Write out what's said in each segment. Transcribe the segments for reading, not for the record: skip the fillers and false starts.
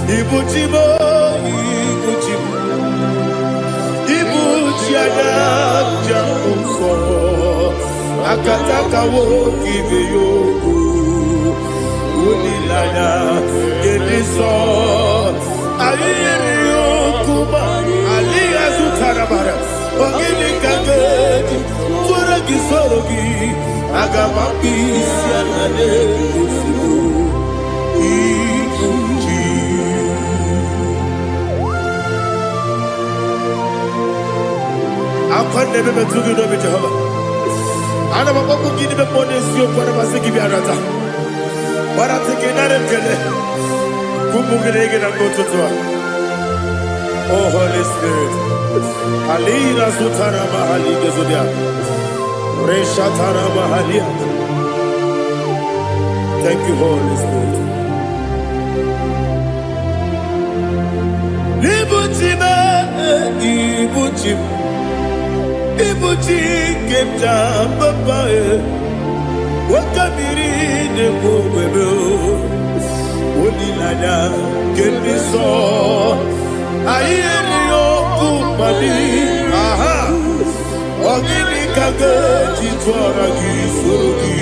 Ibuchimo, Ibuchimo, Ibuchiada, Jamuso, Akataka woki beyoku, Unilaya, Gediso, Ayiri Okuba, Aliya Zutarabara, Ogini Kageti, Turagi Sorogi, Agamapi, Sianade, I can't never be too good over Jehovah. I never want to give the money to you for the Masiki Biarata. But I take another killer. Kumbuki and go to Tua. Oh, Holy Spirit. Alina Sutana Mahali Gezudia. Reshatana Mahalia. Thank you, Holy Spirit. Ibuchima, Ibuchim. Ibuchi kemja papa wakamiri de bobebe onilanya kendiso ayeni okupadi aha ogini kageti twara gisogi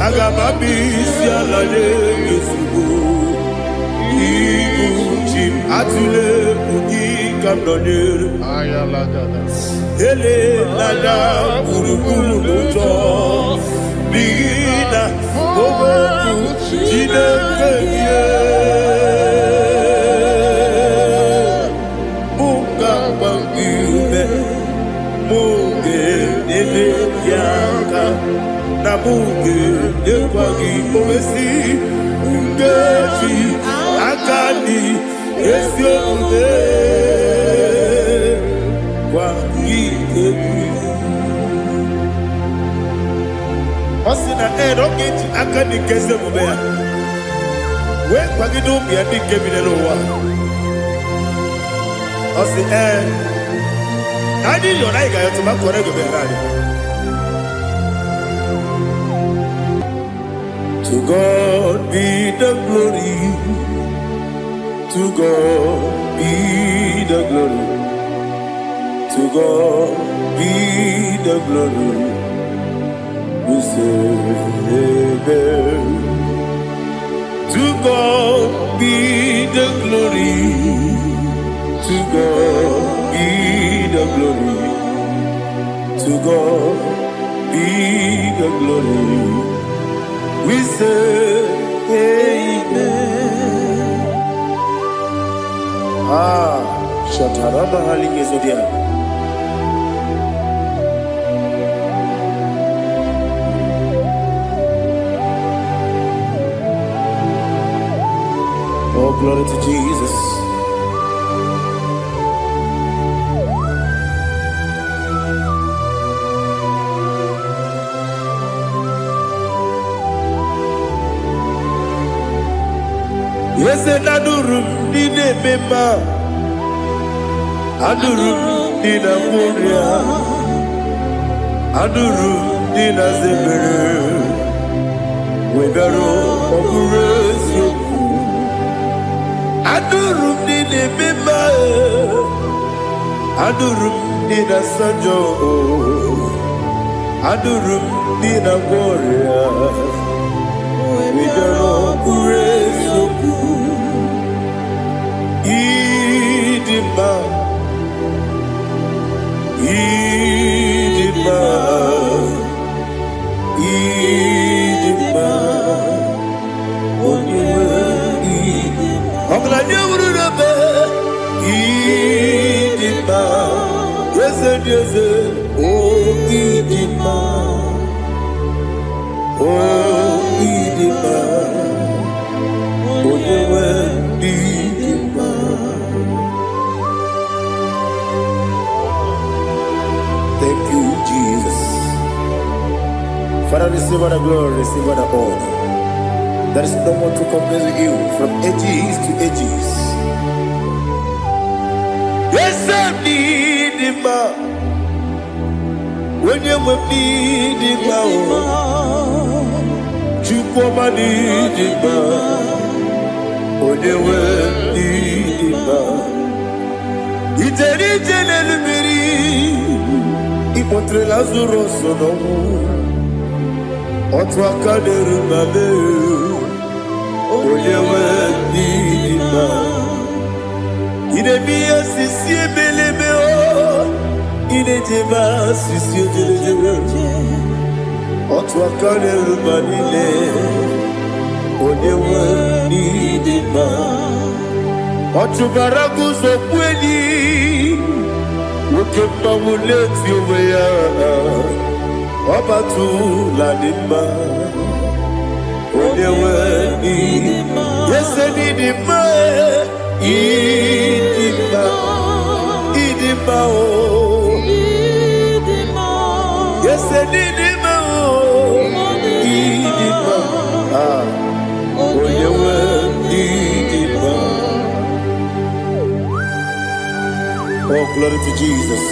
agamabi sialale yesugo Ibuchi atule ugi kamdonyer ayala dada ele nada buruburu moto bina oboku jinekeye munga bangiume munge nele yaka na munge nekwagi owesi ngeji akani esiode Osina rocket akani kese mubea. We kwagido bia di kebine lowa. Osi nadi yo na iga yo tuma kore go berari. To God be the glory. To God be the glory. To God be the glory. We say amen. To God be the glory. To God be the glory. To God be the glory. We say amen. Shataraba Haligezodia. Oh, glory to Jesus. Yes, and Adurum did a member. Adurum did a Moria. Adurum did a Zebere. We better operate you. Adurum did a member. Adurum did a Sanjo. Adurum did a Moria. We better operate you. Idima, Idima, Idima, Idima, yes, oh Idima, oh Idima, Idima. Thank you, Jesus. Father, receive all the glory, receive all the honor. There is no one to compare with you from ages to ages. Yes, I need him. When you need him, you come and need him. When you Ijele lumiri ipotre lazuro sonomu otwa kaderu mame oyewe nima ine biya sisi belebe o ine jeba sisi jebe otwa kaderu manile oyewe nima otubaraguzo kweli Ukemba muleti uweya Wabatu la nima Onewe nima Yese nidima Idima Idima o Yese nidima o Idima Onewe nidima. Oh, glory to Jesus.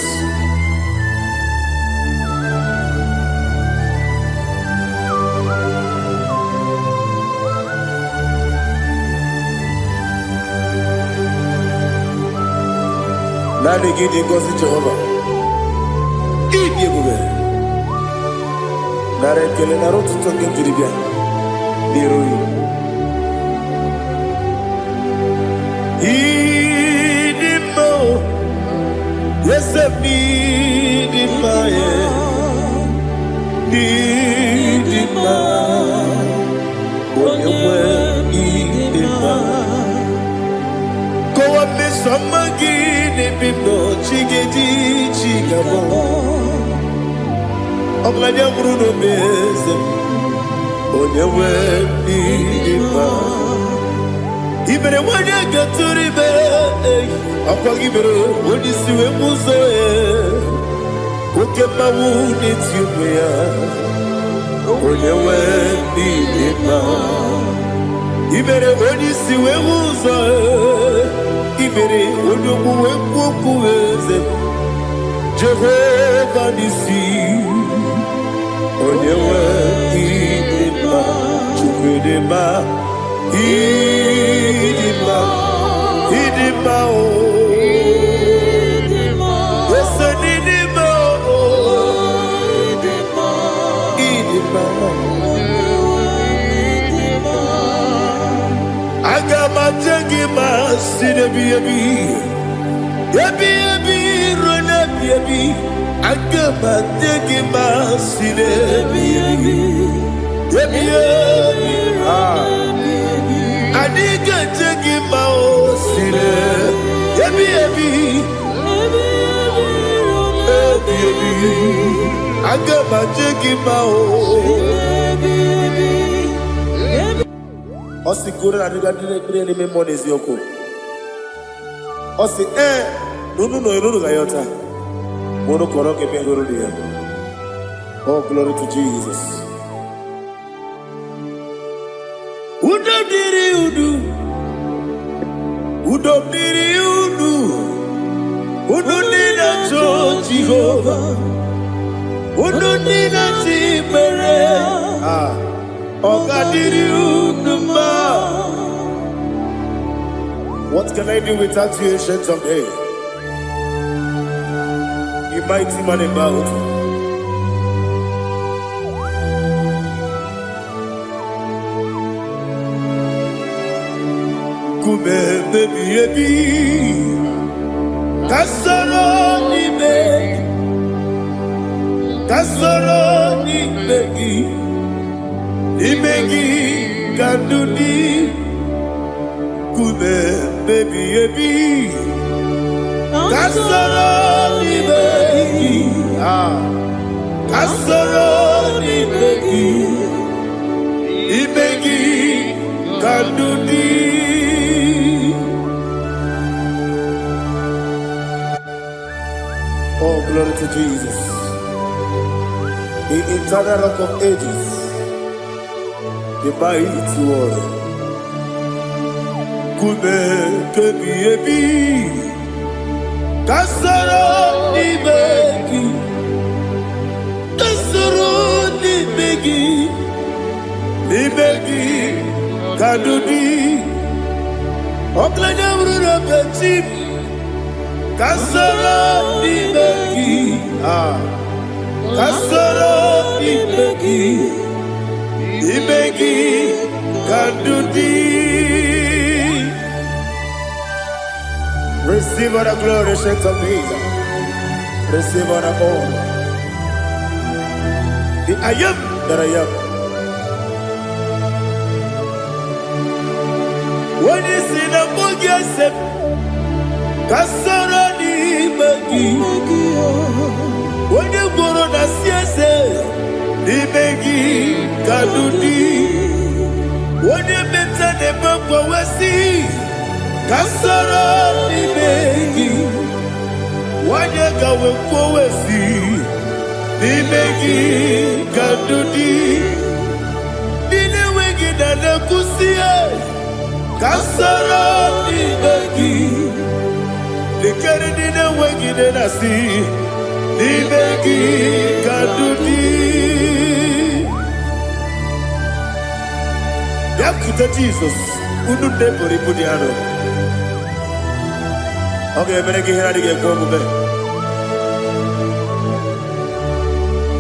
Nani gidi ngozi Jehovah. Idi bube. Nare kele naro tutoke jiribia. Niroi. Idi mo. Yes, need in my need in my when you were need in my go up me some again if you know chigedi chigabo I'm like a Bruno Bez when you were need in my even when you get to the bed Apagibero, when you see a muso, Ukema wound it's you, when you went in ma. Ibere, when you see a muso, Ibere, when you go Jehovah, Nissi, when you went in ma, Chukudema, Idima, Idima, Agama jagima sine biyabi rona biyabi Agama jagima sine biyabi Adiga jagima sine biyabi Agama jagima Osi kura na diga dire me monezi yoko. Osi nunu gayota. Mono koroke me guru dia. Oh, glory to Jesus. Udo diri udu. Udo nina cho Jehovah. Udo nina tibere. What can I do without you, ancient of days? You mighty man about. Kume baby, kasoro ni begi. Imegi kandudi kume baby kasoro ni begi kasoro ni begi imegi kandudi. Oh, glory to Jesus, the eternal rock of ages, the mighty one. Kume kebi kasoro ni begi kadudi oklanya bruna petit Kasoro Ibeki. Kasoro Ibeki. Ibeki Kandudi. Receive all the glory, shake of Jesus. Receive all the honor. The I am that I am. When you see the book, yes, Kasoro Ibeki. When you go on the CS, Ibeki Kandudi. When you mention the book, we see. Kasoro Ibeki, wanyaka wekowesi, Ibeki Kandudi, dine wegi dane kusiye, Kasoro Ibeki, dikere dine wegi denasi, Ibeki Kandudi. Yakuta Jesus, unu debori pudiano. Okay, I'm going to get going.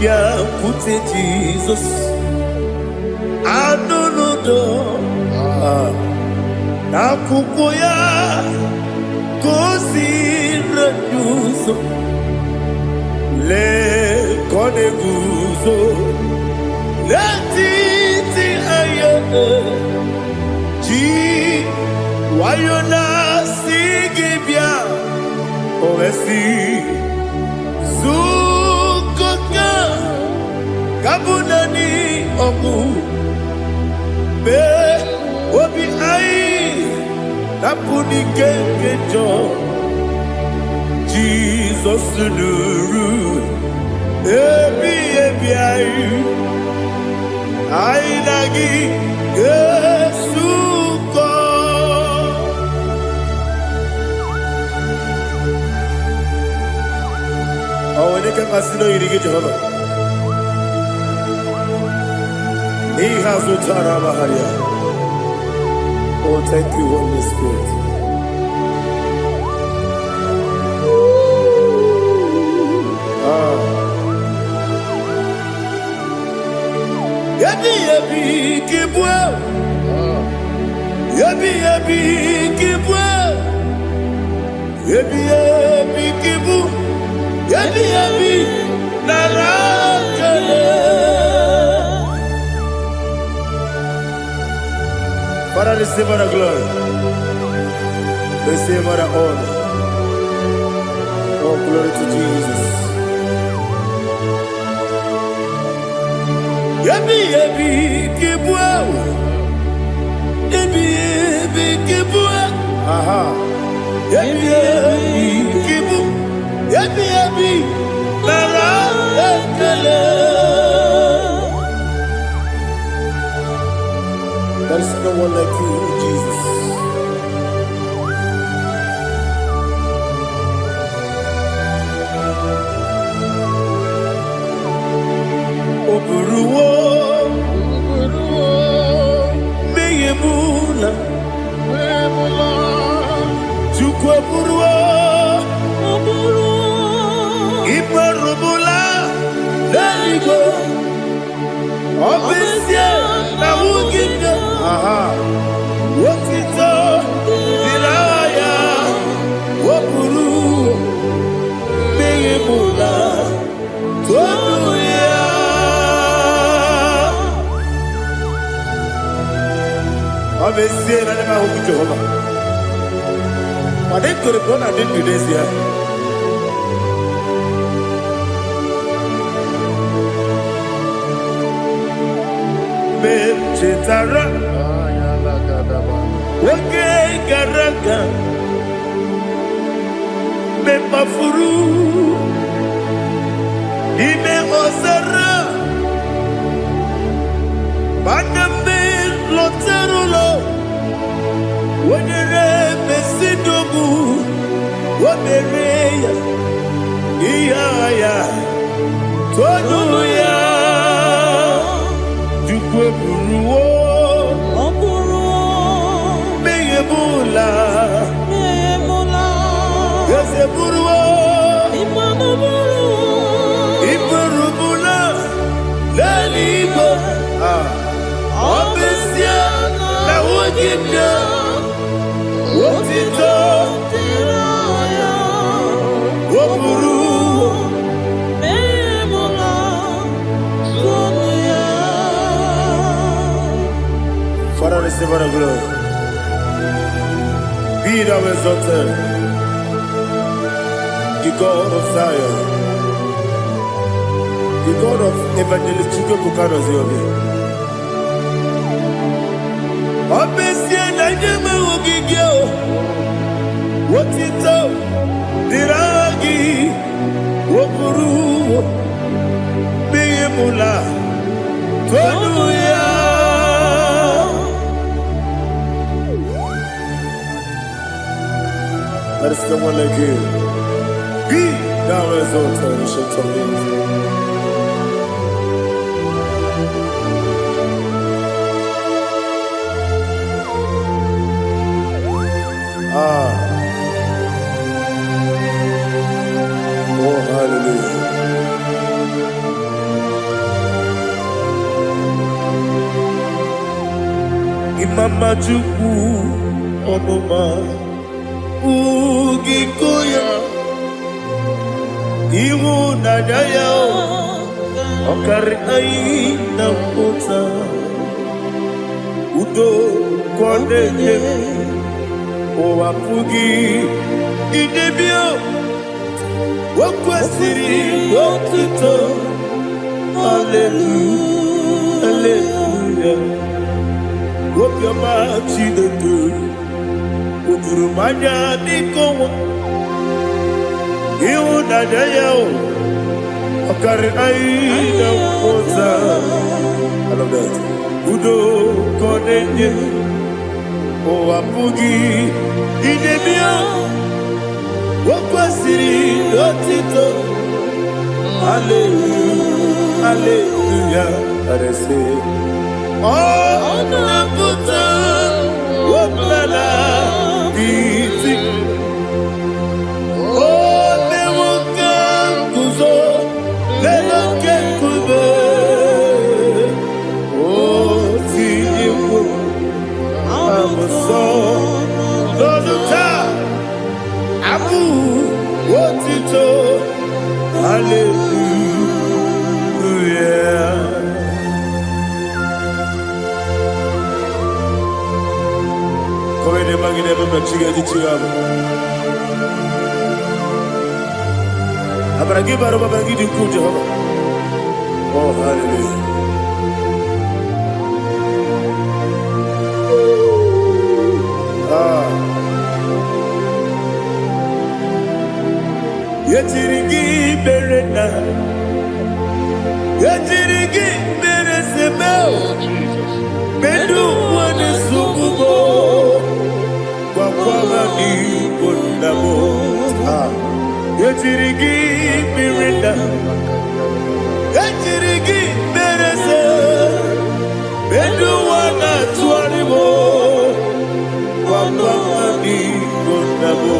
Yeah, put it Jesus. I don't know. Na kukoya kosi renuso le kone guzo le titi ayane ji wayona sigibia oesi zukoka kabunani oku be obi ai napuni kenkejo Jesus nuru ebi ai nagi Yesu ko. Oh, when you can consider you get Jehovah. He has no Tarabaharia. Oh, thank you, Holy Spirit. Yabi kibwa. Yabi kibwa. Yabi kibu. Yabi narakale. Father, receive our glory. Receive our honor. Oh, glory to Jesus. Yabi kibwa. Yabi kibwa. Aha. Yabi kibu. Yabi narakale. There is no one like you, Jesus. Oburuwo, meyemula, chukwu oburuwo, imarubula, leligo, obesie na wugide. Aha, wotito, dilaya, oburuwo, meyemula, tonuya. Obesie na nema huku Jehovah. Madem to the brother I did today here. Mem chetara. Oke garaga. Mem mafuru. Ime osara. Bandambe loterulo. Wenere mesidobu. Wabereya. Iyaya. Tonuya. Jukwe buruwo. Meyemula. Yese Buruo, Iburubula, Lalibo, Obesia, La Wogibia, Wotito, Woburu, Father, receive our glory. Be thou exalted, the God of Zion, the God of Evangelist Chike Bukanos Yobi. Obesia na nyama wogigio, wotito, diragi, woburu, beyemula, tonuya. There is no one like you. Be thou exalted, ancient of days. Oh, hallelujah. Imama Juku, Onoma. Ugikoya Iwu nadaya Okari aina mota Udo kondeye Owapugi Idebio Wakwasiri Wakito Hallelujah Hallelujah Wapiama Chidetu Ukurumanya nikowa Iwu nadaya Okari aina mota I love that Udo konenye Owapugi Idebia Wakwasiri Lotito Hallelujah Hallelujah I say Oh Naputa Waplala Biti Oh Newoka Kuzo Leloke Kube Oh Tiyiwo Amoso Loluta Abu Wotito Hallelujah Come ne magine per chiga di chigago Abragi baro babangi di ku Jehovah Oh hallelujah Yetirigi berena Yetirigi beresebeo Bedu wane sububo Kwa ni kondamo Yetirigi berena Yetirigi berese Bedu wana tuaribo Kwa ni kondamo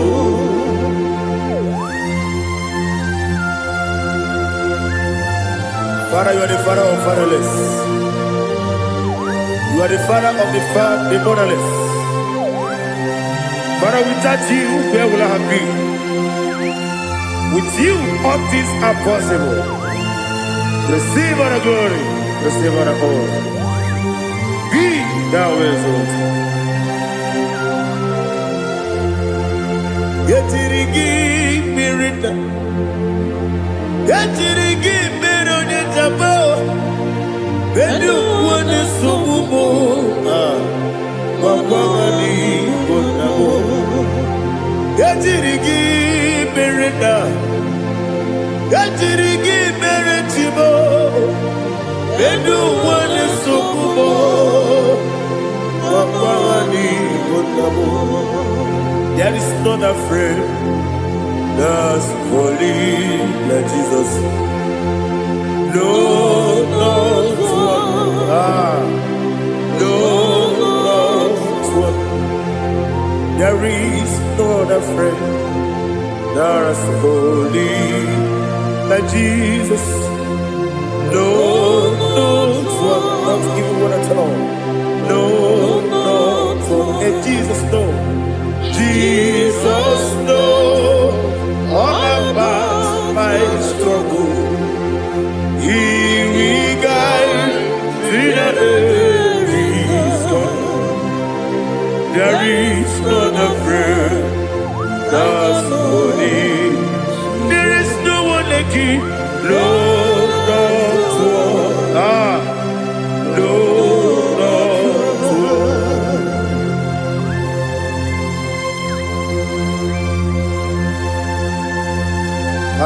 Father, you are the father of fatherless. You are the father of the motherless. Father, without you, where will I have been? With you, all things are possible. Receive our glory, receive our honor. Be thou exalted. Yetirigi mirita, yetirigi mironye jabo, bedu wane sububo, wapamani konamo. Yetirigi mirita, yetirigi miritibo, bedu wane sububo, wapamani konamo. There is none afraid that's holy like Jesus. No, not one. No, not one. There is no other friend There's holy like Jesus. No, not even one at all. No, and Jesus, no. Jesus, no. All about my struggle. He will guide me that is gone. There is not a friend that's holy. There is no one like him. Lord,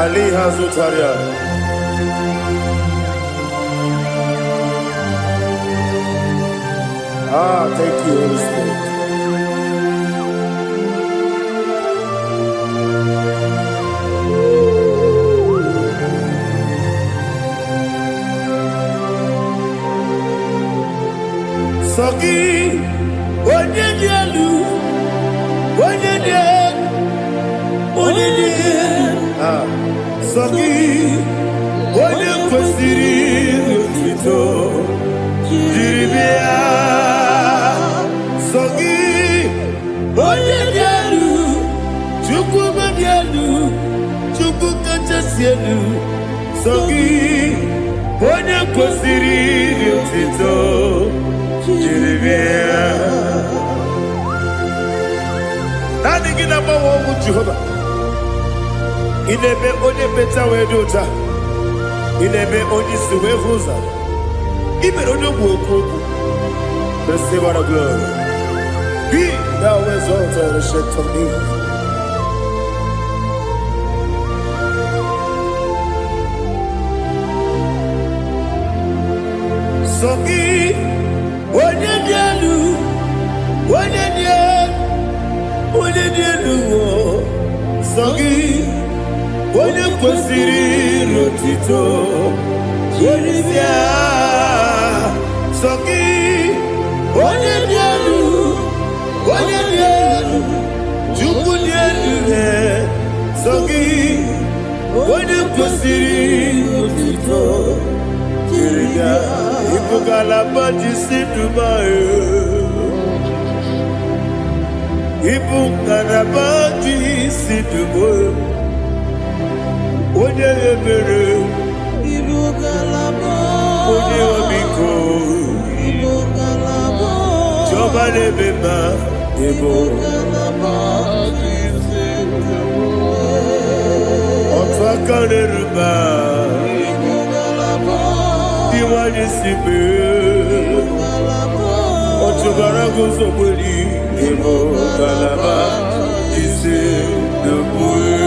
Ali Hazutaria. Thank you, Holy Spirit. Sogi, Onyedielu, Sogi, Onyekwesiri otito, Jiribia. Sogi, Onyedielu, Chukwumedielu, Chukwukachasielu. Sogi, Onyekwesiri otito, Jiribia. Nani gina mawo mu Jehovah. Inebe onye beta we dota. Inebe onye siwe huza. Ibe onye woku. Receive our glory. Be thou exalted and shed to me. Sogi onye dielu. Sogi Onyekwesiri otito, Jiribia. Sogi Onyedielu, Chukwudielu. Sogi Onyekwesiri otito, Jiribia. Ibugalaba jisidumae. Ibugalaba jisidumae. Onye ebere, onye omiko, Jọba n'ebeba, otu aka n'eruba, iwanye sibe, otubara gozobeli, Ibugalaba jisidumae.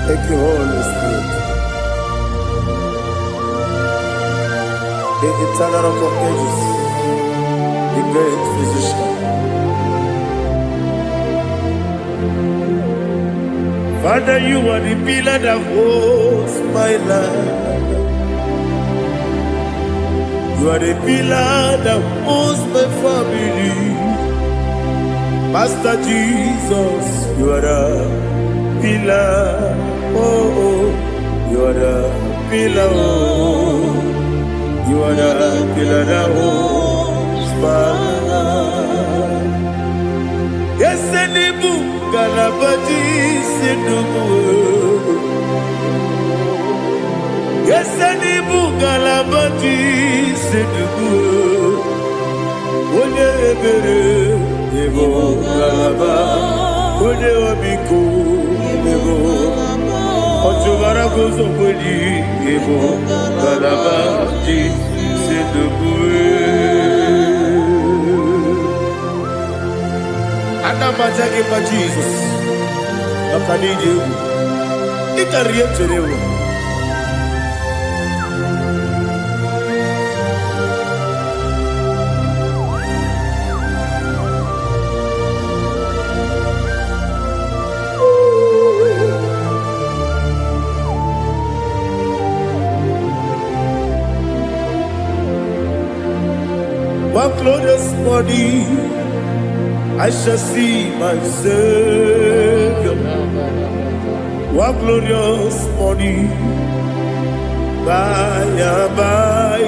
Thank you, Holy Spirit. The eternal rock of ages, the great physician. Father, you are the pillar that holds my life. You are the pillar that holds my family. Master Jesus, you are the pillar. Oh, you are the pillar. Oh, you are the pillar that holds my life. Yes, Enibu Galabaji Sidumu. Yes, Enibu Galabaji Sidumu. Onye ebere, Ibu Galaba. Onye omiko, Ibu. Otubara gozobeli, Ibu Galaba Sidumu. Anamajage pa Jesus. Akanije. Ikariyeterewo. morning I shall see my Savior. What glorious morning, by and by.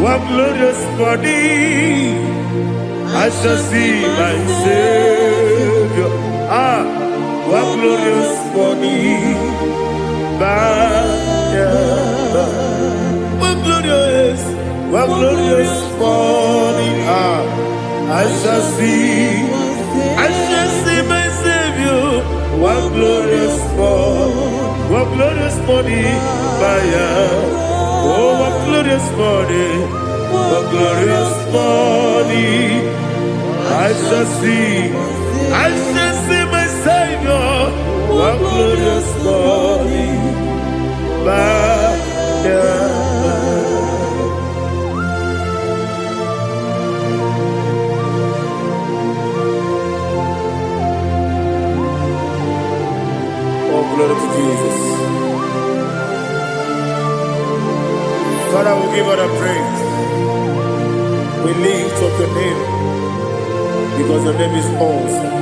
What glorious morning, I shall see my Savior. Ah, what glorious morning, by and by. What glorious morning, ah, I shall see my Savior. What glorious morning, by and oh, what glorious morning, I shall see my Savior. What glorious morning, by oh, glory to Jesus. Father, we give all the praise. We lift up your name because your name is awesome.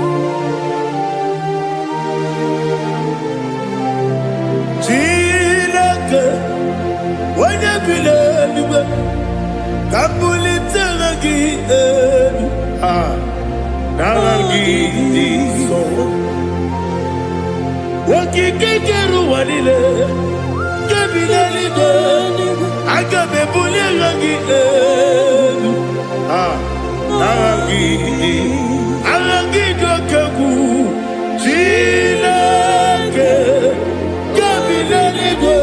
Chineke, onye bileliwe, kabulitela gị elu, nara gị n'iso. Okike kere ụwa niile, kebileliwe, aga m ebuliela gị elu, nara gị dị oke egwu. Chineke, kebileliwe,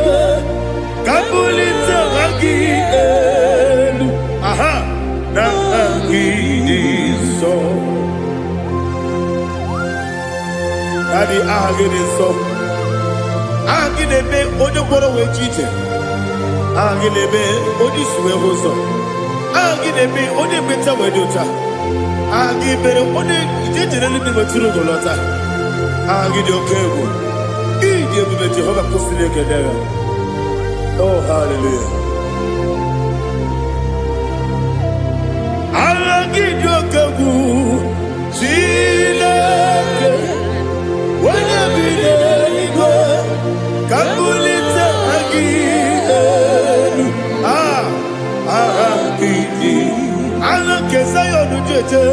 kabulitela gị elu, nara gị n'iso. Daddy, so Agilebe, Odoboro Wejite, Agilebe, Odiswe Hoso, Agilebe, Odebeta Wedota, Agibere, Ode, generally be Maturo Golota, Agidio Kebu, Idia Jehovah Postilic. Oh, hallelujah. Agidio Kebu, Chileke. When I be there, Kabulita again. Allah Kesayon Jete,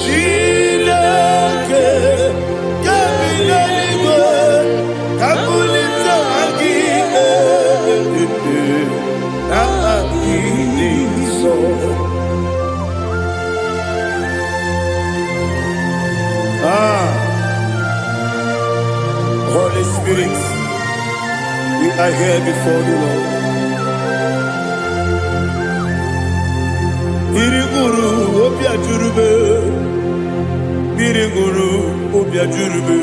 Chileke, Kabilanigo, Kabulita again. So. Holy Spirit, we are here before you, Lord. Biriguru Obia Jurube, Biriguru Obia Jurube,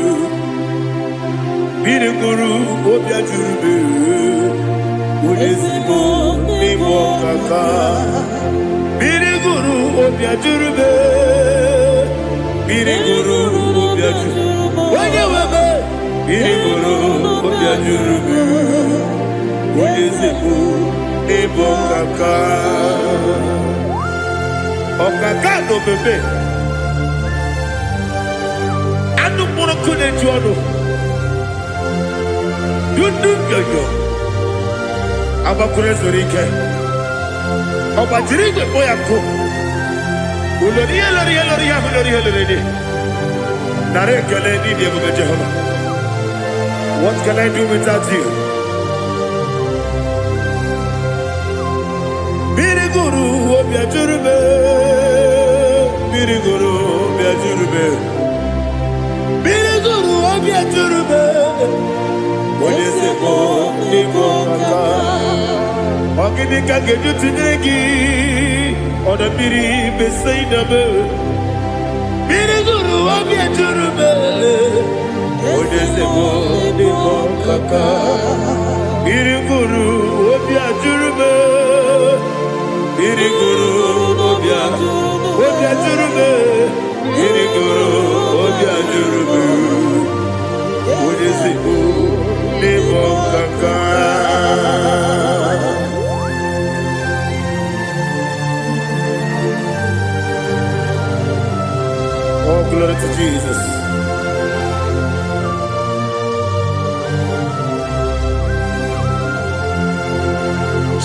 Biriguru Obia Jurube, Udesibo Nimo Kaka, Biriguru Obia Jurube, Biriguru Obia Jurube. Biriguru Obia Jurube, Udesibo Nimo Kaka. Okaka no bebe. Anu mono kune juano. Yundu yoyo. Abakure zorike. Obajirige boyako. Uloriya. Nare kele ni diye Jehovah. What can I do without you? Biriguru Obia Jurube, Biriguru Obia Jurube, Biriguru Obia Jurube. Odesibo Nimo Kaka, Oginika Gedu Tinegi, Oda Biri Besaidabe, Biriguru Obia Jurube, Odesibo Nimo Kaka, Biriguru Obia Jurube. Biriguru Obia Jurube, Biriguru Obia Jurube, Udesibo Nimo Kaka. glory to Jesus.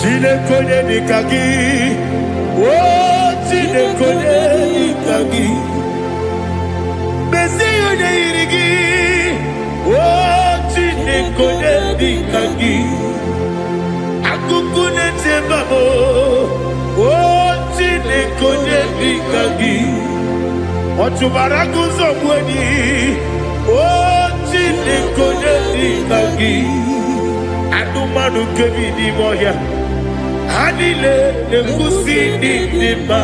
Chinekonye nikagi, oh chinekonye nikagi, besiyo ne irigi, oh chinekonye nikagi, akukune tebabo, oh chinekonye nikagi, otubaraku zobweni, oh chinekonye nikagi, adumanu kebidi moya. Hanile ne kusidi dima,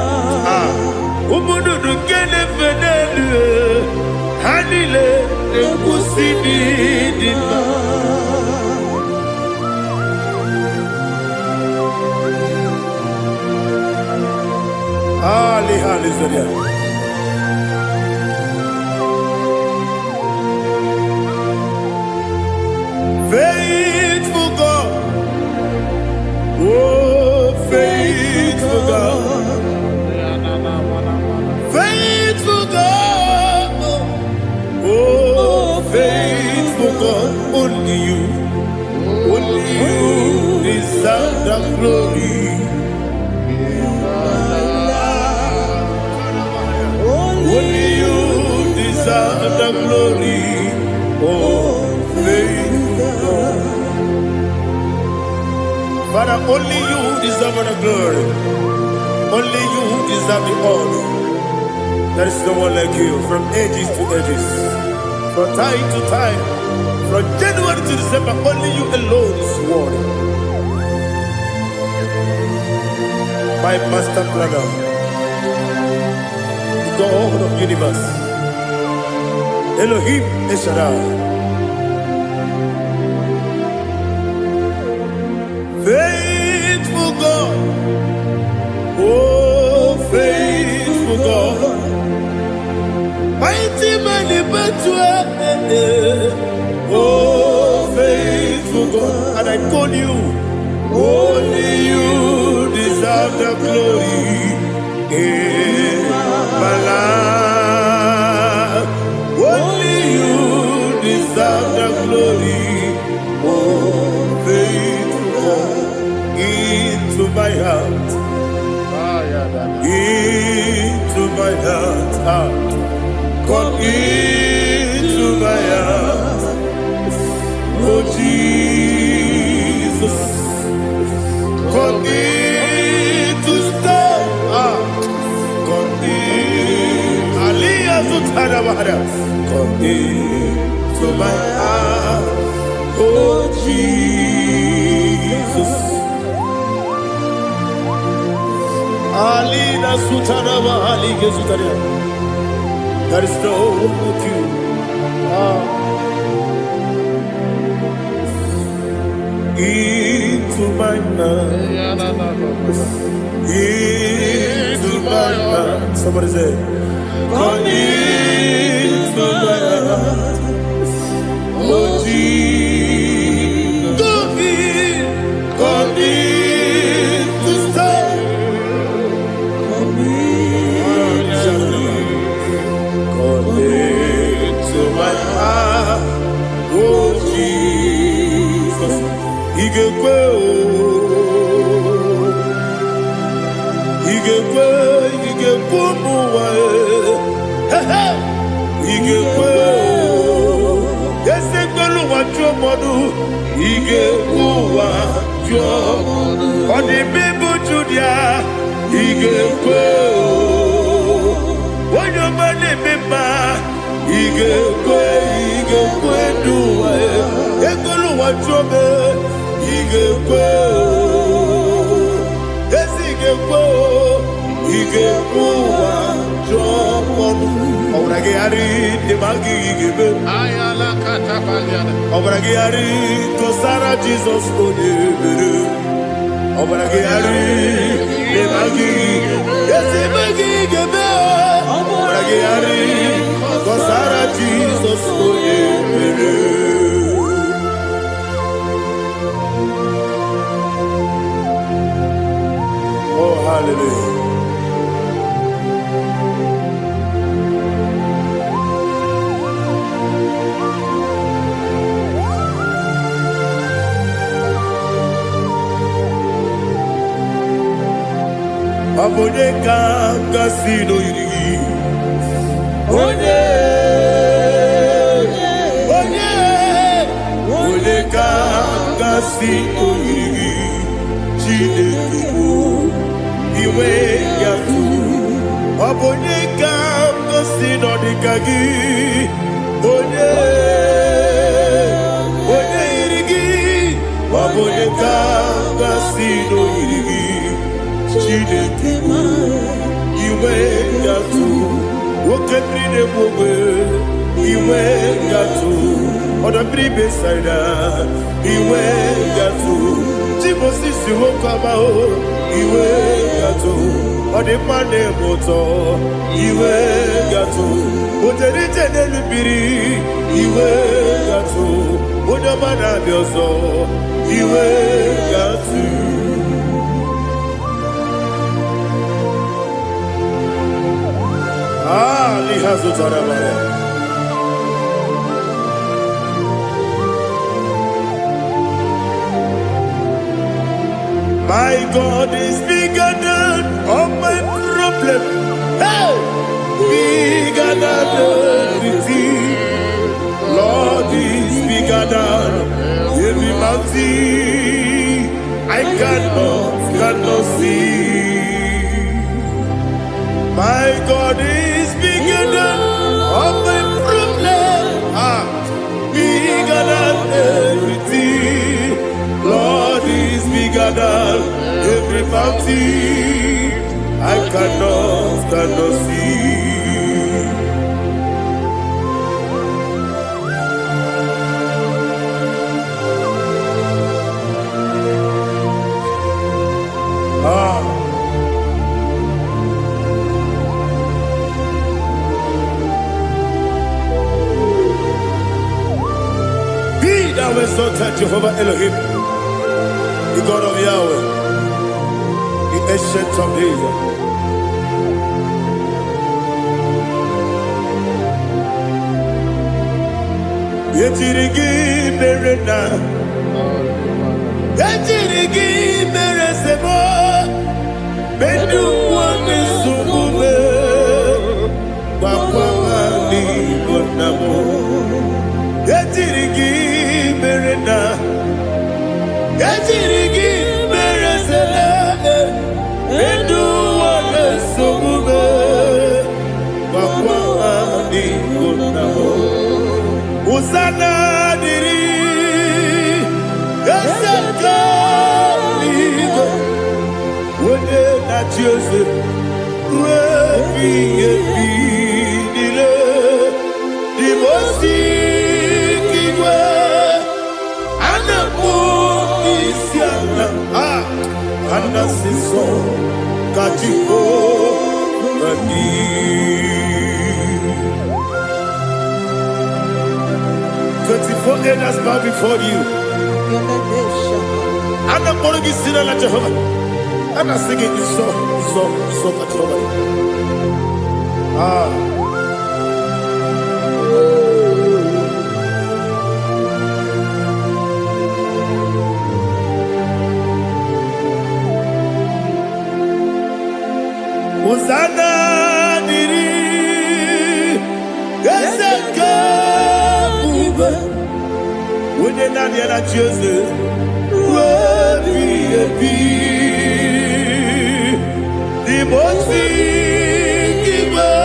umudu kene fenelu. Hanile ne kusidi dima. Ali Zoria. Faithful God, oh faithful God, faithful God, oh faithful God, only you deserve the glory. Only you deserve the glory, oh faithful God. Father, only you deserve the glory. Only you deserve the honor. There is no one like you, from ages to ages, from time to time, from January to December. Only you alone is worthy. My master planner, the God of the universe, Elohim Eshadai. Faithful God, oh faithful God, mighty man in battle, oh faithful God, and I call you, only you deserve the glory in my life, only you deserve the glory, oh faithful God. Into my heart, into my heart, come into my heart, oh Jesus, come in to stay, come in, Aliyah Zutadabara, come into my heart, oh Jesus. Alina Sutanaba Alige Sutaria. There is no one like you. Into my mind. Into my heart. Somebody say, come into my heart. Oh Jesus. Come in to stay. To my heart, oh Jesus, Igwe muwa, Igwe, yese kolu wajo modu, Igwe wajo, odi bibu judia, Igwe, wanyo mane mema. Igwe duwa, ekolu wajobe, Igwe, Igwe wajobe, Obrage ari demagi Igwe, ayala katapaliana, Obrage ari kosara Jesus onye, Obrage ari demagi, yesimagi Igwe, Obrage ari kosara Jesus onye. Oh, hallelujah. onye ka gasị n'oyiri onye ka gasị n'oyiri Chineke bụ iwe ya tu ọ bụ onye ka gasị n'ọdịka gị onye yiri gị ọ bụ onye ka gasị n'oyiri gị Chineke bụ iwe ya tu nwoke mmiri na-egbu ogbe iwe ya tu ọdọ mmiri besaida iwe ya tu Timosisi nwoke amahụ iwe ya tu ọ dị mma na-eme ụtọ iwe ya tu ojere ije n'elu mmiri iwe ya tu onye ọma na-abịa ọzọ iwe ya tu My God is bigger than all my problem. Hey, bigger than everything. Lord is bigger than every mountain I cannot see. My God is bigger than all my problems. Bigger than everything. Lord is bigger than every mountain I cannot see. Be thou exalted, Jehovah Elohim, the God of Yahweh, the ancient of days. Yetirigi merena, yetirigi meresemo, bedu wane subume, wakwa ni bonamo. Yetirigi merena, yetirigi meresele, bedu wane subume, wakwa ni bonamo. Usana diri, esaka ligo, wode na Joseph, refi nile, dimosi kiwe, anamu isiana, anasiso kajiko gani. 24 elders bow before you. And I'm going to sing like Jehovah. And I'm singing this song like Jehovah. Hosanna diri, Ezeka. When you're not yet at Jesus, the most giver,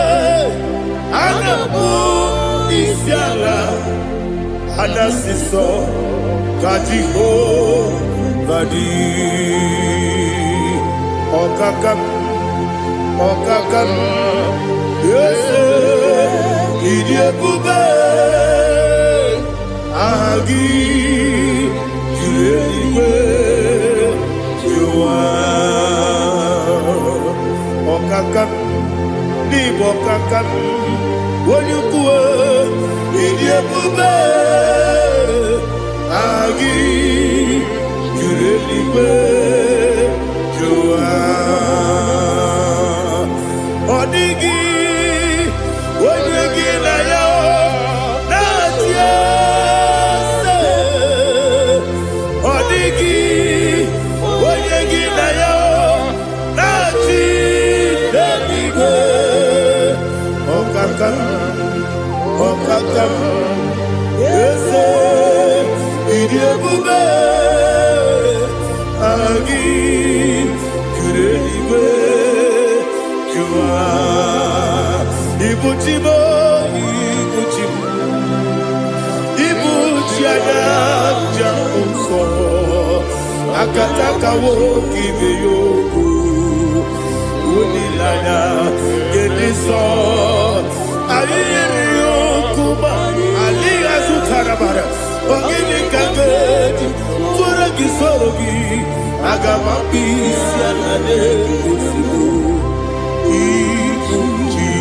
and the moon is yala, and the sister, Kajiho, Vadi, Okakam, yes, Idiot Bube. Agi julewe juwa okakam ni bokakam wonyukwe idiebube agi julewe juwa odigi wonyegi na yo natie Odigi, Oyegi na yo, Nachi. Okaka Ese Idiabube Agi Kureliwe Jua Ibuchimo Ibuchimo Ibuchiana Jamuso Akataka woki beyoku Unilana Gediso Ayiri yokuba Aliya Zutarabara Ogini kagedi Tura gisorogi Agama bisianane Usibu Ibuchi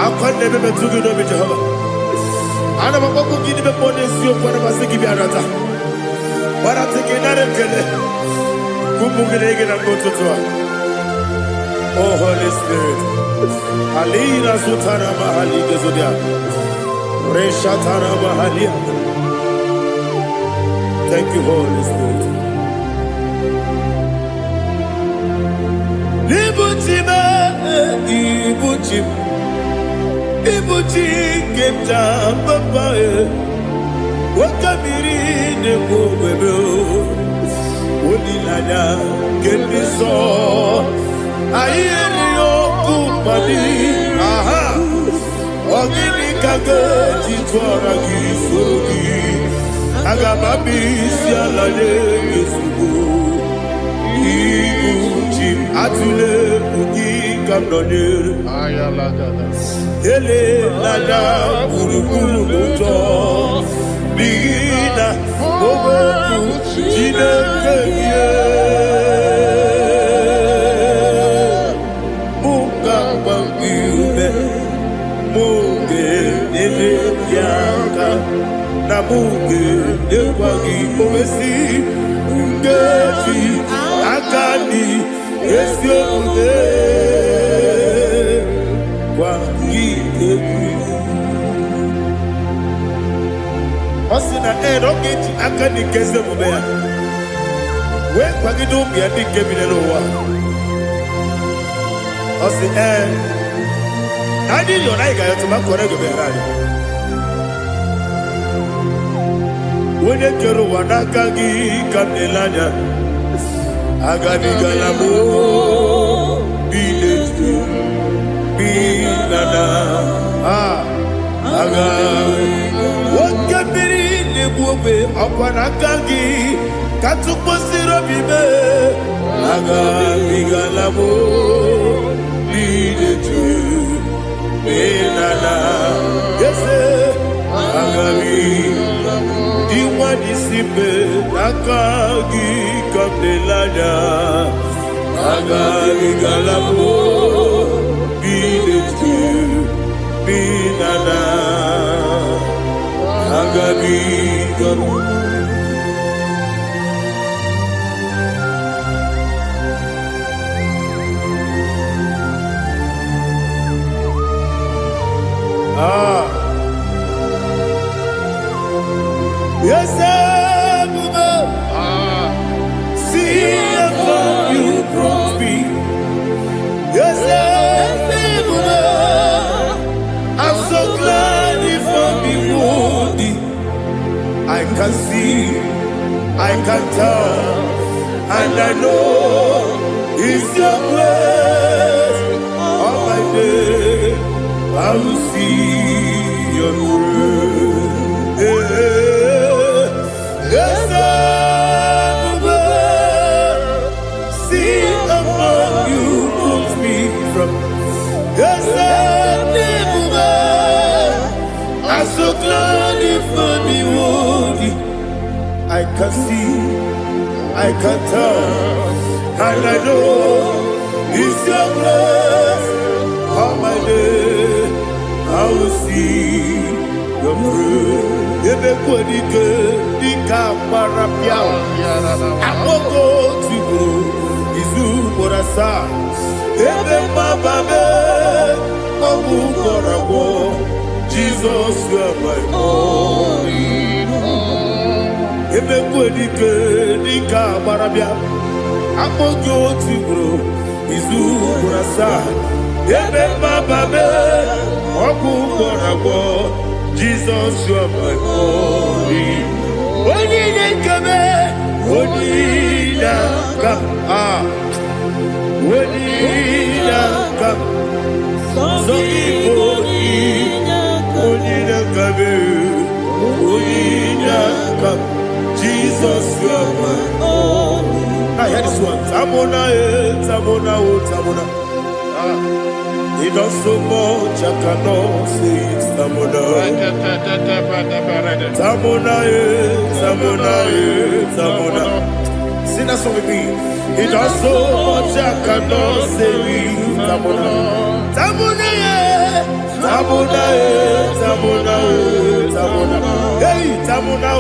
Akwande bebe tugi no Jehovah Ana maboko gini be pone sio kwa na basiki bi arata. Bara teke na rekele. Kumugirege na mtoto. Oh Holy Spirit. Alina sutara mahali gezodia. Resha tara mahali. Thank you Holy Spirit. Ibuchime, ibuchime. Ibuchi kemta papaye Wakamiri ne kubebe Unilanya kemiso Ayeri okupali Aha Ogini kage Jitwara gisogi Agamabisi alane Yesubu Ibuchi Atule Ugi kamdonir Ayalagada Ele nada burukuru muto Bigina Ogoku Jine kenye Muka bangiume Muge nene yaka Na muge nekwagi omesi Ngeji akani Esyo ude Osina rogeji akani keze mubea We kwagido biadi kebile lowa Osi Nadi yona iga yotuma kore goberani Wene kero wanakagi kamnelanya Agami galamo Biletu Binana Aga Wakabiri Nebuwe Akwanakagi Katuposiro Bibe Aga Bigalamo Bidetu Binana Yese Aga Diwani Simbe Nakagi Kamdelanya Aga Bigalamo Binana Agabi Garu Yes, see if you brought me. Yes, I'm so glad if I'm wounded. I can see, I can tell, and I know it's your grace. All my day, I will see your grace. Yes, see among you moves me from. Yes, I'm so glad if I'm wounded. I can see, I can tell, and I know it's your grace. All my day, I will see your grace. Ebe kwenike dika marapia Amoko tibu izu morasa Ebe mababe Mabu korabo Jesus you are my only Ebe kwenike dika marapia akpọghị otu ugboro izu ugboro asaa ebe mmababe ọgwụ gwọrọ agwọ Jizọs ọbụghị onye na-ekebe onye na-aka onye na-aka sọ Igbo onye na-akabe onye na-aka Jizọs ọbụghị. I hear this one. Tamona, Tamona, Tamona. He does so much, I cannot say it. Tamona, Tamona, Tamona, Tamona. Sing that song with me. He does so much, I cannot say it. Tamona, Tamona, Tamona, Tamona, Tamona. Hey, Tamona,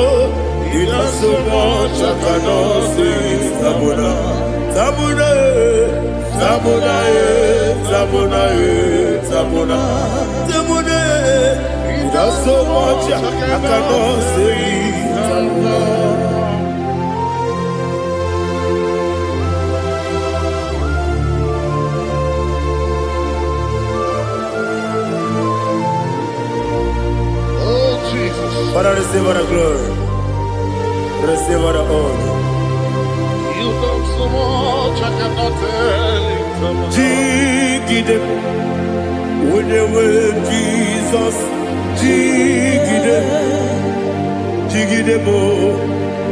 he does so much, I cannot say it. Tamona, Tamona, Tamona, Tamona, Tamona, Tamona. He does so much, I cannot say it. Tamona. Oh, Jesus. Father, receive all the glory. Receive all the honor. You done so much, I cannot tell it. Jigide, when you were Jesus, Jigide, Jigide mo,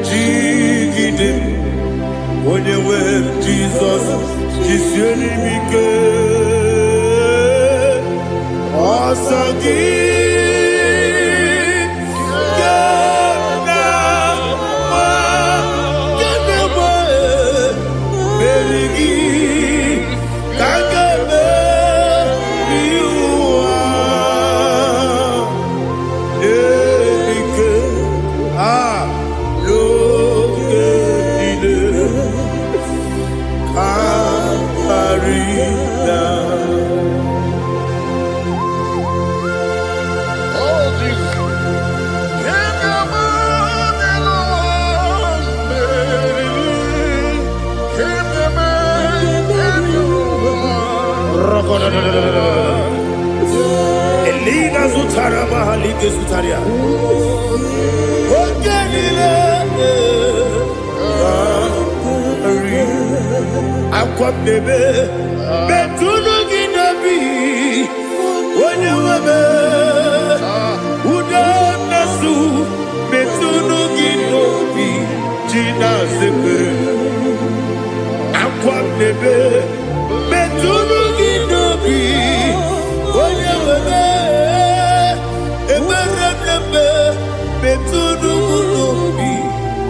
Jigide, when you were Jesus, Jisyenimike, Asagi. Elina Zutara Mahalike Zutaria. Ogenile Akwabebe Betunu Ginabi Onye Webe Uda Nasu Betunu Ginobi Jina Zepe Akwabebe Betunu Ginobi Onye Webe Eberebe Betunu Ginobi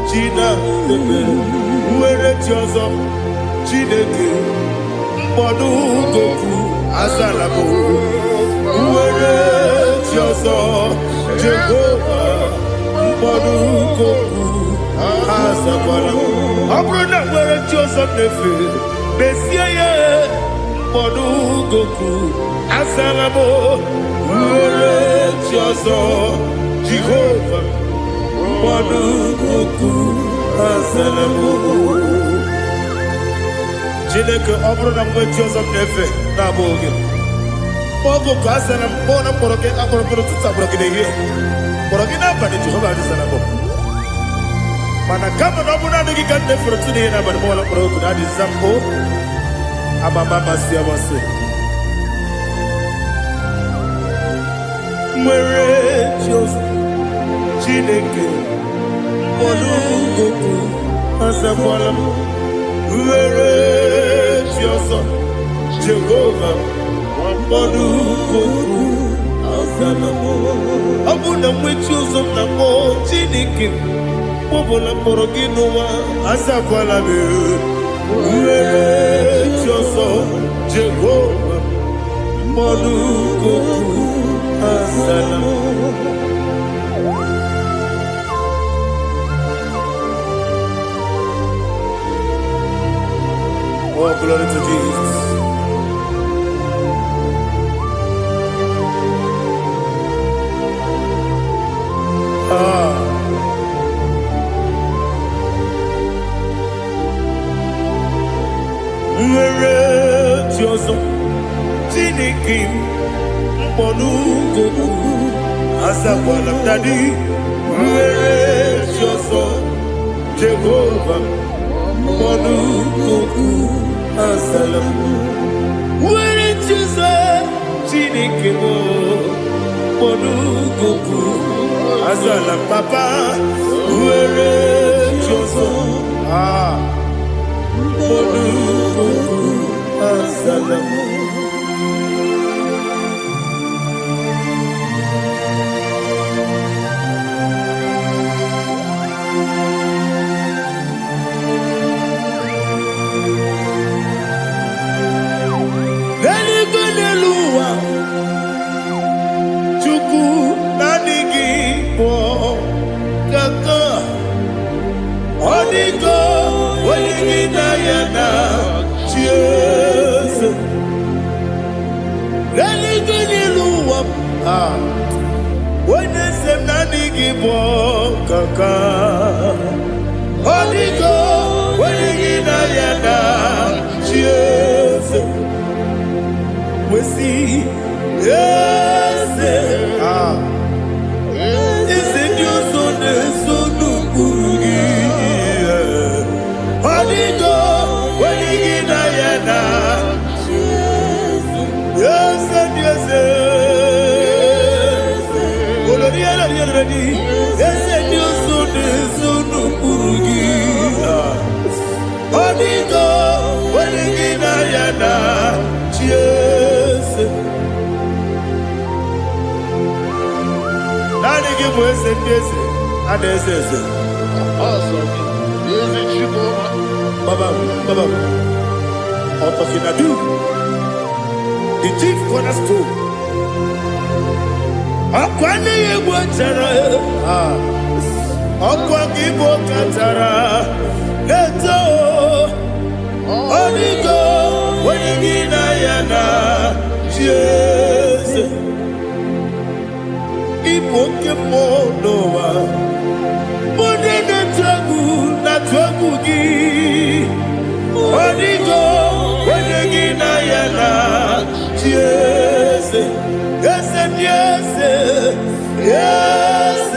Jina Zepe Uwere Tiozo Chineke mkpọdụ goku azalabo uwere chi ọzọ Jehova mkpọdụ goku azakwala ọ bụrụ na nwere chi ọzọ na-efe mesie ya mkpọdụ goku azalabo uwere chi ọzọ Jehova mkpọdụ goku azalabo. Chineke ọ bụrụ na mgbe chi ọzọ na-efe na-abụ oge ọgụ ka a sara mkpọ na mkpọrọ gị akpọrọ mkpọrọ tutu akpọrọ gị n'ehihie mkpọrọ gị n'abalị Jehova adịsara bụ mana kama na ọ bụ naanị gị ka nne fere tụ n'ihe n'abalị mụọla mkpọrọ okwu na adịza mpụ amama amasị amasị nwere chi ọzọ Chineke mkpọrọ okwu azakwala m nwere chi ọzọ Jehova mkpọrọ okwu azala m ọ bụ na nwechi ụzọ na mkpọ Chineke kpọbụla mkpọrọ gị n'ụwa azakwala m nwere chi ọzọ Jehova mkpọrọ okwu azala m. Oh, glory to Jesus. Where Joso, Tinikim, Monugo, Azawana Daddy, where Joso, Jehovah, Monugo, Azalam, where Joso, Tinikim, Monugo, Azalam, Papa, where Joso, Asalam. Hallelujah. Chuku nanigi po kaka. Odigo waligi na yana. Jesus. Hallelujah. When they say nanigi po kaka. Odigo waligi na yana. Jesus. We see, yes, is it your son, son of Burugi? Holigo, when you get Diana, yes, and yes, yes, and your son, son of Burugi. Holigo, when you get Diana, yes. Nani give us a kiss and this is it. Awesome. Is it you, Baba, Otokinadu, the chief cornerstone. Akwani Igboworship, Akwani Igboworship, Leto, Onigo, Wenigina Yana, Jesus. Ipokemonowa, Monene Tragu, Natwagugi, Onigo, Wenigina Yana, Jesus. Yes, and yes, yes,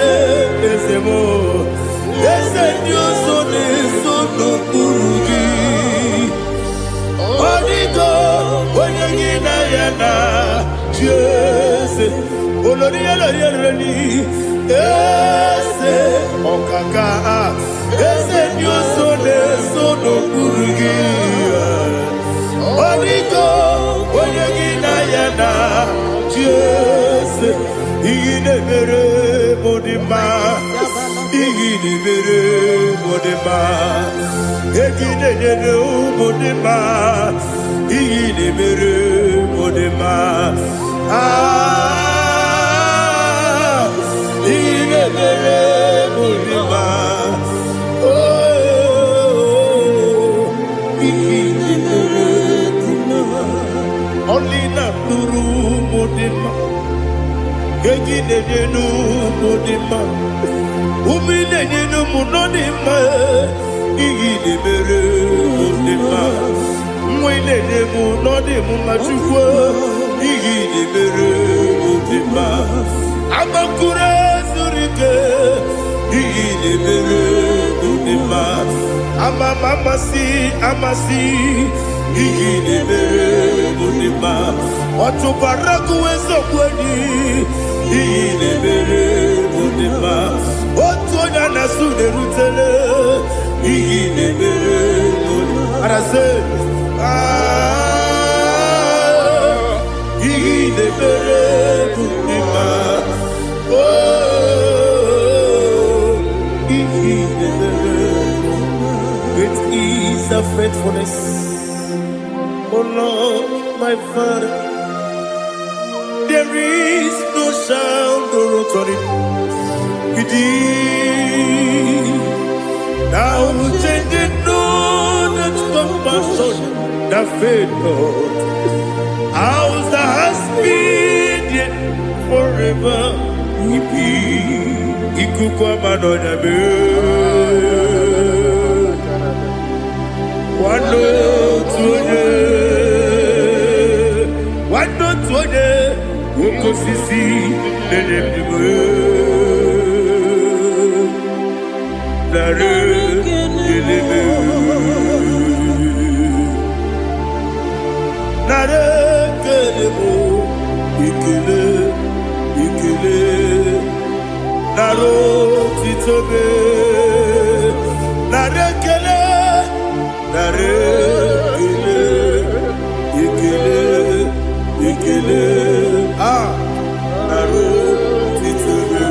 yes, more. Yes, and your son is son of Burugi. Onigo, Wenigina Yana, Jesus. Oloria Loriani, ese okaka, ese nyoso de sono kurugi. Onigo, oyegina yana, Jesus, igine mere modima, igine mere modima, igine nene modima, igine mere modima. Only na turu modima, gegi nenu modima, umi nenu munodima, igi de mere modima, mwe nenu munodimu machukwa, igi de mere modima, amakure surike, igi de mere modima, amasi, igi de mere modima, watu baraku wezo kweni, igi de mere modima, watu onyana sude rutele, igi de mere modima, arase, igi de mere modima, igi de mere modima, great is the faithfulness. Oh Lord, my Father, there is no sound or authority. Now changing no that compassion, that faith, Lord. How's the husband forever? Ikukwa manonya be. One, two, kosisi nenebime nare kelebe nare kelebo ikele ikele naro titobe nare kele nare kele ikele ikele naro titobe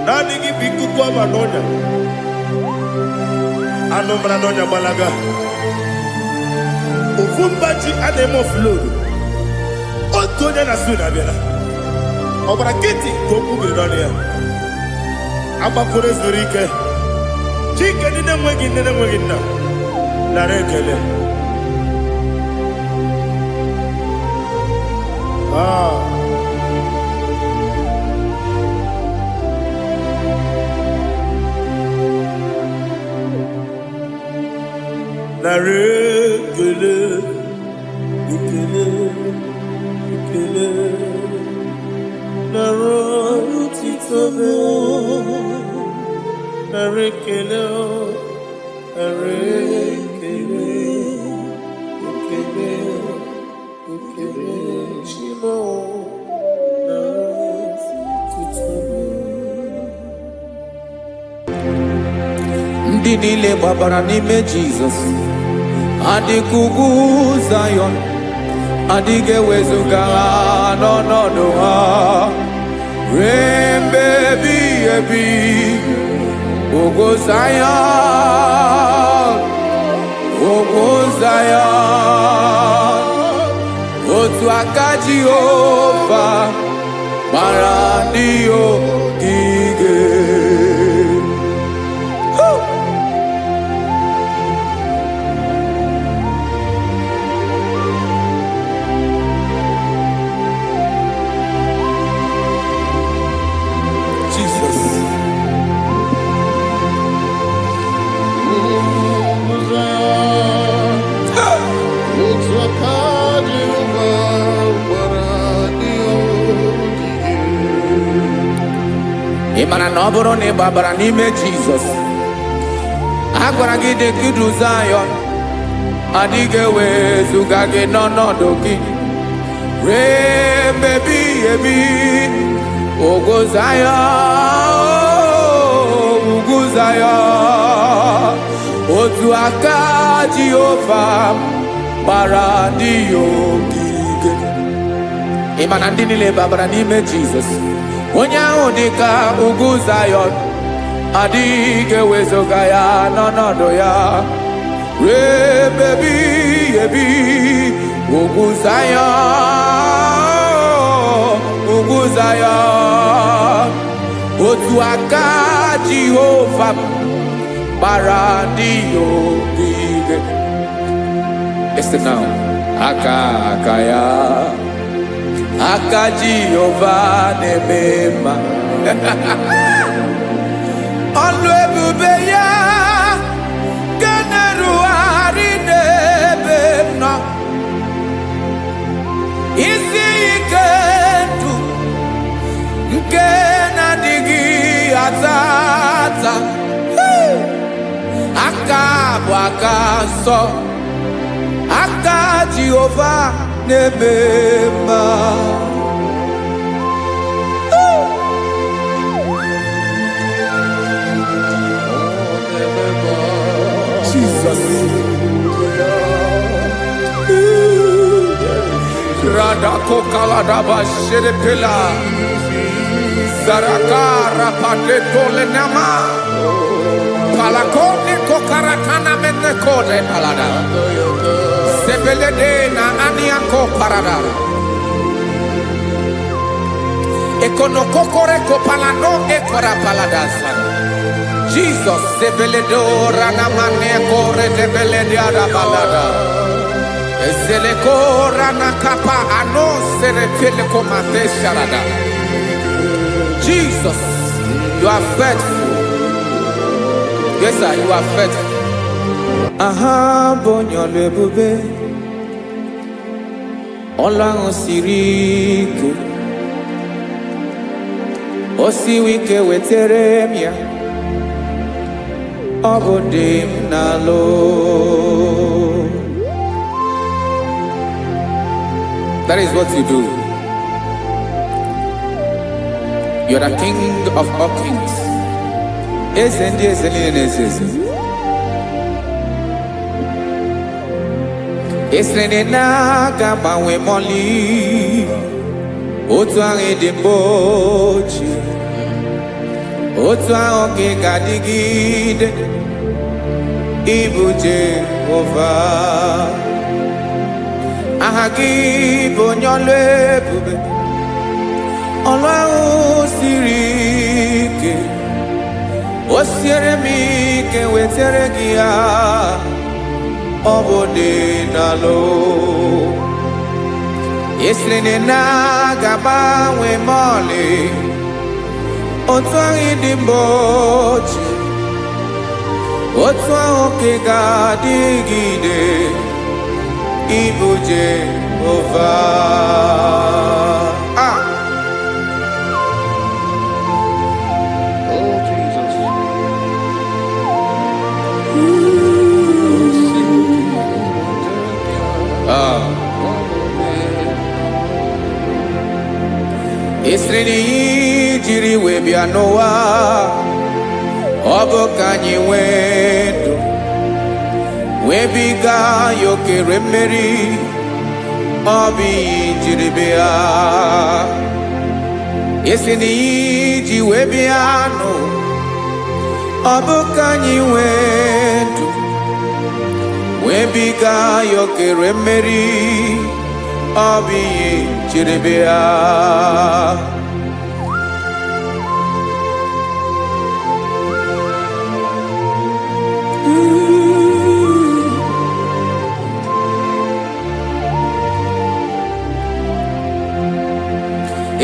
nani gibiku kwa manonya anombra nonya balaga ufumbaji anemo flow otonya na suna bela obra kiti koku bironia abakure zurike chike nine mwegi na narekele narekele ikele ikele naro titobe narekele narekele ikele ikele chimo naro titobe ndị niile gbabara n'ime Jizọs adịghị ugwu Zayọn adịghị ewezuga ha n'ọnọdụ ha ruo mgbe ebighị ebi. Ugwu Zayọn, ugwu Zayọn, otu aka Jehova gbara ndị ogige. Ị mara na ọ bụrụ na ị gbabara n'ime Jizọs, a gwara gị dị ka Zayọn adịghị ewezuga gị n'ọnọdụ gị ruo mgbe ebighị ebi. Ugwu Zayọn, ugwu Zayọn, otu aka Jehova gbara ndị ogige. Ị ma na ndị niile gbabara n'ime Jizọs, onye ahụ dị ka ugwu Zayọn adịghị ewezuga ya n'ọnọdụ ya ruo mgbe ebighị ebi. Ugwu Zayọn, ugwu Zayọn, otu aka Jehova gbara ndị ogige. Listen now, aka ya, aka Jehova na-eme mma. Ọlụ ebube ya ga na-erugharị n'ebe m nọ. Isi ike ndụ nke na-adịghị ata ata. Aka bụ aka nsọ, aka Jehova na-eme mma. Jesus. Radako kaladaba sherepela zarakara patole nama palakone kokaratana mene kode palada sebelede na aniako parada ekono kokore kopalano ekora paladasa. Jesus sebeledo rana mane kore sebelede ada balada. Ezele kora na kapa ano serepele komate sharada. Jesus, you are faithful. Yes, sir, you are faithful. Aha, bonyo lebube. ọlụ ahụ siri ike, o siwe ike wetere m ya, ọ bụ dị m n'alụ. That is what you do. You are the king of all kings. Eze ndị eze niile na-eze eze. Esere na-aga gbanwe mọlị, otu ahụ dị mgbe ochie, otu ahụ ka ị ga-adịgide, ịbụ Jehova. Aha gị bụ onye ọlụ ebube, ọlụ ahụ siri ike, o siere m ike wetere gị ya, ọ bụ dị n'alụ. Esiri na-agbanwe mọlị, otu ahụ dị mgbe ochie, otu ahụ ka ị ga-adịgide, ịbụ Jehova. Oh, Jesus. Esiri na ihe jiri wee bịa n'ụwa, ọ bụ ka anyị nwee ndụ, wee biga ya okere mmeri, ọ bụ ihe jiri bịa. Esiri na ihe ji wee bịa nụ, ọ bụ ka anyị nwee ndụ, wee biga ya okere mmeri, ọ bụ ihe jiri bịa.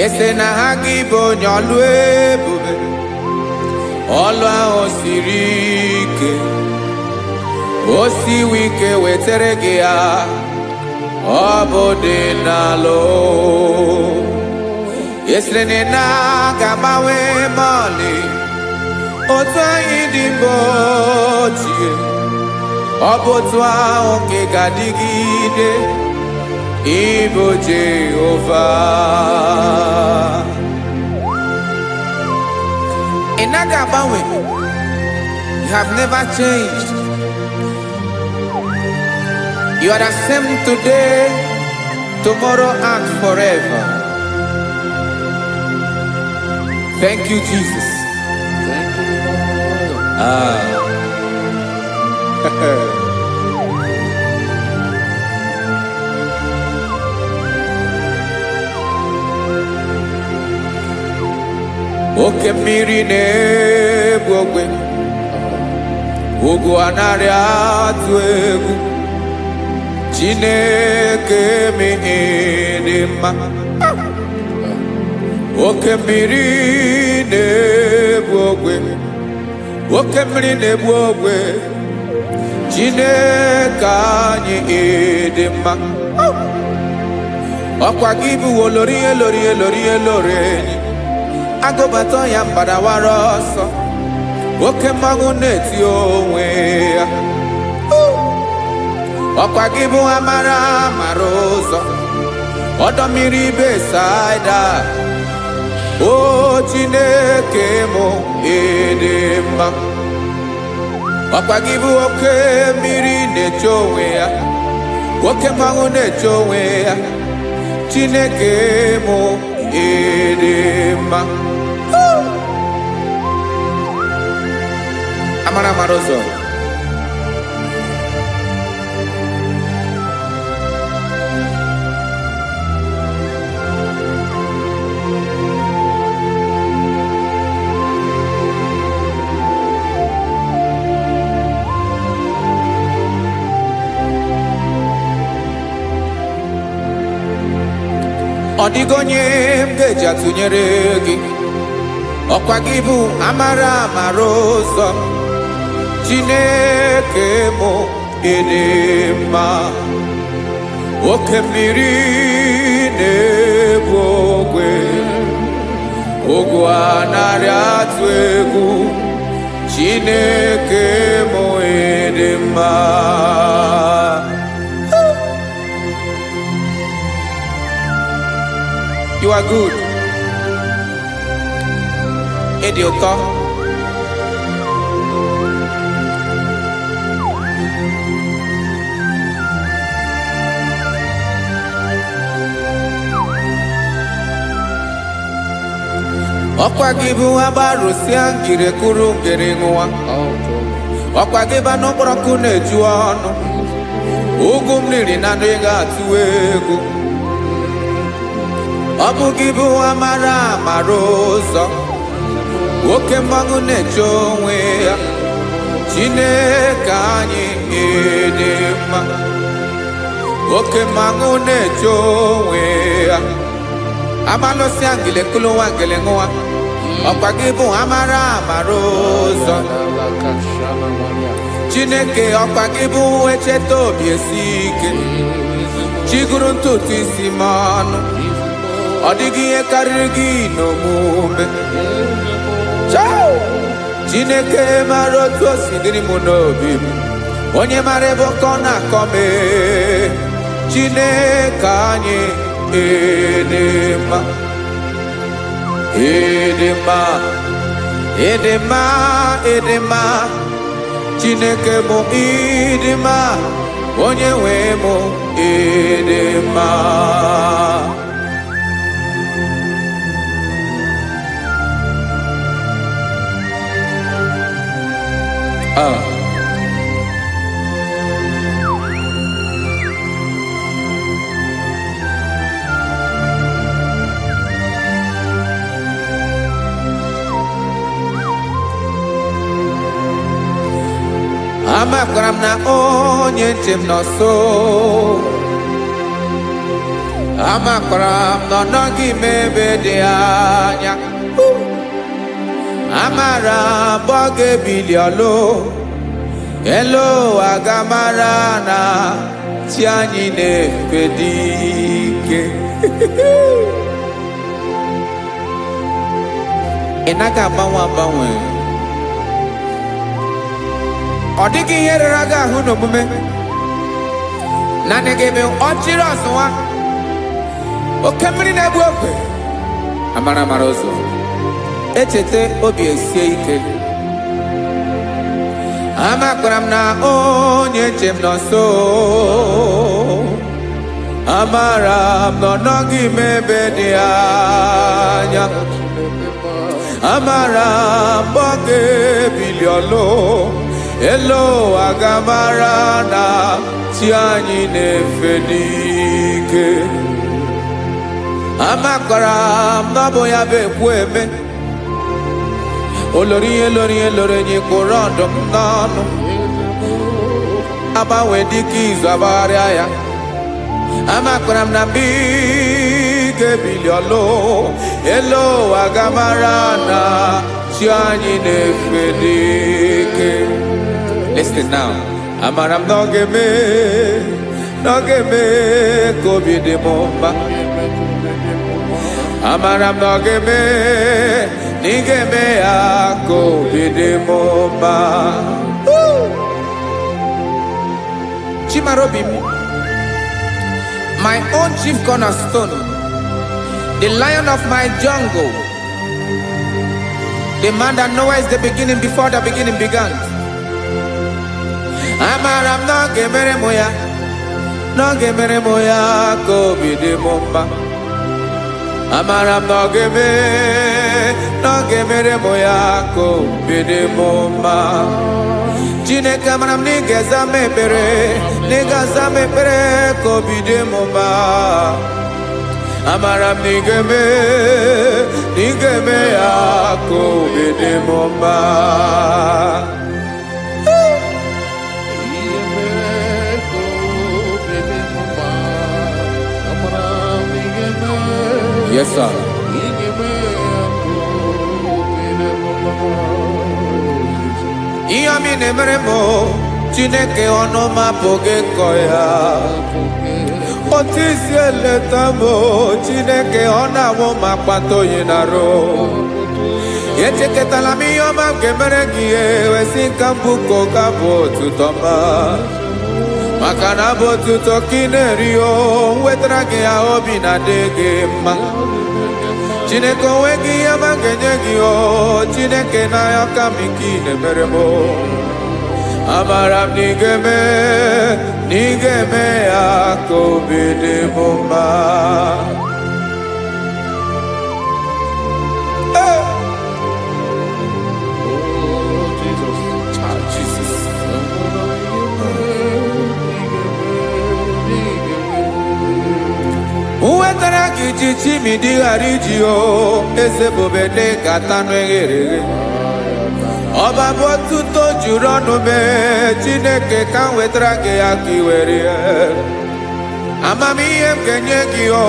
Ese na ha gị bụ onye ọlụ ebube, ọlụ ahụ siri ike, o siwe ike wetere gị ya, ọ bụ dị n'alụ. Esere na-agbanwe mọlị, otu anyị dị mgbe ochie, ọ bụ otu ahụ ka ị ga-adịgide, ịbụ Jehova. Ị naghị agbanwe. You have never changed. You are the same today, tomorrow, and forever. Thank you, Jesus. Thank you, Lord. Oke mmiri na-egbu ogwe, ugwu anaghị atụ egwu, Chineke me dị mma. Oke mmiri na-egbu ogwe, oke mmiri na-egbu ogwe, Chineke anyị dị mma. Ọkwa gị bụ olori elori elori elori enyi, agụbata ya mbadawara ọsọ, oke mmanwụ na-eti onwe ya. Ọkwa gị bụ amara amara ụzọ, ọdọ mmiri Besaida, o Chineke mụ ịdị mma. Ọkwa gị bụ oke mmiri na-eche onwe ya, oke mmanwụ na-eche onwe ya, Chineke mụ ịdị mma. Amara amara ụzọ, ọ dịghị onye m ga-eji atụnyere gị. Ọkwa gị bụ amara amara ụzọ, Chineke mụ ịdị mma. oke mmiri na-egbu ogwe ogwu anarị atụ egwu Chineke m ịdị mma. You are good. Ịdị ụtọ. Ọkwa gị bụ agbarụsịa ngire kụrụ ngere nwa. Ọkwa gị bụ n'okporoko na-eju ọnụ. Ugwu mmiri na ndị ga-atụ egwu. Ọ bụ gị bụ amara amara ụzọ. Oke mmanwụ na-eche onwe ya. Chineke anyị ịdị mma. Oke mmanwụ na-eche onwe ya. Amalụsịa ngile kụrụ nwa ngele nwa. Ọkwa gị bụ amara amara ụzọ. Chineke ọkwa gị bụ echeta obi esi ike. Chigụrụ ntutu isi m ọnụ. Ọ dịghị ihe karịrị gị n'omume. Chineke mara otu o si dịrị m n'obi m. Onye mara ebe ọkọ na-akọ m. Chineke anyị ịdị mma. Ịdị mma. Ịdị mma. Ịdị mma. Chineke bụ ịdị mma. Onye nwe m ịdị mma. Amakwara m na onye nche m nọ nso. Amakwara m na ọ nọghị m ebe dị anya. Amara m ọ ga-ebili ọlụ. Elu aga mara na chi anyị na-efe dị ike. Ị naghị agbanwe agbanwe. Ọ dịghị ihe rere gị ahụ n'omume. Naanị gị bụ ọchịrị ọzụwa. Oke mmiri na-egbu ogwe. Amara amara ụzọ. Echeta obi esie ike. Amakwara m na onye nche m nọ nso. Amara m na ọ nọghị m ebe dị anya. Amara m ọ ga-ebili ọlụ. Elu aga mara na chi anyị na-efe n'ike. Amakwara m na ọ bụ ya bụ ekwu eme. Olori ihe lori ihe lori enyi kpụrụ ọdụm n'ọnụ. Agbanwe dịka izu agbagharịa ya. Amakwara m na mgbe ị ga-ebili ọlụ. Elu aga mara na chi anyị na-efe n'ike. Listen now. Amara m na ọ ga-eme ka obi dị m mma. Amara m na ọ ga-eme na ị ga-eme ya ka obi dị m mma. Chimara obi m. My own chief cornerstone. The lion of my jungle. The man that knows the beginning before the beginning began. Amara m na ọ ga-emere m ya. Na ọ ga-emere m ya ka obi dị m mma. Amara m na ọ ga-emere m ya ka obi dị m mma. Chineke amara m na ị ga-aza m ekpere. Na ị ga-aza m ekpere ka obi dị m mma. Amara m na ị ga-eme ya ka obi dị m mma. Yes, sir. Ihe mi na-emere m Chineke ọnụ m apụghị ịkọ ya. Otisi eletamo Chineke ona wo makpato yinaro. Yecheketala mi yoma kemere giye wesinkambu kokabo tutoma. Makana bo tuto kinerio wetrage ya obi na dege ma. Chineke wegi yama genyegi o Chineke na yakamiki nemeremo. Amaram nigeme akobede bomba. Uwetara kichichi midi harijio eze bobede katano eghere. Ọba bụ otuto juru ọnụ mee Chineke ka m wetara gị ya ka i were ya. Amamihe m ga-enye gị o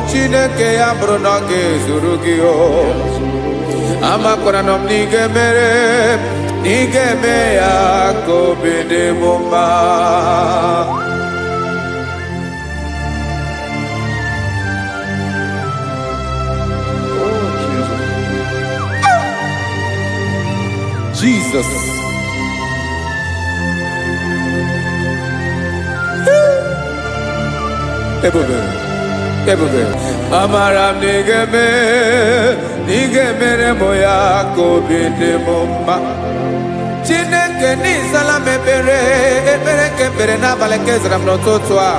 Chineke ya bụrụ na ọ ga-ezuru gị o. Amakwara na m na ị ga-eme ya ka obi dị m mma. Jesus. Ebube. Amaram nigeme moya kobi de mumma. Chineke ni sala mebere kebere na bale kezram no totwa.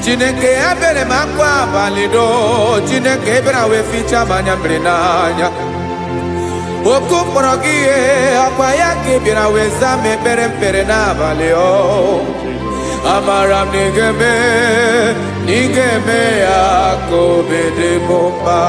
Chineke abere makwa balido. Chineke ebera we ficha manya mrenanya. Oku morogie akwa yake bira weza mepere mpere na baleo. Amaram nigeme yako bede bomba.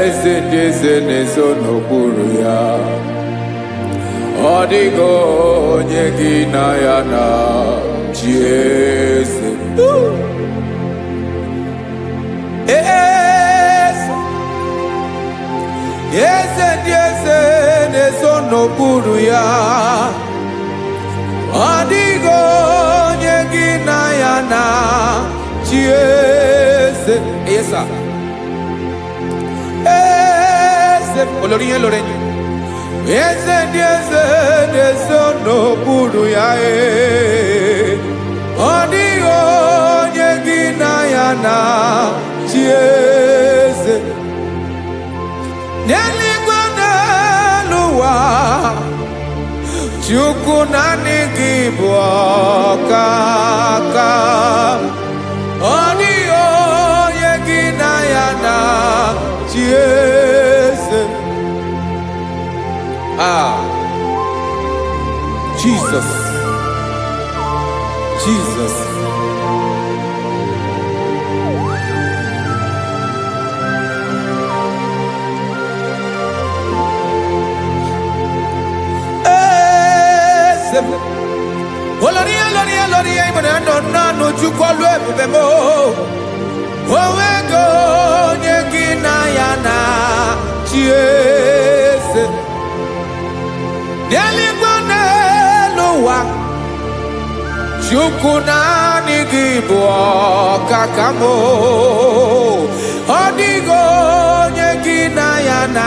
Eze n'ezo n'okpuru ya. Ọ dịghị onye gị na ya na chi eze. Eze n'ezo n'okpuru ya. Ọ dịghị onye gị na ya na chi eze. Yes, sir. Olorinye lorenye. Eze n'okpuru ya Ọ dịghị onye gị na ya na chi eze. N'eluigwe n'elu ụwa Chukwu naanị gị bụ ọkaka. Ọ dịghị onye gị na ya na chi eze. Jesus. Oloria ibona no chukwu olu ebube mo. Owego onye gị na ya na chi eze. N'eluigwe n'elu ụwa Chukwu naanị gị bụ ọkaka m. Ọ dịghị onye gị na ya na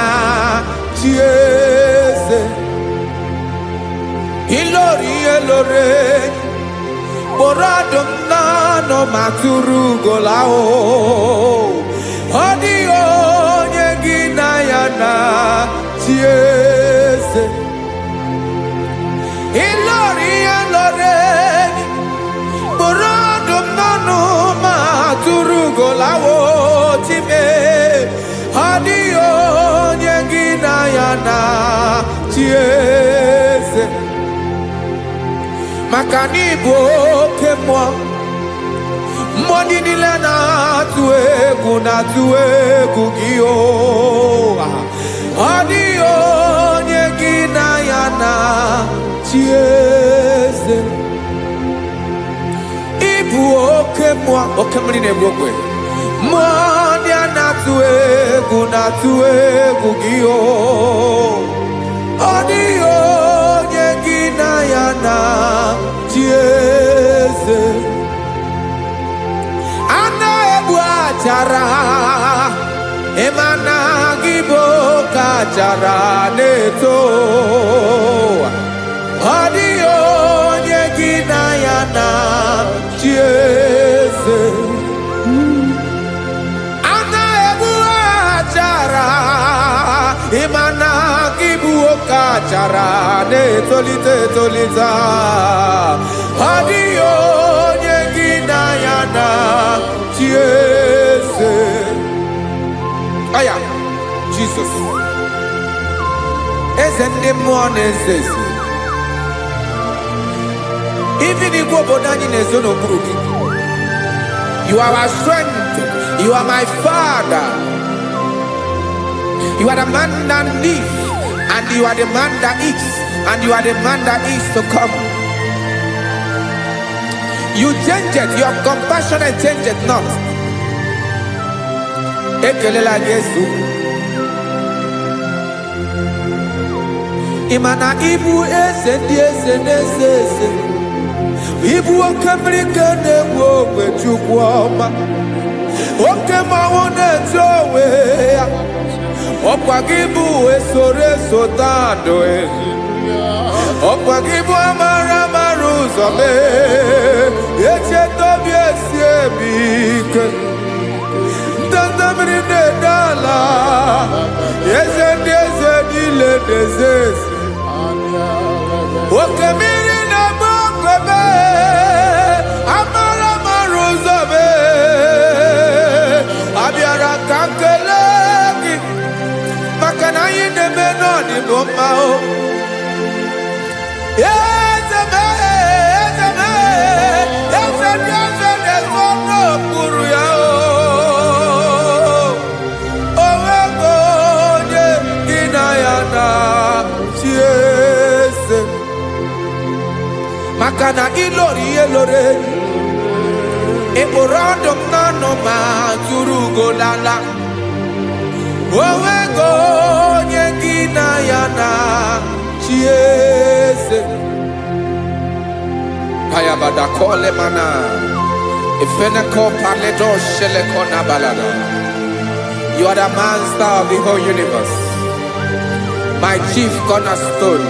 chi eze. Ilori kpọrọ ọdụm n'ọnụ ma tụrụ ugola o. Ọ dịghị onye gị na ya na chi eze. Ilori kpọrọ ọdụm n'ọnụ ma tụrụ ugola o time. Ọ dịghị onye gị na ya na chi eze. maka na ịbụ oke mmụọ. Mmụọ niile na-atụ egwu gị o. Ọ dịghị onye gị na ya na-achị eze. Ịbụ oke mmụọ, oke mmiri na-egbu ogwe. Mmụọ ndị a na-atụ egwu gị o. Ọ dịghị onye gị na ya na-achị eze. A na-egbu achara, ịma na gị bụ oke achara na-eto. Ọ dịghị onye gị na ya na-achị eze. A na-egbu achara, ịma na gị bụ oke achara na-etolite etolite. Ọ dịghị onye gị na ya na-achị eze. Aya, Jesus. Eze ndị mmụọ na-eze eze. Even igwe obodo anyị na-ezo n'okpuru gị. You are our strength. You are my Father. You are the man that lives, and you are the man that eats, and you are the man that is to come. You change it. Your compassion and change it not. Ekelela Yesu. Imana ibu eze ndị eze na-eze eze. Ibu oke mmiri ka na-egbu ogwe Chukwu ọma. Oke mmanwụ na-eti onwe ya. Ọkwa gị bụ esoro tando. Ọkwa gị bụ amara ụzọ mee. Echeta obi esi ebi ike. Ndanda mmiri na-ede ala. Eze ndị eze niile na-eze eze. Oke mmiri na-agba ogwe mee. Amara ụzọ mee. Abịara ka nkele gị. Maka na anyị na-eme n'ọdịbụ mma o. Eze mee, eze mee. Eze ndị eze na-ezo n'okpuru ya o. O nwego onye gị na ya na-achị eze. Maka na ịlọrọ ihe lọrọ ịkpụrụ ọdụm n'ọnụ ma tụrụ ugo lala. O nwego onye gị na ya na-achị eze. Payabada kole mana. Ifeneko paledo sheleko nabalada. You are the master of the whole universe. My chief cornerstone.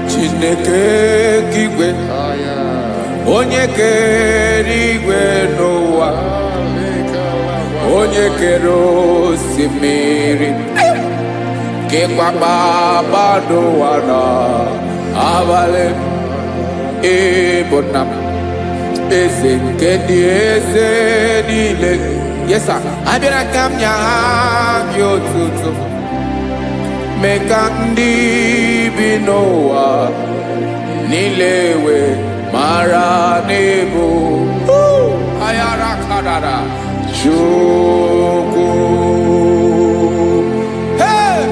Chineke kigwe, onye kere igwe n'ụwa, onye kere osimiri, kekwa kpakpando ụwa n'abalị. Ịbụ nna m, eze nke ndị eze niile. Yes sir, abịara ka m nye gị otuto. Mee ka ndị bi n'ụwa niile wee mara n'ebu ayara kadara Chukwu. Hey!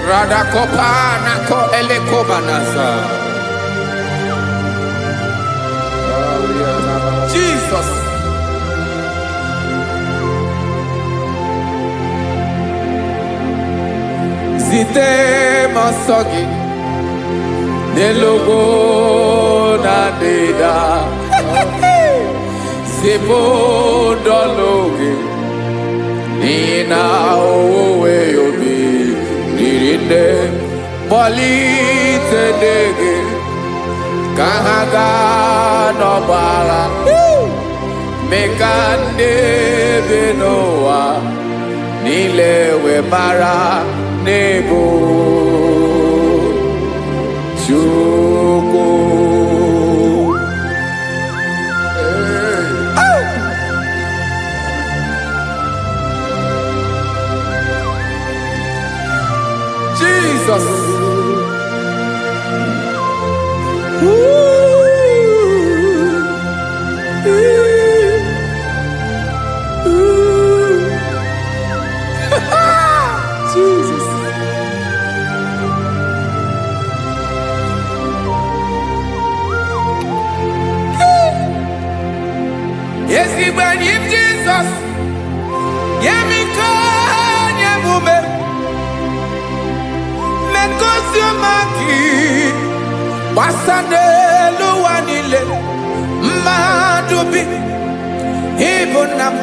Radakopa nako elekobanasa. Jesus. Zite masogi nelogo na deda. Zipo dologe nina owe yobi nirinde polite dege Kahaga no bara Mekande benoa Nilewe mara nebo Chuko Jesus. Jesus. Yes, he when him Jesus. Yemiko nyemume. Mekosumaki. Wasande luwanile. Madubi. Ibunam.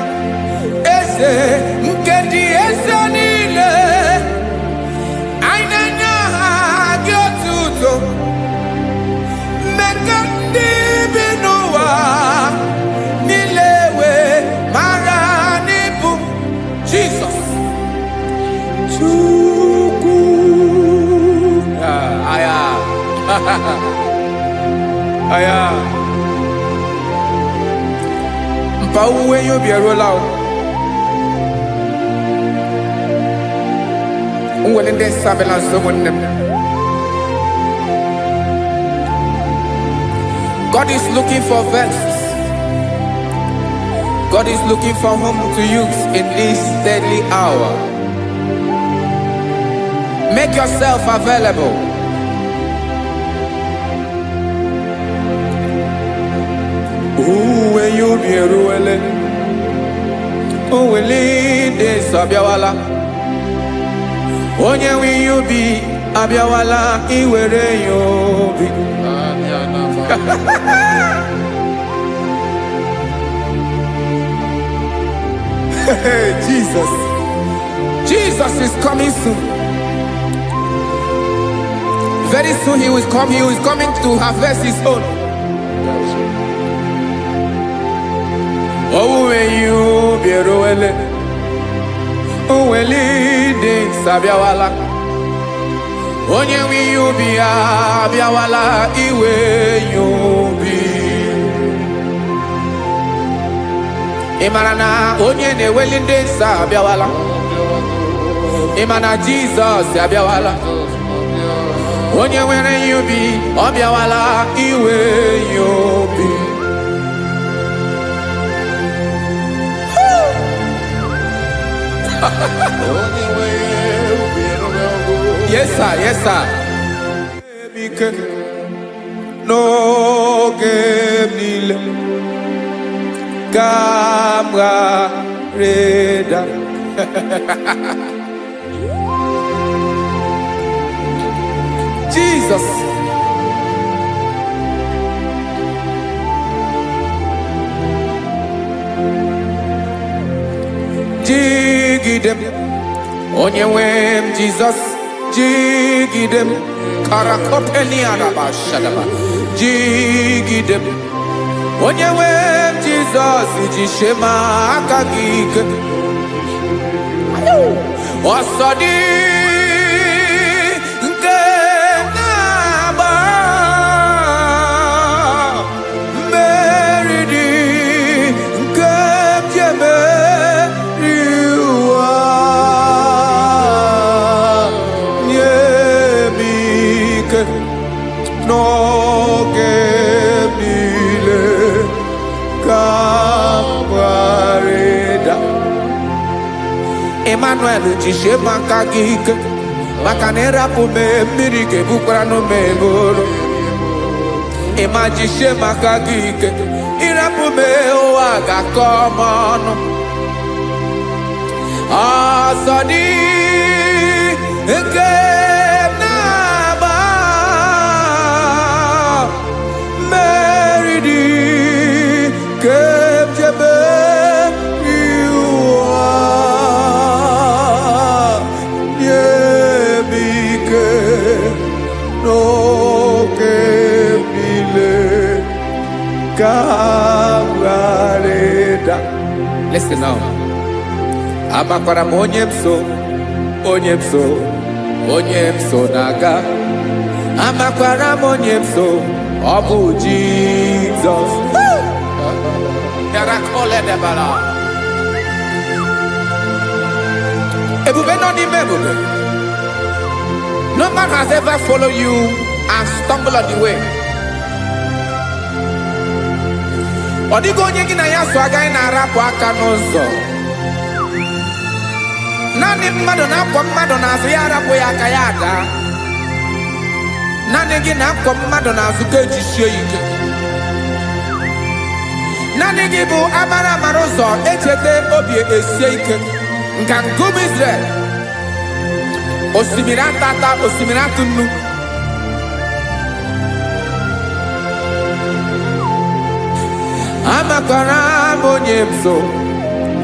Ese nkedi ese nile. Ainanya hagyotuto. Mekandi binuwa. Nilewe maranibu. Jesus. Chuku. Aya. Aya. Mpauwe yo bierolao. Unwelende sabela someone. God is looking for vessels. God is looking for whom to use in this deadly hour. Make yourself available. Uwe you be ruele. Uwe de sabiawala. Onye wi you be abiawala iwere you be. Jesus. Jesus is coming soon. Very soon he will come. He is coming to harvest his own. Oh, when you be roele, oh, when leading Sabiawala, onye wi you be abiawala iwe you be. Imarana onye ne welinde Sabiawala. Imana Jesus abiawala. Onye were you be abiawala iwe you be. Yes, sir. Yes, sir. No game nile. Camera reda. Jesus. Jigidem. Onye wem Jesus. Jigidem. Karakopeni araba shadaba. Jigidem. Onye wem Jesus. Jishema akagike. Osodi. No gemile camarada Emmanuel jishe makagike makanera pume mirike bukrano meboro Ema jishe makagike irapume oaga komono Asadi eke no que Kawareda. Listen now. Amakwara monyemso, onyemso, onyemso naga. Amakwara monyemso, Obu Jesus. Yarakole debala. Ebube no di mebube. No man has ever followed you and stumbled on the way. Odigo onye gị na ya so agaghị na-arapụ aka n'ụzọ. Naanị mmadụ na-akwọ mmadụ n'azụ ya arapụ ya aka ya ada. Naanị gị na-akwọ mmadụ n'azụ ka ejisie ike. Naanị gị bụ amara amara ụzọ echete obi esie ike. Nka ngụm Israel. Osimiri atata, osimiri atụ nnu. Amakwara monyemso,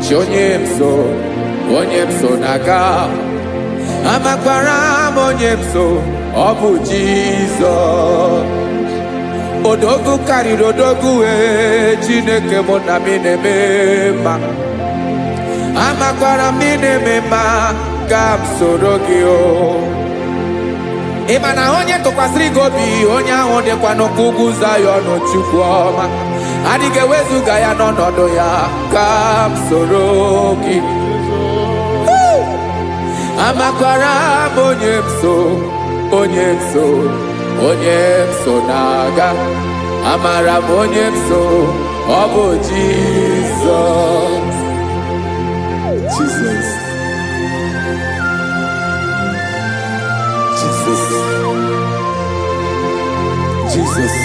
chonyemso, onyemso naga. Amakwara monyemso, Obu Jesus. Odogu karịrị odogu Chineke mụ na mi na-eme mma. Amakwara mi na-eme mma ka m soro gị o. Ị ma na onye tụkwasịrị gị obi, onye ahụ dịkwa n'ụkwụ ugwu Zayọn Chukwu ọma. Adịghị ewezuga ya n'ọnọdụ ya ka m soro gị. Amakwara m onyemso, onyemso, onyemso na-aga. Amara m onyemso, ọ bụ Jizọs. Jesus. Jesus. Jesus.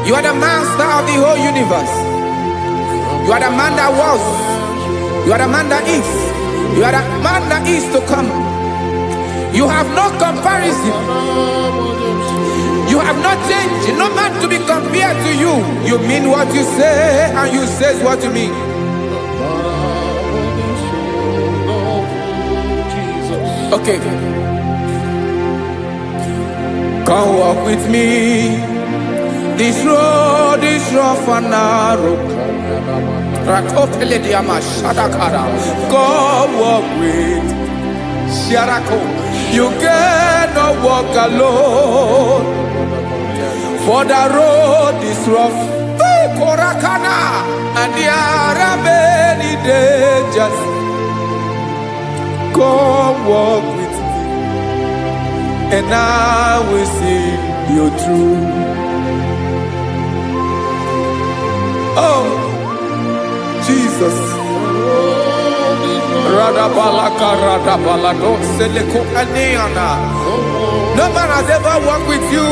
You are the master of the whole universe. You are the man that was. You are the man that is. You are the man that is to come. You have no comparison. You have not changed. No man to be compared to you. You mean what you say and you say what you mean. Okay. Come walk with me. This road is rough and narrow. Come walk with Sharako. You cannot walk alone. For the road is rough. Korakana. And there are many dangers. Come walk with me. And I will see you through. Oh, Jesus. No man has ever walked with you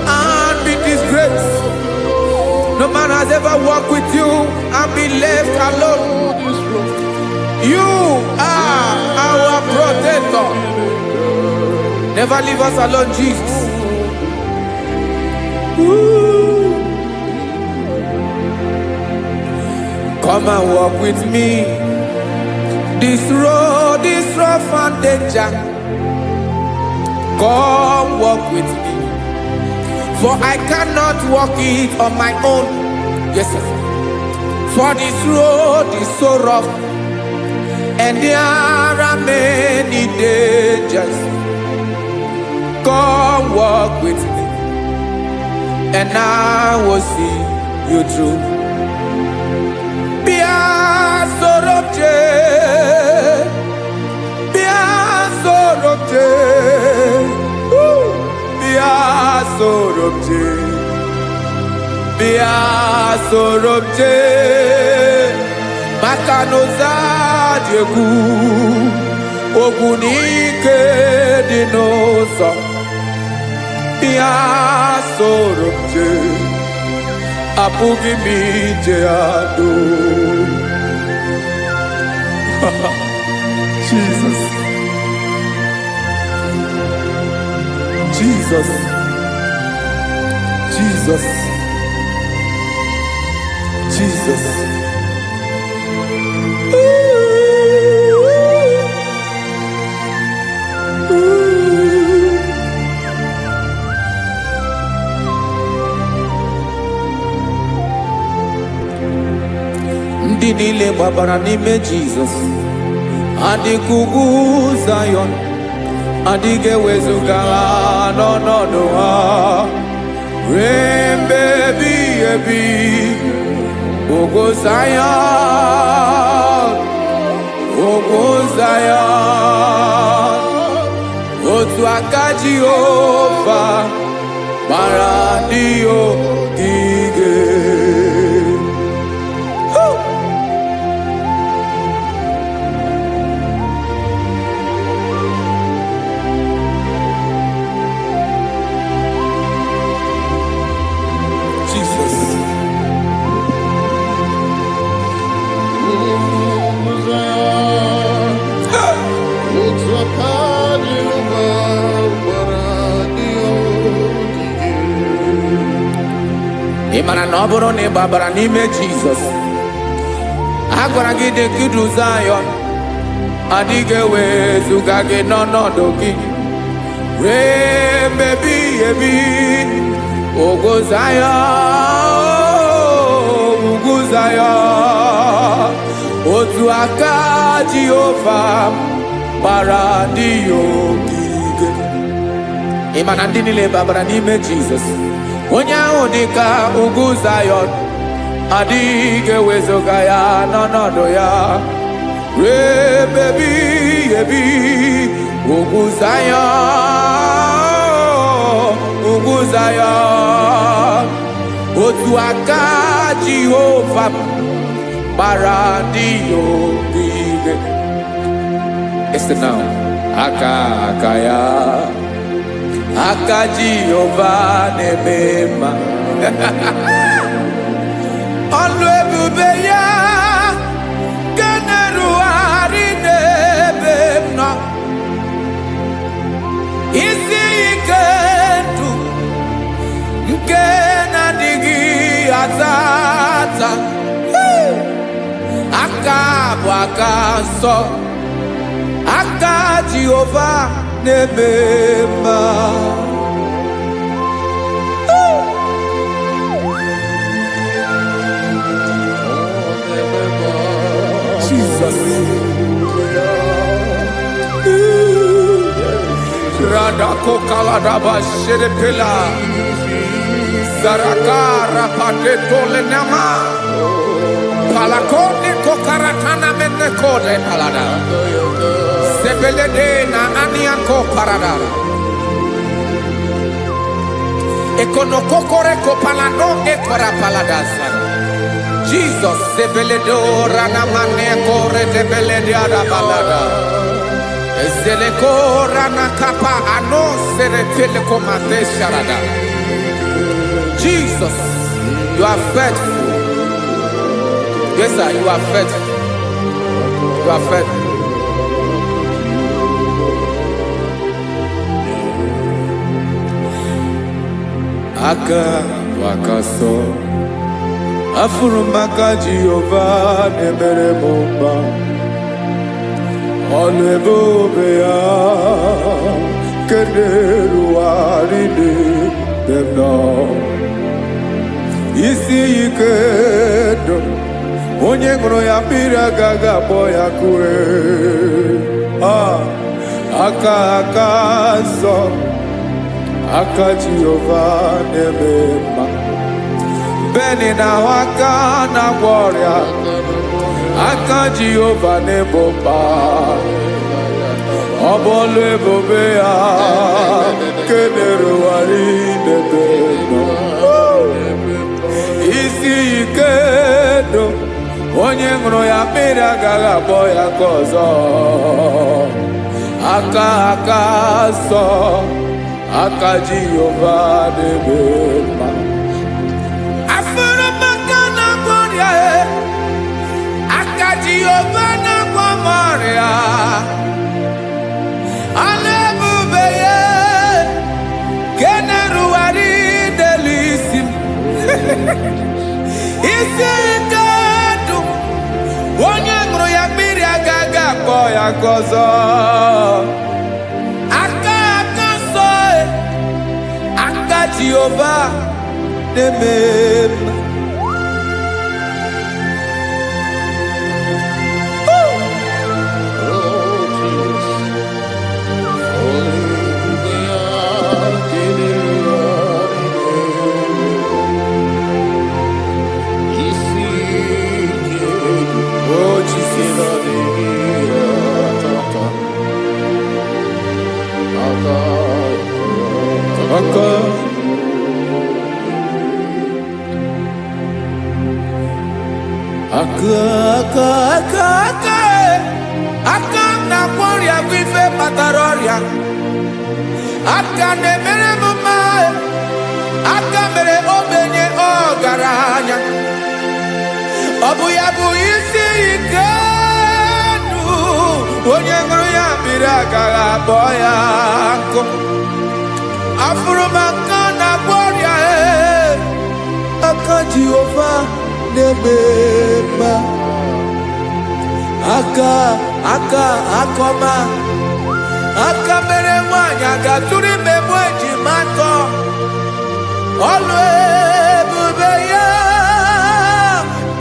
and been disgraced. No man has ever walked with you and been left alone. You are our protector. Never leave us alone, Jesus. Woo. Come and walk with me. This road is rough and danger. Come walk with me. For I cannot walk it on my own. Yes, sir. For this road is so rough. And there are many dangers. Come walk with me. And I will see you through. Sorobje Makanoza Diegu Ogunike Dinosa Bia Sorobje Apugi Mijeado. Jesus. Jesus. Jesus. Jesus. Ooh. ndị niile gbabara n'ime Jizọs adịghị ugwu Zayọn adịghị ewezuga ha n'ọnọdụ ha ruo mgbe ebighị ebi. Ugwu Zayọn, ugwu Zayọn, otu aka Jehova gbara ndị ogige. Ị mara na ọ bụrụ na ị gbabara n'ime Jizọs, a gwara gị dị ka Zayọn adịghị ewezuga gị n'ọnọdụ gị ruo mgbe ebighị ebi. Ugwu Zayọn, ugwu Zayọn, otu aka Jehova gbara ndị ogige. Ị ma na ndị niile gbabara n'ime Jizọs, onye ahụ dị ka ugwu Zayọn adịghị ewezuga ya n'ọnọdụ ya ruo mgbe ebighị ebi. Ugwu Zayọn, ugwu Zayọn, otu aka Jehova gbara ndị ogige. Listen now, aka ya, aka Jehova na-eme mma. Ọlụ ebube ya ga na-erugharị n'ebe m nọ. Isi ike ndụ nke na-adịghị ata ata. Aka bụ aka nsọ, aka Jehova na-eme mma. Jesus. Radako kaladaba sherepela zarakara pateto lenama palakone kokaratana menne kode palada sebelede na aniako paradara ekono kokore kopalano ekora paladasa. Jesus sebeledo rana mane kore debelede ada balada ezele kora na kapa ano sere tele komate sharada. Jesus, you are faithful. Yes sir, you are faithful. You are faithful. Aka wakaso afurumaka Jehova nebere mumba. Ọlụ ebube ya keneruwarị n'ebe m nọ. Isi ike ndụ onye ṅụrụ ya mmiri agaghị akpọ ya kue. Aka nsọ, aka Jehova na-eme mma. Beni na-ahụ aka na-agwọ ọrịa, aka Jehova na-ebo mba. Ọ bụ ọlụ ebube ya kenerugharị n'ebe m nọ. Isi ike ndụ onye ṅụrụ ya mmiri agaghị akpọ ya ka ọzọ. Aka nsọ, aka Jehova na-eme mma. Jehova na-agwọ m ọrịa, ọlụ ebube ya ka na-erugharị n'elu isi m. Isi ike ndụ onye ṅụrụ ya mmiri agaghị akpọ ya ka ọzọ. Aka nsọ, aka Jehova na-eme mma. aka na kwọrịa bụ ife kpatara ọrịa aka na-emere m mma aka mere ogbenye ọgaranya ọ bụ ya bụ isi ike ndụ onye ṅụrụ ya mmiri agaghị abụọ ya nkụ afụrụ m aka na kwọrịa aka Jehova na-eme mma aka akọma aka mere nwanyị ga-atụrụ ime mụ ejima atọ ọlụ ebube ya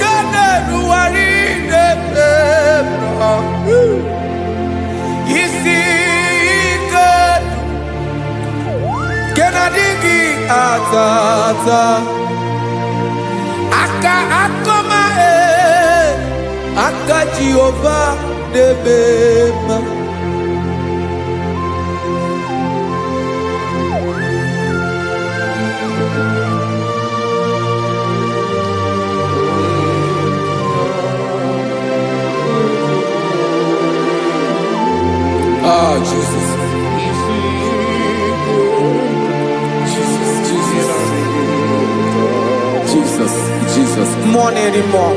ka na-eruwari na-eme isi ike nke na-adịghị ata ata aka akọma aka Jehova na-eme mma Jesus. Jesus. More anymore.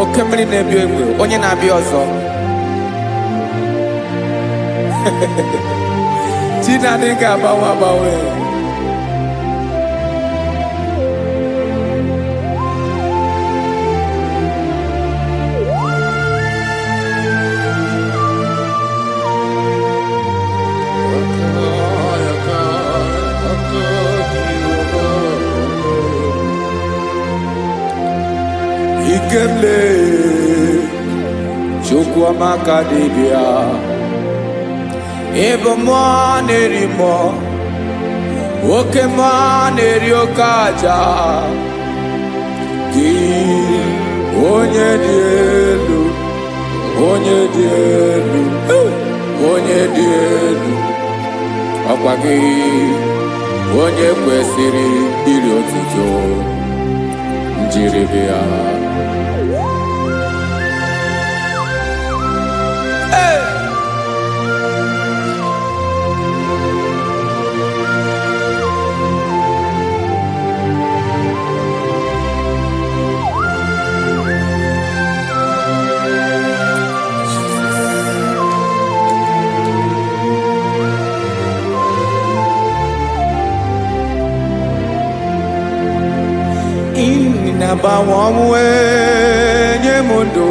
Oke mmiri na-ebi egbe onye na-abịa ọzọ Chinadị ga-agbanwe Ikemle Chukwuamaka dibịa ebe mmụọ na-eri mmụọ oke mmụọ na-eri oke aja gị onye dị elu onye dị elu ọkwa gị onye kwesịrị iri otuto njiribịa na-agbanwe ọnwụ nye m ndụ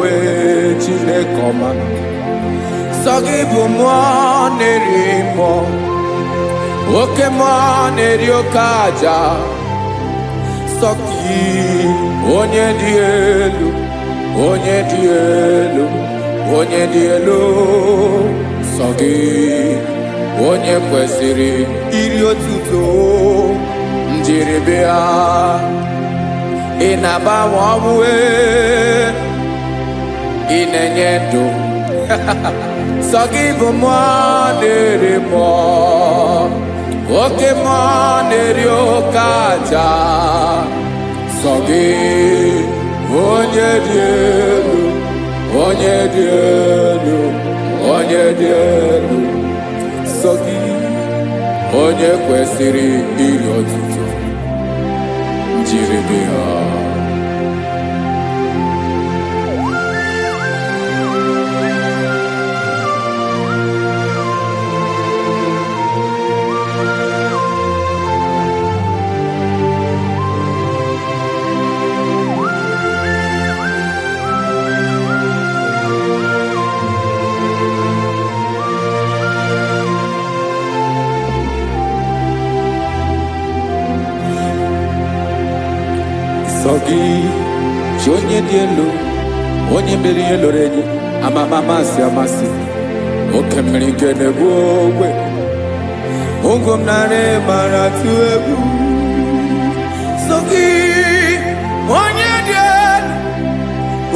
Chineke ọma sọ gị bụ mmụọ na-eri mmụọ oke mmụọ na-eri oke aja sọ gị onye dị elu sọ gị onye kwesịrị iri otuto njiribịa ị na-agbanwe ọnwụ ị na-enye ndụ sọ gị bụ mmụọ na-eri mmụọ oke mmụọ na-eri oke aja sọ gị onye dị elu sọ gị onye kwesịrị iri otuto njiribịa sọ gị chi onye dị elu onye mere ihe loro enyi amama amasị oke mmiri nke na-egbu ogwe ụgwọ m narị mara tụ egwu sọ gị onye dị elu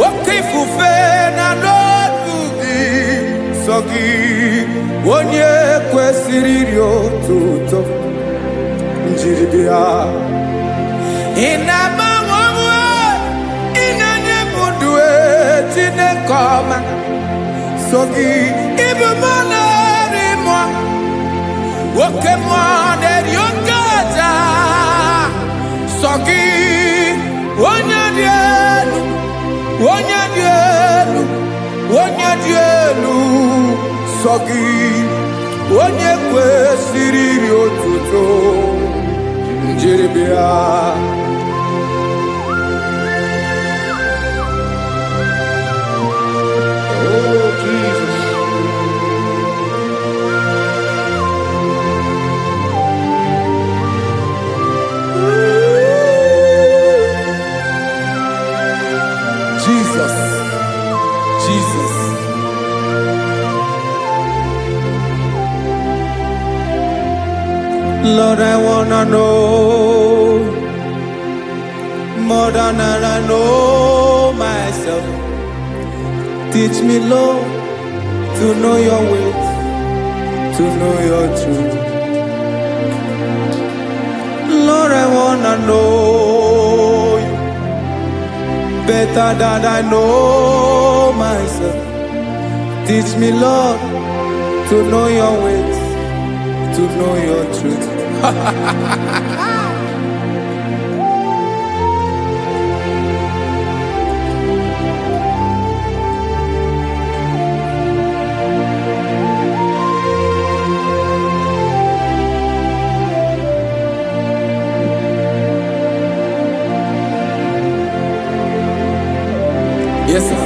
oke ifufe na n'ọdụ gị sọ gị onye kwesịrị iri otuto njiri bịa. Ị na-agbanwe onwe, ị na-enye m ndụ Chineke ọma, sọ gị ịbụ mmụọ na-eri mmụọ, oke mmụọ na-eri oke aja, sọ gị onye dị elu, onye dị elu, onye dị elu, sọ gị onye kwesịrị iri otuto njiri bịa. Oh, Jesus. Jesus, Jesus. Lord, I wanna know more than I know myself. Teach me, Lord, to know your ways, to know your truth. Lord, I wanna know you better than I know myself. Teach me, Lord, to know your ways, to know your truth. Yes, sir.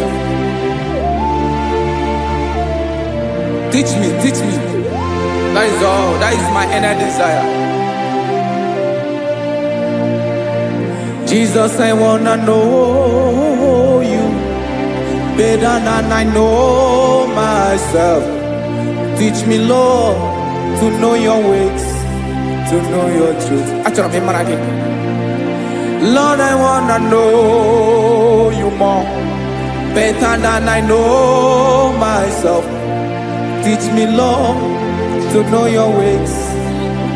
Teach me, teach me. That is all. That is my inner desire. Jesus, I wanna know you better than I know myself. Teach me, Lord, to know your ways, to know your truth. Actually, I'm in Lord, I wanna know you more better than I know myself. Teach me, Lord, to know your ways,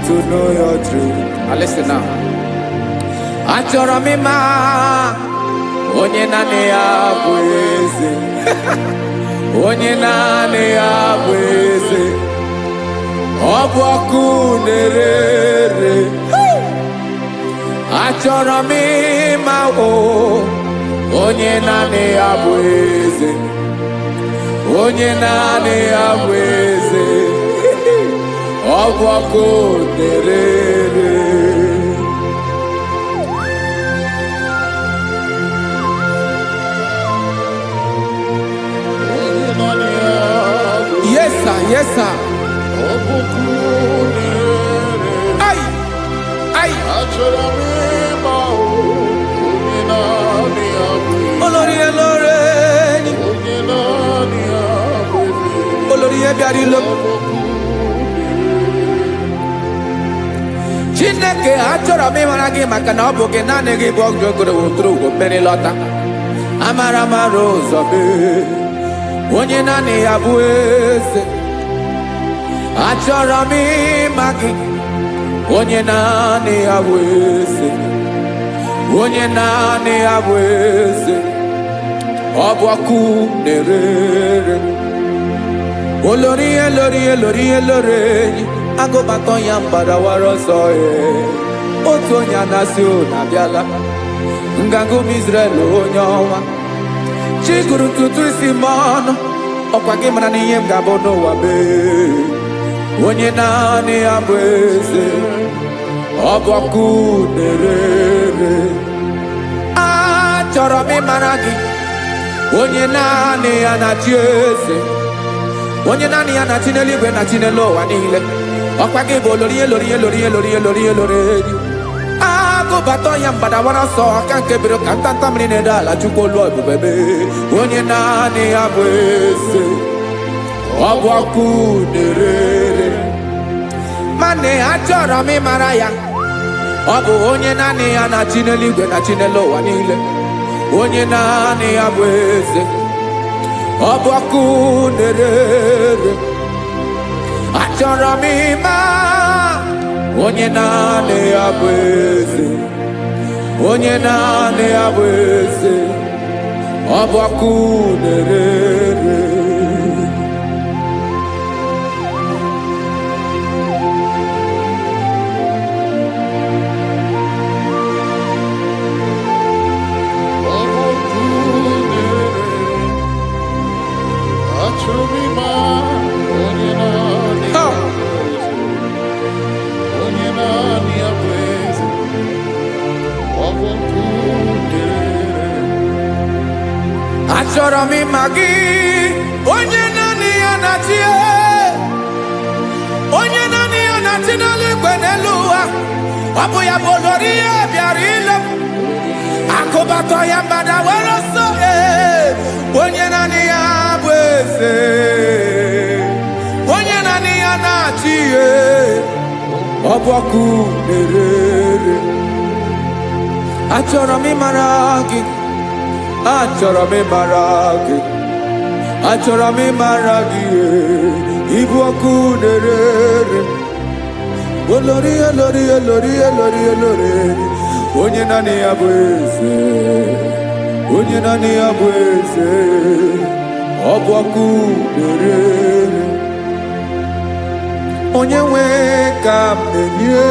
to know your truth. Listen now. Achọrọ m ịma onye naanị ya bụ eze, onye naanị ya bụ eze, ọ bụ ọkụ na-ere. Achọrọ m ịma onye naanị ya bụ eze, onye naanị ya bụ eze, ọ bụ ọkụ na-ere. Yes, sir. Yes, sir. Ay, ay. Olórí ẹlọ́rẹ́, olórí ẹbí àrílọ́. Chineke achọrọ m ịmara gị maka na ọ bụ gị naanị gị bụ ọgụ ogoro wotoro ugwo mmeri lọta. Amara mara ụzọ mee, onye naanị ya bụ eze. Achọrọ m ịma gị, onye naanị ya bụ eze, onye naanị ya bụ eze, ọ bụ ọkụ na-ere. Olórí elórí elórí elórí enyi, agụbatọ ya mgbadawara ọsọ ya. Otu onye anasị na-abịala, nganga ụmụ Izrel onye ọma. Chi gụrụ ntutu isi m ọnụ, ọkwa gị mara na ihe m ga-abụ n'ụwa mee. Onye naanị ya bụ eze, ọ bụ ọkụ na-ere. Achọrọ m ịmara gị, onye naanị ya na-achị eze, onye naanị ya na-achị n'eluigwe na chi n'elu ụwa niile. Ọkwa gị bụ olórí elórí elórí elórí elórí elórí enyi. Agụbatọ ya mgbadawara ọsọ, aka nke biri ka ntanta mmiri na-ede ala, Chukwu olu ebube mee. Onye naanị ya bụ eze, ọ bụ ọkụ na-ere. Mane achọrọ m ịmara ya, ọ bụ onye naanị ya na-achị n'eluigwe na chi n'elu ụwa niile. Onye naanị ya bụ eze, ọbọkụ nerere achọrọ m ịma onye naanị ya bụ eze onye naanị ya bụ eze ọbọkụ nerere achọrọ m ịma gị onye naanị ya na-achị onye naanị ya na-achị n'eluigwe n'elu ụwa ọ bụ ya bụ olori ya bịara ile m akụbatọ ya mgbada were ọsọ onye naanị ya bụ eze onye naanị ya na-achị ihe ọ bụ ọkụ nerere achọrọ m ịmara gị achọrọ m ịmara gị achọrọ m ịmara gị ịbụ ọkụ nerere olori olori olori olori olori onye naanị ya bụ eze onye naanị ya bụ eze ọ bụ ọkụ nerere onye nwe ka m na-enye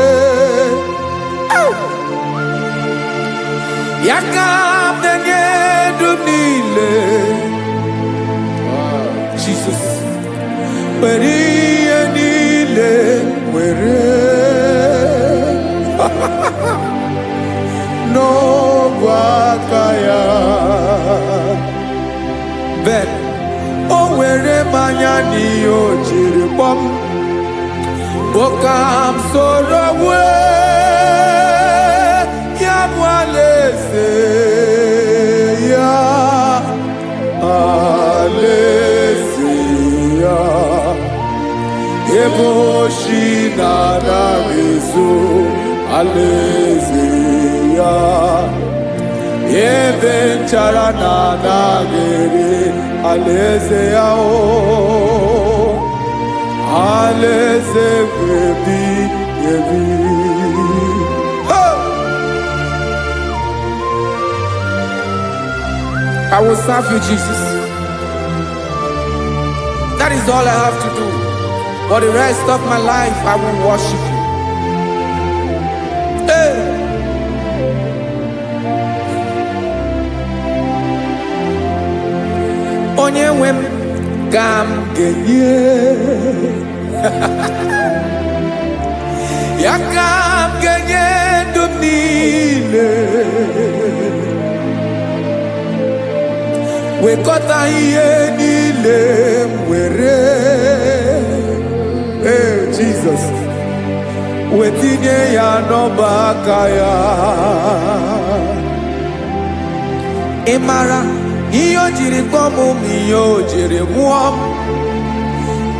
ya ka m na-enye dum niile Jesus were ihe niile were n'ọbụ aka ya ben o were mmanya n'ihe o jiri kpọọ m boka m soro wee ya bụ alaeze ya alaeze ya ebe oshi na-anaghị ezo alaeze ya ebe nchara na-anaghị ere alaeze ya alaeze ebi ebi. I will serve you, Jesus. That is all I have to do. For the rest of my life, I will worship you. Hey. Onye nwe m ka m ga-enye ya ka m ga-enye ndụ m niile wekọta ihe niile m were Jesus wetinye ya n'ọba aka ya ị mara ihe o jiri kpọọ m ihe o jiri mụọ m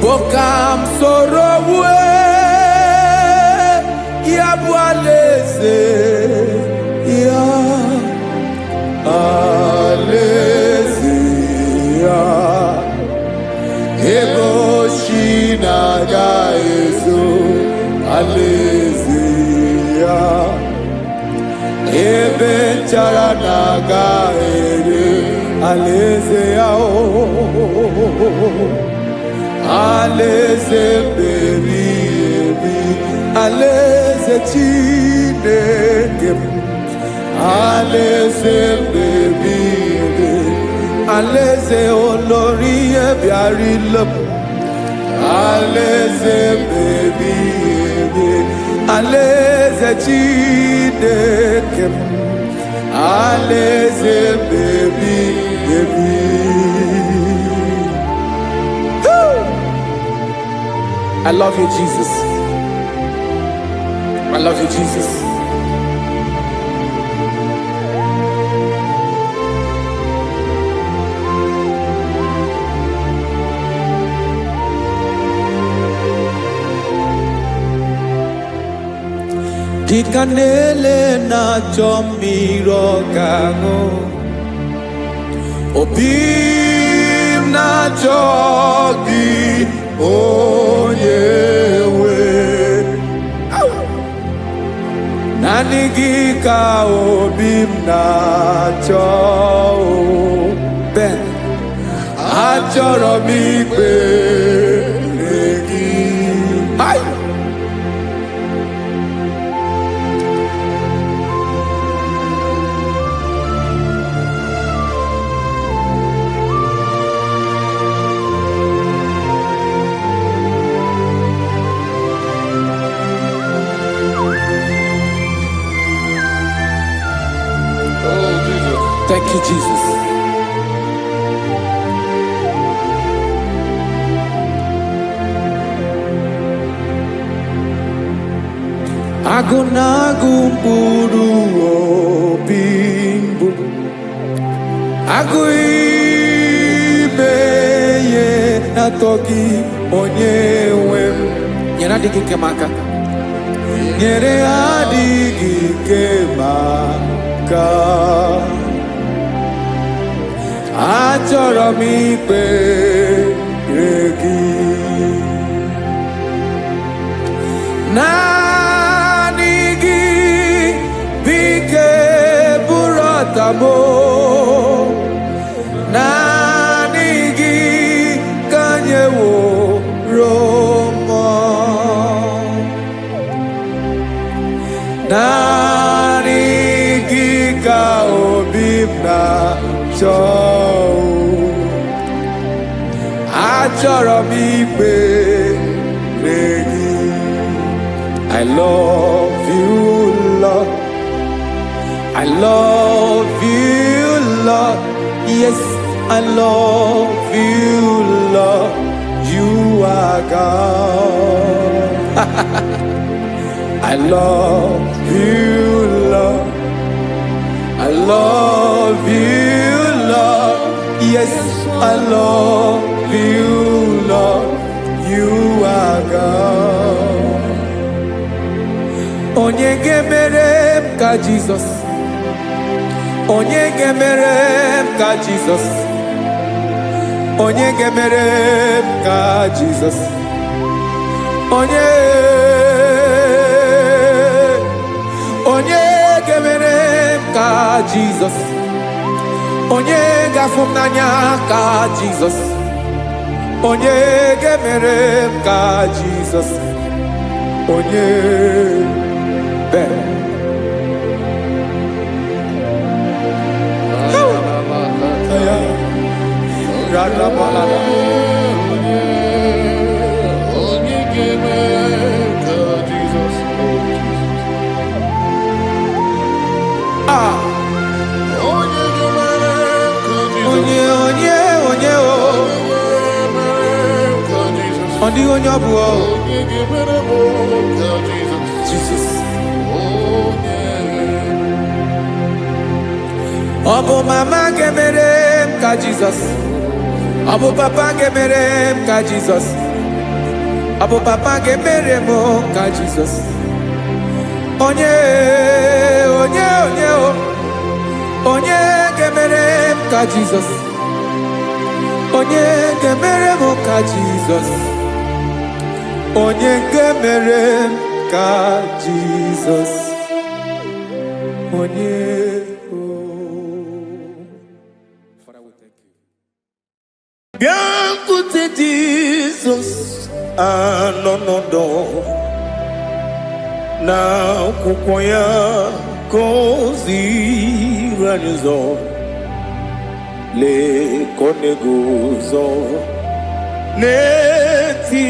bụ ka m soro wee ya bụ alaeze ya alaeze ya ebe oshi na-aga ezo alaeze ya ebe nchara na-aga ere alaeze ya alaeze ebi ebi alaeze Chineke m alaeze ebi ebi alaeze olori ihe bịara ile m alaeze ebi ebi alaeze Chineke m alaeze ebi ebi. I love you, Jesus. I love you, Jesus. Dịka na-ele na-achọ mmiri ọ ga-aṅụ, obi m na na-achọ gị onye nwe. Naanị gị ka obi m na-achọ. Ben, achọrọ m ikpere gị. Hai! Thank you, Jesus. Agụ na-agụ mkpụrụ obi mbụ, agụ ime ihe na-atọ gị onye nwe m. Nyere adịghị ike m aka, nyere adịghị ike m aka. Achọrọ m ikpere gị. Naanị gị bike bụrụ ọtabo. Naanị gị ka nyeworo m. Naanị gị ka obi m na-achọ. Achọrọ m ikpere gị. I love you, Lord. I love you, Lord. Yes, I love you, Lord. You are God. I love you, Lord. I love you, Lord. Yes, I love you, Lord. You are God. Onye ga-emere m ka Jizọs. Onye ga-emere m ka Jizọs. Onye ga-emere m ka Jizọs. Onye ga-emere m ka Jizọs. Onye ga-afụ m n'anya ka Jizọs. Onye ga-emere m ka Jizọs. Onye Ben. Onye ọ bụ Jesus. Ọ bụ mama ga-emere m ka Jizọs. Ọ bụ papa ga-emere m ka Jizọs. Ọ bụ papa ga-emere m ka Jizọs. Onye ga-emere m ka Jizọs. Onye ga-emere m ka Jizọs. Onye ga-emere m ka Jizọs. Onye. Bịakwute Jizọs anọ n'ọdụ n'akwụkwọ ya ka o ziri anyị ụzọ. Lee ka ọ na-eguzo n'etiti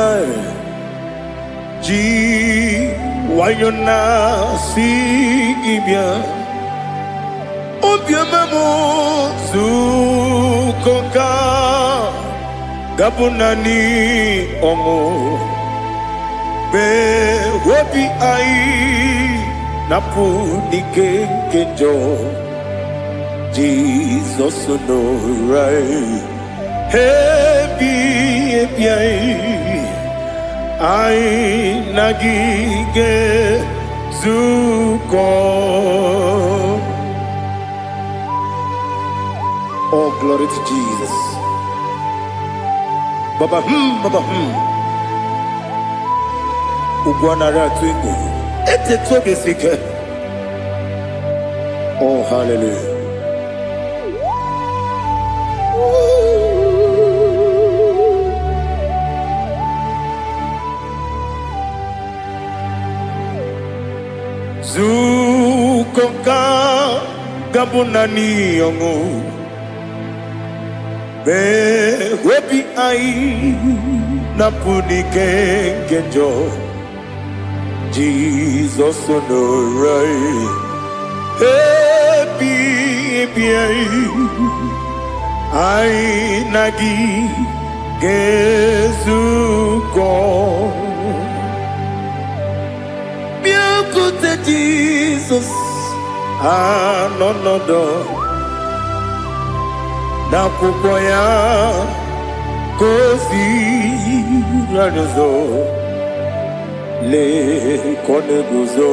anyị, ji nwayọọ na-asị gị bịa. Obiọma m nzukọ ka gabụ naanị ọṅụ mgbe obi anyị na-apụ n'ike nke njọ. Jizọs nọrọ anyị ebi anyị na gị ga-ezukọ. Oh, glory to Jesus. Baba Ugwanara twingo. Ete tobe sike. Oh, hallelujah. Zukoka gabunani yongo be webi ai napuni kenjo Jesus onorai happy ai nagi gezuko Jesus, no, na kukoya kosi ranuzo le koneguzo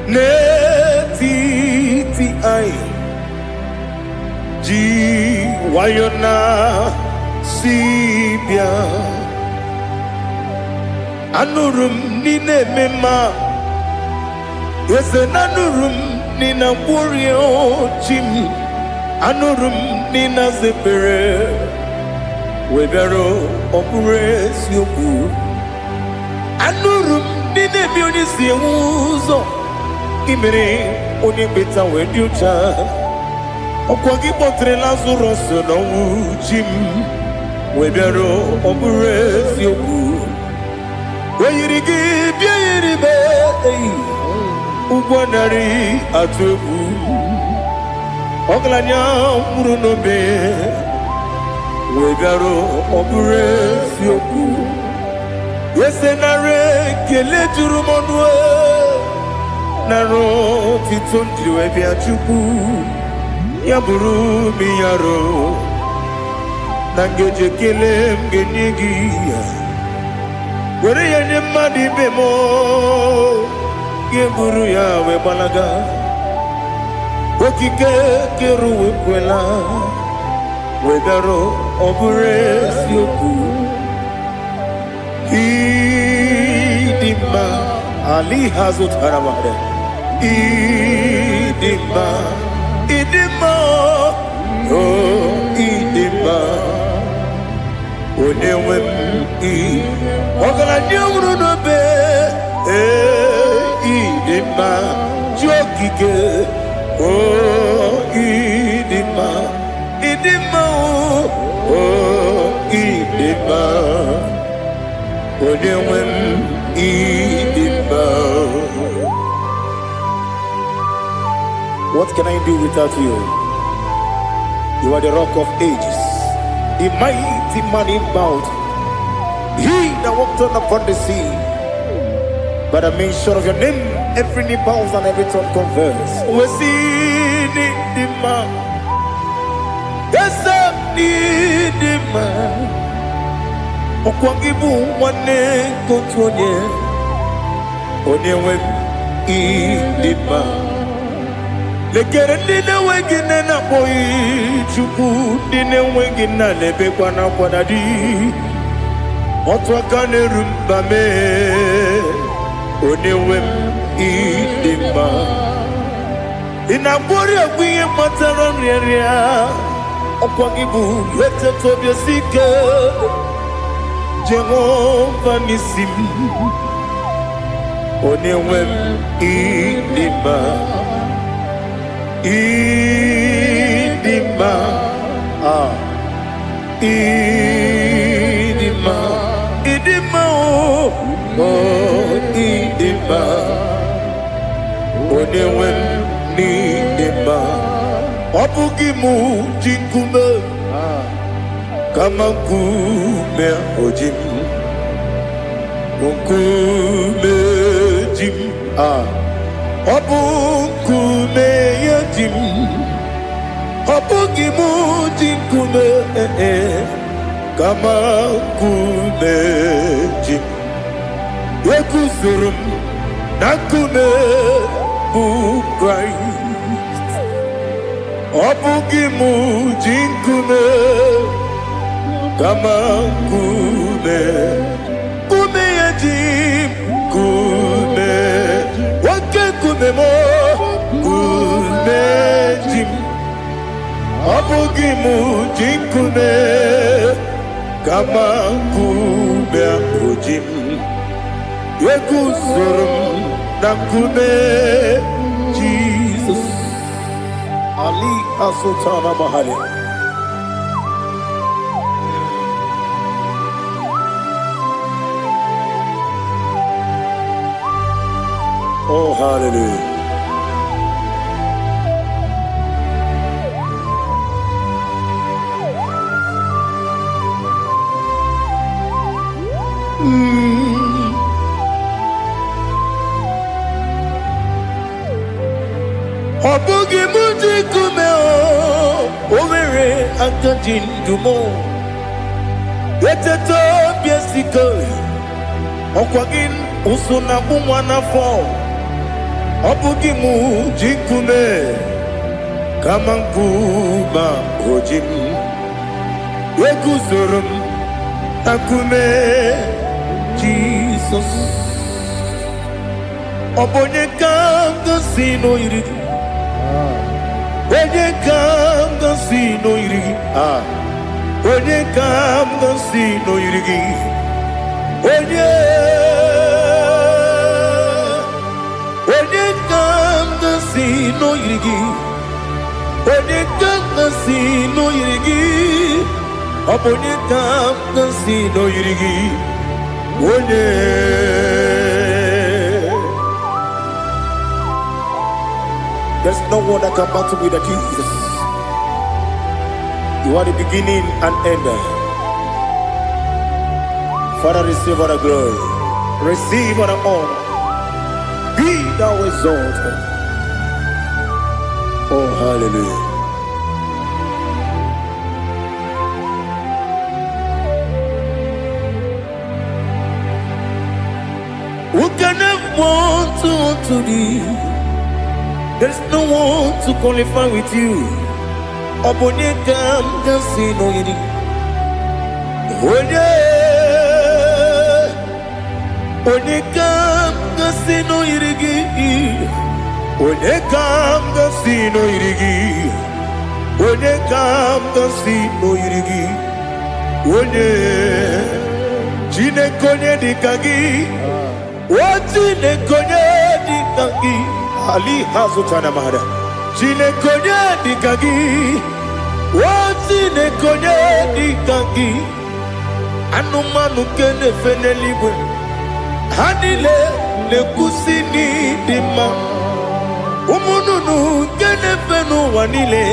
ne ti ai ji wayona sibia anurum nine mema. Yes, anurum nina warrior chim, anurum nina zepere, webero opures yoku, anurum nina bionisi uzo, imere onibeta weducha, okwagi potre lazuros no chim, webero opures yoku, weyirigi biayiribe. Ugwanari atubu Oglanya murunobe Wegaro obure sioku Yesenare kele jurumonwe Naro titondriwe biachuku Yaburu miyaro Nangeje kele mgenyegi Were yenye madi bemo Guru yawe balaga Okike keru wekwela Wedaro obure sioku Idima Ali hazut haramare Idima Oh idima Onewem Ogala nyamuru nobe Idima jokike oh idima oh idima onewem idima. What can I do without you? You are the rock of ages, the mighty man in mountain, he that walked upon the sea. By the mention of your name, every knee bows and every tongue confess. We see the man. Yes, I need the man. Okwangibu wane kotonye. Onyewe idima. Lekere nina wengine na boy chuku. Nina wengine lebe kwa na kwa dadi. Otwakane rumbame. Onewem idima Inabori agwiye mataran ria Okwagibu lete tobye sike Jehova nisim Onewem idima Idima Idima Idima oh idima Onewem nidima Obugimu jinkume Kama kume ojim Unkume jim Obukume yajim Obugimu jinkume Kama kume jim Yekuzurum nakume bu Christ Obugimu jinkume kama kume kume ya jim kume wake kume mo kume jim abugi mu jikume kama kume ujim yekuzurum na kume Jesus Ali Asultana Mahali. Oh, hallelujah. Obugi muji kume o owere akadi ndumo eteto biesiko okwagin usuna umwana fo obugi muji kume kama nkuma ojim yekuzurum akume Jesus obonye kanga sino irigi Onye kam gansi no irigi Onye kam gansi no irigi Onye kam gansi no irigi Onye kam gansi no irigi Onye kam gansi no irigi Onye There's no one that can battle with Jesus. You are the beginning and end. Father, receive all the glory. Receive all the honor. Be thou exalted. Oh, hallelujah. Who can have one to thee? There's no one to qualify with you. Obonye kam gansi no yiri. Onye kam gansi no yirigi. Onye kam gansi no yirigi. Onye kam gansi no yirigi. Onye chine konye dikagi. Chine konye dikagi. Ali Hazutana Mahada. Chine konye dikagi. Chine konye dikagi. Anumanu kene feneliwe. Hanile le kusini dima. Umununu kene fenu wanile.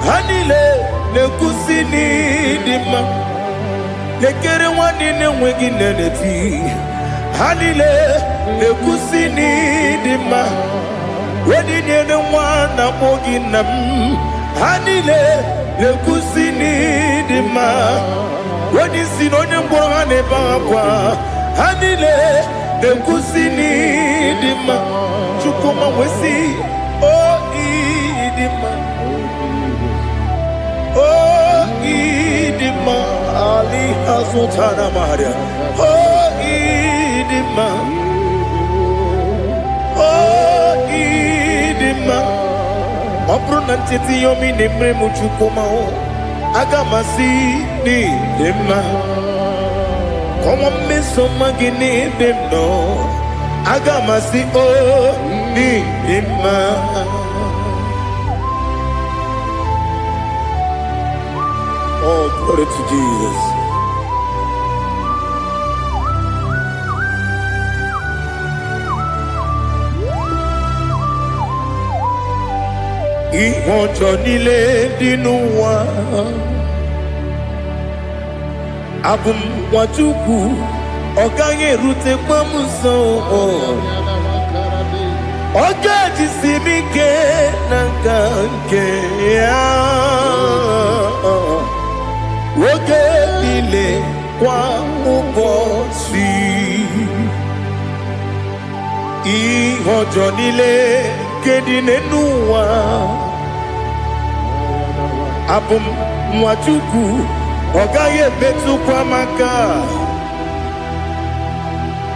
Hanile le kusini dima. Lekere wanine wegi neneti. Hanile le kusini dima. Wedi nyene wana moginam Hanile le kusini dima Wedi sinonye mbwane bakwa Hanile le kusini dima Chukuma wesi Oh idima Oh idima Ali Hazutana Maria Oh idima Obruna titi yomi nemre muchukoma o agamasi ni dema Komo meso magini demno agamasi o ni dema Oh, glory to Jesus. Ìwọ̀njọ́ nílé nínú wa Abumwachukwu ọ̀gá yẹn rute pọ́mùsọ ọ̀gá jisi mi ké na nke ya Oge nílé kwa ụbọchị Ìwọ̀njọ́ nílé Kedi n'ụwa Abumwachukwu Ogaye betu kwa maka.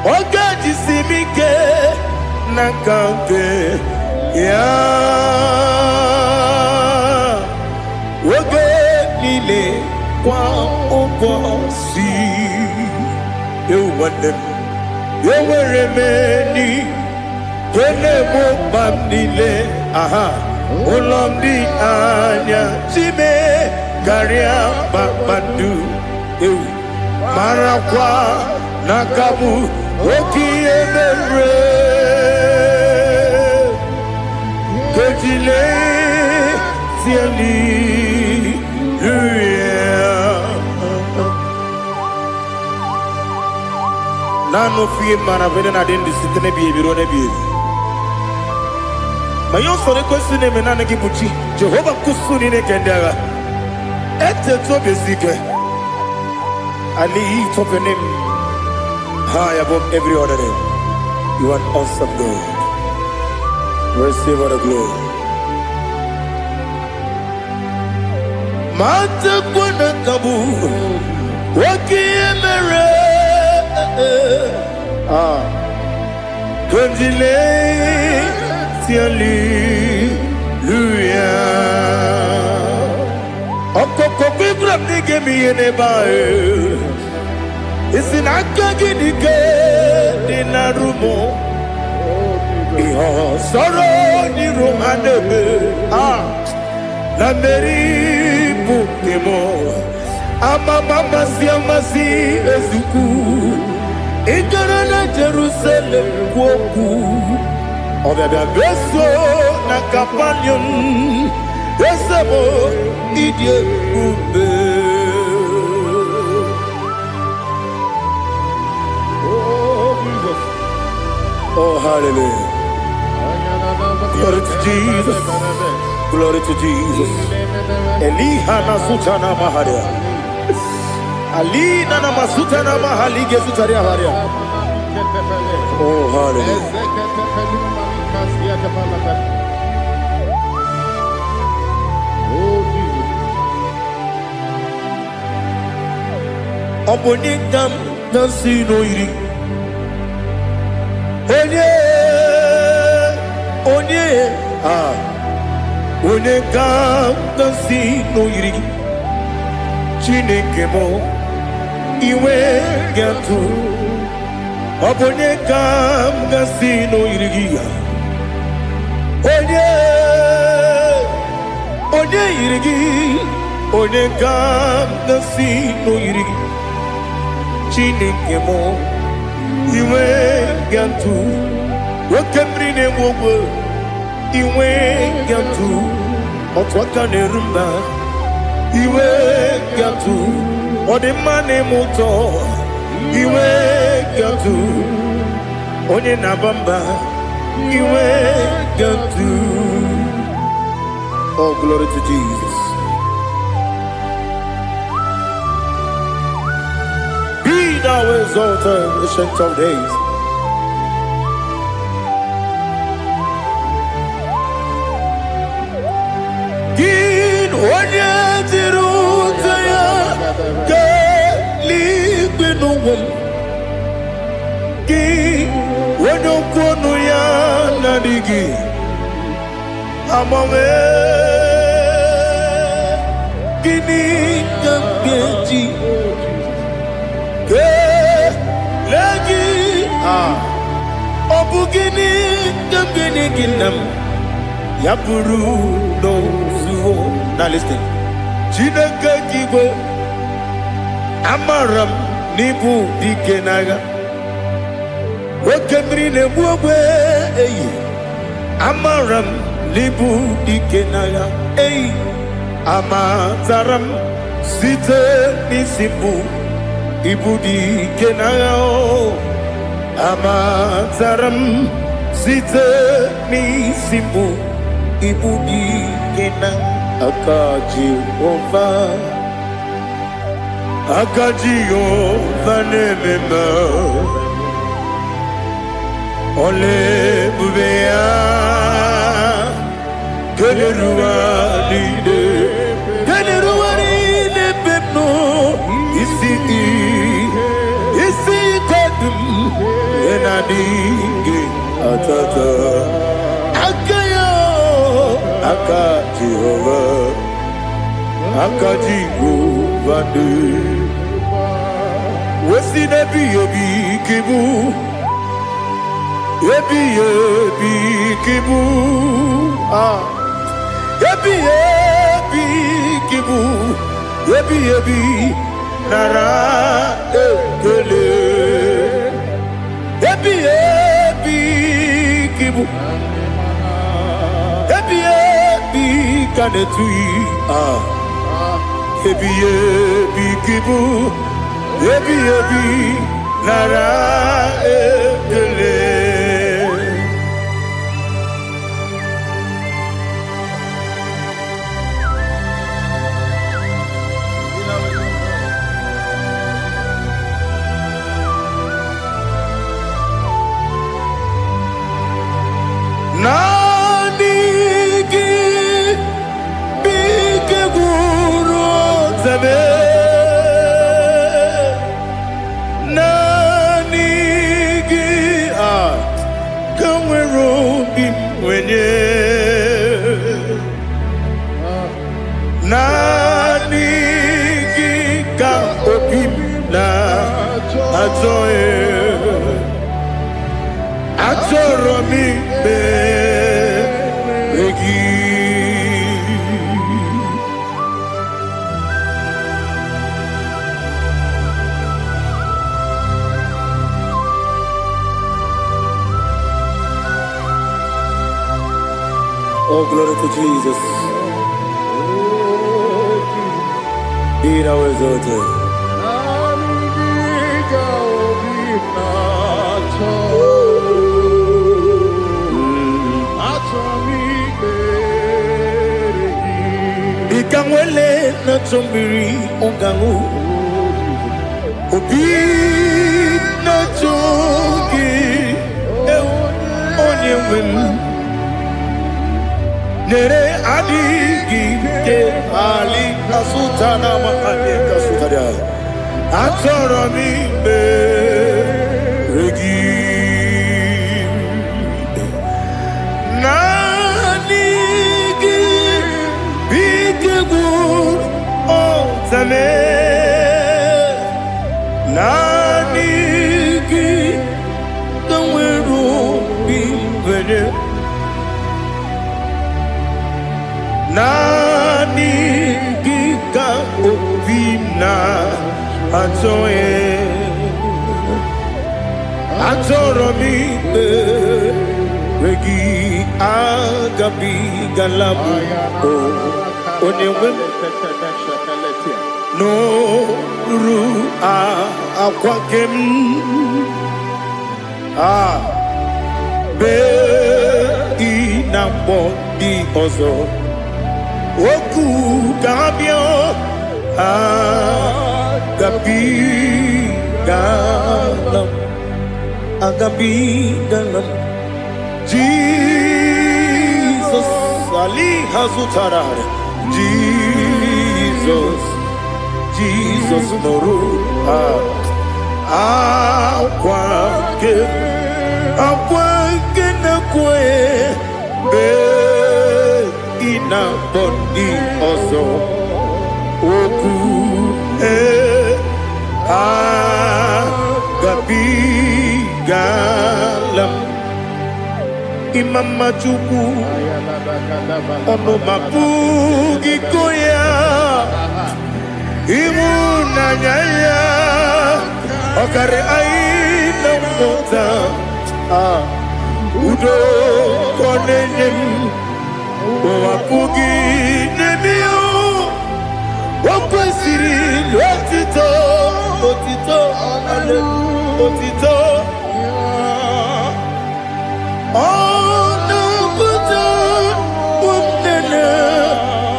Oga jisimike nakanke ya. Oge nile kwa obosi. You want them. You were remaining. Kene mo pamnile. Aha. Olomdi anya. Chime. Garia Babandu Marakwa Nakabu Oki Emere Kejile Tiali Nano fiye maravene na dendi sitene biye birone biye Mayon sore kusune menane kibuchi Jehovah kusuni ne kendaga Ete to besike. I lift up your name high above every other name. You are an awesome God. Receive all the glory. Mata kuna kabu waki emere Kanjile tiali luya Okoko bibra nige mi enebae Isinaka ginike dinarumo Iho soro ni romanebe Na meri pukemo Ama mama siamasi ezuku Igara na Jerusalem kwoku Obebe beso na kapanion Yesemo idye ube. Oh, Jesus. Oh, hallelujah. Glory to Jesus. Glory to Jesus. Elihana sutana maharia. Alina na masutana mahalige sutaria haria. Oh, hallelujah. Obonikam nasino iri. Onye, Onekam nasino iri. Chineke mo iwe gatu. Obonekam nasino iri. Onye iri. Onekam nasino iri. Chineke mo iwe gantu wakemri ne wowo iwe gantu otwaka ne rumba iwe gantu odemane moto iwe gantu onye nabamba iwe gantu. Oh, glory to Jesus. Thou exalted, ancient of days. Gin onye tirutaya ke libinuwum. Gin onye kwonu ya nadigi amame. Gini kambeji. Lagi obugini gambini ginam yapuru no zuo. Now listen. Chineke kibo amaram nibu dikenaga wakemri ne buwe amaram nibu dikenaga amataram site nisimbu ibudi kenao amataram site ni simbu ibudi kena akaji ova nemema ole bubea kederuwa lide pepno adigi atata akayo aka Jehovah aka Jehovah wesi nebi ebi kibu ebi kibu ebi kibu ebi nara ekele ebi kibu ebi kanetui ebi kibu ebi nara ekele Nanigi bige guru zabe Nanigi kamwero bimwenye Nanigi ka opim na ajoe Atoro mi beregi Oh, glory to Jesus. Be thou exalted. Ikamwele na chombiri ongangu Obi na chogi onye wem Nere adigi ke ali kasutana ma ali kasutaria Atoro mi beregi Nanigi kamwero bimwenye Nanigi ka opina atoye Atoro mi regi agabi galabu onyewe no ru akwakem be inambo di ozo oku kabio agabi galam Jesus ali hazutarare Jesus noru akwake na kwe be ina bondi ozo oku gabi galam imama chuku ono mapugi koya imuna nyaya okare aina mota udo konenyem wapugi nemio wakwesiri lotito ale otito ono buto unene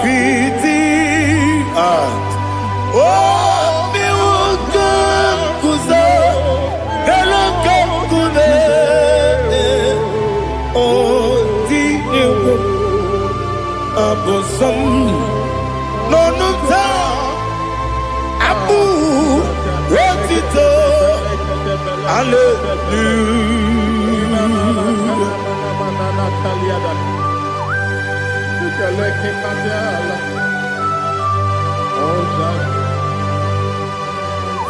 piti mi wakam kuzo hello kamkune dinyo abosom nonuta abu rotito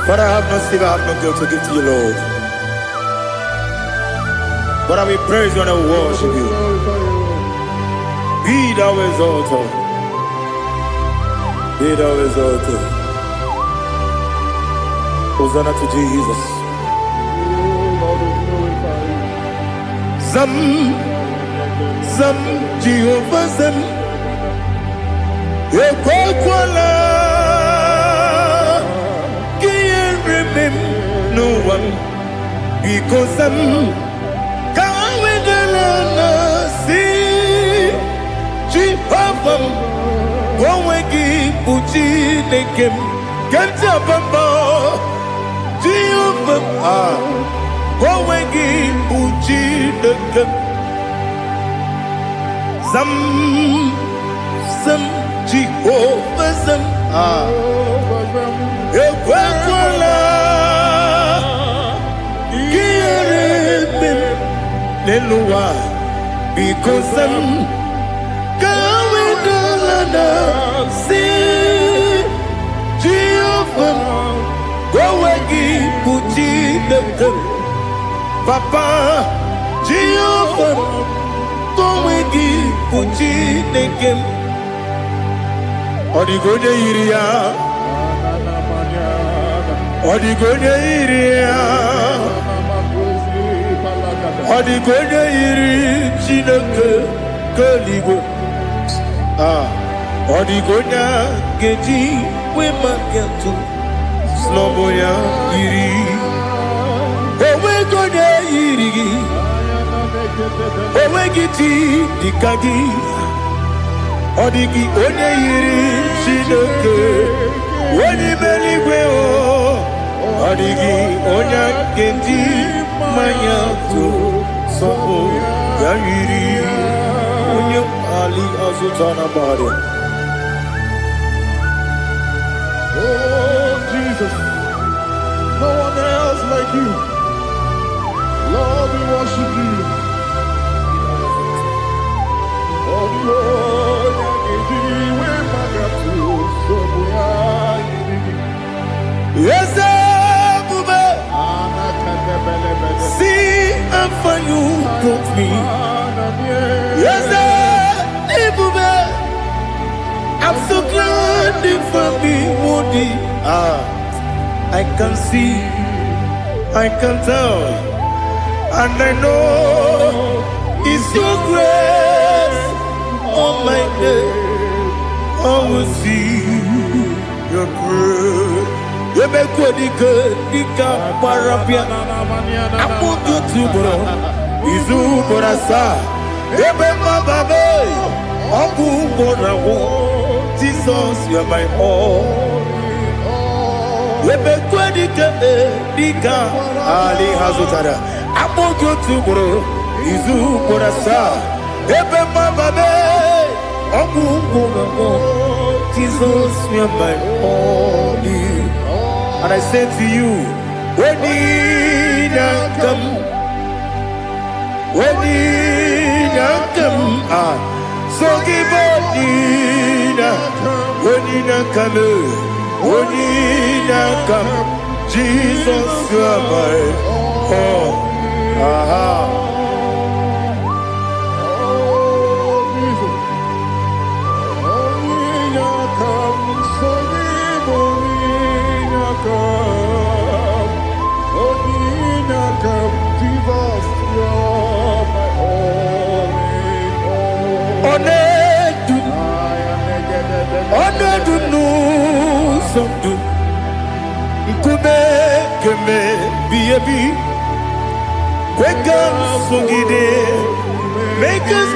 Father, I have no silver, I have no gold to give to you, Lord. But I will praise you and I will worship you. Be thou exalted. Be thou exalted. Hosanna to Jesus. Zam, Zam, Jehovah Zam. Ekwakwala. Kiyerimim. No one. Because I'm Kawedalana. See. Jehovah. Gowegi Uchi Nekem. Kanjabamba. Jehovah. Gowegi Uchi Nekem. Zam. Zam. Jehovah Zam. Ekwakwala. Kiyerimim. Neluwa. Because I'm Kawedalana. See. Jehovah. Gowegi Uchi Nekem. Papa. Jehovah. Gowegi Uchi Nekem. Odigoje iria. Odigoje iria. Odigoje iri Chineke keligo. Odigonya geji we magentu. Sloboya iri. Owe goje iri. Owe giti dikagi. Odigi onye yiri Chineke onye meligwe o. Odigi onye kendi manya to sopo ya yiri onye ali azutana bari. Oh Jesus, no one else like you. Lord, we worship you. Oh Lord, yes, Bube. See how far you brought me. Yes, Bube. I'm so glad for me, Woody. I can see, I can tell, and I know it's your grace. Oh my God, I will see your grace. You make good, Dika Parapia. I put you to bro. Izu Borasa. Ebema Babe. Oku Borawo. Jesus, you are my all. You make good, Dika Ali Hazutara. I put you to bro. Izu Borasa. Ebema Babe. Oku Borawo. Jesus, you are my all. And I say to you, when did I come? When did I come? So give up, when did I come? When did I come? Jesus, you are my all. Make us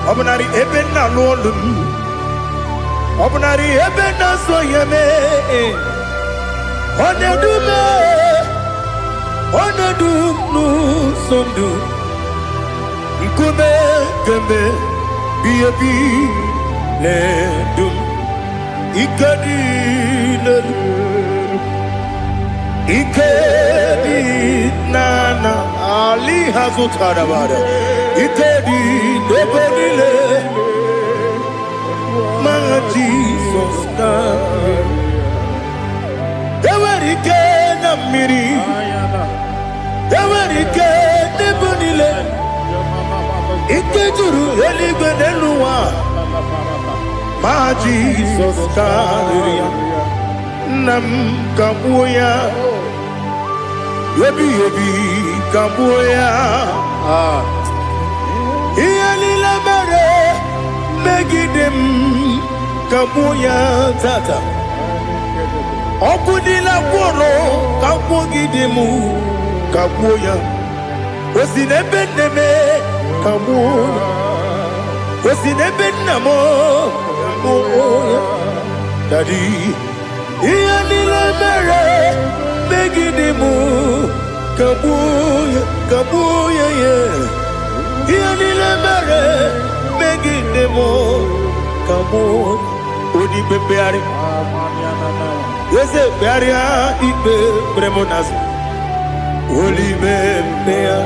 Obunari ebe na lolu. Obunari ebe na so yeme. Onedume. Onedunu sondu. Ikume kembe. Biyebi ledum. Ikadi ledum. Ikedi nana Ali hazutara bada. Ikedi nebonile. My Jesus na. Ewerike na miri. Ewerike nebonile. Ikejuru eligwe neluwa. My Jesus na. Nam kabuya. Yebi kabuya. Iyalila mere megidem kabuya tata. Okudila kworo kabugidemu kabuya. Osinebendeme kabuya. Osinebennamo kabuya. Daddy. Iyalila mere megidemu kabuya kabuya yeah. Iyalila mere megidemu kabuya. Odi bebeari. Yese bearia ibe bremonas. Oli bebea.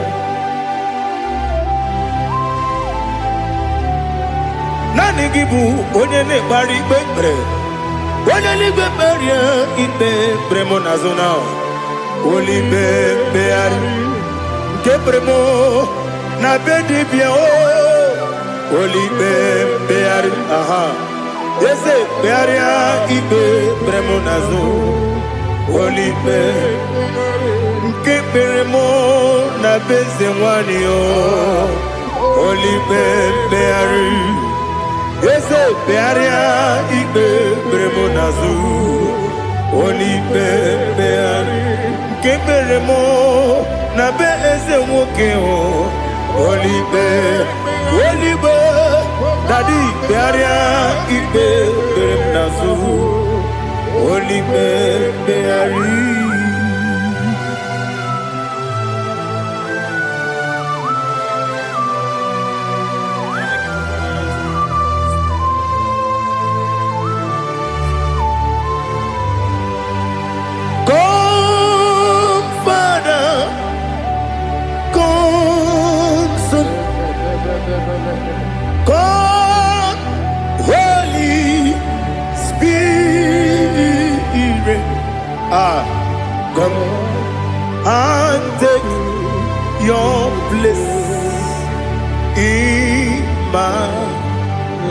Nani gibu onye ne bari bebre. Onye ligwe beria ibe bremonazona. Oli bebeari. Ke bremo na bedi bia o. Oli bebeari. Aha. Yese bearia ibe bremonazo. Oli be. Ke bremo na beze wani o. Oli bebeari. Yese bearia ibe bremonazo. Oli bebeari. Ke bremo na beze woke o. Oli be. Oli be. Daddy bearia ibe bremonazo. Oli beari. Come, Father, come, Son, come, Holy Spirit. Come and take your place in my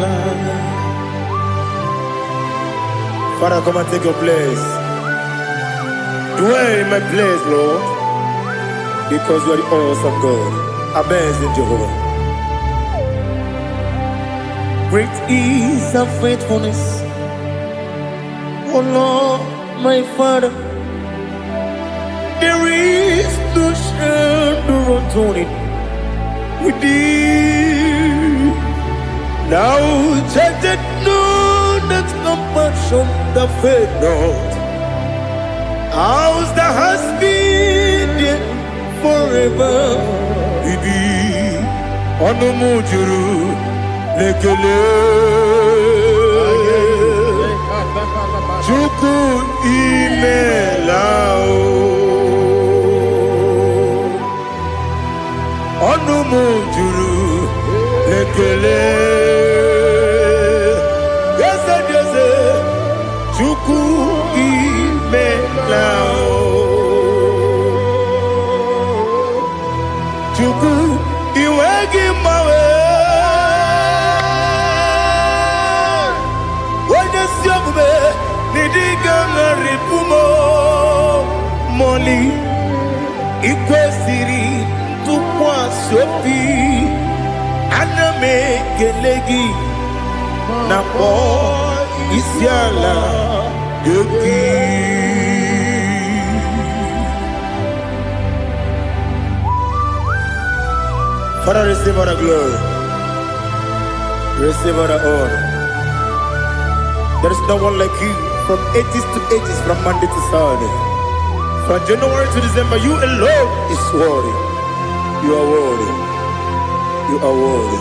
life. Father, come and take your place. Dwell in my place, Lord, because you are the awesome God. Amazing Jehovah. Great is thy faithfulness, oh Lord, my Father. There is no shadow unto it with thee. Now check that no, that compassion that faith not. Ours that has been there forever. Bibi, Onomujuru, Lekele, Chuku Imelao, Onomujuru, Lekele, yes, Chuku Imelao. Chuku iwegi mawe. Wanya siogube nidiga ngaripumo. Moli ikwesiri tukwa sopi. Aname kelegi na po isiala yoki. Father, receive all the glory. Receive all the honor. There is no one like you from ages to ages, from Monday to Sunday. From January to December, you alone is worthy. You are worthy. You are worthy.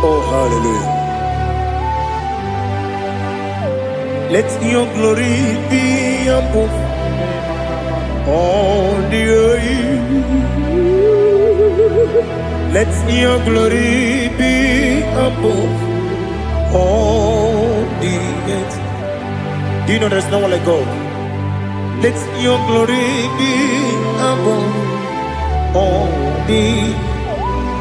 Oh, hallelujah. Let your glory be above all the earth. Let your glory be above all the earth. Do you know there's no one like God? Let your glory be above all the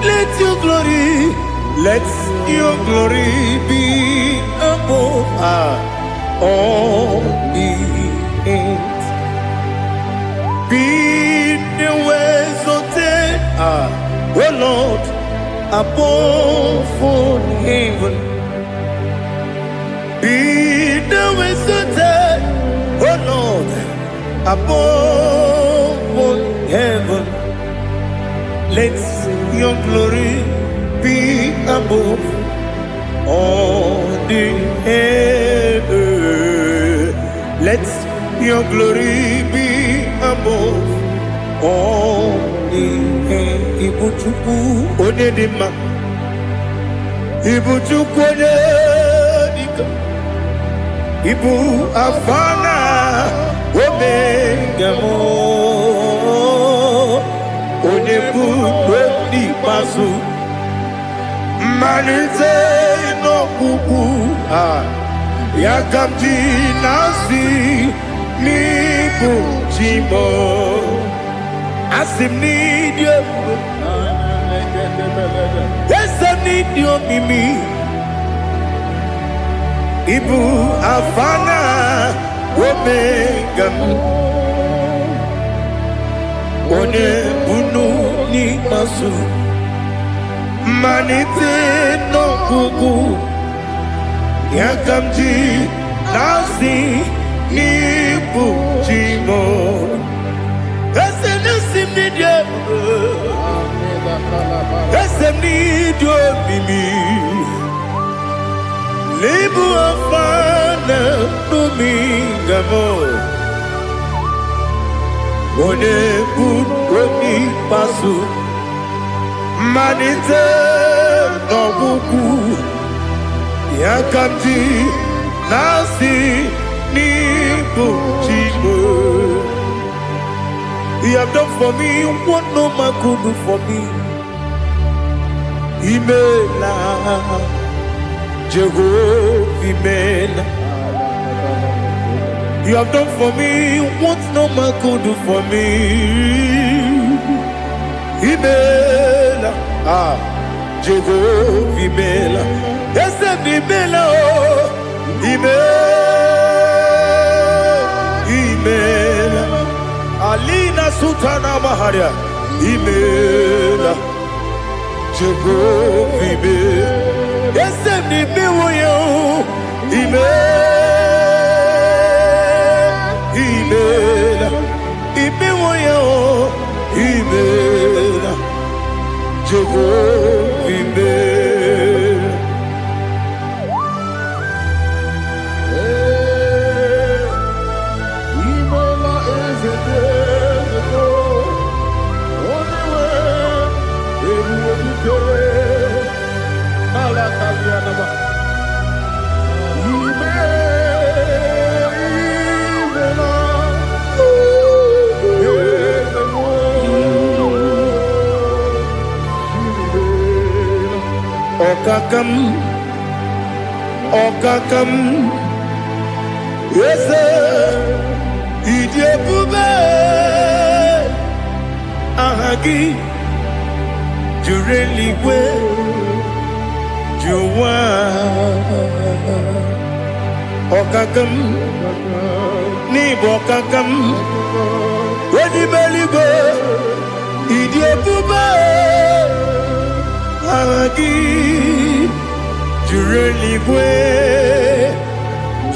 earth. Let your glory be above all the earth. Be the ways of death, oh Lord, above all heaven. Be the ways of death, oh Lord, above all heaven. Let your glory be above all the earth. Let your glory be above all the earth. Ibuchuku onedima, Ibuchuku onedika, Ibu afana omega mo. Onebu di pasu manite no kuku ya kamji nasi ni bujimo asim ni dio asim ni dio mimi ibu afana omega one bunu ni masu manite no kuku ya kamji nasi ni bujimo ese nasi ni dio ese ni dio mimi lebu afana numingamo one buni pasu manite no buku ya kamji nasi ni bujimo. You have done for me what no man could do for me. Imela Jehovah Imela. You have done for me what no man could do for me. Imela, Jehovah Imela. Yes, Imela, Imela. Alina Sutana Maharia. Imela, Jehovah Imela. Yes, Imela, Imela. Imela, Jehovah Imela. Imela is a day only way everyone can. Alakalianaba. Okakam, yes, Idiabube, Ahagi, Jureli, Juwa, Okakam, Nibokakam, Wedi Beligo, Idiabube, Ahagi. Jureli bwe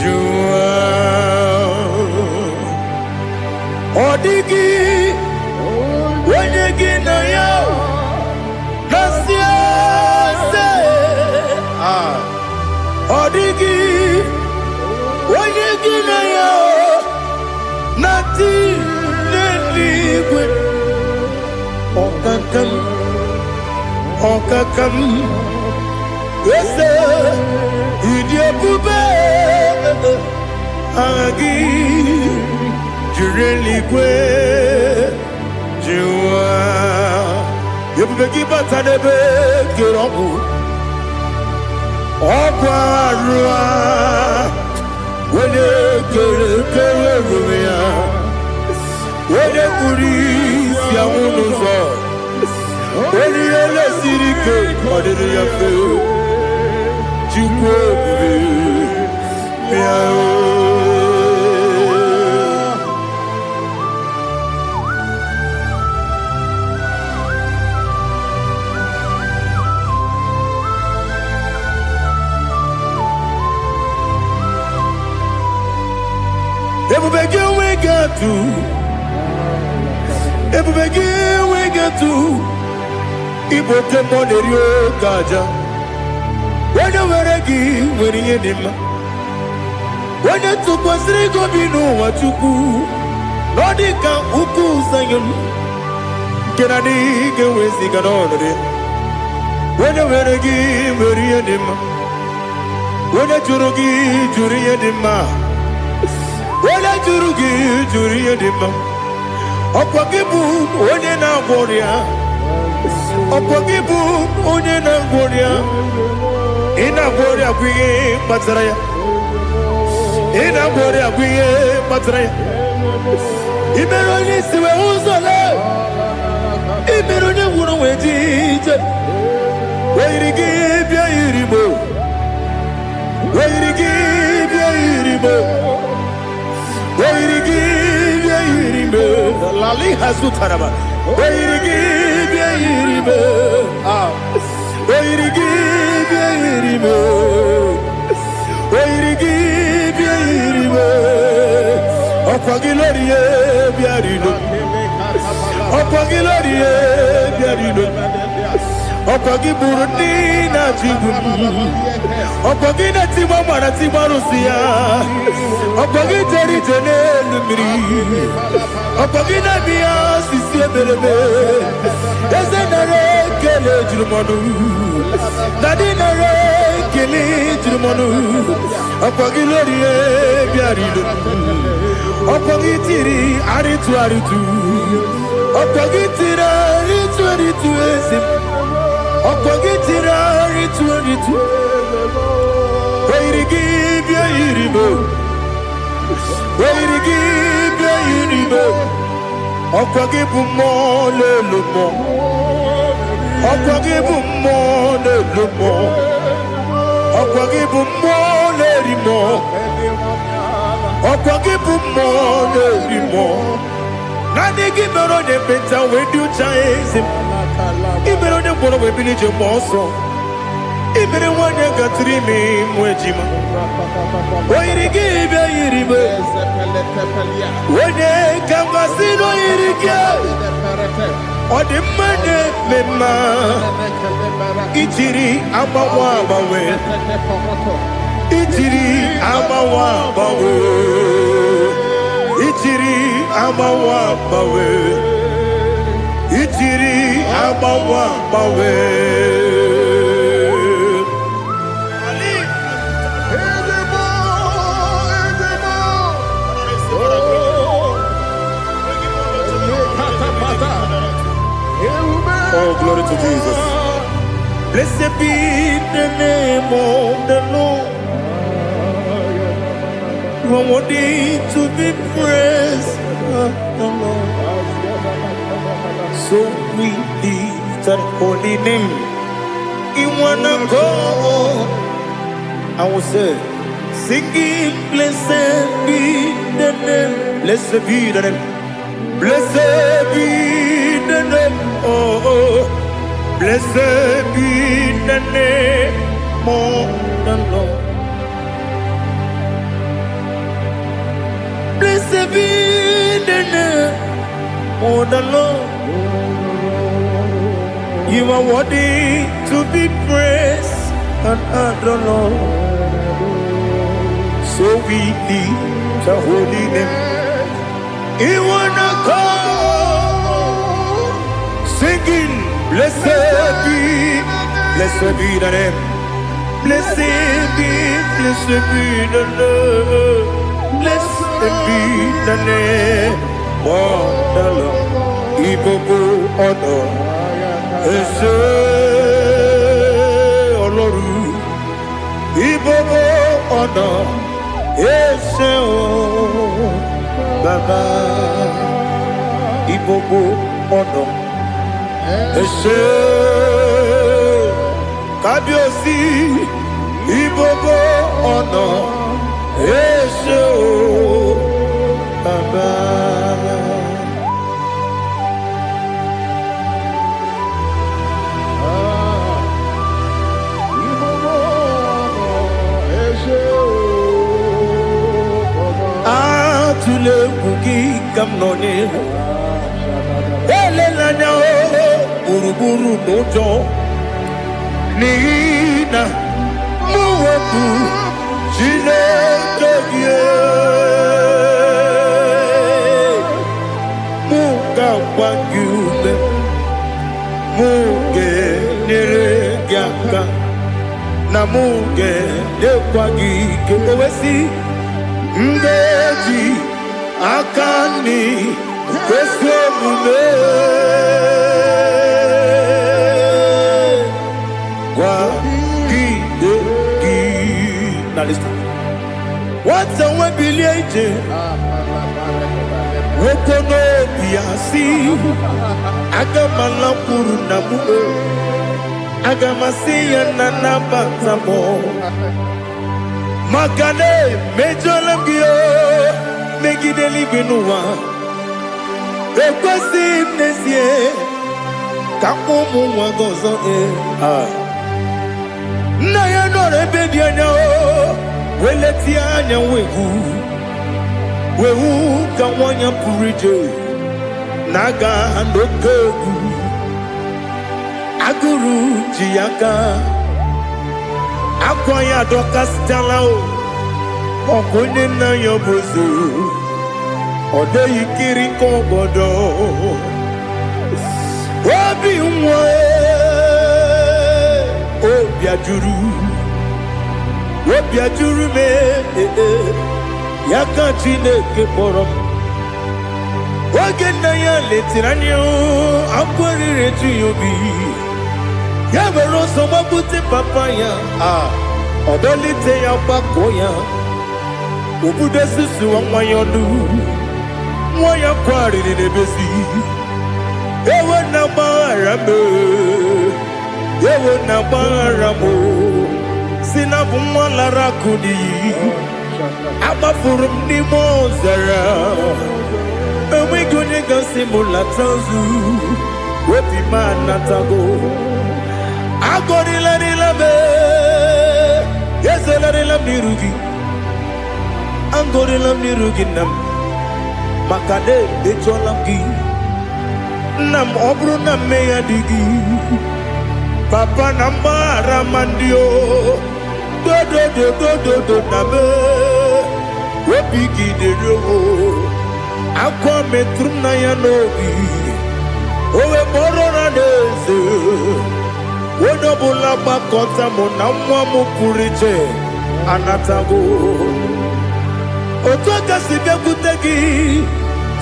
jua odigi wenyegi na yo nasia se Okakam, yes, idiot, Agi, Jureligwe, Jua, you begin but I never get on. Okwarua, when you get when you police, Yamuno, when you see the cake, what did you feel? You we get to Ibo Temonerio Gaja. When you were a give, when you did when you took was Rigo Bino, what you do, Nodika Uku Sayon. Can I dig away Siganone? When you were a give, when you did when you Jurugi, Juria Dima. When I Jurugi, Juria Dima. Okwagibu onye na-agwọrịa Okwagibu onye na-agwọrịa Ị na-agwọrịa bụ ihe kpatara ya Ị na-agwọrịa bụ ihe kpatara ya Ị mere onye isi wee ụzọ lee Ị mere onye nwụrụ wee dị ije Wee yiri gị bịa yiri mo Wee yiri gị bịa yiri mo Wee yiri gị bịa yiri mo Lali Hazutaraba. Where give ye, where give ye, where give ye, Opagilorie, Biarino, Opagilorie, Biarino, Opagiburdina, Opagina Timamana Timarusia, Opagiteri Tenelumri. Opagina Bia, Sissia Belebe, Ezenare, Kele Jumanu, Nadinare, Kele Jumanu, Opagilorie, Biarido, Opagitiri, Aritu Aritu, Opagitira, Ritu Aritu, Opagitira, Ritu Aritu, Where give ya Iribo, Where give ya Iribo. Okwagibu mo le lumo, Okwagibu mo le lumo, Okwagibu mo le rimo, Okwagibu mo le rimo. Nani gimero de beta we do chase him. Imero de bono we bilije moso. Imere wanya gatrimi mwejima. Where give ya iribe. Wene kambasino irike Odimane mema Itiri amawa bawe Itiri amawa bawe Itiri amawa bawe Itiri amawa bawe Oh, glory to Jesus. Blessed be the name of the Lord. You are worthy to be praised, the Lord. So we lift that holy name. You wanna go? I will say, singing, blessed be the name. Blessed be the name. Blessed be the name. Oh, blessed be the name of the Lord. Blessed be the name of the Lord. You are worthy to be praised and adored, Lord. So we lift the holy name. You wanna call singing. Blessed be the name. Blessed be the name. Blessed be the name of the Lord. Ibobo honor. Ese Oloru. Ibobo honor. Ese o Baba. Ibobo honor. Ese Kabiosi. Ibobo honor. Ese o Baba. Tule bugi kamnoni ele lanya buruburu nojo nina muwetu jine keye muga wagyume muge neregiaka na muge dekwagi kewesi ndeji akani kwesomume kwa gidegi. Now listen. What's a webileje? Wokono biasi agamalampuru namu agamasiya nanabatamo Makane mejolamgio megideli binuwa ekwesi nesie kamumu wagozo na ya nore bebi anya weleti anya wehu ka wanya purije naga nokegu aguru jiyaka akwanya doka stalao okonye na yobozo ode yikiri kogodo obi nwa obi ajuru me yaka Chineke kpọrọ oge na ya letirani akwarire tu yobi ya were ọsọ gbapute papa ya ọdọlite ya gbakọ ya obodo susu nwa ya ọnụ nwa ya kwariri n'ebezi ewe na gbaghara m si na bụ nwa lara akụ n'iyi agbafuru m n'ime ọzara enweghị onye gasị m lata nzu obi m anatago agọrịlarịla m ezelarịla m n'iru gị agọrịla m n'iru gị nna m maka na emechuola m gị nna m ọ bụrụ na mmehie dị gị papa na mgbaghara ma ndị o dodododododo na m obi gị dịrị owo akwa metụrụ m na ya n'obi owe kpọrọ na n'eze onye ọbụla gbakọta mụ na nwa m pụrụ iche anatago otu aka si bịakwute gị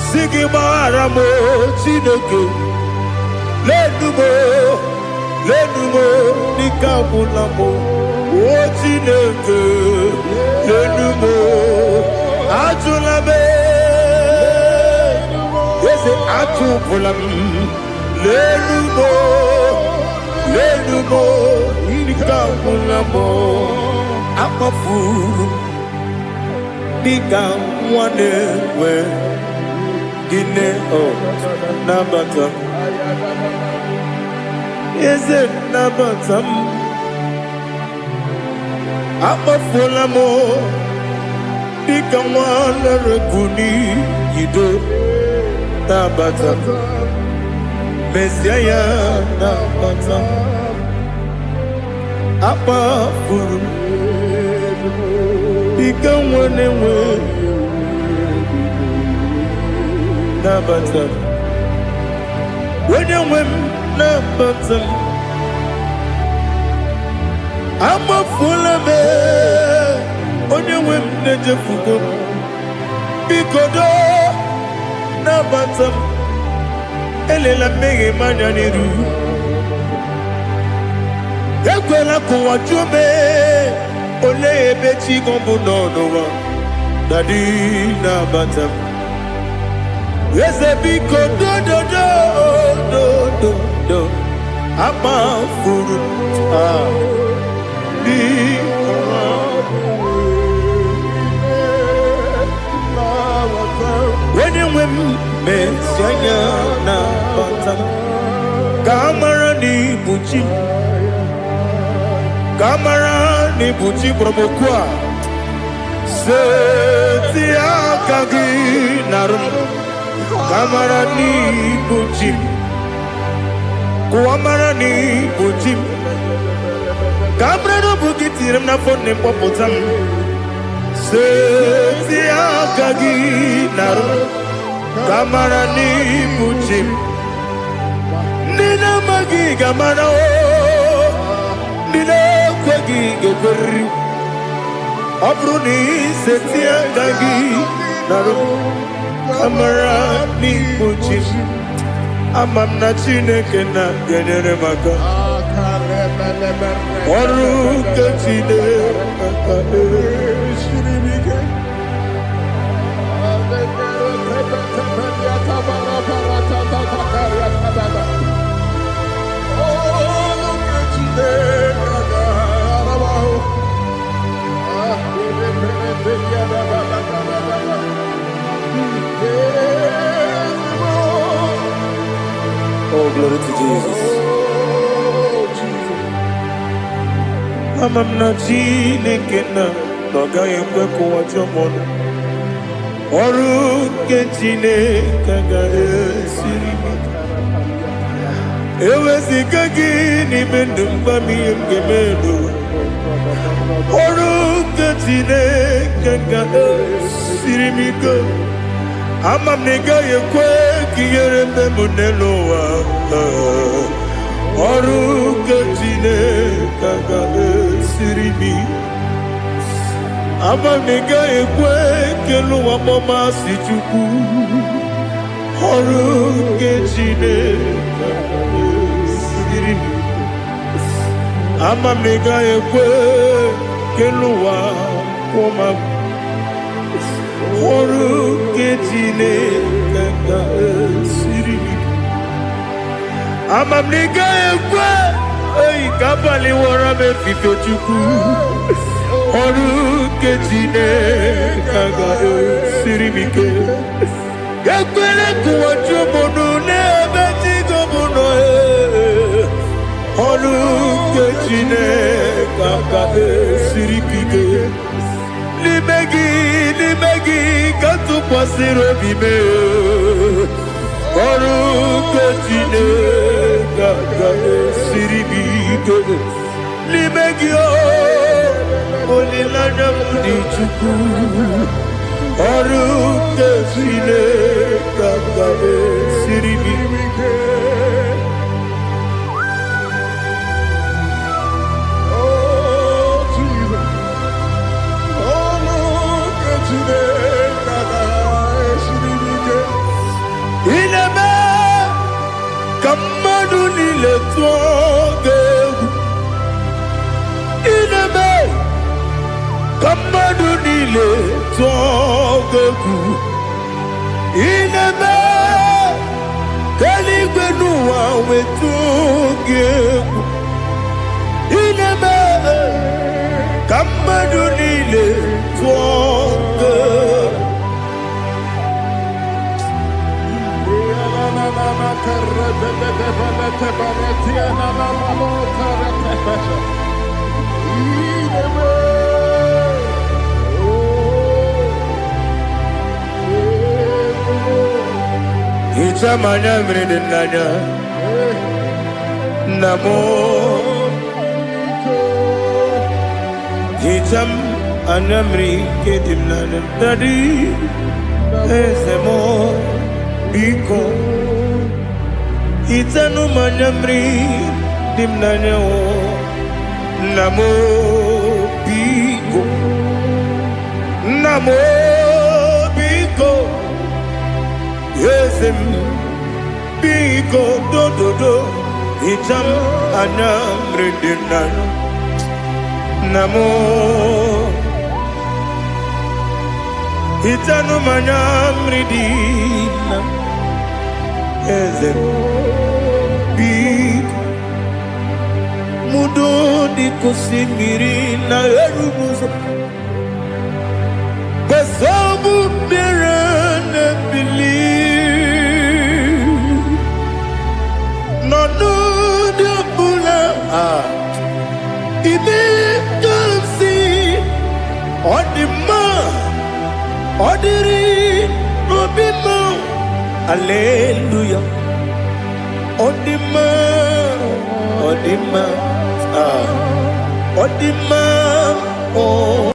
si gị gbaghara m Chineke lenumo dịka agwụla m o Chineke lenumo ajụla m eze atụpụla m lenumo dịka agwụla m akpafuru dịka nwa na-enwe gịnị nabata m eze nabata m akpafuola m dịka nwa na-erekwu n'iyido nabata m mezie ya nabata m akpafuru dịka nwa na-enwe nabata m onye nwe m nabatam amafula me onye nwe m na-ejefugo bikodo nabatam elela mmehie m anya n'iru ekwela ka ụwa jụọ m olee ebe chi gị bụ n'ụwa dadi nabata m eze biko do amafuru onye nwe m mesi anya nabata m ka amara n'ibu chi kamara ni buchi promokwa seti akagi narum kamara ni buchi kuamara ni buchi kamara no bukitirim na phone popotam seti akagi narum kamara ni buchi nina magi kamara nina kwagi gobri abruni setia gagi naru kamara ni buchi amam na chineke na genere maka oru kachide maka shiribike Oh, glory to Jesus. Amam na chineke na gaghị ekwe ka ụwa jọọ m ọrụ nke chineke ga-esiri m eweziga gị n'ime ndụ mgba m ihe m ga-eme n'ụwa ọrụ nke chineke ga-esiri m ike ama m na ị gaghị ekwe ka ihere mbe m n'elu ụwa ọrụ nke chineke ga-esiri m ama m na ị gaghị ekwe ka elu ụwa mọmasị chukwu ọrụ nke chineke ga-esiri m ama m na ị gaghị ekwe ka elu ụwa kwụma ọrụ nke chineke ga-esiri m ama m na ị gaghị ekwe oyi ka abalị wara m efife chukwu ọrụ nke chineke ga-esiri m ike ekwere ka ụwa jụọ m n'ebe chi gị bụ nọ ọrụ nke chineke ga-esiri m ike n'ime gị ka tụkwasịrị obi m ọrụ nke chineke ga-esiri m ike n'ime gị olileanya m dị chukwu ọrụ nke chineke ga-esiri m ike Kamadu nile tuogegu inebe Kamadu nile tuogegu inebe Keligwe nuwa wetugegu inebe Kamadu nile tuogegu Ichamanya mridinanya Namo Icham anamri kedimnana Dadi Ezemo Biko Itanu manyamri dimnanyo namo biko namo biko yesem biko do do do itam anyamri dimnanyo namo itanu manyamri dimnanyo yesem mudo di kusimiri na erubuzo besobu mirane believe no no de bula ibe kansi odima odiri obima hallelujah odima odima odima oh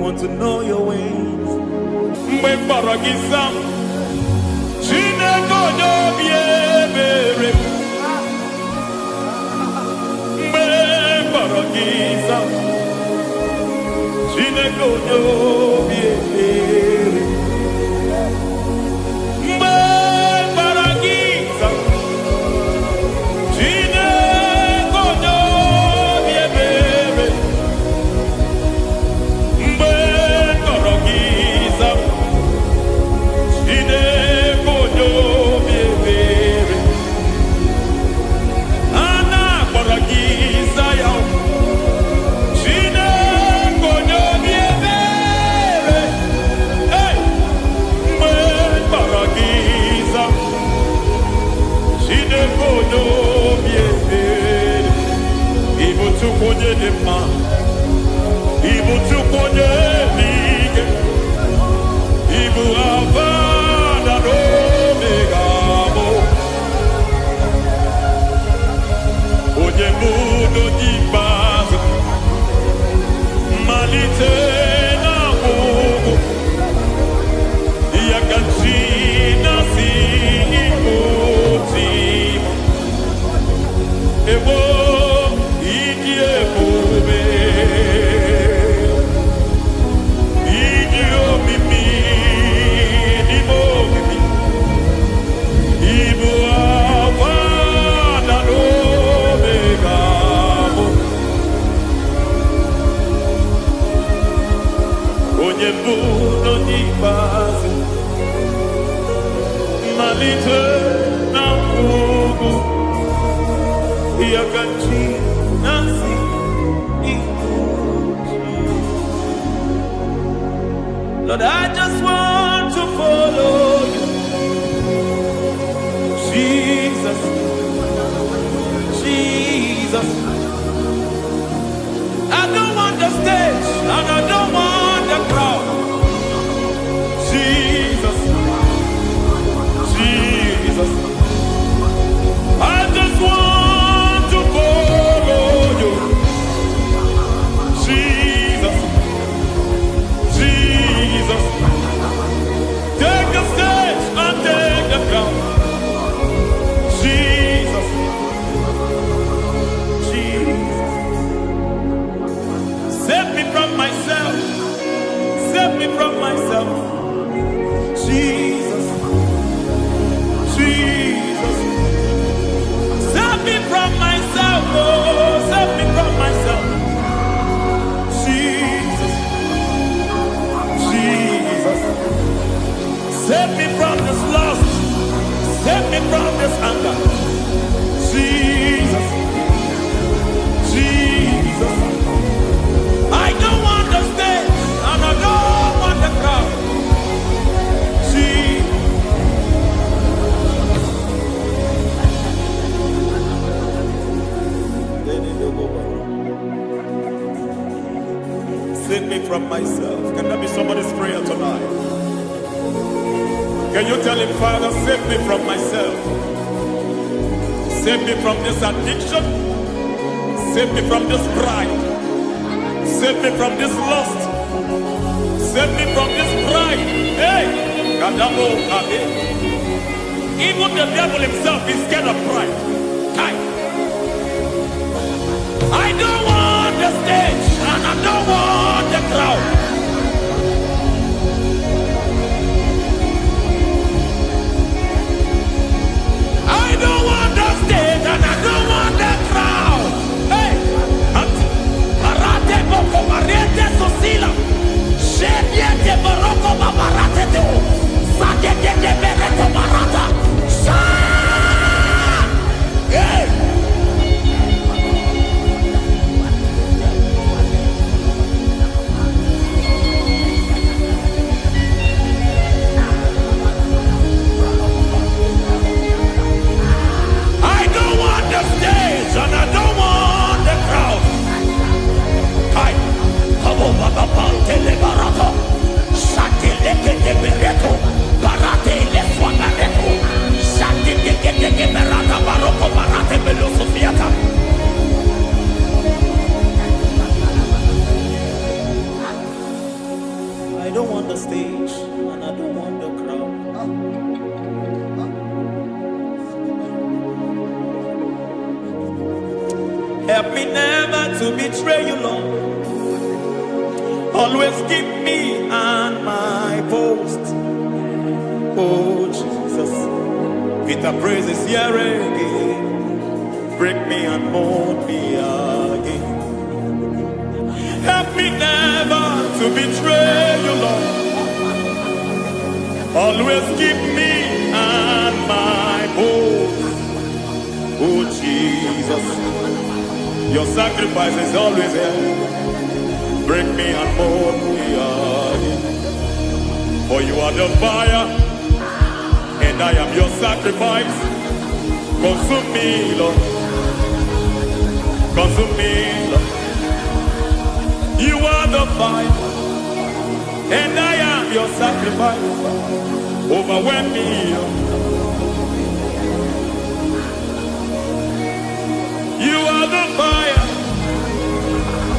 want to know your ways. Mgbe mkpọrọ gị zam, biebere. Me baragiza. Chine konyo biebere. Me baragiza. Chine konyo biebere. Me baragiza. Chine konyo biebere. Ana baragiza yao. Chine konyo biebere. Hey, me baragiza. Chine konyo biebere. Ibu tu konye dema. Ibu tu konye lige. Ibu avada no megamo. Onye mudo di base. Malite na mugu. Yakachina si imuti. Ewo iki ebube. Iki omimi. Ibo mimi. Ibu avada no megamo. Onye mudo di base. Malite na mugu. Yakachina si imuti. Lord, I just want to follow you, Jesus, Jesus. I don't want the stage and I don't want the crowd. Jesus, Jesus. I just want to follow you, Jesus, Jesus. Take the stage and take the crown. Jesus, Jesus. Save me from myself. Save me from myself. Jesus, Jesus. Save me from myself. Oh, save me from myself. Jesus, Jesus. Save me from this lust. Save me from this anger. Jesus, Jesus. I don't want the stage and I don't want the crowd. Jesus. Save me from myself. Can that be somebody's prayer tonight? Can you tell him, Father, save me from myself? Save me from this addiction. Save me from this pride. Save me from this lust. Save me from this pride. Hey! Kadamo Ade. Even the devil himself is scared of pride. Hi. I don't want the stage and I don't want the crowd. I don't want the stage and I don't want the crowd. Hey, Marate Boko Mariete Sosila. Shediete Baroko Babarate Teo. Sadete de Bereto Barata. Sa Help me never to betray you, Lord. Always keep me on my post. Oh Jesus, with the praises here again, break me and mold me again. Help me never to betray you, Lord. Always keep me on my post. Oh Jesus, your sacrifice is always here. Break me and mold me again. For you are the fire, and I am your sacrifice. Consume me, Lord. Consume me, Lord. You are the fire, and I am your sacrifice. Overwhelm me, Lord. You are the fire,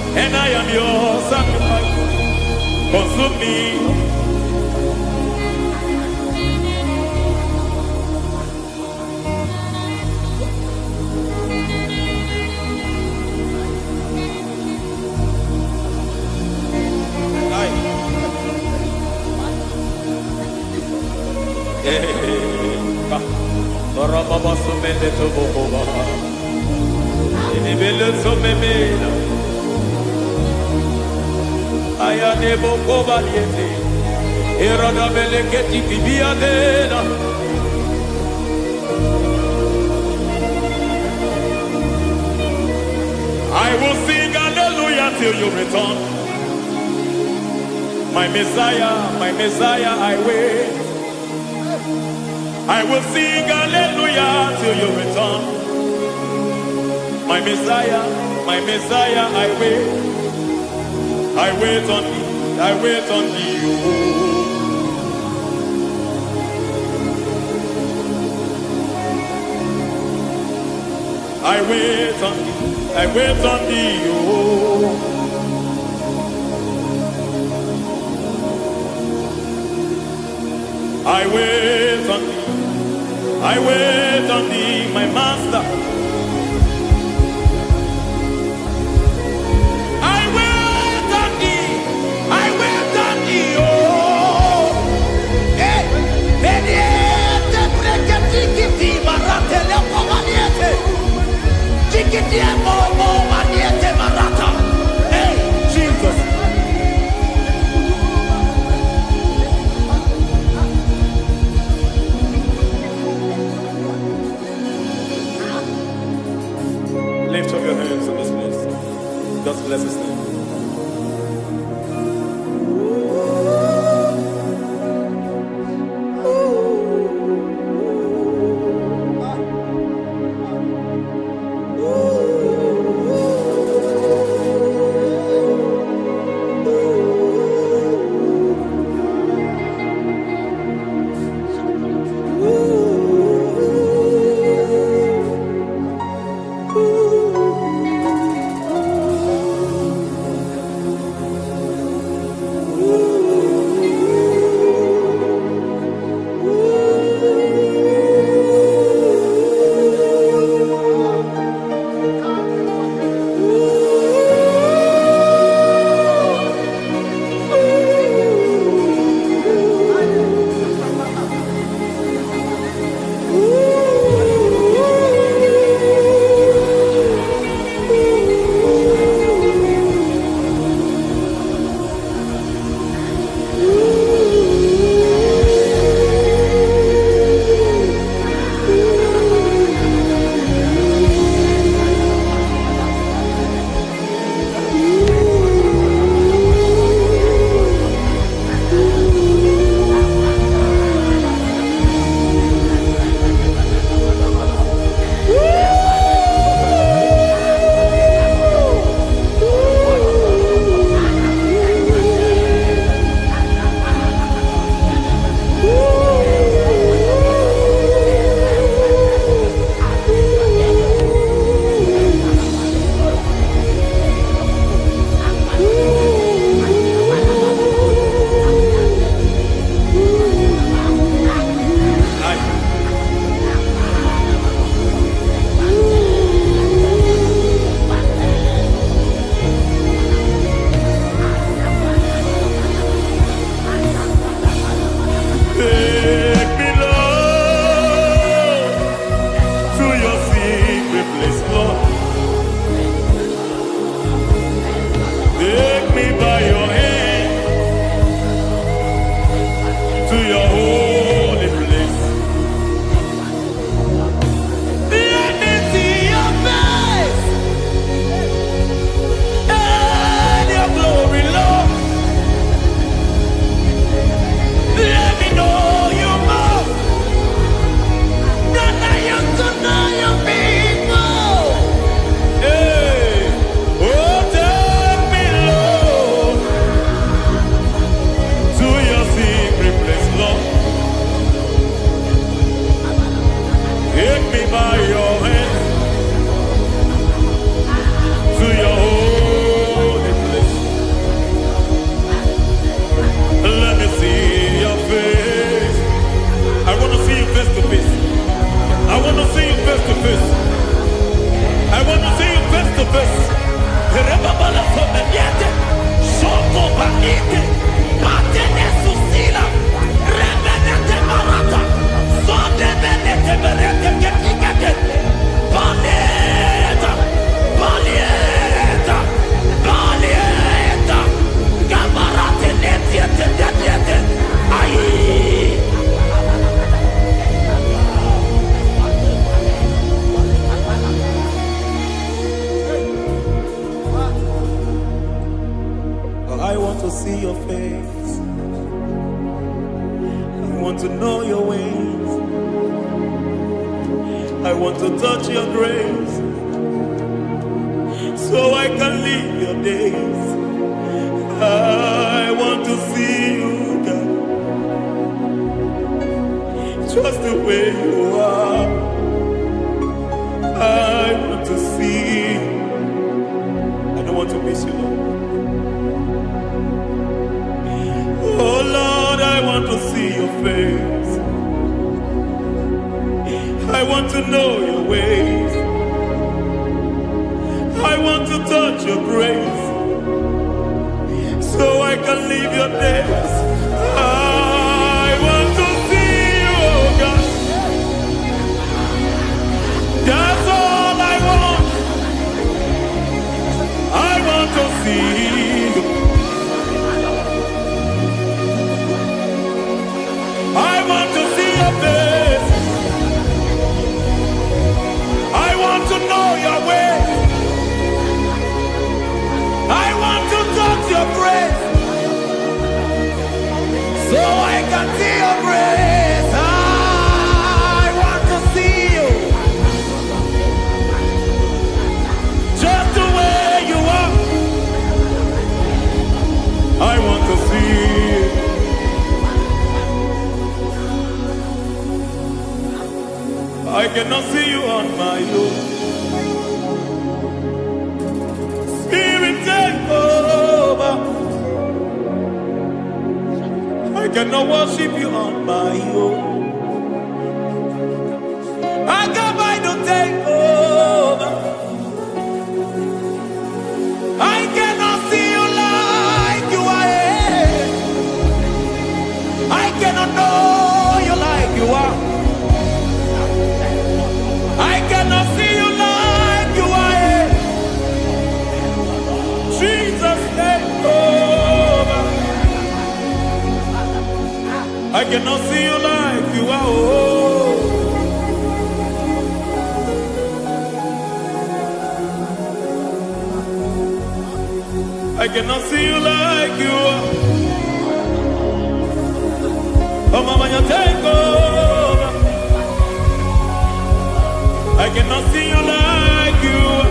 and I am your sacrifice. Consume me. I will sing hallelujah till you return. My Messiah, I wait. I will sing hallelujah till you return. My Messiah, I wait. I wait on thee, I wait on thee. Oh. I wait on thee, I wait on thee. Oh. I wait on thee, I wait on thee, my master. I wait on thee, I wait on thee, oh. Hey, vediete, prekatiki, marate, lepo maniete. Tikiti, mo, maniete, marata. Hey, Jesus. Lift up your hands in this place. Just bless his name. see your face. I want to know your ways. I want to touch your grace, so I can live your days. I want to see you, God, just the way you are. I want to see you. I don't want to miss you, Lord. Oh Lord, I want to see your face. I want to know your ways. I want to touch your grace, so I can live your days. I want to see you, oh God. That's all I want. I want to see you. I want to see your face. I want to know your ways. I want to touch your grace, so I can see your grace. I want to see you, just the way you are. I want to see you. I cannot see you on my own. Spirit, take over. I cannot worship you on my own. I come by to take over. I cannot see you like you are. I cannot know you like you are. I cannot see you like you are. Jesus, take over. I cannot see you like you are. Oh. I cannot see you like you are. Oh, Mama, you take over. I cannot see you like you are.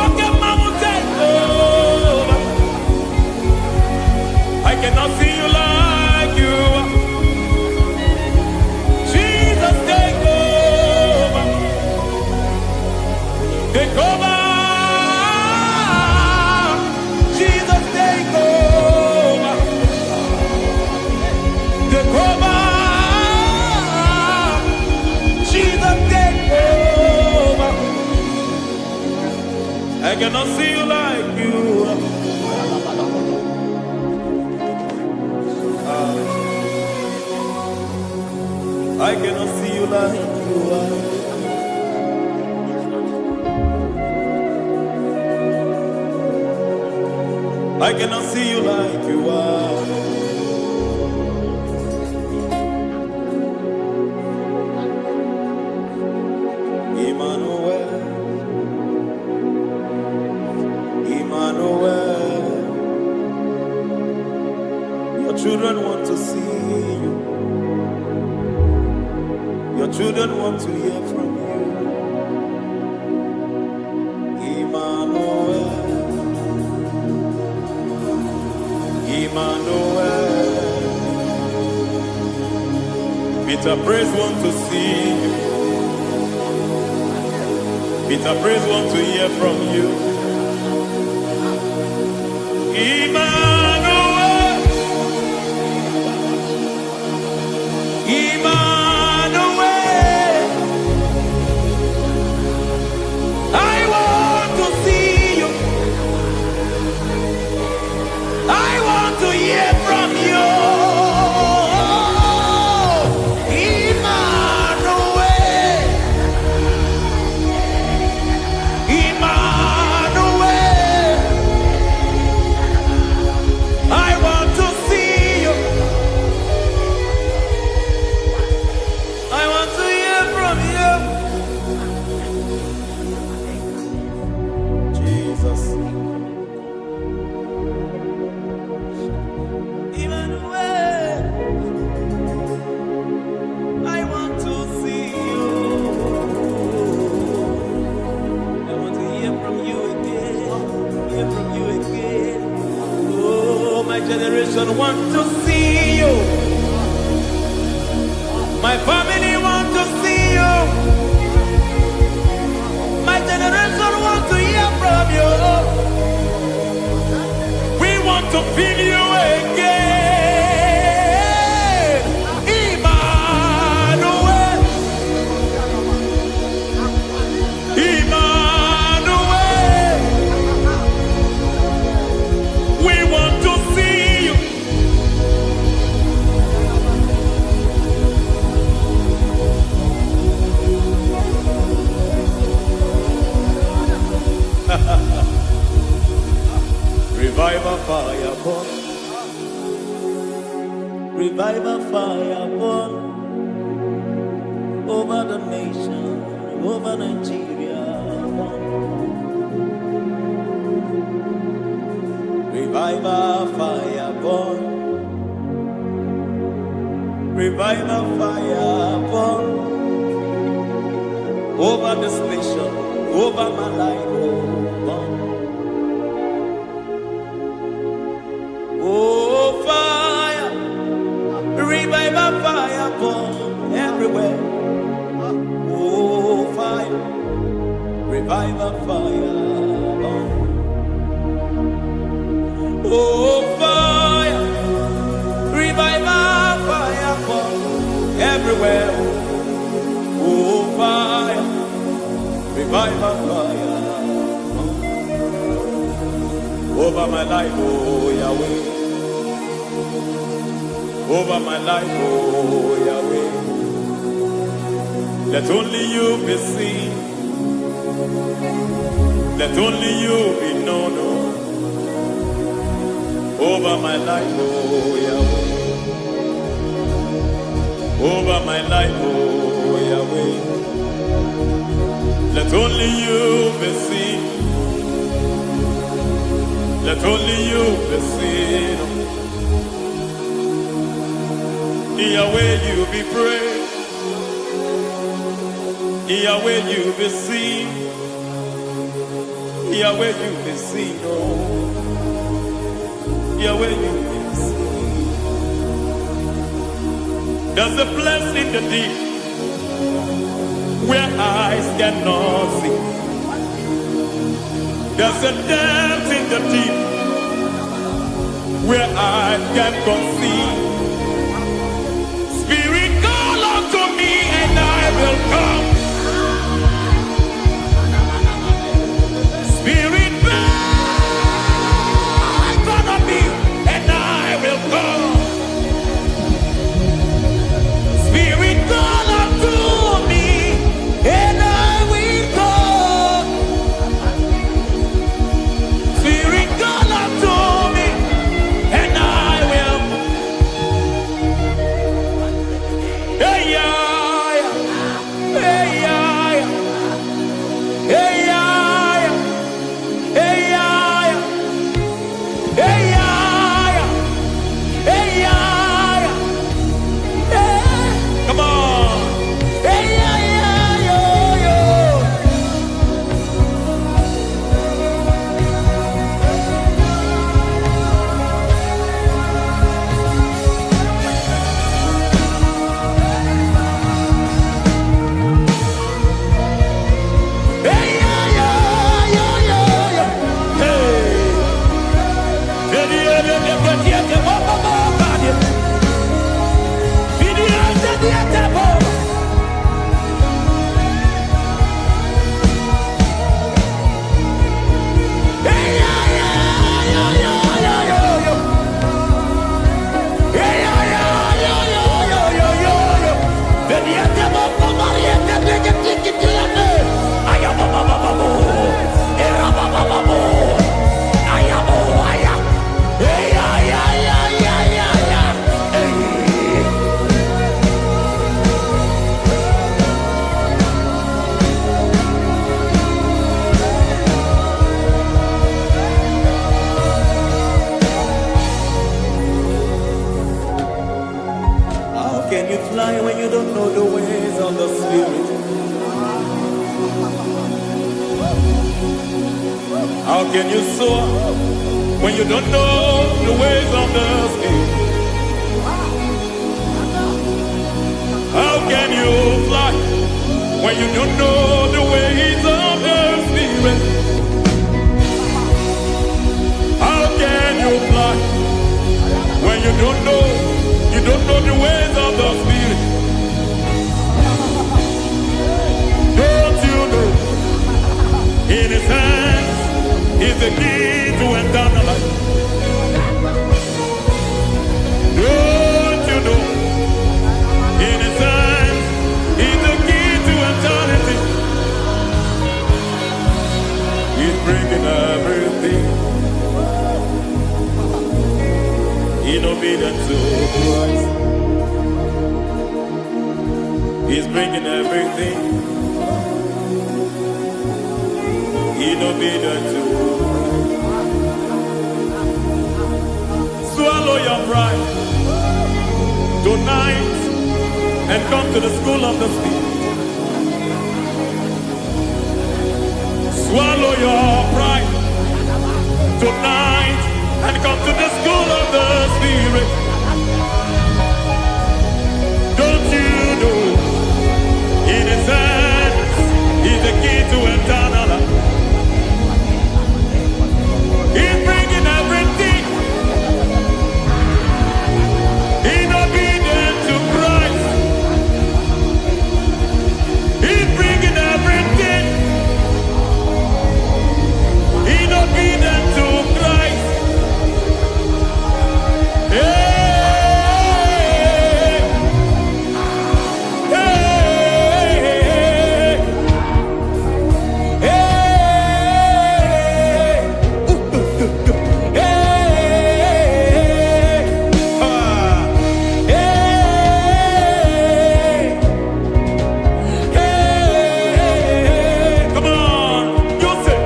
Okay, Mama, take over. I cannot see you like you are. Jesus, take over. Take over. Jesus, take over. Take over. Jesus, take over. I cannot see you like you are. I cannot see you like you are. I cannot see you like you are. Emmanuel, Emmanuel, your children want to see you. Your children want to hear from you. Emmanuel, Emmanuel. Peter Praise want to see you. Peter Praise want to hear from you. Emmanuel, Emmanuel. I want to see you. I want to hear from you. Emmanuel, Emmanuel. generation want to see you. My family want to see you. My generation want to hear from you. We want to feel you again. Emmanuel. Emmanuel. We want to see you. Revival fire burn. Revival fire burn over the nation, over Nigeria. Burn. Revival fire burn. Revival fire burn over this nation, over my life. Burn. Oh, fire, revival fire burn everywhere. Oh, fire, revival fire burn. Oh, fire, revival fire burn everywhere. Oh, fire, revival fire burn over my life, oh Yahweh. Over my life, oh Yahweh. Let only you be seen. Let only you be known. Over my life, oh Yahweh. Over my life, oh Yahweh. Let only you be seen. Let only you be seen. Yahweh, you be praised. Yahweh, you be seen. Yahweh, you be seen. Oh, Yahweh, you be seen. There's a place in the deep where eyes cannot see. There's a depth in the deep where eyes cannot see. Spirit, call unto me and I will come. Spirit, beg unto me and I will come. Spirit, call unto me and I will come. Spirit, call unto me and I will. Hey, yeah, hey, yeah, hey, yeah, hey, yeah, hey, yeah, hey, yeah, hey. Come on. Hey, yeah, yo, yo. Hey, yeah, yo, yo, yo, yo. Hey. How can you fly when you don't know the ways of the Spirit? How can you soar when you don't know the ways of the Spirit? How can you fly when you don't know the ways of the Spirit? How can you fly when you don't know the ways of the Spirit? Don't you know in His hands is the key to eternal life? Don't you know in His hands is the key to eternity? He's bringing everything in obedience to Christ. He's bringing everything in obedience to Christ. Swallow your pride tonight and come to the school of the Spirit. Swallow your pride tonight and come to the school of the Spirit. Don't you know in His hands is the key to eternal life? He's bringing everything in obedience to Christ. He's bringing everything in obedience to Christ. Hey, hey, hey, hey, come on, you say,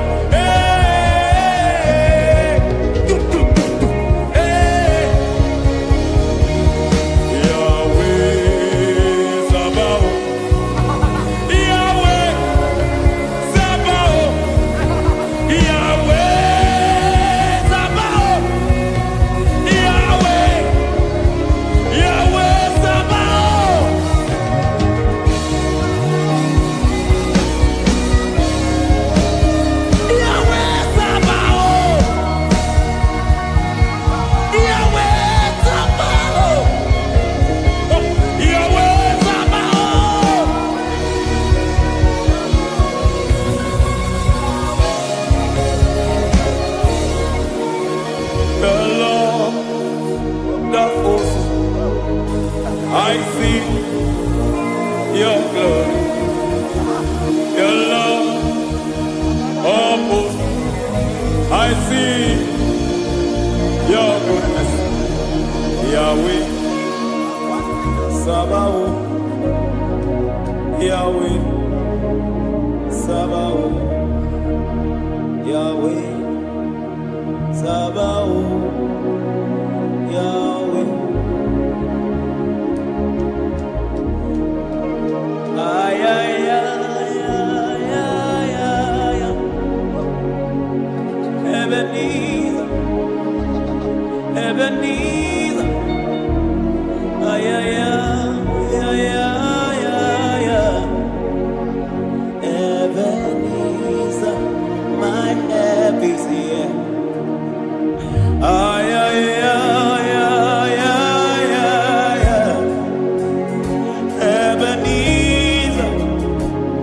Yahweh Sabaoth, Yahweh Sabaoth, Yahweh Sabaoth, Yahweh, Yahweh Sabaoth. Yahweh Sabaoth, Yahweh Sabaoth, Yahweh Sabaoth. The Lord of hosts, I see your glory. The Lord of hosts, I see your goodness. Yahweh Sabaoth, Yahweh Sabaoth, Yahweh Sabaoth, Yahweh. Ay, ay, ay, ay, ay, ay, ay. Ebenezer, Ebenezer. Ay, ay, ay, ay, ay, ay, ay. Ebenezer, my help is here. Ay, ay, ay, ay, ay, ay, ay. Ebenezer,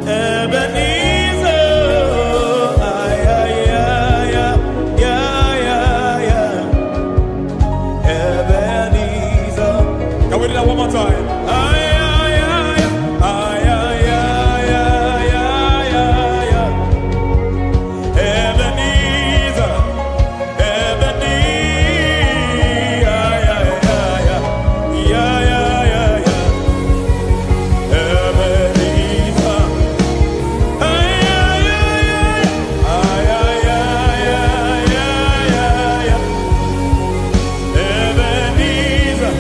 Ebenezer. Ay, ay, ay, ay, ay, ay, ay. Ebenezer. Can we do that one more time? Ay, ay, ay, ay, ay, ay, ay, ay, ay, ay. Ebenezer, Ebenezer. Ay, ay, ay, ay, ay, ay, ay, ay. Ebenezer. Ay, ay, ay, ay, ay, ay, ay, ay, ay, ay. Ebenezer,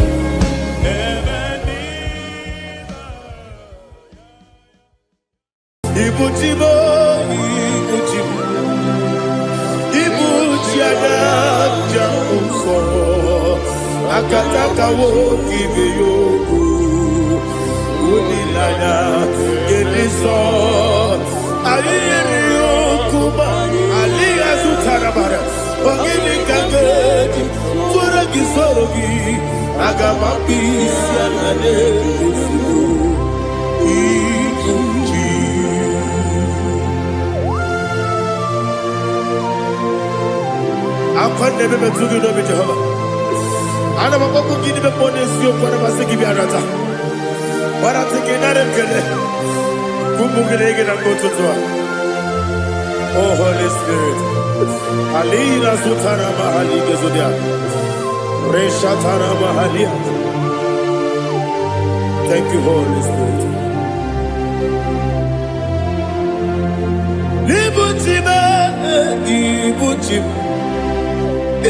Ibujibo, Ibujibo, Ibujiada. akataka woki beyoku unilaya geliso aliyeri yokuba aliya zutarabara ogini kangeti forogi sorogi agamapisi anane kusugu ikuji akwande bebe tugi no be Jehovah ana makoku gidi be ponesio kwa na basiki bi arata wara teke na rekele kumugirege na kototwa. Oh Holy Spirit alira sutara mahali gezodia reshatara mahali. Thank you Holy Spirit. Libutima ibutim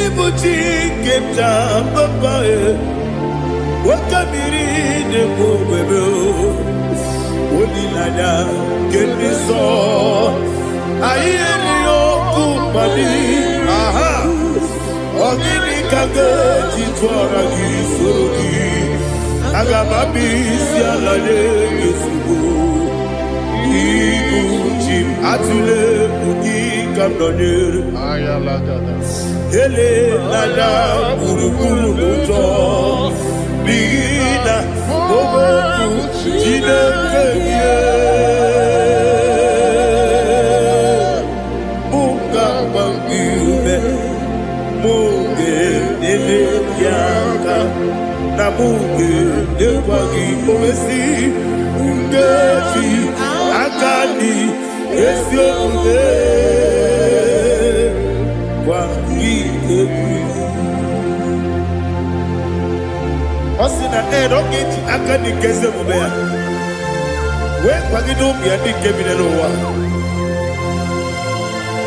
ibuti kemta papa wakamiri de bobebe onilada keniso ayeni okupani aha ogini kage titwara gisorogi agababi sialale yesugo ibuti atule ugi kamdonere Ayalagada. ele lada buruburu moto bigina oboku jinekeye munga mangiume munge nele yaka na munge nekwagi omesi ungefi akani esiomuge Osina roketi akani keze mubea. We kwagido bia dike binelo wa.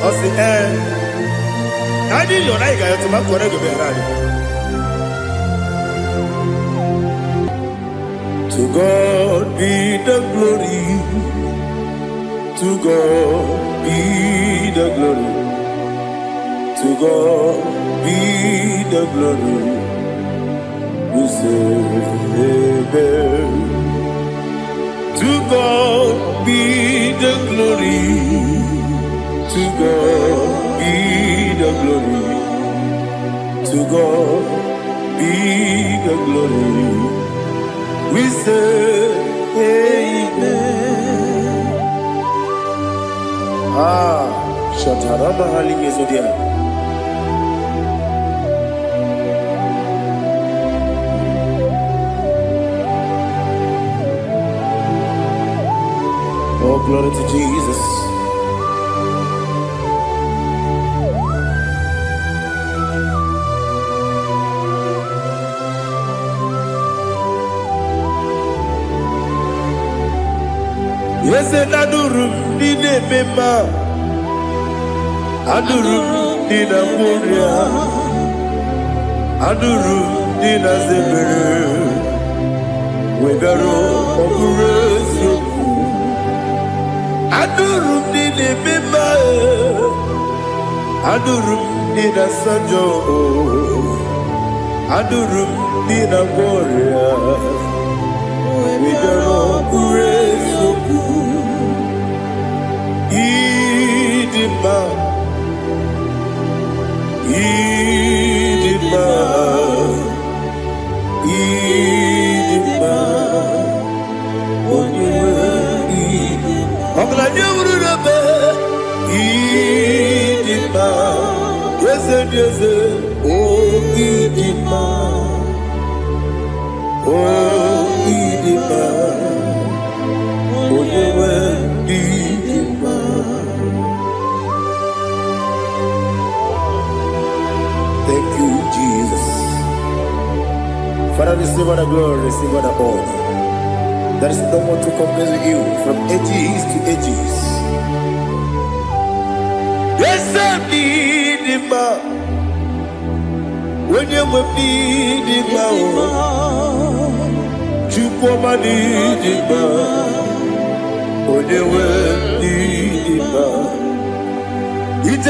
Osi Nadi yona iga yotu makore go berani. To God be the glory. To God be the glory. To God be the glory. We say amen. To God be the glory. To God be the glory. To God be the glory. We say amen. Shatarama halinge zodia. Oh, glory to Jesus. Yes, and Adurum did a member. Adurum did a warrior. Adurum did a zebra. We got all Adurum did a member. Adurum did a sanjo. Adurum did a warrior. We got all praise. Idima. Idima. Idima. Ogla nyuru be idima yeze oh idima onyewe idima. Thank you Jesus. Father, receive all the glory, receive all the honor. There is no one to compare with you from ages to ages. Yes, I need him. When you will need him, you come and need him. When you will need him, it's a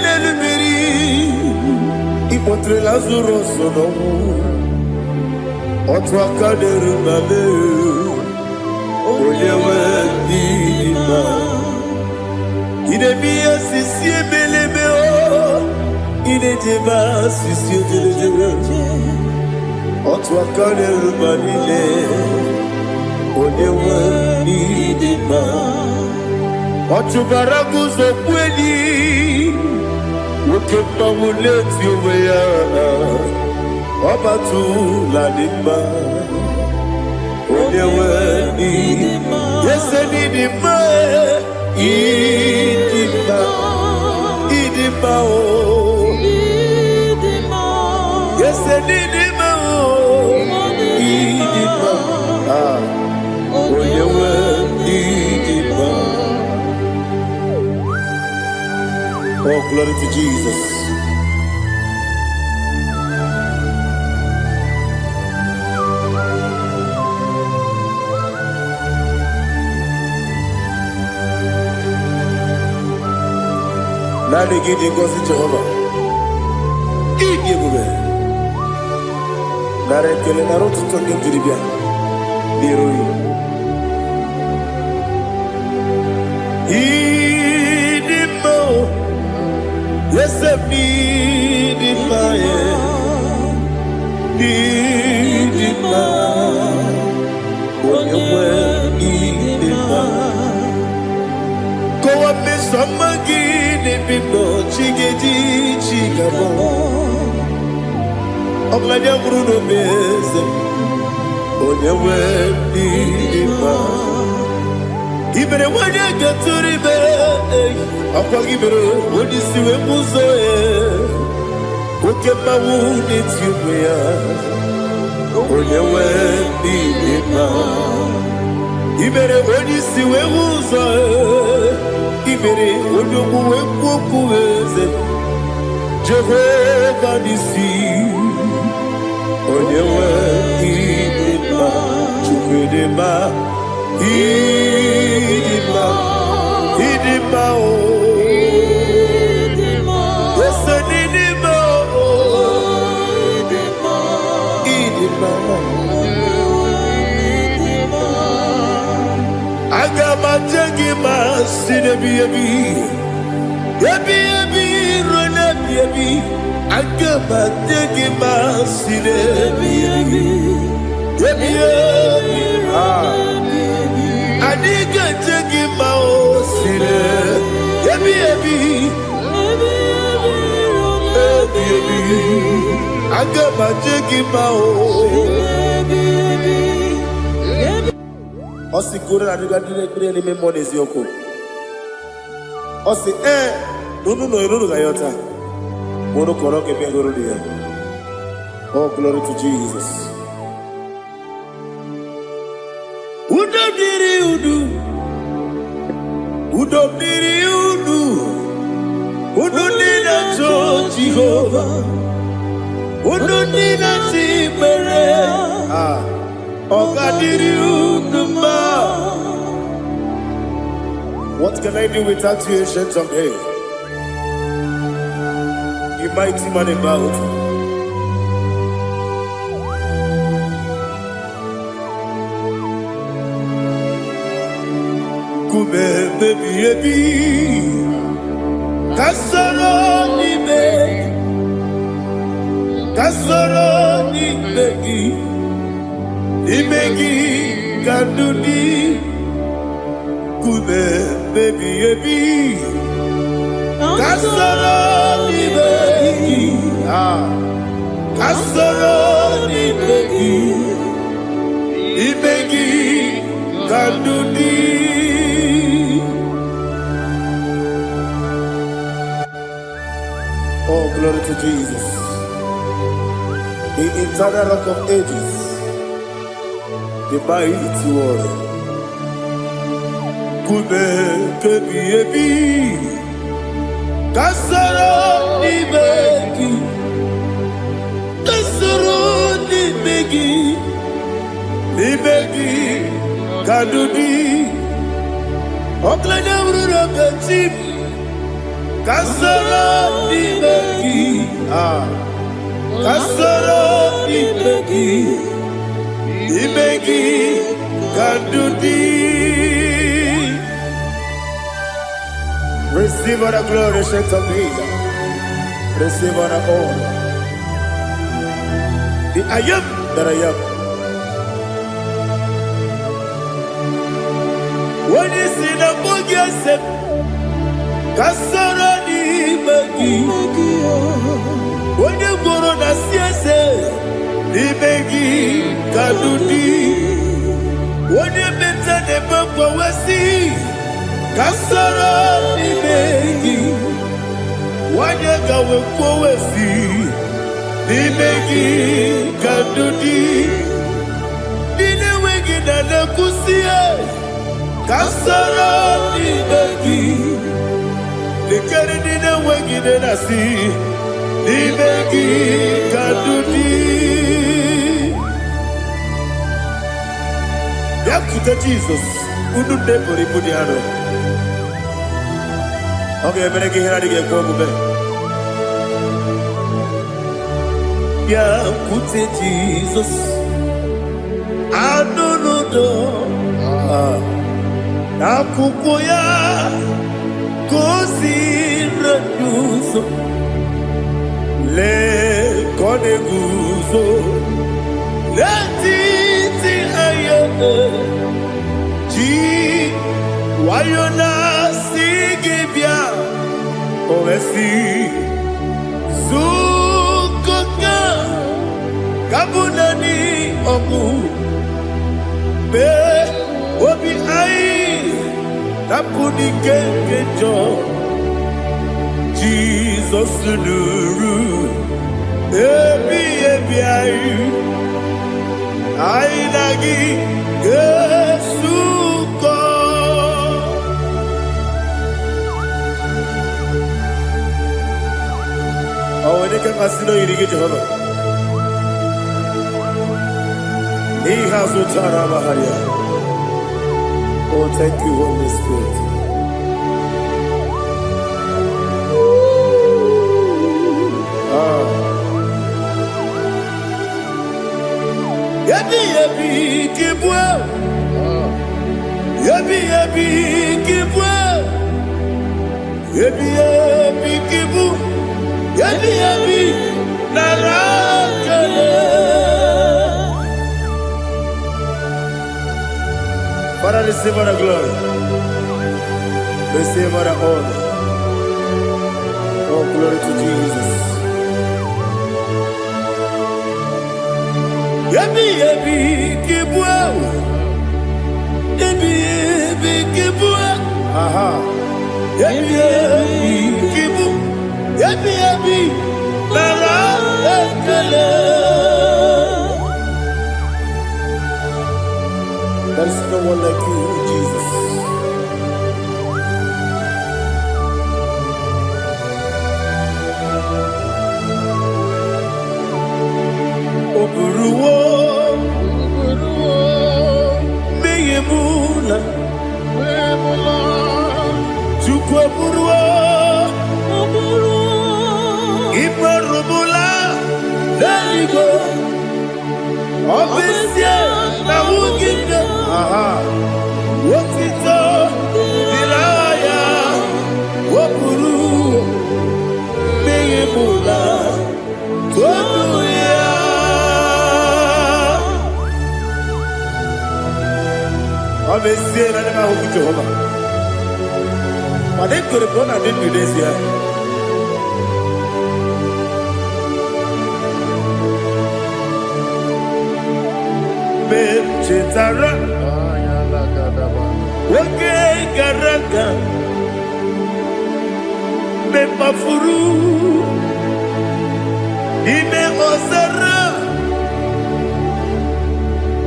little bit. Ipotre Lazarus, no. Otwakaderu mame, onyewe nima. Idemiya sisi ebelebe o, idejeba sisi ojelejebe. Otwakaderu manile, onyewe nima. Otubaraguzo kweli, wukemba muleti uweya. Obatu la nima, onyewe nima. Yese nima, idima, idima o. Yese nima o, idima. Onyewe idima. Oh, glory to Jesus. Nani gidi ngozi Jehovah. Gidi gube. Nare kele naro tutonge diribia. Niroi. Idimo. Yesemi idima ye. Idima. Onyewe idima. Kowa mesamagi. Bibo chigeji chigabo Oglanya bruno beze Onyewe nima Ibere wanya gaturibe Akwa gibere wadi siwe muzoe Ukema wuni tiumea Onyewe nima Ibere wadi siwe muzoe Ibere odogu wekuweze Jehovah nisi Onyewe idima Chukwedema Idima Idima o Yese nidima o Idima Agama jengima sinebi yebi rona yebi Agama jengima sinebi yebi Adiga jengima o sine yebi Agama jengima o Osi kure na diga dire ni me money zioko. Osi no gayota. Mono koro ke be goro dia. Oh, glory to Jesus. Udo diri udu. Udo dina to Jehovah. Udo dina tibere. What can I do without you, ancient of days? You mighty man about. Kube baby, kasoro ni begi. Ibegi kandudi kube baby kasoro ibegi kasoro ibegi ibegi kandudi. Oh, glory to Jesus, the eternal rock of ages, the mighty one. Kube kebi kasoro ibegi ibegi kadudi oklanya ururo beti kasoro ibegi kasoro ibegi Imegi Kandudi. Receive all the glory, strength of Jesus. Receive all the honor. The I am that I am. When you see the book, you say, Kasarani Magi. When you go on a siasa, Imegi Kandudi. When you mention the book, you see, Kasarani Magi. When you go with Imegi Kandudi. Dine wegi na nakusia. Kasarani Magi. Nikari dine wegi na nasi. Imegi Kandudi. Yakuta Jesus. Unu nebori pudiano. Okay, menegi hiradi ke kogube. Yakute Jesus. Anunudo. Nakukoya. Kosi reduso. Le koneguso. Le titi ayane. Ji wayona sigibia. Oesi. Zukoka. Kabunani oku. Be obi ai. Napuni kenkejo. Jesus nuru. Ebi ai. Ai lagi Yesuko. Awani kan asilo irige Jehovah. He has utara baharia. Oh, thank you, Holy Spirit. Yabi yabi kibwa. Yabi yabi kibwa. Yabi yabi kibu. Yabi yabi narakale. Father, receive all the glory. Receive all the honor. Oh, glory to Jesus. Yabi yabi kibwa. Yabi yabi kibwa. Aha. Yabi yabi kibu. Yabi yabi nara ekele. There is no one like you, Jesus. Oburuwo, meyemula, chukwu oburuwo, imarubula, leligo, obesie na wugide. Aha, wotito, dilaya, oburuwo, meyemula, toduya. Obesie na nema huku Jehovah. But they could have gone and did this here. Chetara, Wake Garaka, Mepafuru, Ime Osara,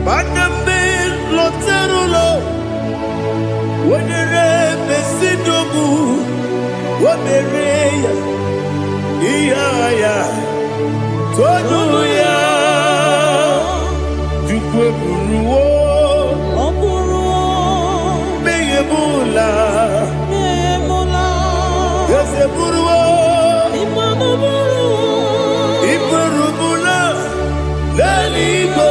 Baname Loterulo, Wenere Mesidobu, Wamereya, Iaya, Toduya. Buruwo, meyemula, yese buruwo, imarubula, leligo,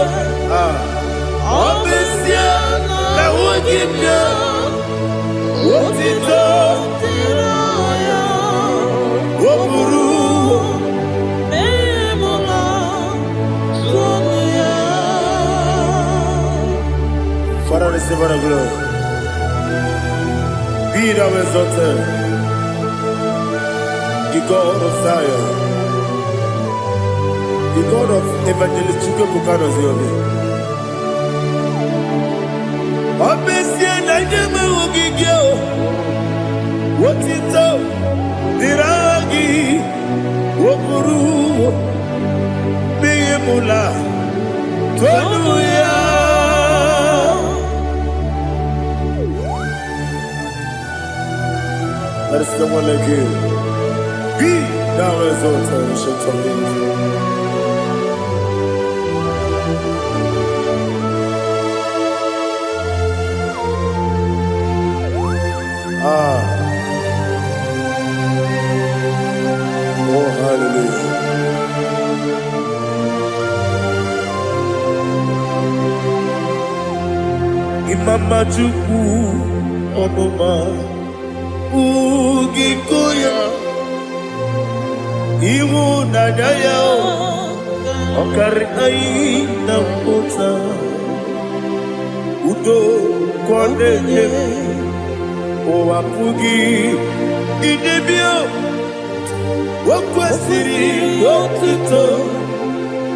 receive all the glory. Be thou exalted, the God of Zion, the God of Evangelist Chike Bukano Ziobi. Obesi na nyeme ugigio, wotito, diragi, wokuru, biyemula, tonuya. There is no one like you. Be thou exalted, ancient of days. Oh, hallelujah. Imama Chukwu Onoma Ugikoya Iwu Nadaya Okari Aina Mota Udo Kondeye Owapugi Idebio Wakwasiri Wotito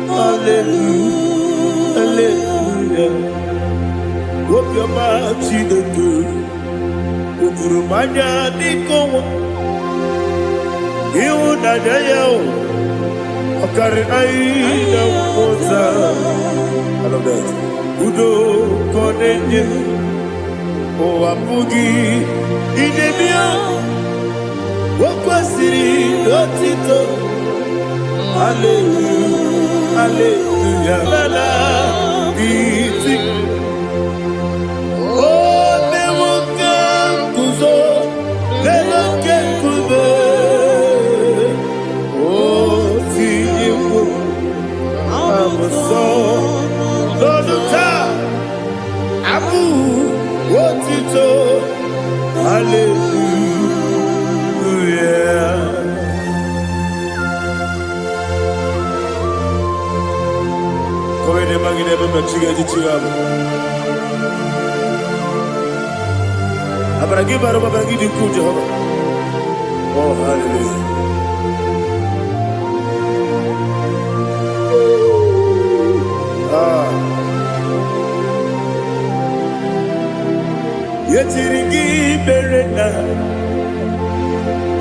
Hallelujah Hallelujah Wopioma Chideke Ukurumanya Nikowa Iu Nadayao Okari Aina Mota I love that Udo Konenye Owapugi Idebio Wakwasiri Lotito Hallelujah Hallelujah Lala Iti Oh Newoka Kuzo Newoke Kube Oh Tiyewo Amoso Lodota Abu Wotito Hallelujah. Come in the magine bebe chiga chiga. Abaragi baro abaragi diku Jehovah. Oh hallelujah. Yetirigi berena,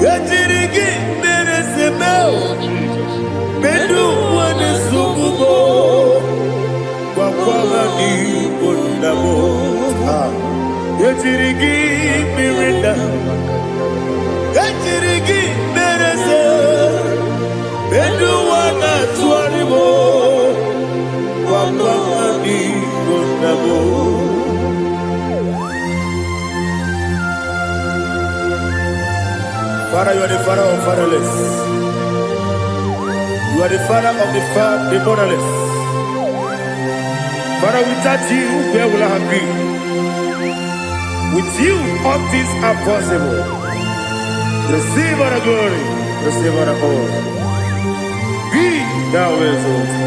yetirigi beresebel, bedu wane sububo, wakwala ni bondabo. Yetirigi berena, yetirigi berese, bedu wana tuaribo, wakwala ni bondabo. Father, you are the father of fatherless. You are the father of the motherless. Father, without you, where will I have been? With you, all things are possible. Receive all the glory, receive all the honor. Be thou exalted.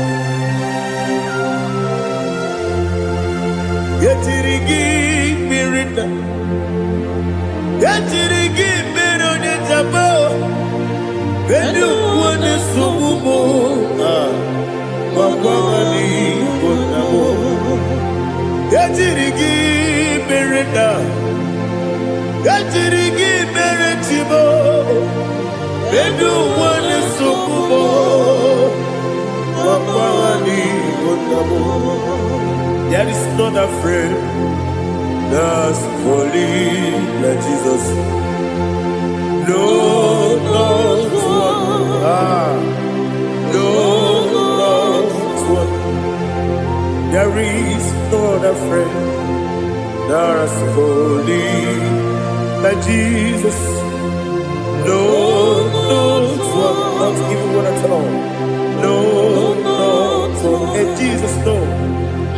Yetirigi mirina, yetirigi Bedu wane subumo Wakwani bonamo Yatirigi berenda Yatirigi beretimo Bedu wane subumo Wakwani bonamo. There is not a friend that's holy like Jesus. No, not one. No, not one. There is no other friend that's holy like Jesus. No, not one. Not even one at all. No, not one. And Jesus, no.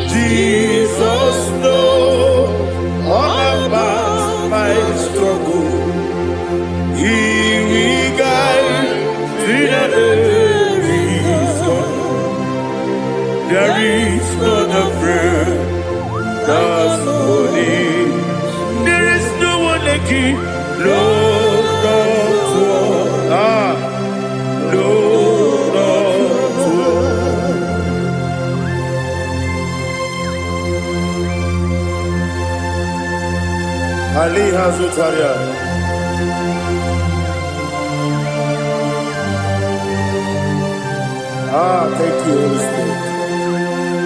Jesus, no. All about my struggle. He will guide through the days. There is no other friend that's holy Zutaria. Ah, thank you, Holy Spirit.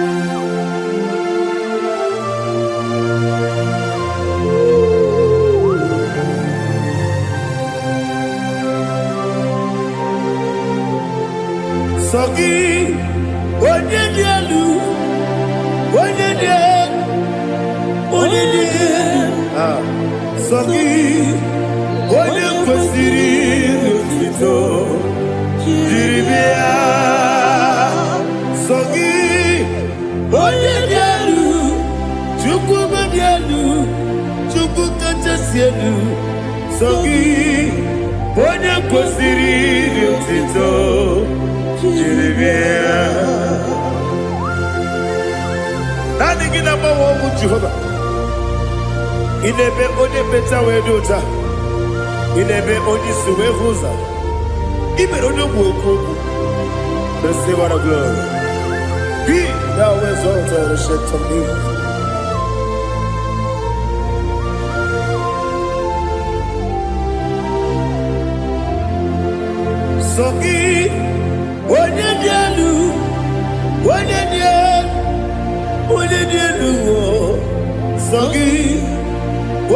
Sogi, Onyedielu, ah, Sogi, Onyekwesiri n'otito, jiribia. Sogi, Onyedielu, Chukwu Bedielu, Chukwu Kachasielu. Sogi, Onyekwesiri n'otito, jiribia. Nani gina mawa omu Jehovah. Inebe onye beta we dota. Inebe onye suwe huza. Ibe onye mwoku. Receive our glory. Be thou exalted and shed to me. Sogi, onye dielu, onye dielu, Sogi,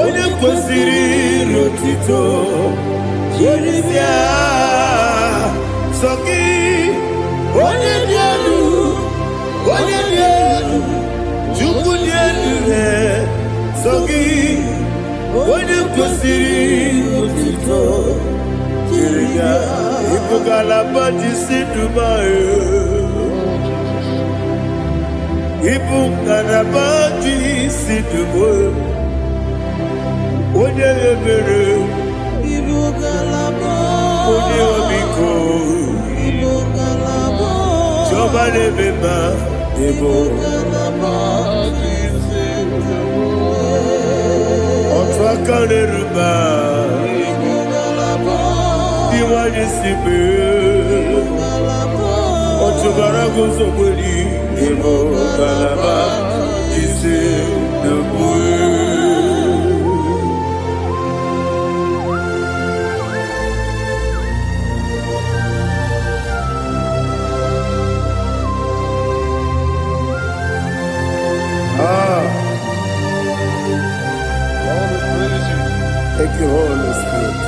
onye kwesịrị n'otito, jiribia. Sogi, onye dielu, Chukwu dielu. Sogi, onye kwesịrị n'otito, jiribia. Ibugalaba jisidumae, Ibugalaba jisidumae, onye ebere, onye omiko, Jọba lebeba, otu aka na-eruba, iwanye sibe, otu gara guzo kweli, Ibugalaba jisidumae. Thank you, Holy Spirit.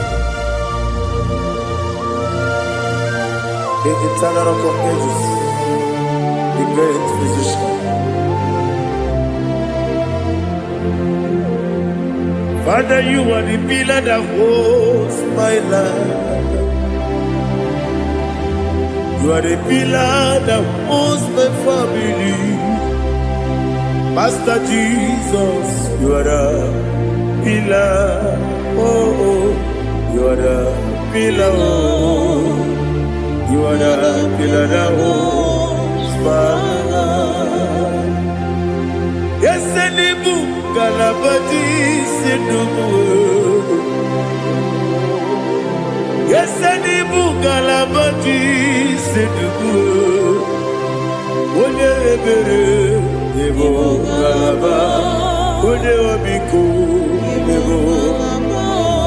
The eternal rock of ages, the great physician. Father, you are the pillar that holds my life. You are the pillar that holds my family. Master Jesus, you are the pillar. Oh, you are the pillar. Oh, you are the pillar that holds my life. Yes, Enibu Galabati Sidubu. Yes, Enibu Galabati Sidubu. Onye ebere, Ebo Galaba. Onye omiko, Ebo.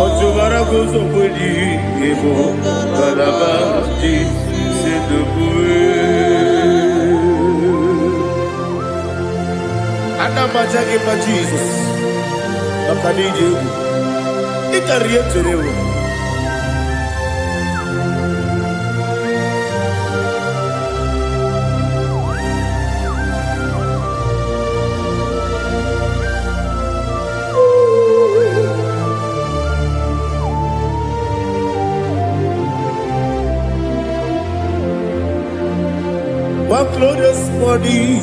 Otubara gozo kweli, Ebo Galaba Sidubu. Anamajagi ma Jesus, Nakaniji, Ikariyeterewo. One glorious morning,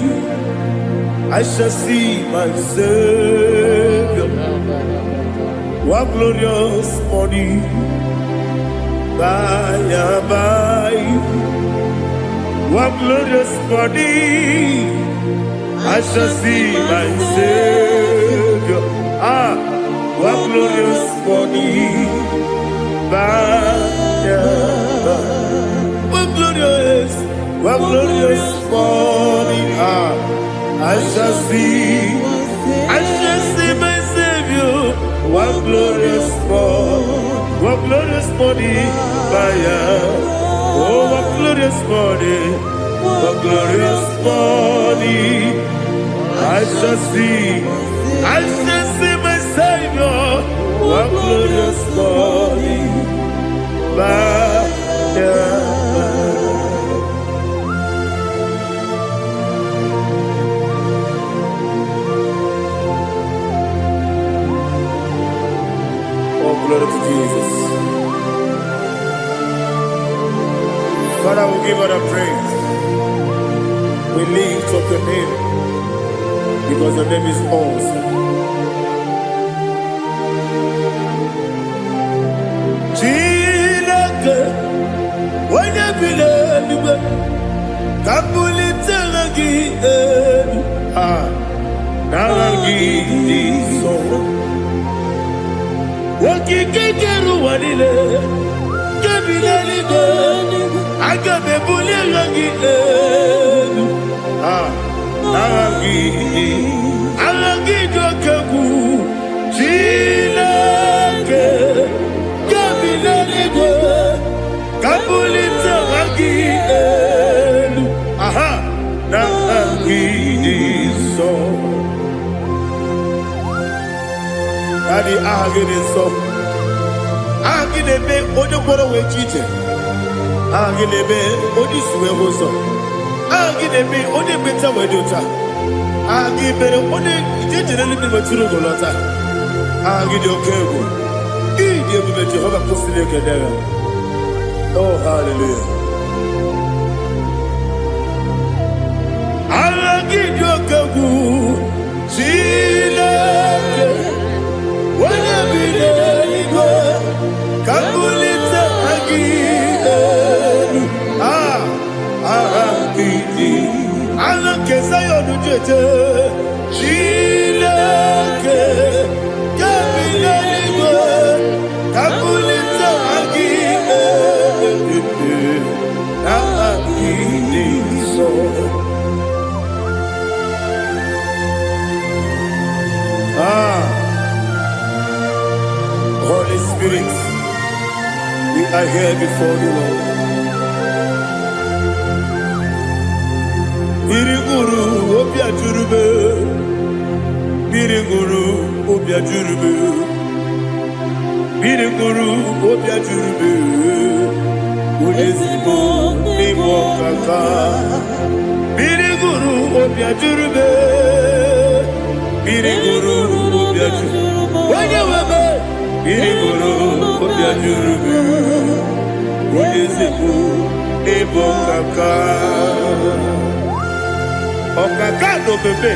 I shall see my Savior. One glorious morning, by and by. One glorious morning, I shall see my Savior. One glorious morning, by and by. One glorious morning, I shall see my Savior. One glorious morning, oh, what glorious morning, what glorious morning. I shall see my Savior, what glorious morning, Oh, glory to Jesus. Father, we give all the praise. We lift up your name because your name is awesome. Chilake, when you believe, Kabuli Telagi, Naragi, so. Wakikeru walile, kebilali go, agabe bule lagi alagi do kebu, chilake, kebilali go, kabuli lagi naragi so. Daddy, ahagide so. Ahagide be ojo boro we chiche. Ahagide be oji suwe hoso. Ahagide be oji beta we dota. Ahagide be oji ijejere libi maturu golota. Ahagide okego. Idi ebu be Jehovah kusile kedera. Oh, hallelujah. Ahagide okego. Chilake. Wanya bilego, kabulita agidelu, agidi, alakeza yonujete, chilake, kabilego, kabulita agidelu, agidi so. Holy Spirit, we are here before you, Lord. Biriguru obia jurube, biriguru obia jurube, biriguru obia jurube. Ulezimo ni mokaka, biriguru obia jurube, biriguru obia jurube. Wanyewebe. Biriguru obia jurube, ulezimo ni mokaka. Okaka no bebe.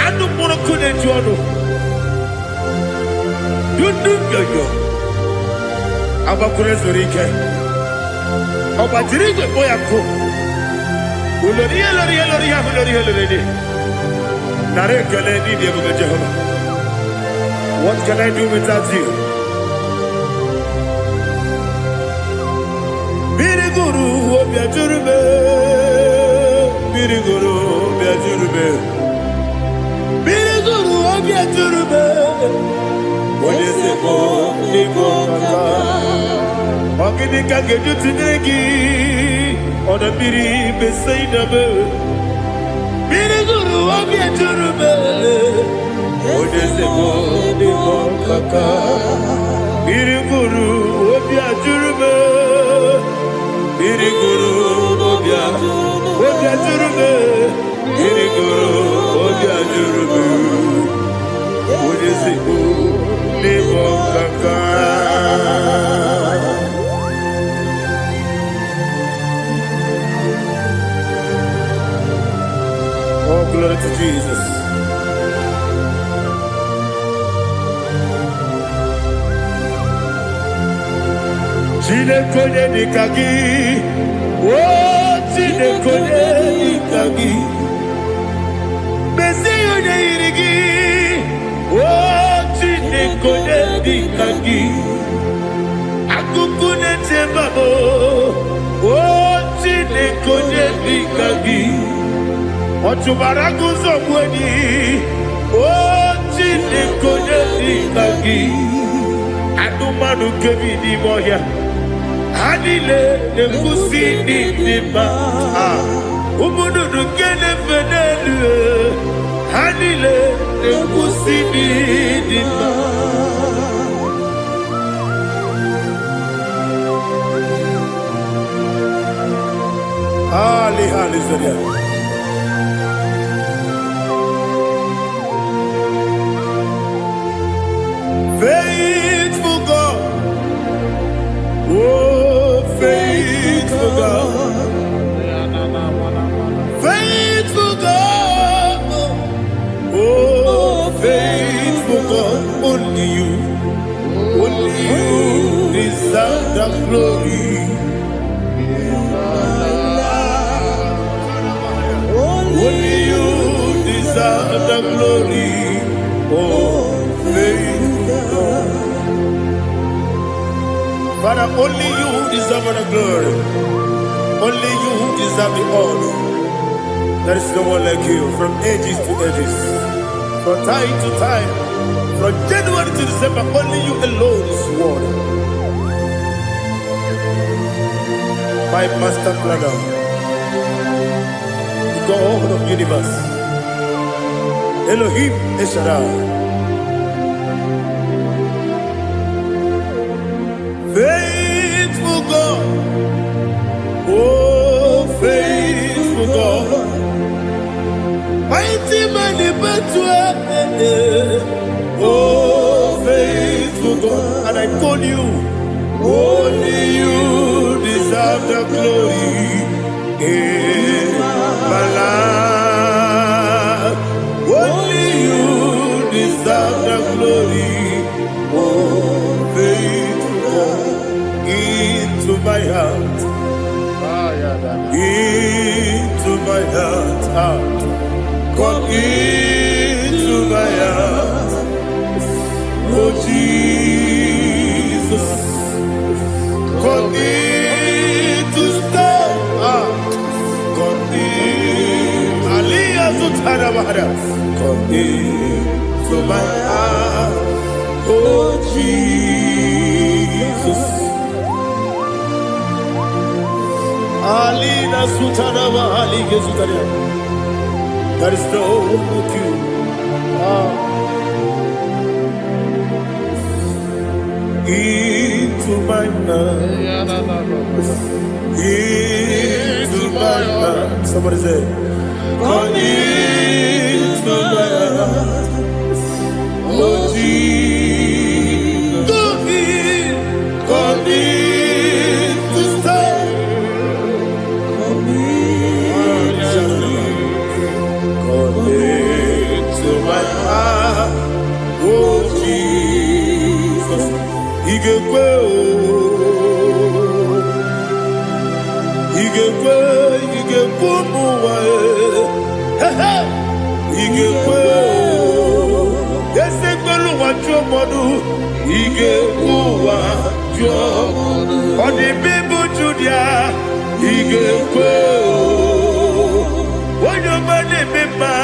Anu moro kune juano. Dundu yoyo. Abakure zorike. Oba jirigwe boya ko. Uloriya. Nare kele ni diye Jehovah. What can I do without you? Biriguru obia jurube, biriguru obia jurube, biriguru obia jurube. Olezemo ni mokaka, ogini kageju tinegi, ona biri beseinabe. Biriguru obia jurube, olezemo ni mokaka, biriguru obia jurube. Biriguru obia jurube, biriguru obia jurube. Olezemo ni mokaka. Oh, glory to Jesus. Chinekone nikagi, oh chinekone nikagi, Mesiyo ne irigi, oh chinekone nikagi, akukune tembabo, oh chinekone nikagi, otubaraguzo mweni, oh chinekone nikagi. Anumanu kebi ni moya. Anile nekusi ni nima. Umudu nukene fenelu. Anile nekusi ni nima. Hallelujah. Faithful God, oh faithful God, faithful God, oh faithful God, only you deserve the glory. Only you deserve the glory, oh faithful God. Father, only you deserve the glory. Only you deserve the honor. There is no one like you from ages to ages, from time to time, from January to December. Only you alone is worthy. My master planner, God of universe, Elohim Eshadai, faithful God, oh faithful God, mighty man in battle, oh faithful God, and I call you, only you deserve the glory. My life, only you deserve the glory. Oh, faithful God, into my heart, into my heart, come into my heart. Oh Jesus, come in to stay. Come into my heart, oh Jesus. Alina Sutanaba, Ali Gesutaria. There is no one like you. Into my heart, into my heart. Somebody say, come into my heart, oh Jesus. Come in to stay. Come into my heart, oh Jesus. On the people Judah, when your money member,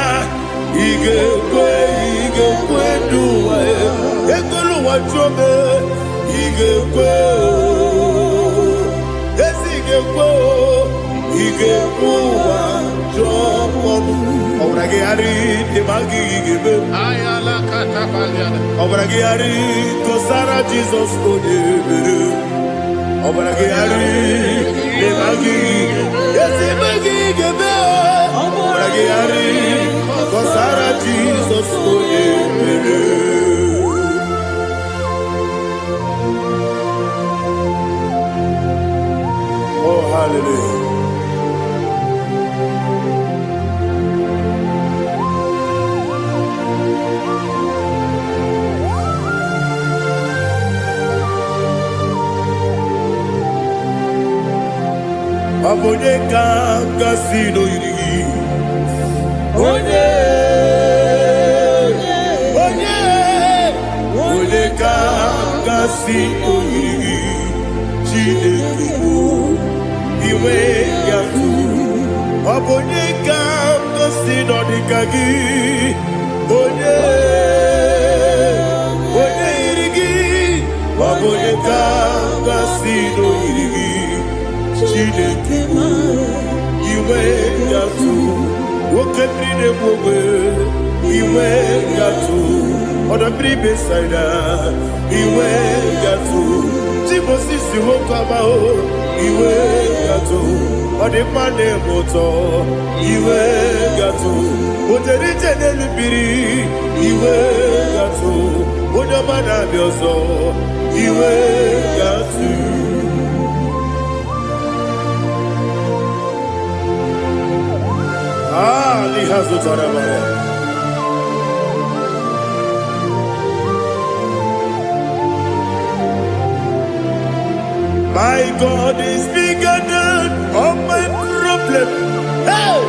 do Jesus oh, hallelujah. Abone kanga sino yiri. Onye kanga sino yiri. Chineke iwe yaku. Abone kanga sino dikagi. Onye yirigi. onye ga-asị n'oyiri gị Chineke iwe ga-atụ nwoke mmiri na-egbu ogbe iwe ga-atụ ọdọ mmiri besaida iwe ga-atụ tí Moses nwoke amahụ iwe ga-atụ ọ dị mma na-eme ụtọ iwe ga-atụ otere ije n'elu mmiri iwe ga-atụ onye ọma na-abịa ọzọ iwe ga-atụ n'ihe zụtara mara My God is bigger than all my problem. Hey!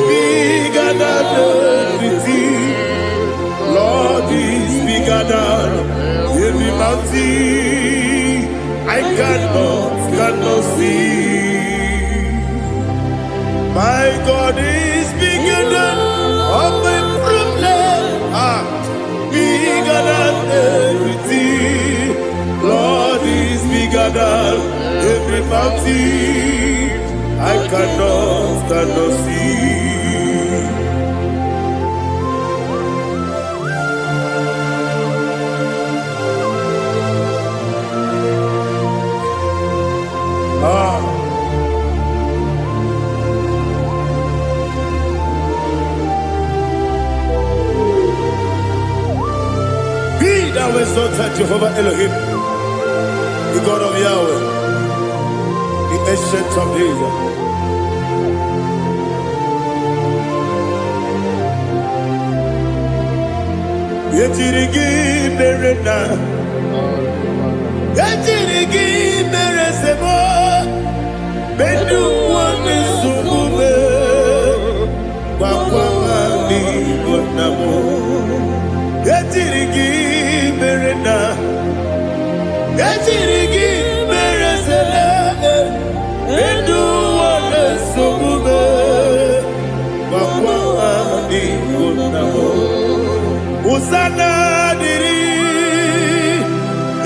Bigger than everything. Lord is bigger than every mountain. I cannot see. My God is bigger than all my problem. Bigger than everything. Lord is bigger than every mountain. I cannot see. Be thou exalted, Jehovah Elohim, the God of Yahweh, the ancient of days. Yetirigi merena, yetirigi meresemo, bedu wani sumube, wakwani bonamo. Yetirigi merena, yetirigi meresele, bedu wani sumube, wakwani bonamo. Usana diri,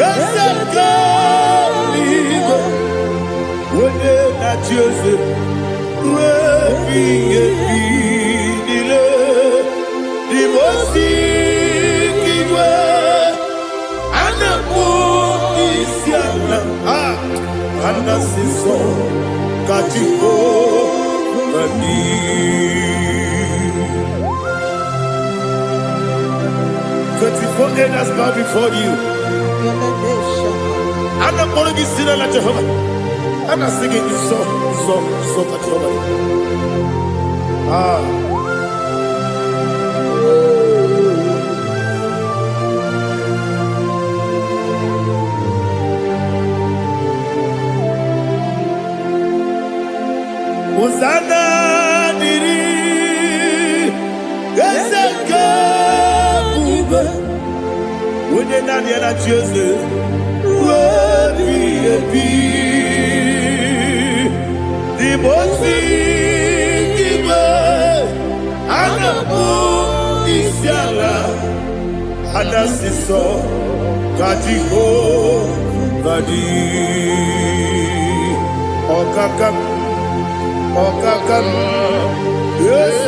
yasaka ligo, wone na Jose, wepi dile, dimosi kiwe, anamu isiana, anasiso katiko bani. 24 elders bow before you. I'm not going to be singing like Jehovah. I'm not singing this song like Jehovah. Hosanna diri, Yeseka. When you're not yet at Jose, the most big Anamu is Yala, Anasiso, Katiho, Badi, Okakam, yes,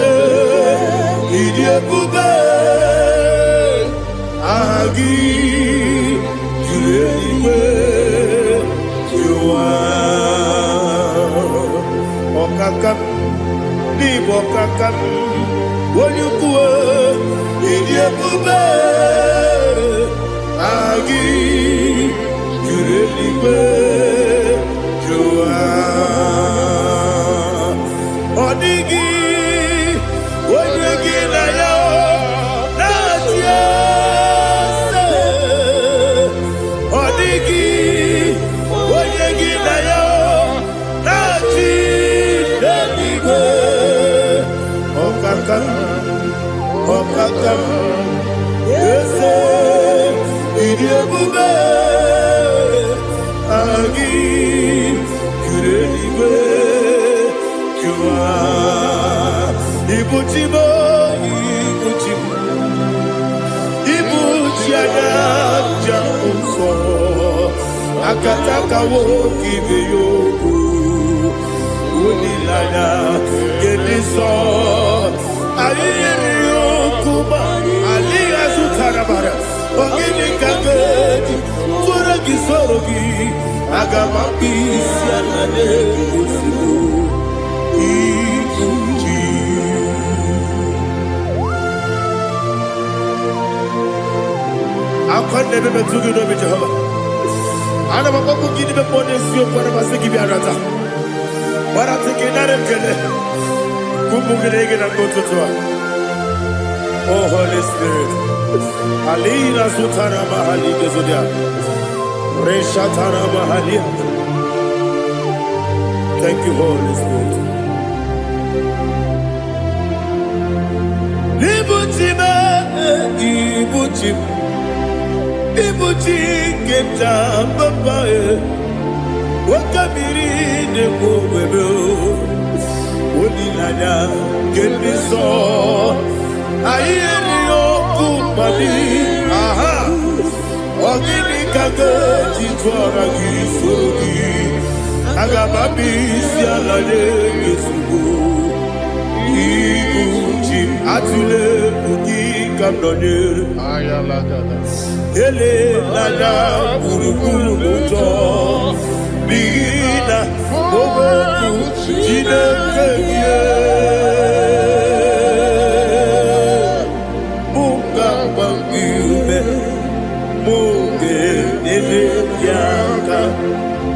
Idiabube. Agi julewe juwa okakam ni bokakam wonyukwe idiebube agi julewe juwa odigi wonyegi na yo na tie Okakam, yes, Idiabube, Agi, Kureliwe, Jua, Ibuchibo, Ibuchiana, Jamuso, Nakawo kibiyoku Unilana Gediso Ayiriyokuba Aliya Sutarabara Ogini Kagedi Turagi Sorogi Agamaki Sianane Kusibu Ikuji Akonde bebe tugi no be Jehovah Ana makoku gidi be pone sio kwa masiki bi arata Bara tiki nare kele Kumbugirege na kototoa Oh Holy Spirit Alina sutana mahali gezodia Reshatana mahali. Thank you Holy Spirit Libutime Ibutim Ibuti keta babae Wakabiri ne mwebe Unilanya Gediso Ayeni Yokumani Aha Ogini Kageti Twara Gisorogi Agababi Sialane Yesugo Ikuchi Atule Ugi Kamnone Ayalagada. Ele Nada Urukuru Muto Bina Oboku Jinekeye Munga Bangiume Munge Nene Yaka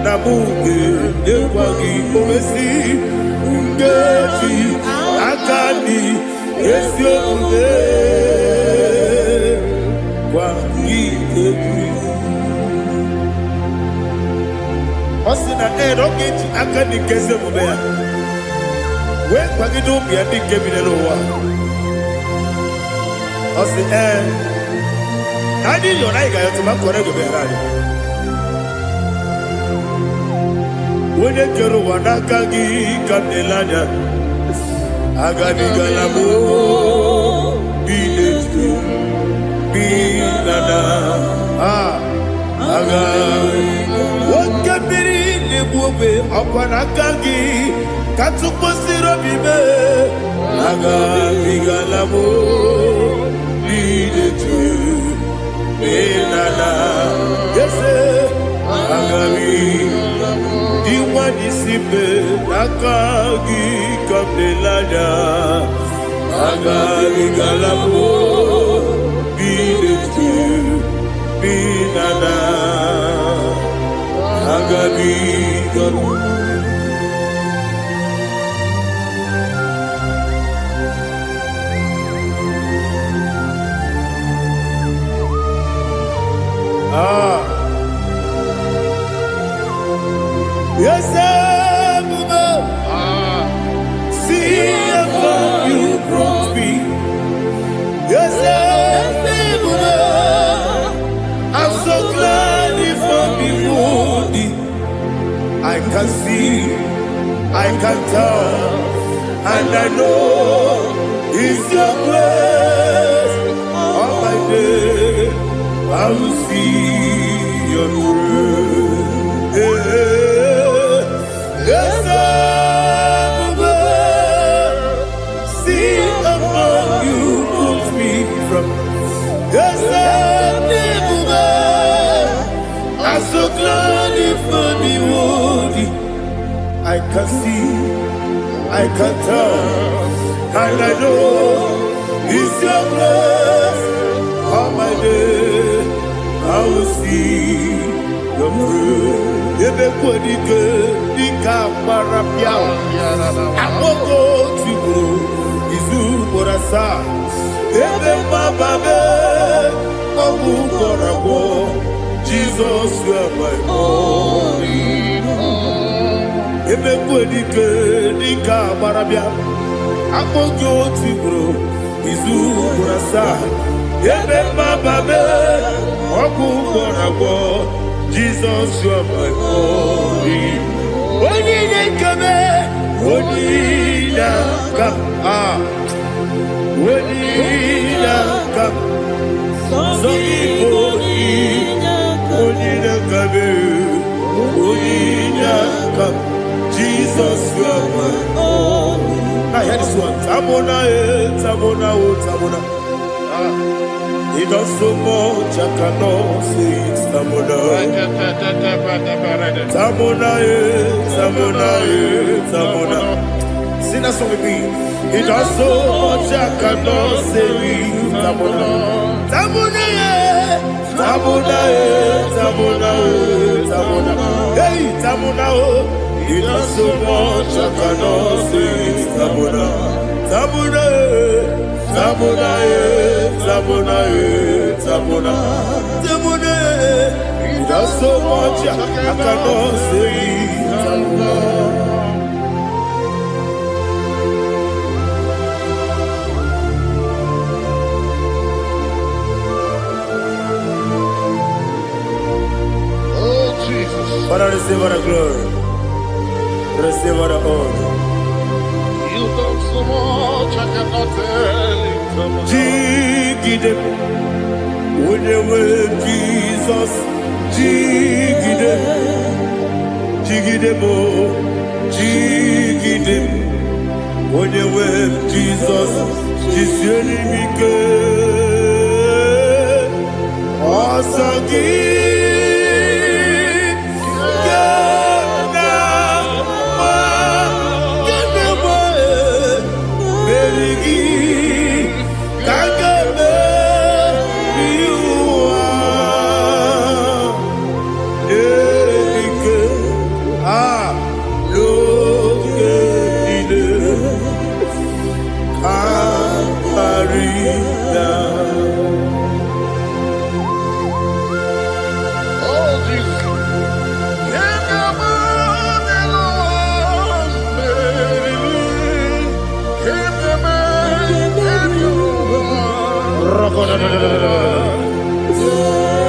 Namunge Newagi Omesi Ungeji Akani Esio Unge Wagi Ebri Osina Rocket Akani Kese Mubea. When Pagido be a big cabinet over. Osina I did your night to my correct behind. When the Kero Wanakagi Kamelana Agani Galamo Be Nana What can be Bube Apanakagi Katsuposiro Bibe Naga Bigalamo Bidetu Benana Yes Agami Diwani Sibe Nakagi Kabelada Naga Bigalamo Bidetu Benana Agabi Yes, see how you brought me. Yes, I'm so glad for me. I can see, I can tell, and I know it's your grace. All my day, I will see your grace. Yes, see how you put me from. Yes, I'm so glad for me. I can see, I can tell, and I know it's your grace. All my day, I will see your grace. Ebekwadike, dika marapia. Amoko tibu, izu borasa. Ebe mababe, obu korabo. Jesus, you are my only home. Ebekwadike, dika marapia. Amoko tibu, izu borasa. Ebe mababe, obu korabo. Jesus, you are my only. Only come, only come, only come. So only come, Tamona, Tamona, Tamona. He does so much, I cannot say it's Tamona. Tamona, Tamona, Tamona. Sing that song with me. He does so much, I cannot say it's Tamona. Tamona, Tamona, Tamona, Tamona. Hey, Tamona, he does so much, I cannot say it's Tamona. Tamona, Tamona, Tamona, Tamona, Tamona. He does so much, I cannot say it's Tamona. Father, receive all the glory. Receive all the honor. You done so much, I cannot tell it. Jigide, when you were Jesus, Jigide, Jigide mo, Jigide, when you were Jesus, Jisyenimike, Osagi.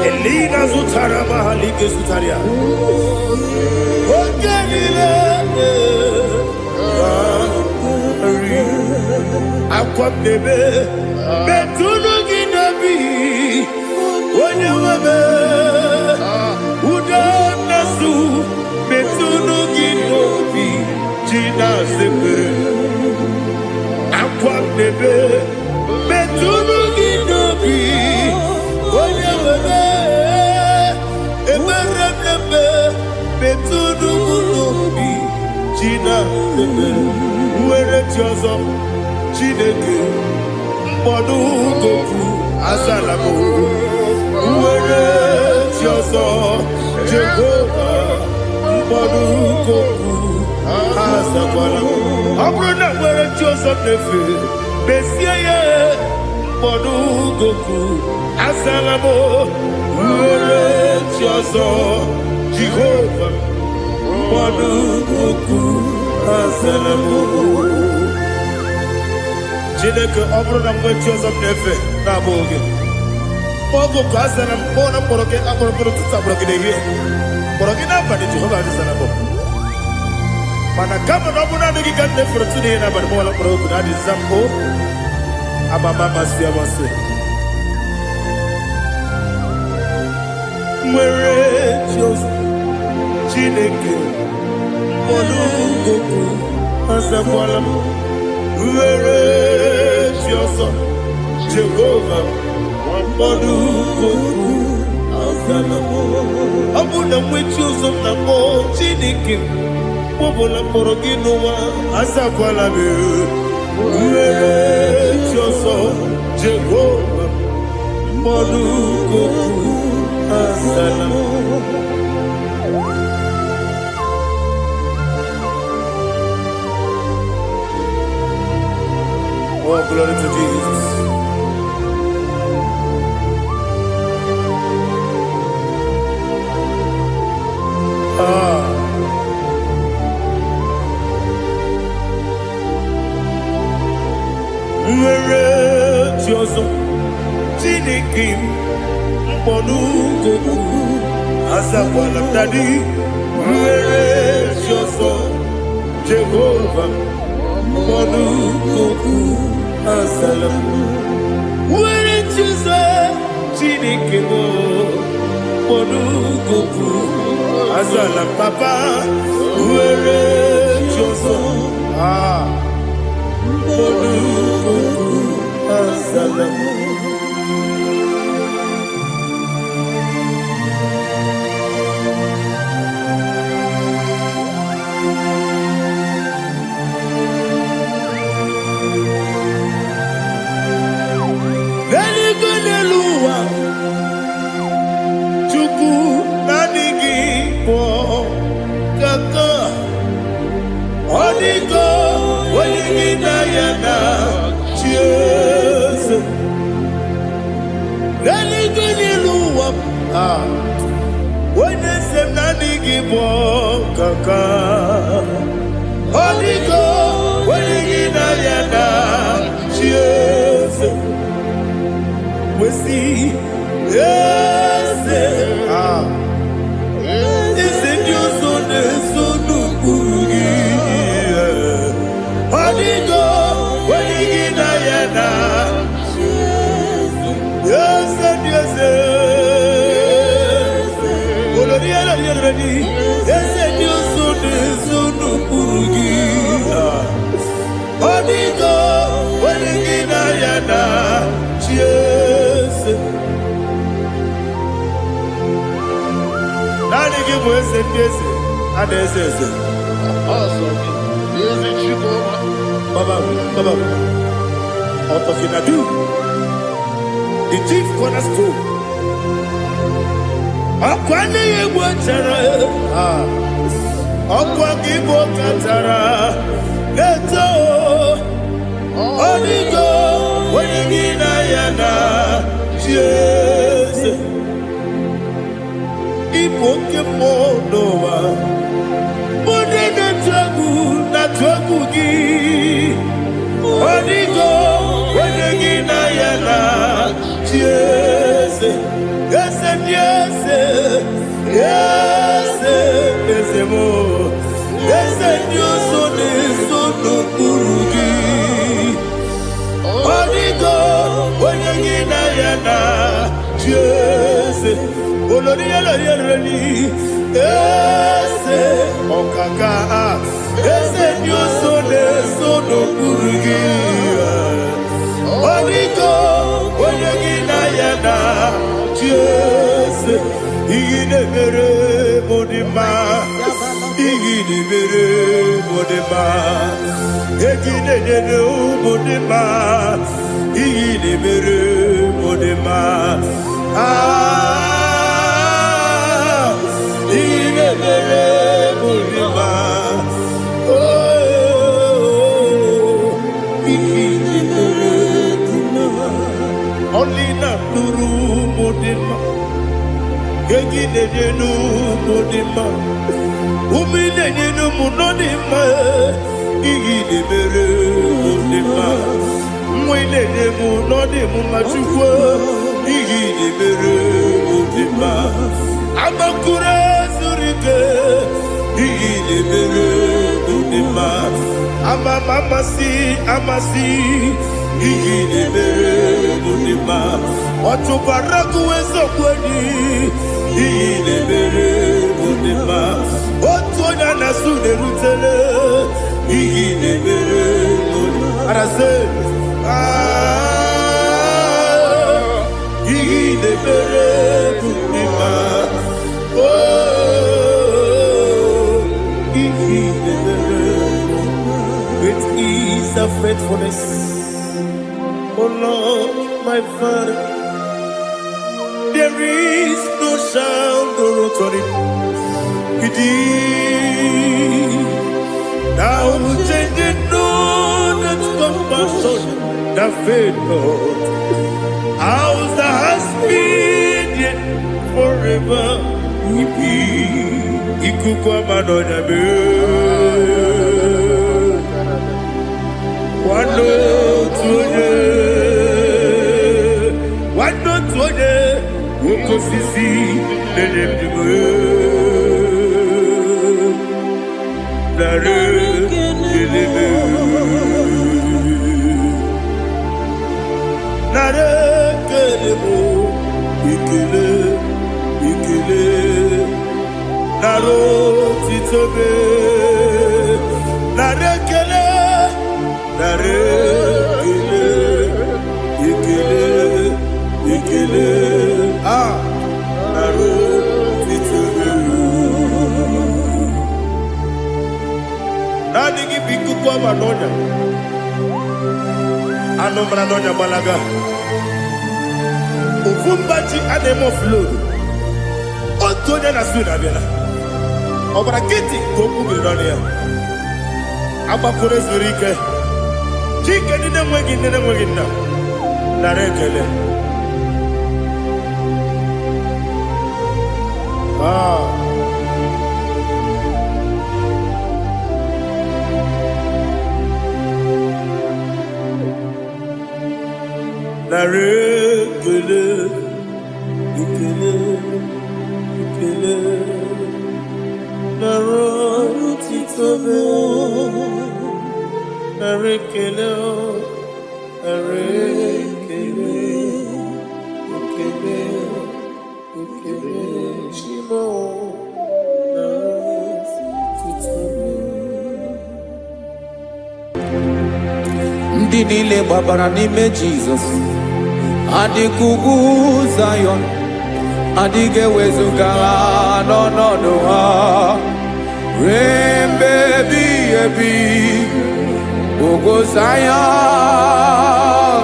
Elina Zutara Mahalike Zutaria. Aqua bebe, Betunu Ginabi, when you were Udanasu, Betunu Ginobi, Gina Sebe, Aqua bebe, Betunu Ginobi, when you were Emerebe, Betunu Ginobi, Gina Sebe, where it was up. Chineke mkpọdụ goku azalamo nwere chi ọzọ Jehova mkpọdụ goku azakwala ọ bụrụ na nwere chi ọzọ na-efe mesie ya mkpọdụ goku azalamo nwere chi ọzọ Jehova mkpọdụ goku azalamo. Chineke ọ bụrụ na mgbe chi ọzọ na-efe na-abụ oge ọgụ ka a zara mkpọ na mkpọrọ gị akpọrọ mkpọrọ tụtụ akpọrọ gị n'ehihie mkpọrọ gị n'abalị Jehova adịzara bụ mana kama na ọ bụrụ na adịghị ka nne fere tụ n'ihe n'abalị mọwala mkpọrọ ogu na adịza mpụ amama amasị amasị nwere chi ọzọ Chineke mkpọrọ ogu azakwala m nwere chi ọzọ Jehova mkpọdụ goku azalamo. Ọ bụ na nwe chi ọzọ na mbụ Chineke kpọbụla mkpọrọ gị n'ụwa azakwala m nwere chi ọzọ Jehova mkpọdụ goku azalamo. Oh, glory to Jesus. Nwere chi ọzọ Chineke mkpọdụ goku azakwala m dadi. Nwere chi ọzọ Jehova mkpọdụ goku azalamo. Nwere chi ọzọ Chineke mkpọdụ goku azala papa. Nwere chi ọzọ The chief cornerstone. Akwani Igbochara, Akwani Igbochara, Leto, Onigo, Wenigina Yana, Jesus. Ipokemonowa, Monene Tragu, Natwagugi, Onigo, Wenigina Yana, Jesus. Yes, yes, yes, yes, more. Yes, Dios, son Burugi. Onigo, Wanyagina Yana, yes, Olonia Rani, yes, Okaka, yes, Dios, son Burugi. Onigo, Wanyagina Yana. Yes, Igine mere modima, Igine mere modima, Igine mere modima, Igine mere modima. Ah, Igine mere modima. Oh, Igine mere modima. Only not Nuru modima. Yegine nu modima, umine nu munodima, igine mere modima, mwine mu nodimu machukwa, igine mere modima, amakure zurike, igine mere modima, amasi, igine mere modima, otubaraku ezokweni. Igine mere modima, otonya nasu de rutele. Igine mere modima, arase. Igine mere modima, oh, igine mere modima. Great is the faithfulness, oh Lord, my Father. There is no sound or authority. It is now changing on that compassion, that faith, Lord. Ours that has been yet forever. Ipi ikukwa manonya be. Wano tuone. Woko sisi lelem diwe, nare kelebe, nare kelebo, ikele, naro titobe, nare kele, nare. adịghị bụ ikuku ọma n'ọnya. Anụ mara n'ọnya gbalaga. Ofu mbaji a na-eme offload. Otu onye na Sweden abịala. Ọbara kịtị ka okwu biri n'ọnụ ya. Agbapụrụ ezuru ike. Chike ndị na-enweghị nne na-enweghị nna. Nara ekele. Nara ekele. Ekele. Ekele. Nara otito me. Nara ekele. Nara ekele. Ekele. Ekele. Shimo. Nara otito me. Ndị niile gbabara n'ime Jizọs adịghị ugwu Zayọn, adịghị ewezuga ha n'ọnọdụ ha ruo mgbe ebighị ebi. Ugwu Zayọn,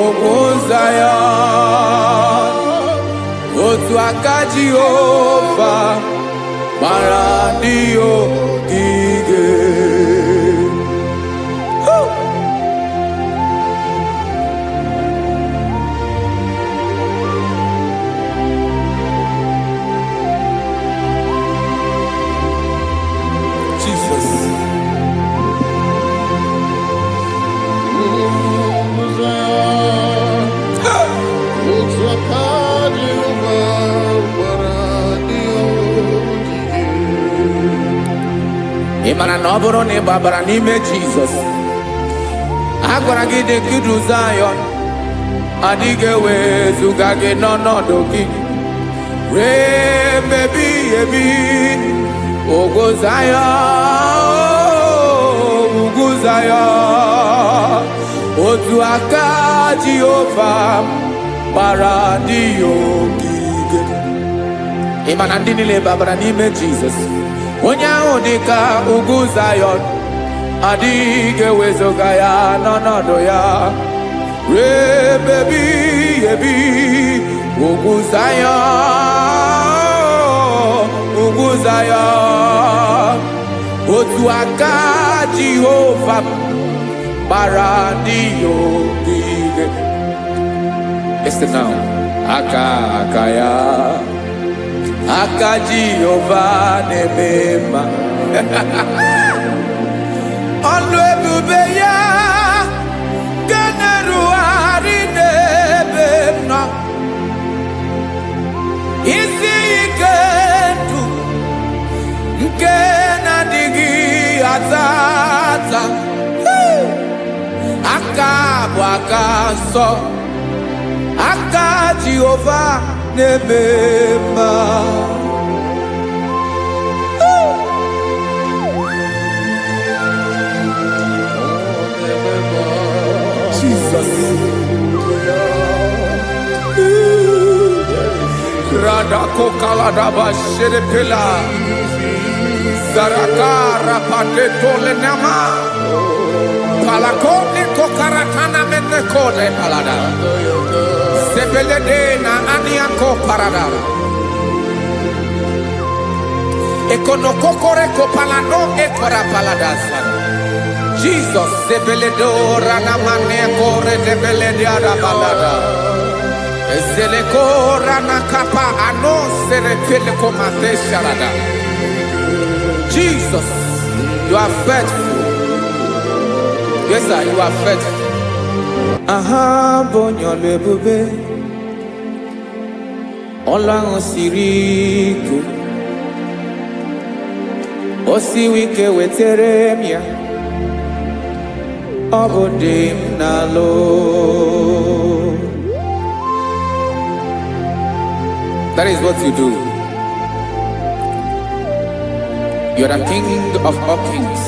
ugwu Zayọn, otu aka Jehova gbara ndị ogige. Ị mara na ọ bụrụ na ị gbabara n'ime Jizọs, a gwara gị dị kudu Zayọn, adịghị ewezuga gị n'ọnọdụ gị ruo mgbe ebighị ebi. Ugwu Zayọn, ugwu Zayọn, otu aka Jehova gbara ndị ogige. Ị ma na ndị niile gbabara n'ime Jizọs, onye ahụ dị ka ugwu Zayọn, adịghị ewezuga ya n'ọnọdụ ya ruo mgbe ebighị ebi. Ugwu Zayọn, ugwu Zayọn, otu aka Jehova gbara ndị ogige. Listen now, aka ya, aka Jehova na-eme mma. Ọlụ ebube ya ga na-erugharị n'ebe m nọ. Isi ike ndụ nke na-adịghị ata ata. Aka bụ aka nsọ, aka Jehova na-eme mma. Jesus. Radako kaladaba sherepela zarakara patole nama palakone kokaratana mene kode palada sebelede na aniako parada ekonokokore kopalano ekora paladasa. Jesus sebeledo rana mane kore debelede arabalada. Zeleko rana kapa ano serepele komate sharada. Jesus, you are faithful. Yes, sir, you are faithful. Aha, bonyo lebube. Olang siriku. Osi wike weteremia. Obodim nalo. That is what you do. You are the King of all kings.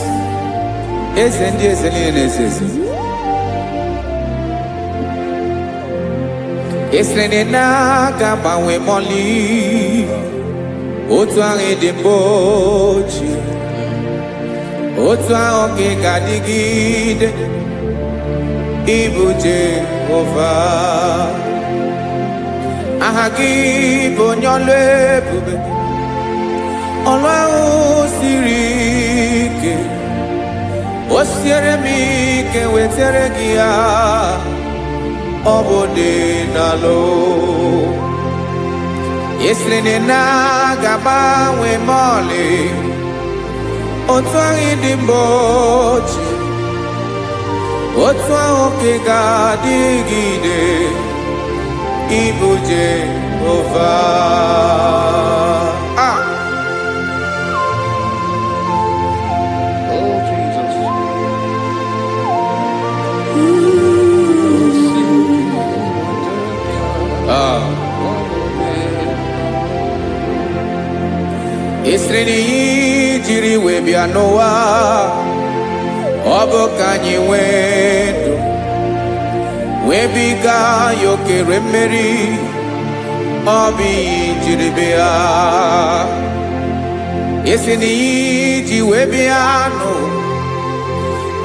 Esrenena gabawe moli otuange de bochi otu ahụ ka ị ga-adịgide ịbụ Jehova. Aha gị bụ onye ọlụ ebube, ọlụ ahụ siri ike. O siere m ike wetara gị ya, ọ bụ dị n'alụ. Esiri na ga-agbanwe m ọlị, otu ahụ dị mgbe ochie, otu ahụ ka ị ga-adịgide ịbụ Jehova. Oh, Jesus. Esiri na ihe jiri wee bịa n'ụwa, ọ bụ ka anyị nwee ndụ, wee biga ya okere mmeri. Ọ bụ ihe jiri bịa. Esi na ihe ji wee bịa nụ,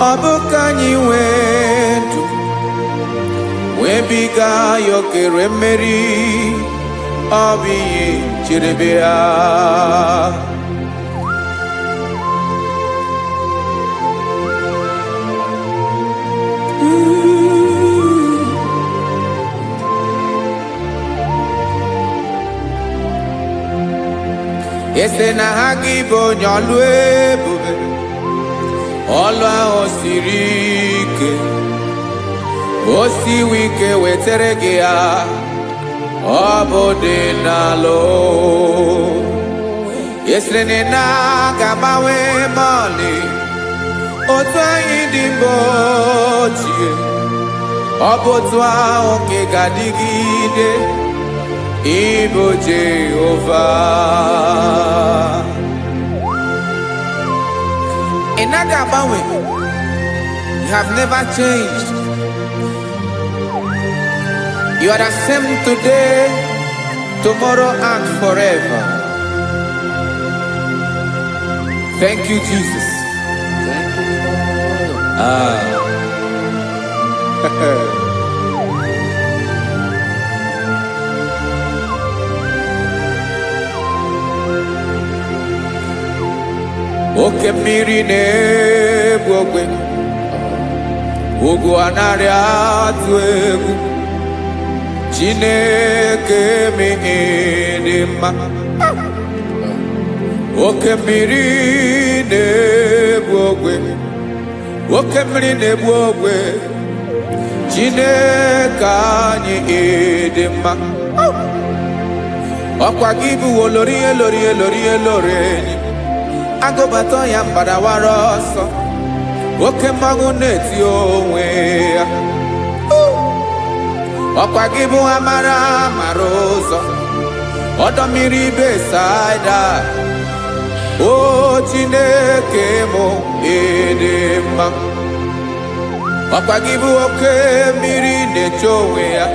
ọ bụ ka anyị nwee ndụ, wee biga ya okere mmeri. Ọ bụ ihe jiri bịa. Ese na ha gị bụ onye ọlụ ebube, ọlụ ahụ siri ike. O siwe ike wetara gị ya, ọ bụ dị n'alụ. Esiri na ga-agbanwe m ọlị, otu anyị dị mgbe ochie, ọ bụ otu ahụ ka ị ga-adịgide ịbụ Jehova. Ị naghị agbanwe. You have never changed. You are the same today, tomorrow, and forever. Thank you, Jesus. Thank you, Lord. Oke mmiri na-egbu ogwe, ugwu anaghị atụ egwu. Chineke mee dị mma. Oke mmiri na-egbu ogwe, oke mmiri na-egbu ogwe. Chineke anyị dị mma. Ọkwa gị bụ olori elori elori elori enyi, agụbata ya mgbadawara ọsọ, oke mmanwụ na-eti onwe ya. Ọkwa gị bụ amara amara ụzọ, ọdọ mmiri Besaida. O Chineke mụ ịdị mma. Ọkwa gị bụ oke mmiri na-eche onwe ya,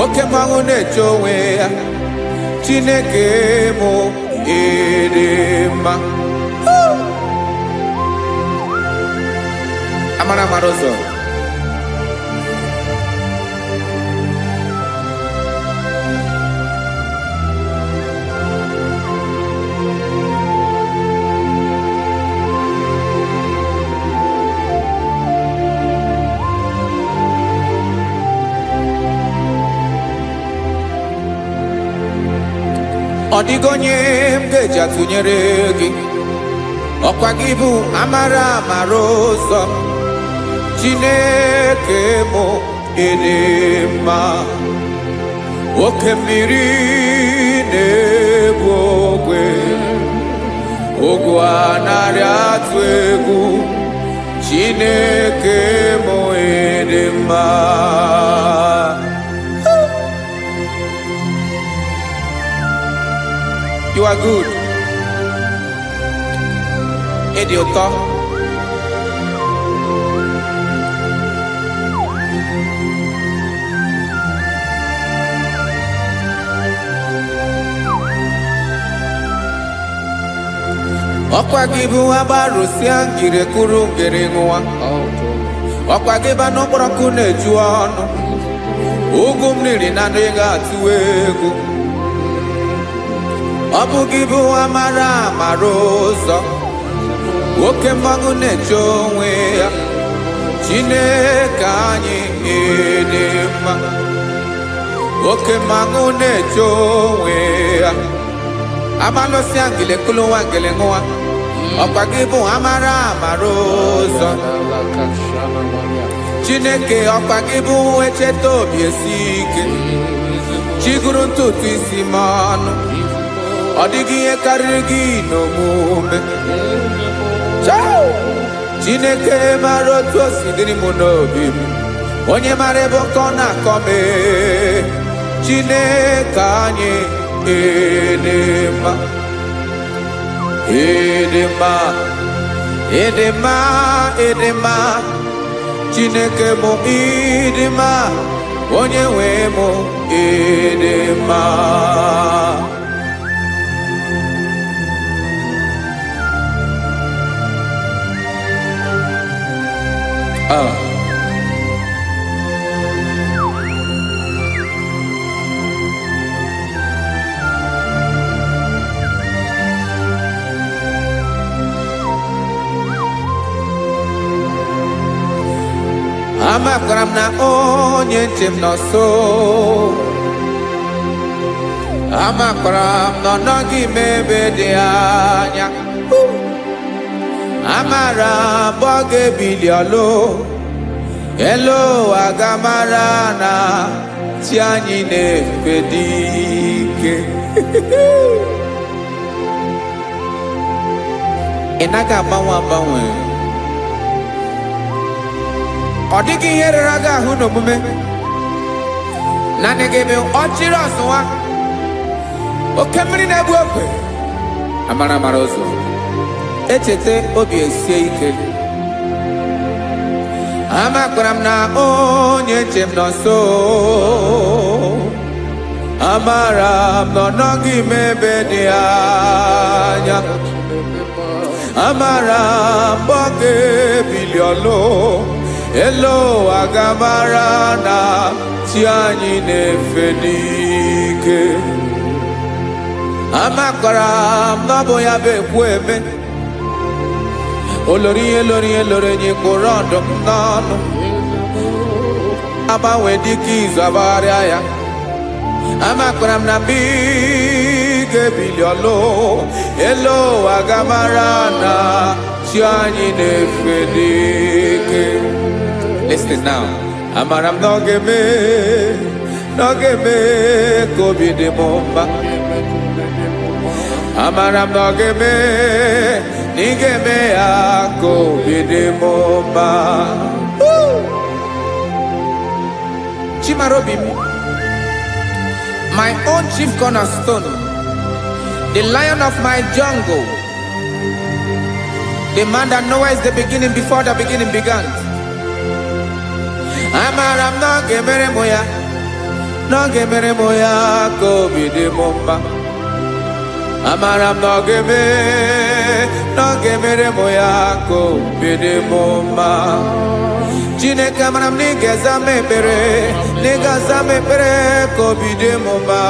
oke mmanwụ na-eche onwe ya. Chineke mụ ịdị mma. Amara amara ụzọ. Ọ dịghị onye m ga-eji atụnyere gị. Ọkwa gị bụ amara amara ụzọ. Chineke mụ ịdị mma. Oke mmiri na-egbu ogwe, ogwu anaghị atụ egwu. Chineke mụ ịdị mma. You are good. Ịdị ụtọ. Ọkwa gị bụ agbarụsịa ngire kụrụ ngere nwa. Ọkwa gị ba n'ụkpọrọkụ na-eju ọnụ. Ugwu mmiri na ndụ ị ga-atụ egwu. Ọ bụ gị bụ amara amara ụzọ. Oke mmanwụ na-eche onwe ya. Chineke anyị dị mma. Oke mmanwụ na-eche onwe ya. Abalụsị angele kụlụ nwa ngele nwa. Ọkwa gị bụ amara amara ụzọ. Chineke ọkwa gị bụ echeta obi esi ike. Chiguru ntutu isi m ọnụ. Ọ dịghị ihe karịrị gị n'omume. Chineke mara otu o si dịrị m n'obi m. Onye mara ebe ọkọ na-akọ m. Chineke anyị dị mma. Ịdị mma, ịdị mma, ịdị mma. Chineke m ịdị mma. Onye nwe m ịdị mma. Amakwara m na onye nche m nọ nso. Amakwara m na ọ nọghị m ebe dị anya. Amara m ọ ga-ebili ọlụ. Elu aga mara na chi anyị na-efe dị ike. Ị naghị agbanwe agbanwe. Ọ dịghị ihe rere gị ahụ n'omume. Naanị gị bụ ọchịrị ọzụwa. Oke mmiri na-egbu ogwe. Amara amara ụzọ. Echeta obi esie ike. Amakwara m na onye nche m nọ nso. Amara m na ọ nọghị m ebe dị anya. Amara m ọ ga-ebili ọlụ. Elu aga mara na chi anyị na-efe n'ike. Amakwara m na ọ bụ ya bụ ekwu eme. Olori ihe lori ihe lori enyi kwụrụ ọdụm n'ọnụ. Agbanwe dịka izu agbagharịa ya. Amakwara m na mgbe ị ga-ebili ọlụ. Elu aga mara na chi anyị na-efe n'ike. Listen now. Amara m na ọ ga-eme ka obi dị m mma. Amara m na ọ ga-eme na ị ga-eme ya ka obi dị m mma. Chimarobi m, my own chief cornerstone, the lion of my jungle, the man that knows the beginning before the beginning began. Amara m na ọ ga-emere m ya, na ọ ga-emere m ya ka obi dị m mma. Amara m na ọ ga-emere m ya ka obi dị m mma. Chineke amara m na ị ga-aza m ekpere, na ị ga-aza m ekpere ka obi dị m mma.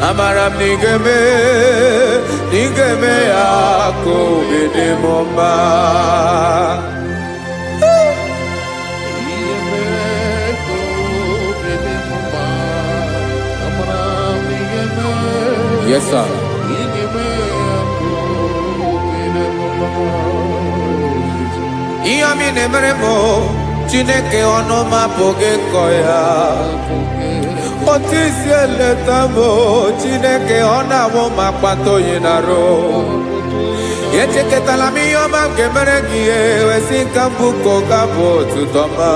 Amara m na ị ga-eme ya ka obi dị m mma. Yes, sir. Ihe ọmị na-emere m Chineke ọnụ m apụghị ịkọ ya. Otu isi eleta m Chineke ọ na-awụ m akpata oyi n'arụ. Echeketala m ihe ọma m ga-emere gị ewesị nka mbụ ka ọ ga-abụ otuto ma.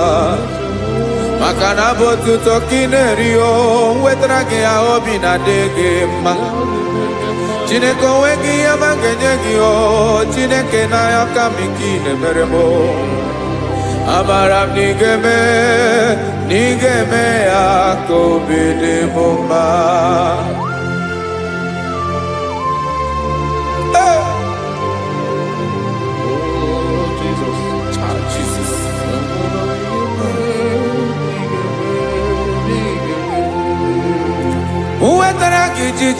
Maka na abụ otuto ka ị na-eri o wetara gị ya obi na-adị gị mma. Chineke onwe gị ihe ọma ga-enye gị o Chineke n'anya ka m ike ị na-emere m. Amara m na ị ga-eme ya ka obi dị m mma.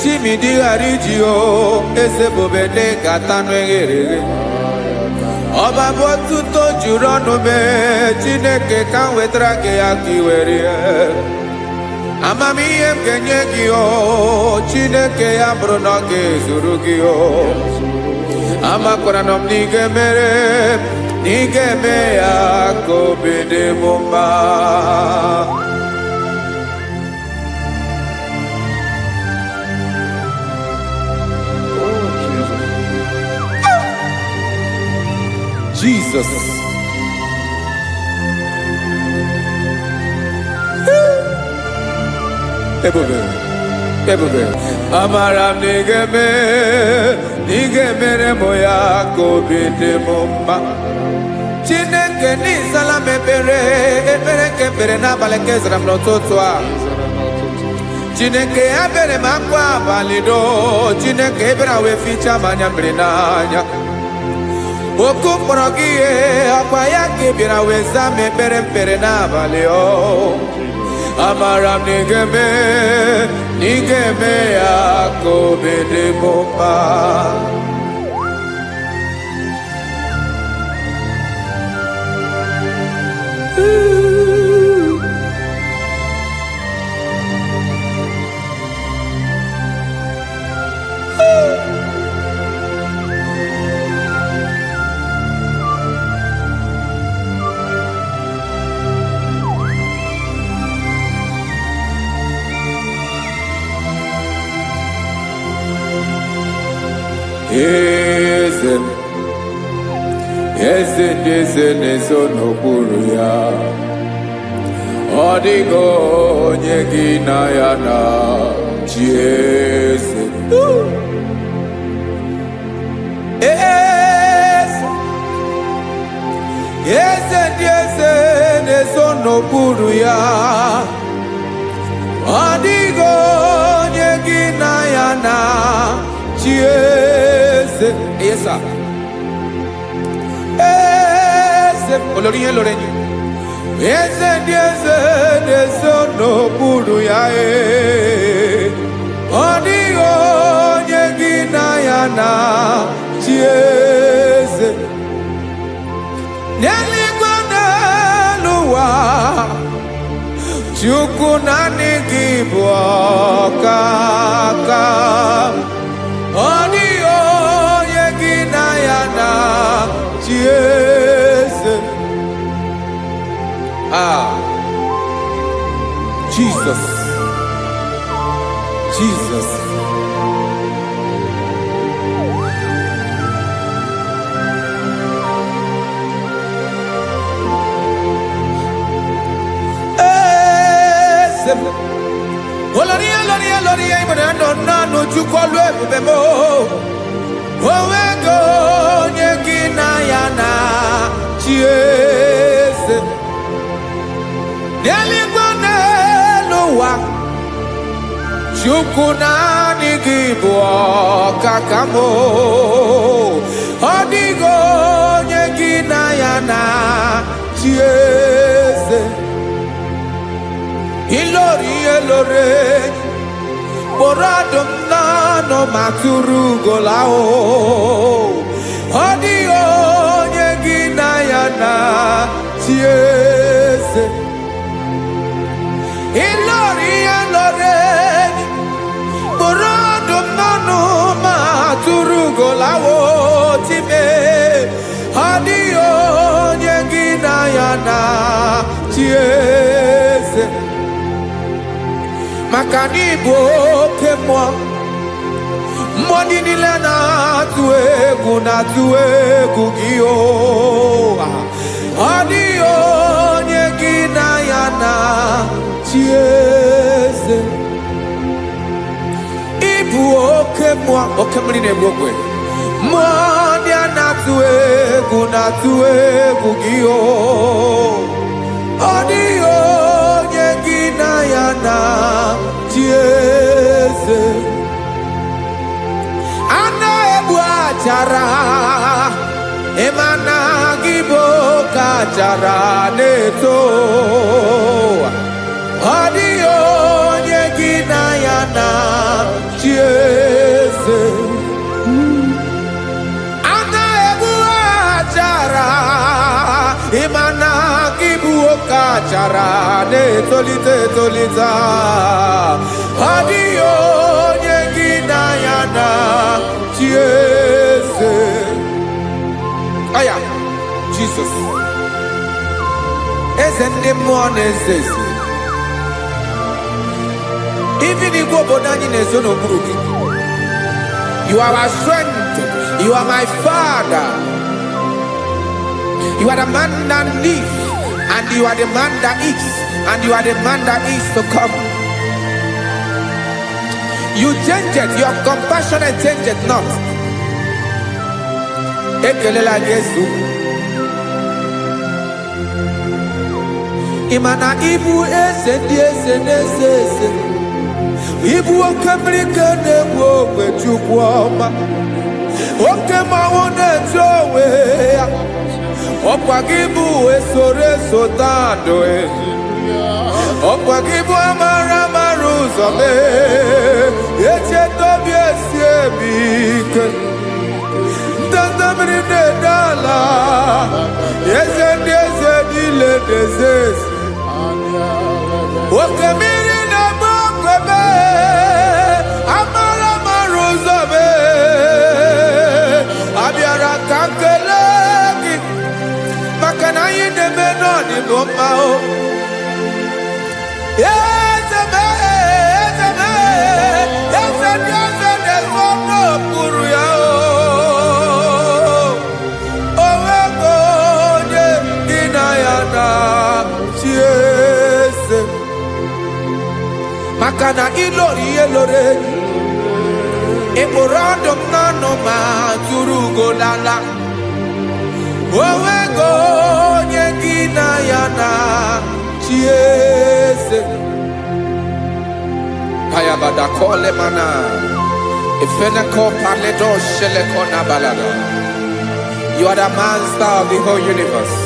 chimi di harijio ese bobede katanu eghere Oba botuto jurono me Chineke kan wetra ke akiweri Amami em kenye gio Chineke ya bruno ke zuru gio Amakora nom nige mere Nige me ya kobede bomba Jesus. Ebube. Amaram nigeme moya kobede mumba. Chineke ni salame ebere kebere na baleke zram lototwa. Chineke abere makwa balido. Chineke ebera we ficha manya brinanya. Oku porogie akwaya kibira weza mepere mpere na baleo Amaram nigeme ya kobede bomba Eze n'okpuru ya ọ dịghị onye gị na ya na chi eze ndị eze na-ezo n'okpuru ya ọ dịghị onye gị na ya na chi eze olórí yẹn lórí ẹ̀yìn eze ndị eze na-ezo n'okpuru ya ọ dịghị onye gị na ya na chi eze n'eluigwe n'elu ụwa Chukwu naanị gị bụ ọkaka ọ dịghị onye gị na ya na chi eze Jesus. Oloria ibona no chukolu ebemo owego onye gị na ya na chi eze n'eluigwe n'elu ụwa Chukwu naanị gị bụ ọkaka m ọ dịghị onye gị na ya na chi eze ilori kpọrọ ọdụm n'ọnụ ma tụrụ ugola ọ dịghị onye gị na ya na chi eze ilori kpọrọ ọdụm n'ọnụ ma tụrụ ugola time ọ dịghị onye gị na ya na chi eze maka na ịbụ oke mmụọ ndị niile na-atụ egwu gị ọ dịghị onye gị na ya na chi eze ịbụ oke mmiri na-egbu ogwe mmụọ ndị a na-atụ egwu gị ọ dịghị onye gị na ya na chi eze a na-egbu achara ịmana gị bụ ka achara na-eto ọ dịghị onye gị na ya na chi kachara na-etolite etolite ọ dịghị onye gị na ya na chi eze aya Jesus eze ndị mmụọ na-eze eze even igwe obodo anyị na-ezo n'okpuru gị. You are our strength. You are my Father. You are the man that lives, and you are the man that is, and you are the man that is to come. You change it. Your compassion change it not. Ekelela Yesu. Imana ibu ese di ese nese ese. Ibu okemerike na-egbu ogbe Chukwu ọma. Oke mmanwụ na-eche ya. Ọkwa gị bụ esoro eso tado ọkwa gị bụ amara amara ụzọ mee. Echeta obi esi ebi ike. Ndanda mmiri na-ede ala. Eze ndị eze niile na-eze eze. Oke mmiri na-agba okwebe. Amara amara ụzọ mee. Abịara ka nkele gị. Maka na anyị na-eme n'ọdị bụ mma o. Eze mee, eze mee. Eze ndị eze na-ezo n'okpuru ya o. Onwego onye gị na ya na chi eze. Maka na ịlọrọ ihe lọrọ enyi. Ịkpụrụ ọdụm n'ọnụ ma tụrụ ugo n'ala. Onwego onye gị na ya na chi eze. Kayabada kole mana. Ifeneko paledo sheleko na balada. You are the master of the whole universe.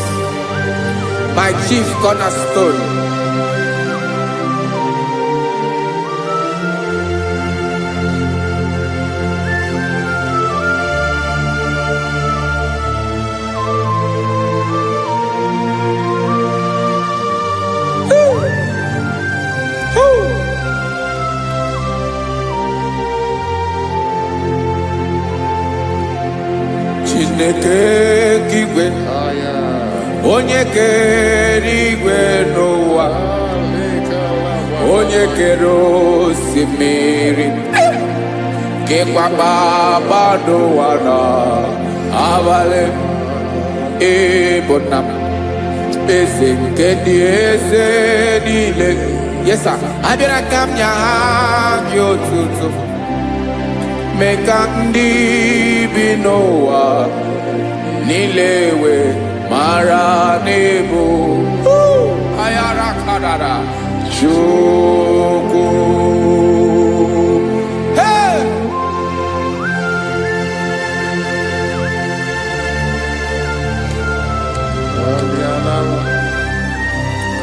My chief cornerstone. Chineke kigwe onye kere igwe n'ụwa onye kere osimiri kekwa kpakpando ụwa na abalị ịbụ nna m eze nke ndị eze niile. Yesa abịara ka m nya gị otuto mee ka ndị bi n'ụwa niile we mara n'ebu ayara kadara Chukwu. Hey!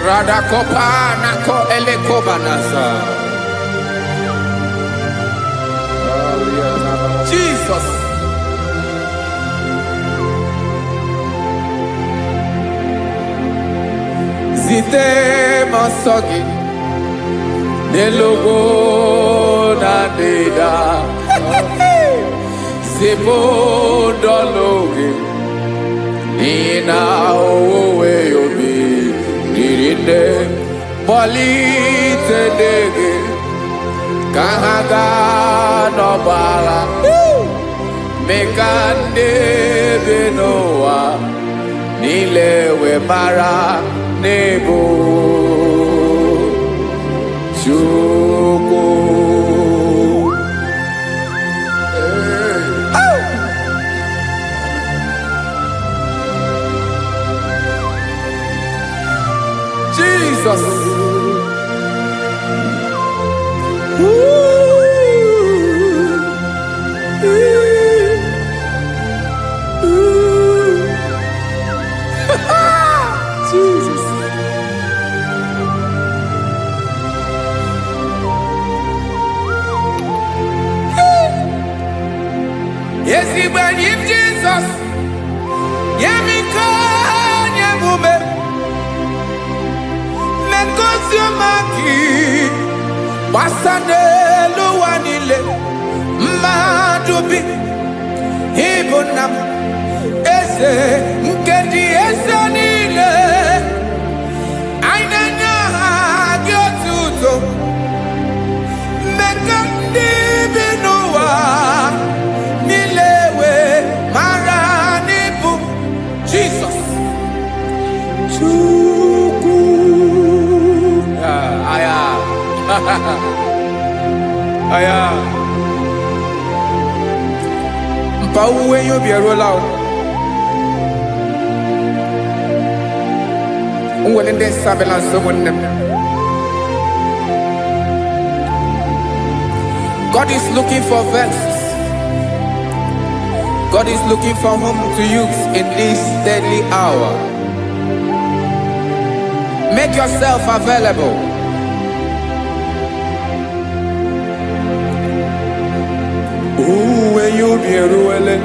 Radakopa nako elekobanasa. Jesus. Zite masogi nelogo na deda. Zibo dologe nina owe yobi nirinde polite dege kahaga nobala. Mekande benoa nile we mara nebo Chukwu. Jesus. Jesus. Yes, he believed Jesus. Yemiko, Yemume. maki basanelu wanile madubi ibunam eze nkedi eze nile ainanya agiotuto mekandi binuwa nilewe maranibu Jesus Chuku aya aya mpa uwe yo bierola o unwele nde sabela someone. God is looking for vessels. God is looking for whom to use in this deadly hour. Make yourself available. When you be ruele,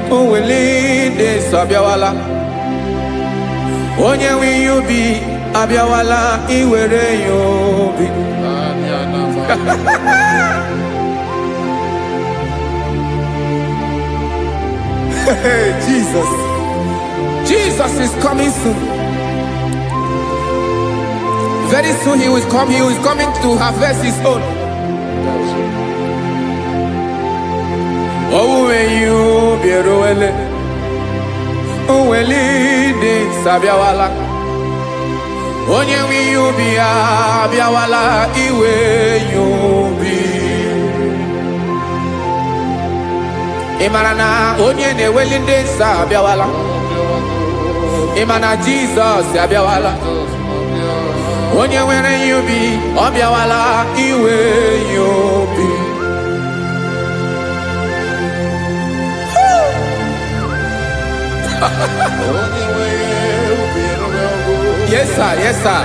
oh, will de sabiawala. Onye when you be abiawala, iwere you be. Jesus. Jesus is coming soon. Very soon he will come. He is coming to harvest his own. Oh, when you be roele, oh, when de sabiawala. Onye when you be abiawala, iwe you be. Imana onye ne welinde sabiawala. Imana Jesus abiawala. Onye were you be abiawala iwe you be. Yes sir, yes sir.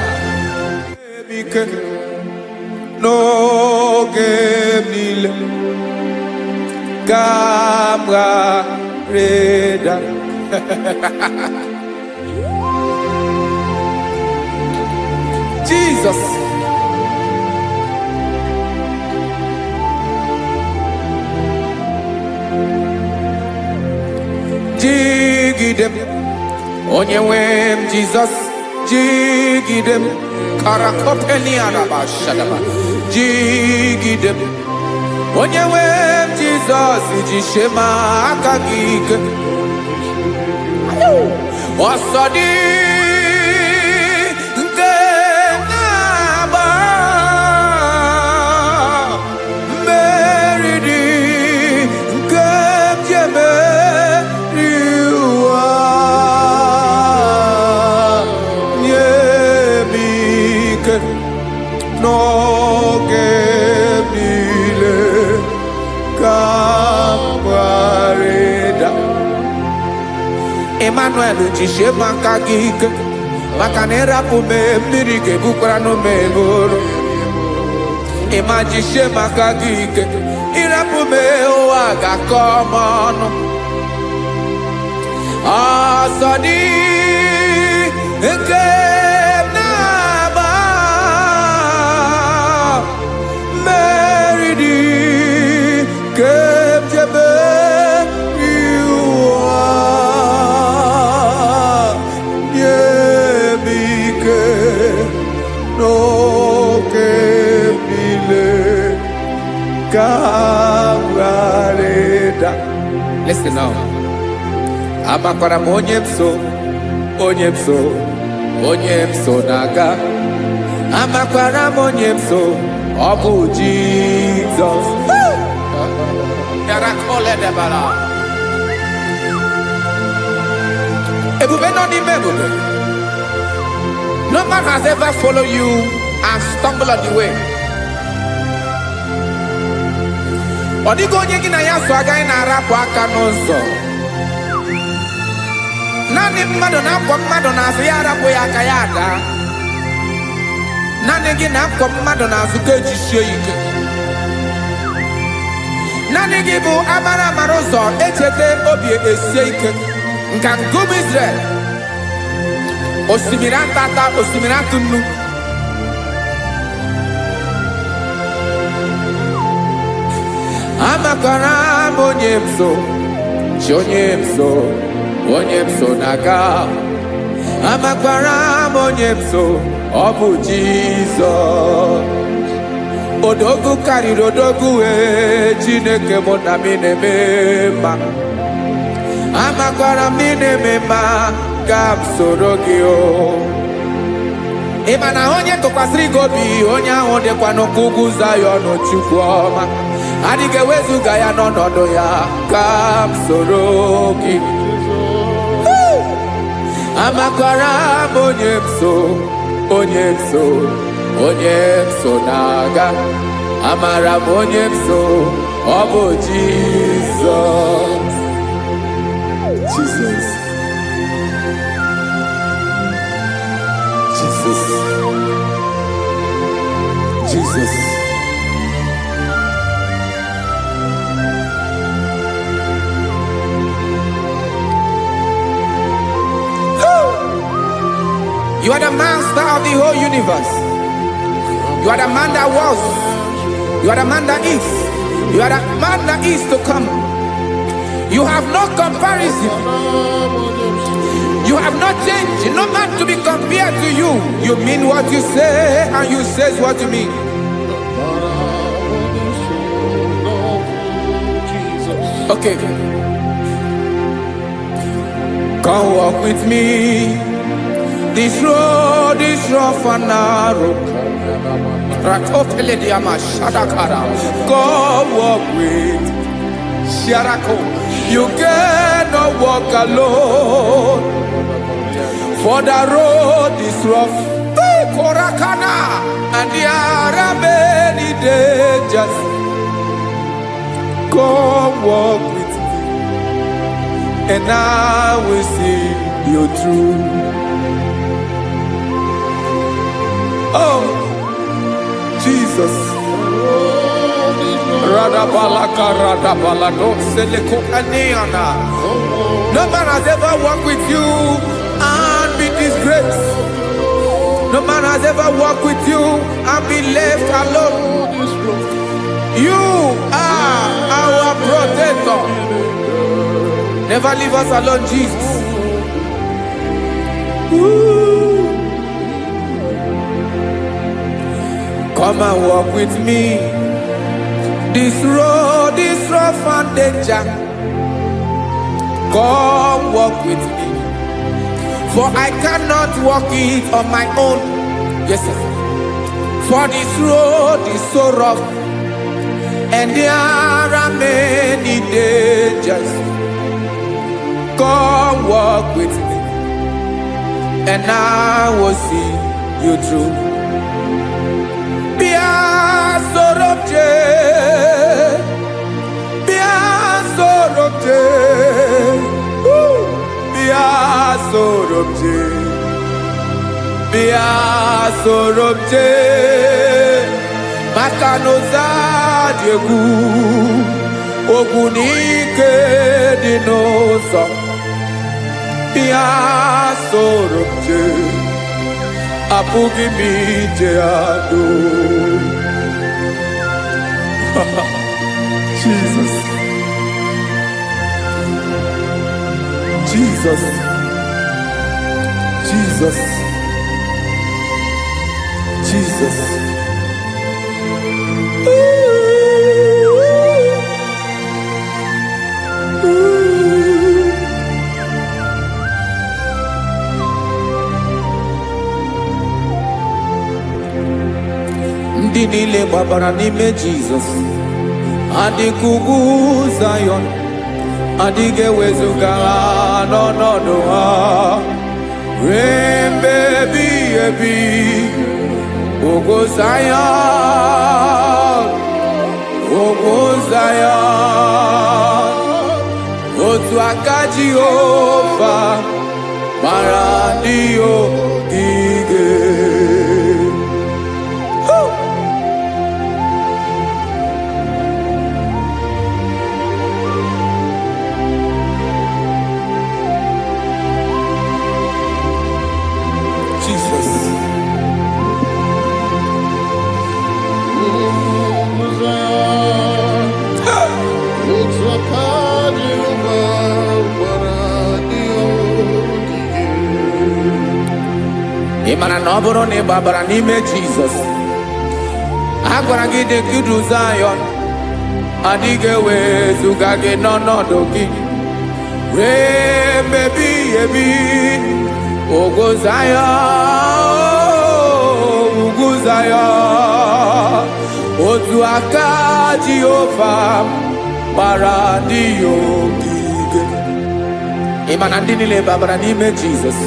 No game Camera Reda. Jesus. Jigidem. Onyewem Jesus. Jigidem. Karakopeni araba shadaba. Jigidem. Onyewem Jesus. Jishema akagike. Osodi. No gebile kamareda Emmanuel jishe makagike makanera pume mirike bukrano meboro Ema jishe makagike irapume oaga komono asadi eke Listen now. Amakwara onyemso naga. Amakwara onyemso obu Jesus. Yarakole debala. Ebube no ni mebube. No man has ever followed you and stumbled on the way. Odigo onye gị na ya so agaghị na-arapụ aka n'ụzọ. Naanị mmadụ na-akwọ mmadụ n'azụ ya arapụ ya aka ya ada. Naanị gị na-akwọ mmadụ n'azụ ka ejisie ike. Naanị gị bụ amara amara ụzọ echete obi esie ike. Nka ngụm Israel. Osimiri atata, osimiri atụ nnu. Amakwara m onye m so, chi onye m so na-aga. Amakwara m onye m so, ọ bụ Jizọs. Odogwu karịrị odogwu Chineke mụ na m na-eme mma. Amakwara m na-eme mma ka m soro gị o. Ị ma na onye tụkwasịrị gị obi, onye ahụ dịkwa n'ugwu Zayọn Chukwu ọma. Adịghị ewezuga ya n'ọnọdụ ya ka m soro gị. Amakwara m onye m so na-aga. Amara m onye m so, ọ bụ Jizọs. Jesus. You are the master of the whole universe. You are the man that was. You are the man that is. You are the man that is to come. You have no comparison. You have not changed. No man to be compared to you. You mean what you say, and you say what you mean. Okay. Come walk with me. This road is rough and narrow. Come walk with Sharako. You cannot walk alone. For the road is rough. Korakana. And there are many dangers. Come walk with me, and I will see you through. Oh, Jesus. No man has ever walked with you and be disgraced. No man has ever walked with you and be left alone. You are our protector. Never leave us alone, Jesus. Ooh. Come and walk with me. This road is rough and danger. Come walk with me. For I cannot walk it on my own. Yes, sir. For this road is so rough, and there are many dangers. Come walk with me, and I will see you through. Sorobje Makanoza Diegu Ogunike Dinosa Bia Sorobje Apugi Mijeado. Jesus. Jesus. Jesus. Jesus. Ndị niile gbabara n'ime Jizọs adịghị ugwu Zayọn, adịghị ewezuga ha n'ọnọdụ ha ruo mgbe ebighị ebi. Ugwu Zayọn, ugwu Zayọn, otu aka Jehova mara ndị ogige. Ịmara na ọ bụrụ na ị gbabara n'ime Jizọs, a gwara gị dị ka idu Zayọn, adịghị ewezuga gị n'ọnọdụ gị wee mebi ebi. Ugwu Zayọn, ugwu Zayọn, otu aka Jehova gbara ndị ya ogige. Ị ma na ndị niile babara n'ime Jizọs,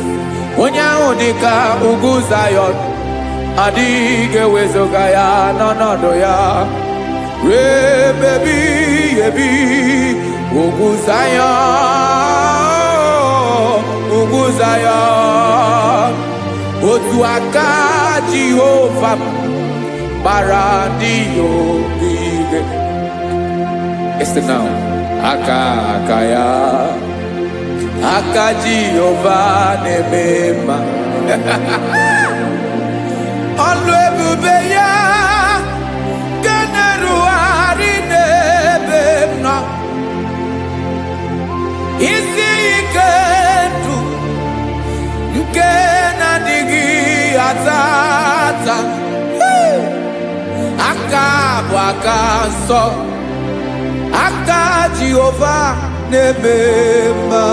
onye ahụ dị ka ugwu Zayọn, adịghị ewezuga ya n'ọnọdụ ya wee mebi ebi. Ugwu Zayọn, ugwu Zayọn, otu aka Jehova gbara ndị ya ogige. Listen now. Aka ya, aka Jehova na-eme mma. Ọlụ ebube ya ga na-erugharị n'ebe m nọ. Isi ike ndụ nke na-adịghị ata ata. Aka bụ aka nsọ, aka Jehova na-eme mma.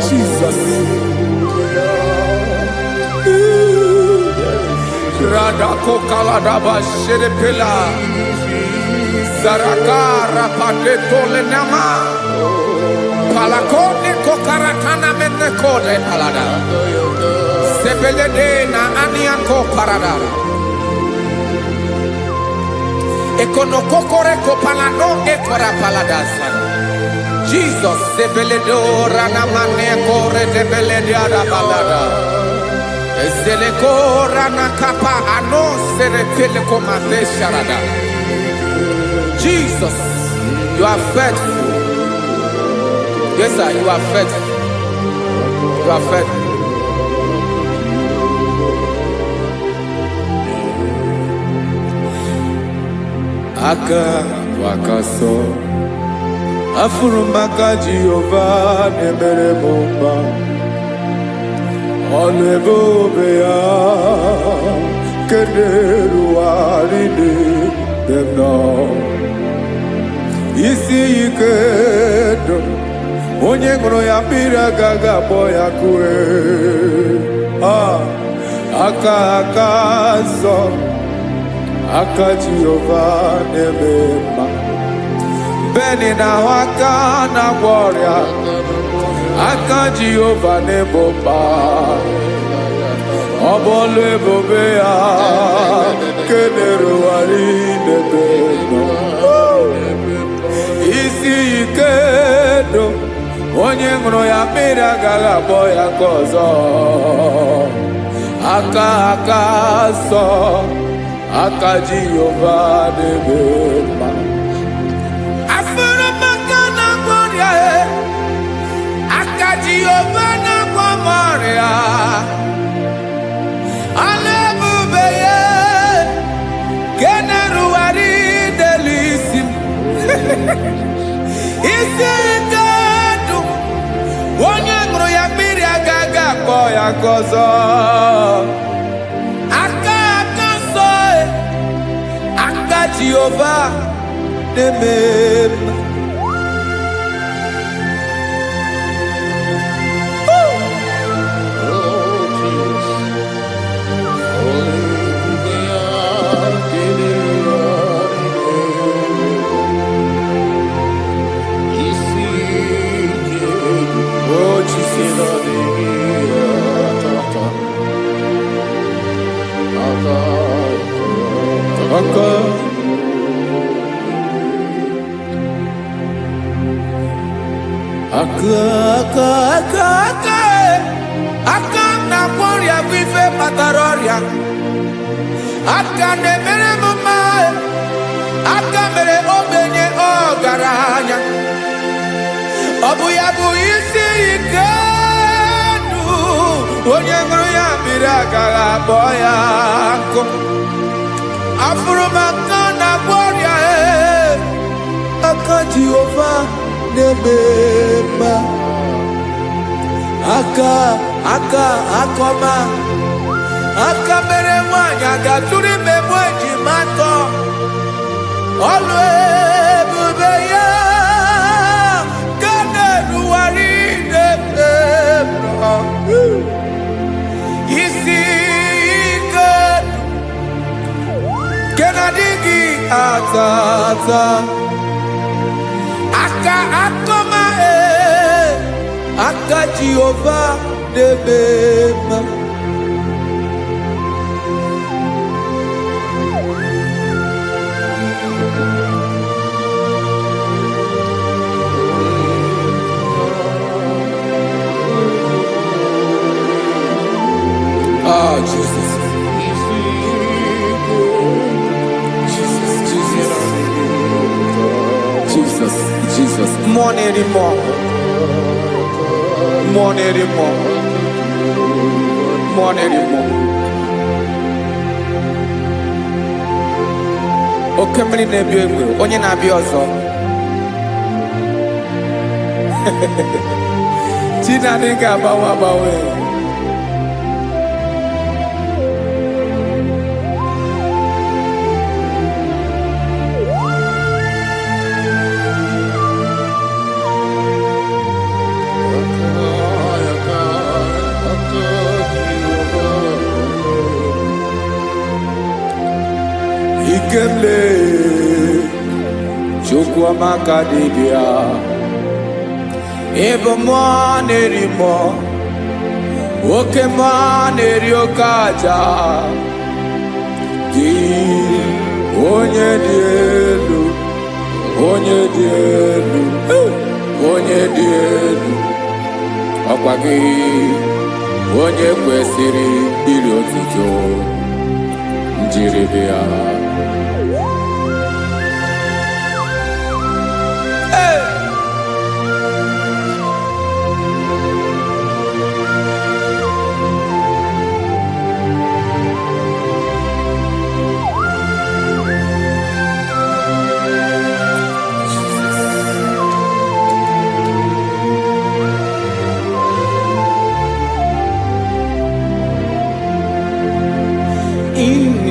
Jesus. Radako kaladaba sherepela zarakara patole nama palakone kokaratana mene kode palada sebelede na anianko parada ekono kokore ko palano ekora paladasa. Jesus sebeledo rana mane kore debelede ada balada. Ezele kora na kapa ano sere tele komate sharada. Jesus, you are faithful. Yes sir, you are faithful. You are faithful. Aka wakaso afuru maka Jehova na-emere m mma. Ọlụ ebube ya ka na-erugharị n'ebe m nọ. Isi ike ndụ onye ṅụrụ ya mmiri agaghị akpọ ya kue. Aka nsọ, aka Jehova na-eme mma. Beni na aka na-agwọ ọrịa, aka Jehova na-ebo mma. Ọ bụ ọlụ ebube ya ka na-erugharị n'ebe m nọ. Isi ike ndụ onye ṅụrụ ya mmiri agaghị akpọ ya ka ọzọ. Aka nsọ, aka Jehova na-eme mma. Jehova na-agwọ m ọrịa, ọlụ ebube ya ka na-erugharị n'elu isi m. Isi ike ndụ onye ṅụrụ ya mmiri agaghị akpọ ya ka ọzọ. Aka nsọ, aka Jehova na-eme mma. Aka na-agwọ ọrịa bụ ife kpatara ọrịa. Aka na-emere m mma. Aka mere ogbenye ọgaranya. Ọ bụ ya bụ isi ike ndụ onye ṅụrụ ya mmiri agaghị akpọ ya nkụ. Afụrụ m aka na-agwọ ọrịa, aka Jehovah nebema akoma mere nwanyị agatụrụ ime mụ ejimatọ ọlụ ebube ya ka na-eruwari nebema isi ike ke na-adịghị atata akoma aka Jehovah nebema Jesus. Jesus. More anymore. Oke mmiri na-ebi egbe, onye na-abịa ọzọ. Chinadị ga-agbanwe. Ikemle Chukwamaka dibia ebe mmụọ na-eri mmụọ oke mmụọ na-eri oke aja gị onye dị elu ọkwa gị onye kwesịrị iri otuto njiri bịa.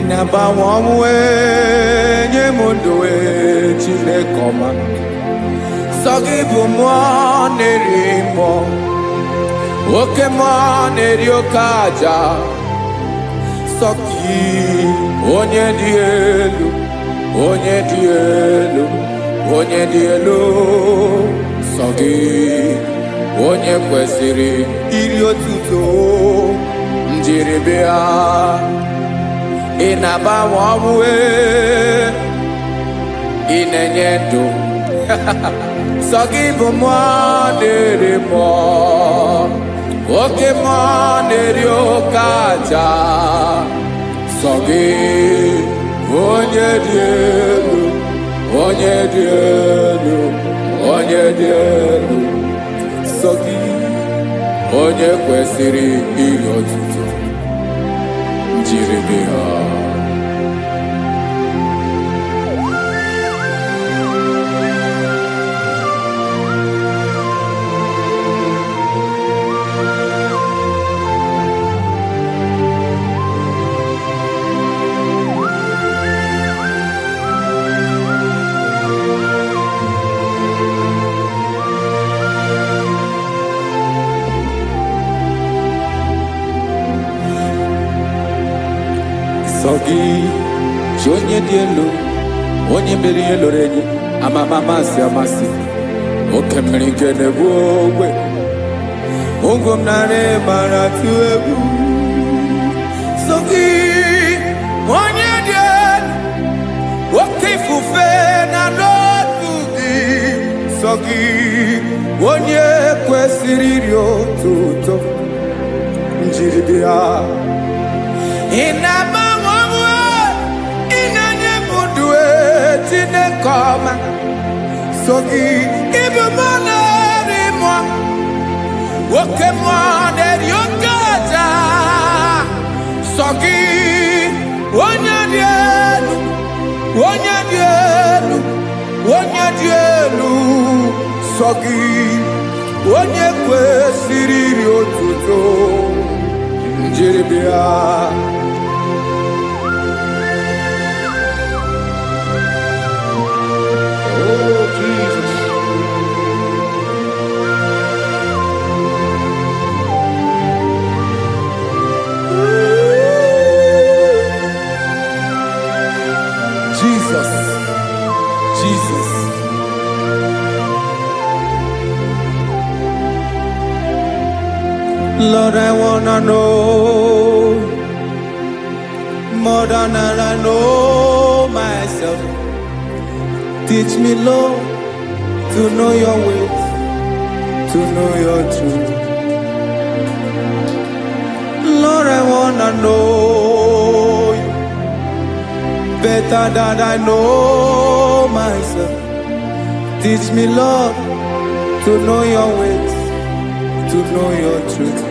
Nabawanwe nye mundoe Chineke ọma sọ gị bụ mmụọ na-eri mmụọ oke mmụọ na-eri oke aja sọ gị onye dị elu sọ gị onye kwesịrị iri otuto njiri bịa. Ị na-agbanwe ọnwụ ị na-enye ndụ sọ gị bụ mmụọ na-eri mmụọ oke mmụọ na-eri oke aja sọ gị onye dị elu sọ gị onye kwesịrị iri otuto njiri bịa. Sogi onye dị elu onye mere ihe lụrụ enyi amasị oke mmiri nke na-egbu ogwe ụgwọ m narị mara tụ egwu Sogi onye dị elu oke ifufe na n'otu gị Sogi onye kwesịrị iri otuto njiri bịa. Ị na-agbanwe ị na-enye m ndụ Chineke ọma sọ gị ịbụ mmụọ na-eri mmụọ oke mmụọ na-eri oke aja sọ gị onye dị elu dị elu sọ gị onye kwesịrị iri otuto njiri bịa. Oh, Jesus. Jesus, Jesus. Lord, I wanna know more than I know myself. Teach me, Lord, to know your ways, to know your truth. Lord, I wanna know you better than I know myself. Teach me, Lord, to know your ways, to know your truth.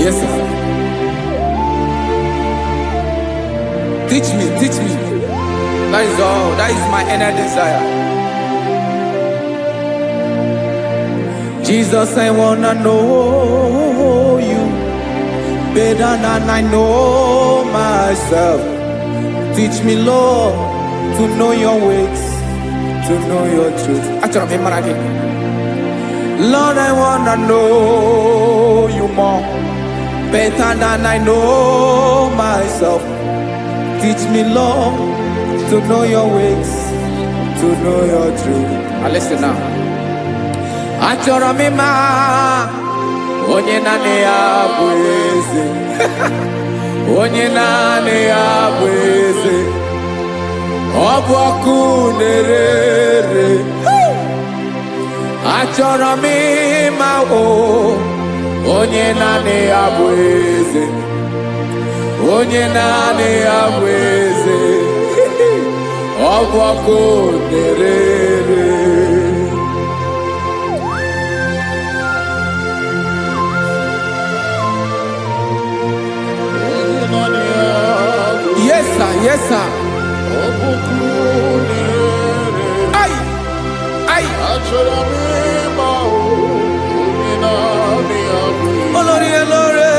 Yes, sir. Teach me, teach me. That is all. That is my inner desire. Jesus, I wanna know you better than I know myself. Teach me, Lord, to know your ways, to know your truth. Lord, I wanna know you more better than I know myself. Teach me, Lord, to know your ways, to know your truth. Now listen now. Achọrọ m ịma onye naanị ya bụ eze. Onye naanị ya bụ eze. Ọ bụ ọkụ na-ere. Achọrọ m ịma onye naanị ya bụ eze. Onye naanị ya bụ eze. Ọ bụ ọkụ na-ere. Yes, sir. Yes, sir. Ay, ay. Olórí elóore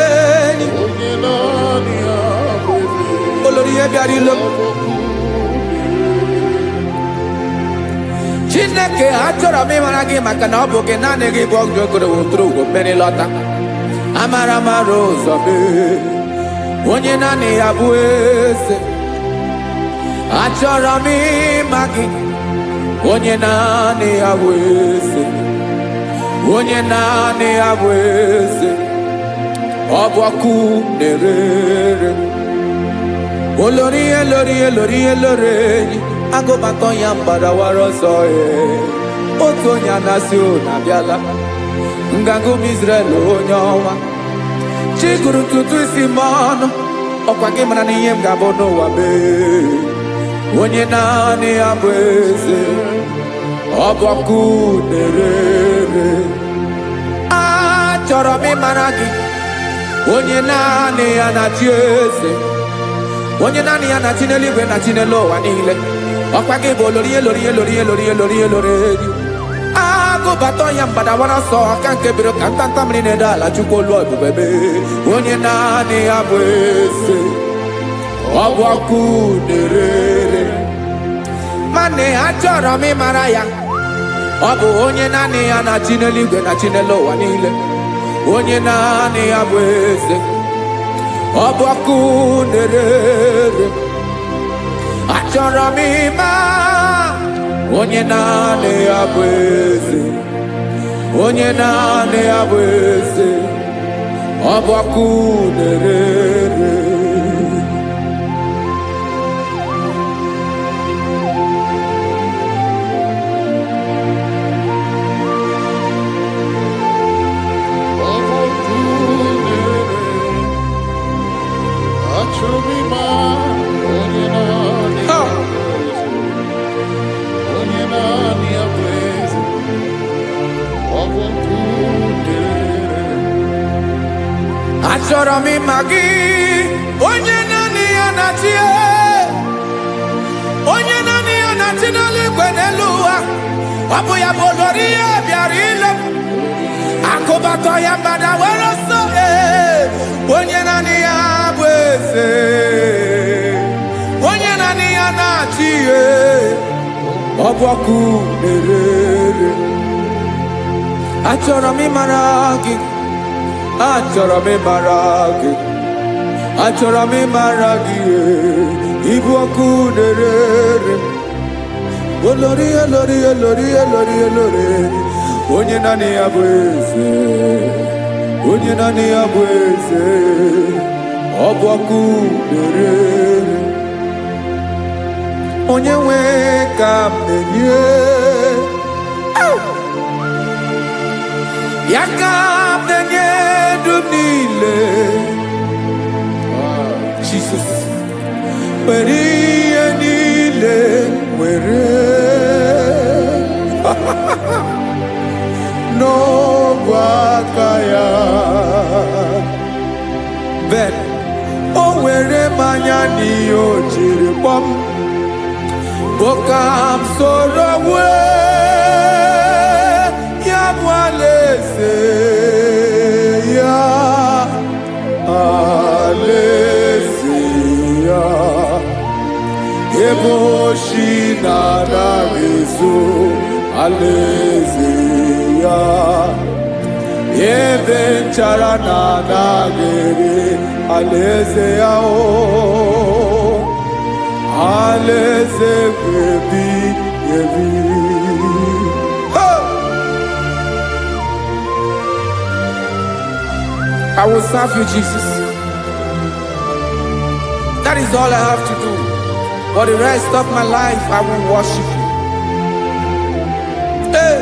ni. Olórí ebiari lo. Chineke achọrọ m ịmara gị maka na ọ bụ gị naanị gị bụ ọgụ ogoro wotoro ugwo mmeri lọta. Amara mara ụzọ mee. Onye naanị ya bụ eze. Achọrọ m ịma gị. Onye naanị ya bụ eze. Onye naanị ya bụ eze. Ọ bụ ọkụ na-ere. Olórí elórí elórí elóore agụbatọ ya mgbadawara ọsọ ya. Otu onye anasị unu abịala. Nganga ụmụ Izrel onye ọnwa. Chiguru tutu isi m ọnụ. Ọkwa gị mara na ihe m ga-abụ n'ụwa mee. Onye naanị ya bụ eze. Ọ bụ ọkụ na-ere. Achọrọ m ịmara gị. Onye naanị ya na-achị eze. Onye naanị ya na-achị n'eluigwe na-achị n'elu ụwa niile. Ọkwa gị bụ olórí elórí elórí elórí elórí elóore. Agụbatọ ya mgbadawara ọsọ aka nke biro ka ntanta mmiri na-ede ala Chukwu olu ebube mee. Onye naanị ya bụ eze. Ọ bụ ọkụ na-ere. Mane achọrọ m ịmara ya. Ọ bụ onye naanị ya na-achị n'eluigwe na-achị n'elu ụwa niile. Onye naanị ya bụ eze. Ọ bụ ọkụ na-ere. Achọrọ m ịma onye naanị ya bụ eze. Onye naanị ya bụ eze. Ọ bụ ọkụ na-ere. achọrọ m ịma gị, onye naanị ya na-achị, onye naanị ya na-achị n'eluigwe n'elu ụwa. Ọ bụ ya bụ olori ihe bịara ile m, akụbatọ ya mgbada were ọsọ. Onye naanị ya bụ eze, onye naanị ya na-achị ihe. Ọ bụ ọkụ na-ere. Achọrọ m ịmara gị, achọrọ m ịmara gị, achọrọ m ịmara gị. Ịbụ ọkụ na-ere. Olori, olori, olori, olori, olori. Onye naanị ya bụ eze, onye naanị ya bụ eze. Ọ bụ ọkụ na-ere. Onye nwe ka m na-enye, ya ka m na-enye ndụ m niile. Jesus, were ihe niile were n'ọbụ aka ya. Ben, o were mmanya n'ihe o jiri kpọm, bụ ka m soro wee ya bụ alaeze ya, alaeze ya. Ebe oshi na-anaghị ezo, alaeze ya. Ebe nchara na-anaghị ere, alaeze ya. Alaeze ebi ebi. I will serve you, Jesus. That is all I have to do. For the rest of my life, I will worship you. Hey.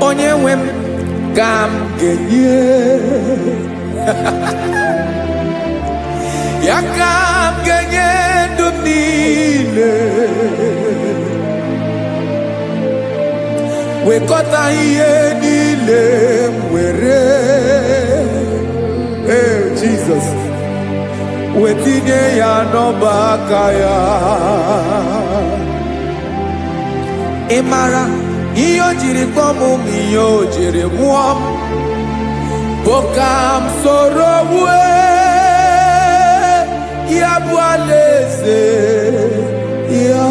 Onye nwe m ka m ga-enye, ya ka m ga-enye ndụ m niile. Wekọta ihe niile m were, Jesus, wetinye ya n'ọba aka ya. Ị mara ihe o jiri kpọọ m, ihe o jiri mụọ m, bụ ka m soro wee ya bụ alaeze ya,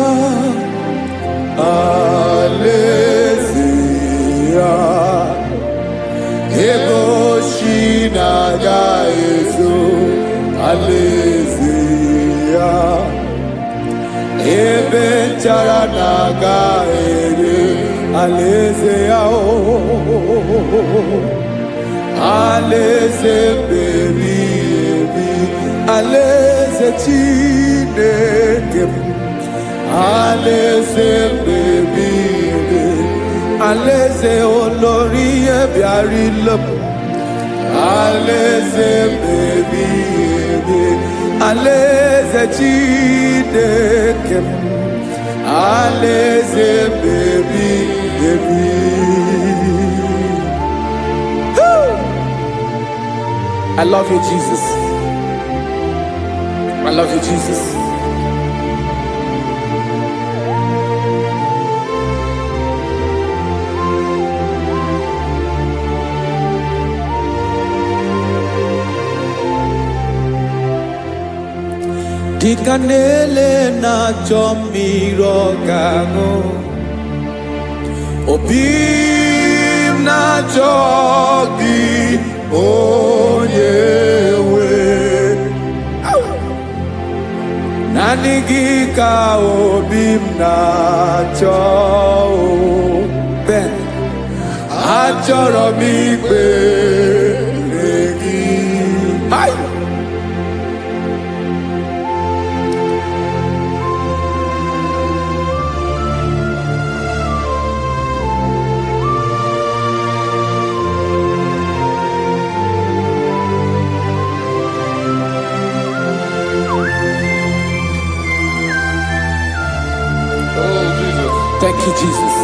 alaeze ya. Ebe oshi na-agaghị ezo, alaeze ya. Ebe nchara na-agaghị ere, alaeze ya. Alaeze ebi ebi, alaeze Chineke m. Alaeze ebi ebi, alaeze olori ihe bịara ile m. Alaeze ebi ebi, alaeze Chineke m. Alaeze ebi ebi. I love you, Jesus. I love you, Jesus. Dịka na-ele na-achọ mmiri ọ ga-aṅụ, obi m na-achọ gị, onye nwe. Naanị gị ka obi m na-achọ. Ben, achọrọ m ikpere gị. Oh, Jesus. Thank you, Jesus.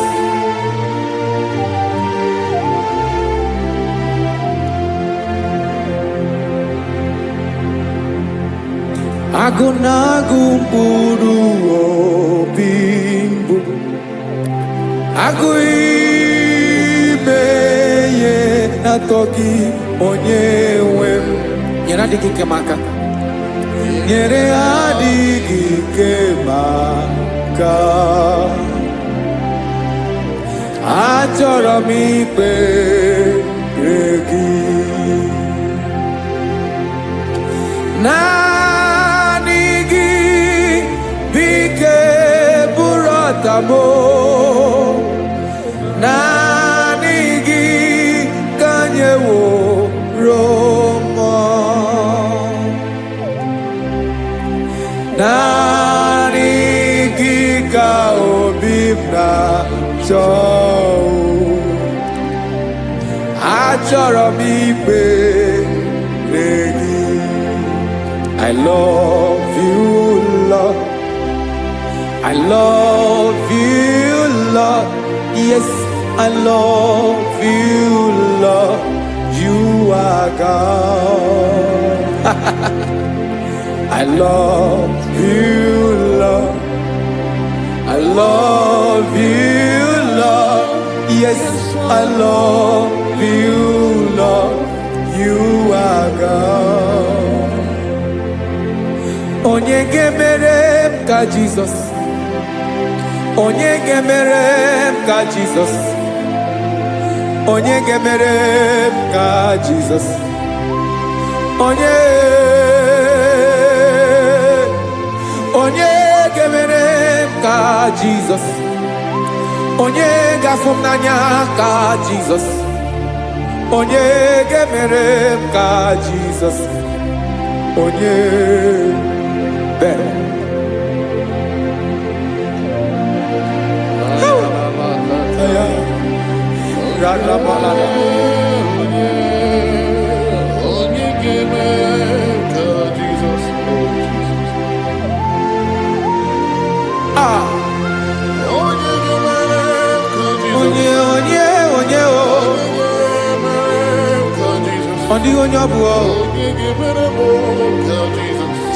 Agunagu mkpụrụ obi mbụ agụ ime ihe na-atọ gị onye nwe m nyere adịghị ike maka nyere adịghị ike maka achọrọ m ikpere gị naanị gị bike bụrụ ọtamo naanị gị ka nyeworo m naanị gị ka obi m na-achọ achọrọ m ikpere gị I love you, Lord. I love you, Lord. Yes, I love you, Lord. You are God. I love you, Lord. I love you, Lord. Yes, I love you, Lord. You are God. Onye gemere m ka Jesus. Onye gemere m ka Jesus. Onye gemere m ka Jesus. Onye gemere m ka Jesus. Onye gafụ m n'anya ka Jesus. Onye gemere m ka Jesus. Onye better.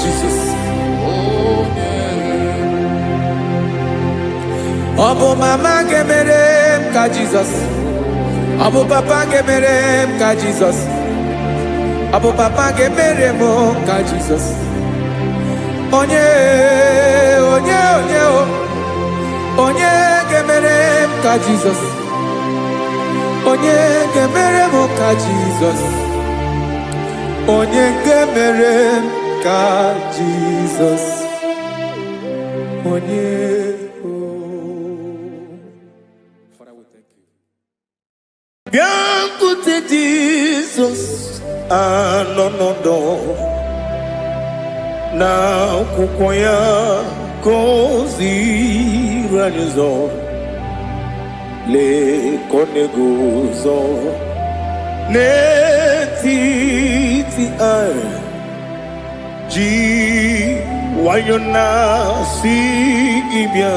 Jesus. Obo mama gemere m ka Jesus. Obo papa gemere m ka Jesus. Obo papa gemere m ka Jesus. Onye gemere m ka Jesus. Onye gemere m ka Jesus. Onye gemere m ka Jesus. Onye Biancote Jesus anonodo na kukoya kozi ranizo le konegozo netiti ai ji wayona si ibia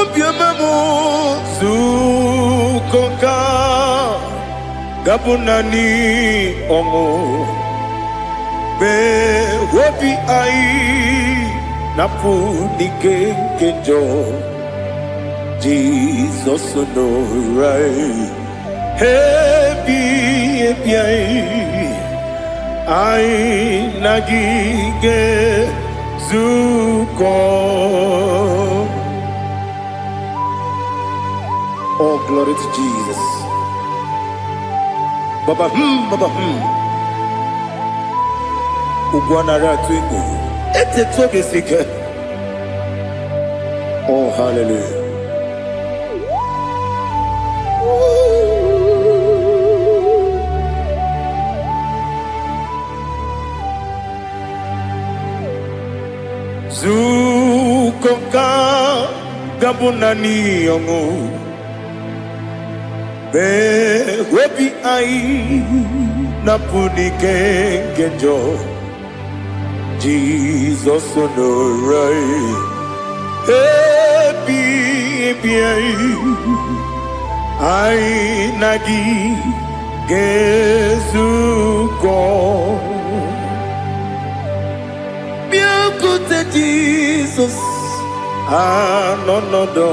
obiamamo zukoka gabunani omo be wobi ai napunike kenjo Jesus no right happy ai nagige zuko. Oh, glory to Jesus. Baba, Baba, Ugwana Ratwingo. Ete toge sike. Oh, hallelujah. Zukoka gabunani yongo. Be wepi ai napunike kenjo Jesus no right happy ai nagi gezuko Jesus anonodo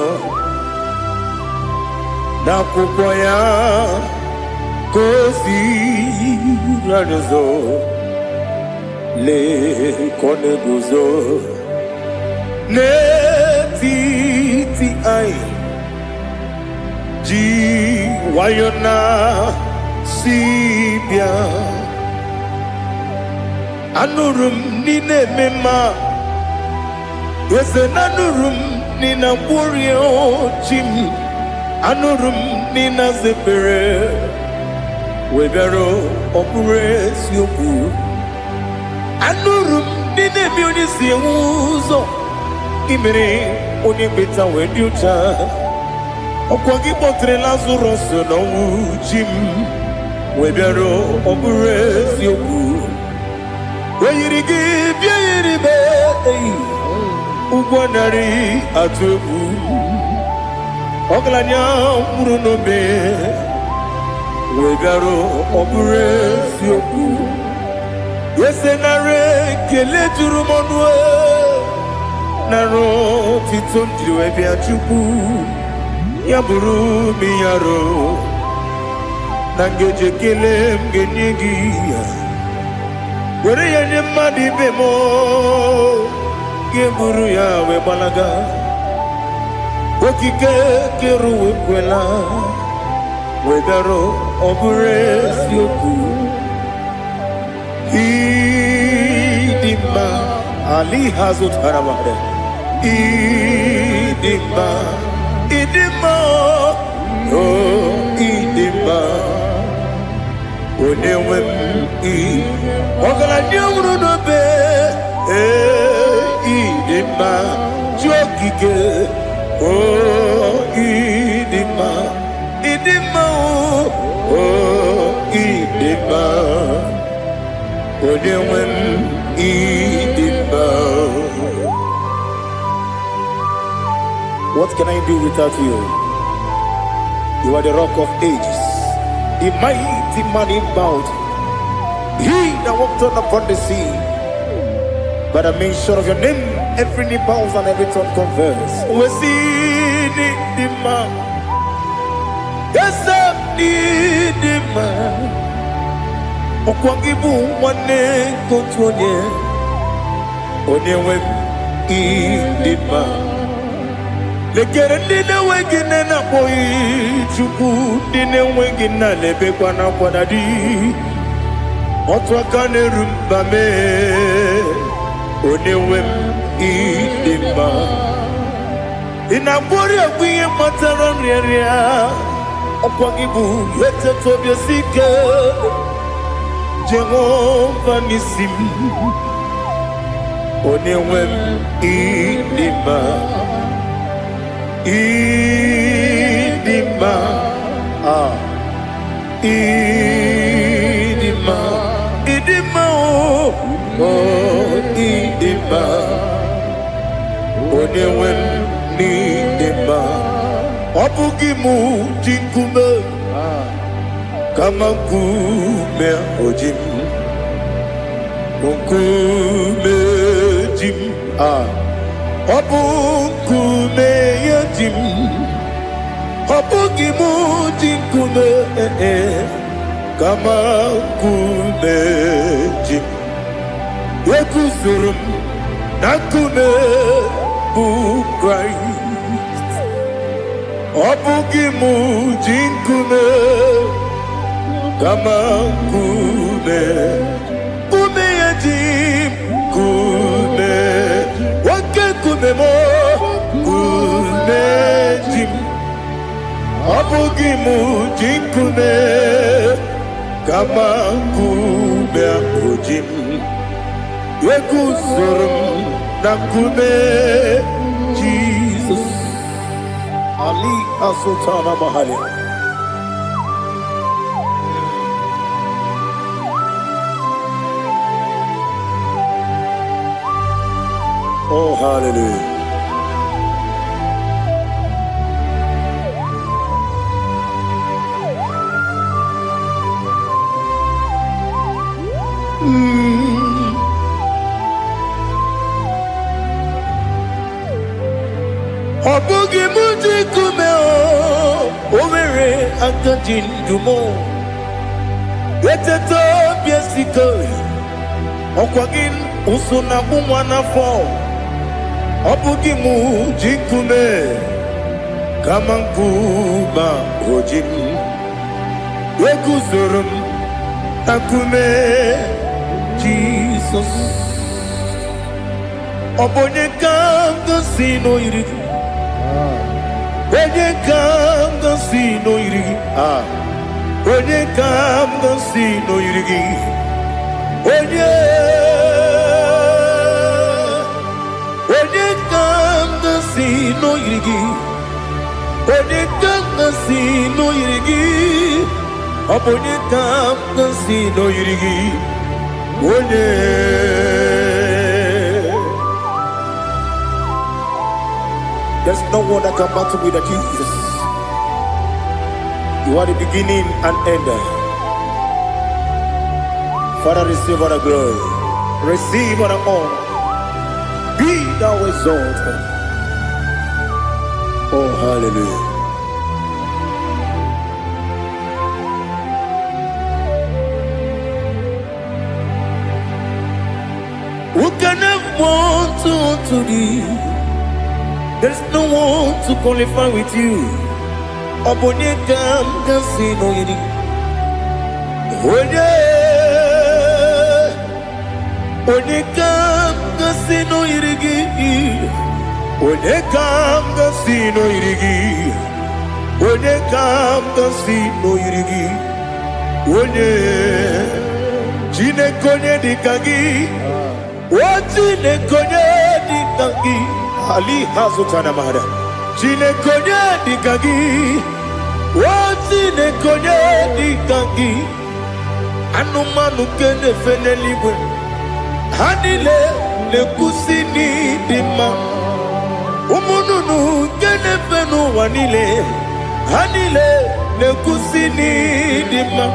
n'akwụkwọ ya gosi ranizo lekọ na-eguzo n'etiti anyị ji nwayọ na si bịa. Anụrụ m n'ime emema eze na anụrụ m n'ina mkpụrụ ochi m. Anụrụ m n'ina zebere webịara ọ bụrụ eziokwu. Anụrụ m n'ina eme onye si enwe ụzọ imere onye mkpeta wee dị ụcha. Ọkwa gị kpọtere Lazarọs n'ọnwụ chi m webịara ọ bụrụ eziokwu. Oyiri gị bịa yiri be ụgwọ narị atụ egwu. Ọgaranya mkpụrụ n'obe wee bịarụ ọ bụrụ eziokwu. Ese nara ekele juru m ọnụ nara otito m jiri wee bịa Chukwu. Ya bụrụ m ya ro na ngeji ekele m ga-enye gị ya. Were ya nye mmadụ ibe m ga-eburu ya wee gbalaga. Okike kere uwe kwela wee bịarụ ọ bụrụ eziokwu. Ịdị mma Ali ha zụtara mmadụ. Ịdị mma ịdị mma ịdị mma onye nwe m ọgaranya nwụrụ n'obe. Ịdị mma ji okike ịdị mma ịdị mma ịdị mma onye nwe m ịdị mma. What can I do without you? You are the rock of ages, the mighty man in battle, he that walked on upon the sea. By the mention of your name, every knee bows and every tongue confess. We see the man. Yes, I need the man. Okwangibu wane kotonye. Onyewe the man. Lekere ndine wengine na boyi Chukwu ndine wengine lebekwa na kwadadi. Otu aka na-erumba me onyewe m ịdị mma. Ị na-agbori egwu ihe matara nrịarịa. Ọkwa gị bụ eteta obi esi ike Jehova n'isi m. Onyewe m ịdị mma. Ịdị mma ịdị mma ịdị mma ịdị mma onyewe m n'ịdị mma. Ọ bụghị mụ ji nkume kama nkume oji m. Nkume ji m ọ bụ nkume ya ji m. Ọ bụghị mụ ji nkume kama nkume ji m. Eguzoro m na nkume bụ Kraịst. Ọ bụghị mụ ji nkume kama nkume. Nkume ya ji m nkume. Nwoke nkume m nkume ji m. Ọ bụghị mụ ji nkume kama nkume ahụ ji m. Eguzoro m na nkume Jesus. Ali Asultana Mahali. Oh, hallelujah. jindumo. Eteto biesiko. Okwagin usuna kumwana fo. Obugimu jikume. Kamankuba ojim. Wekuzurum akume. Jesus. Obonye kanga sino irigi. Onye kanga sino irigi. Onye kanga sino irigi. Onye kanga sino irigi. Onye kanga sino irigi. Obonye kanga sino irigi. Onye. There's no one that can battle with Jesus. You are the beginning and end. Father, receive all the glory. Receive all the honor. Be thou exalted. Oh, hallelujah. Who can have one to thee? There's no one to qualify with you. Obonye kam kasino yiri. Onye kam kasino yiri. Onye kam kasino yiri. Onye kam kasino yiri. Onye chine konye dikagi. Chine konye dikagi. Ali hazutana mahada. Chine konye dikagi. Chine konye dikagi. Anumanu kene fene libwe. Hanile le kusini dima. Umununu kene fenu wanile. Hanile le kusini dima.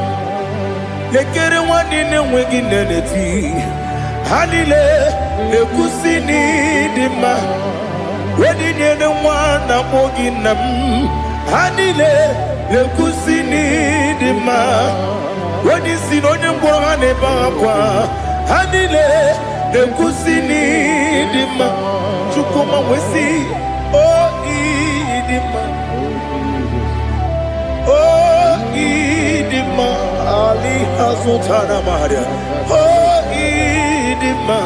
Lekere wanine wengi neneti. Hanile le kusini dima. Wedi nyene mwana moginam. Hanile le kusini dima. Wedi sinonye mbwangane bakwa. Hanile le kusini dima. Chukuma wesi o idima. O idima. Ali hazutana maria. O idima.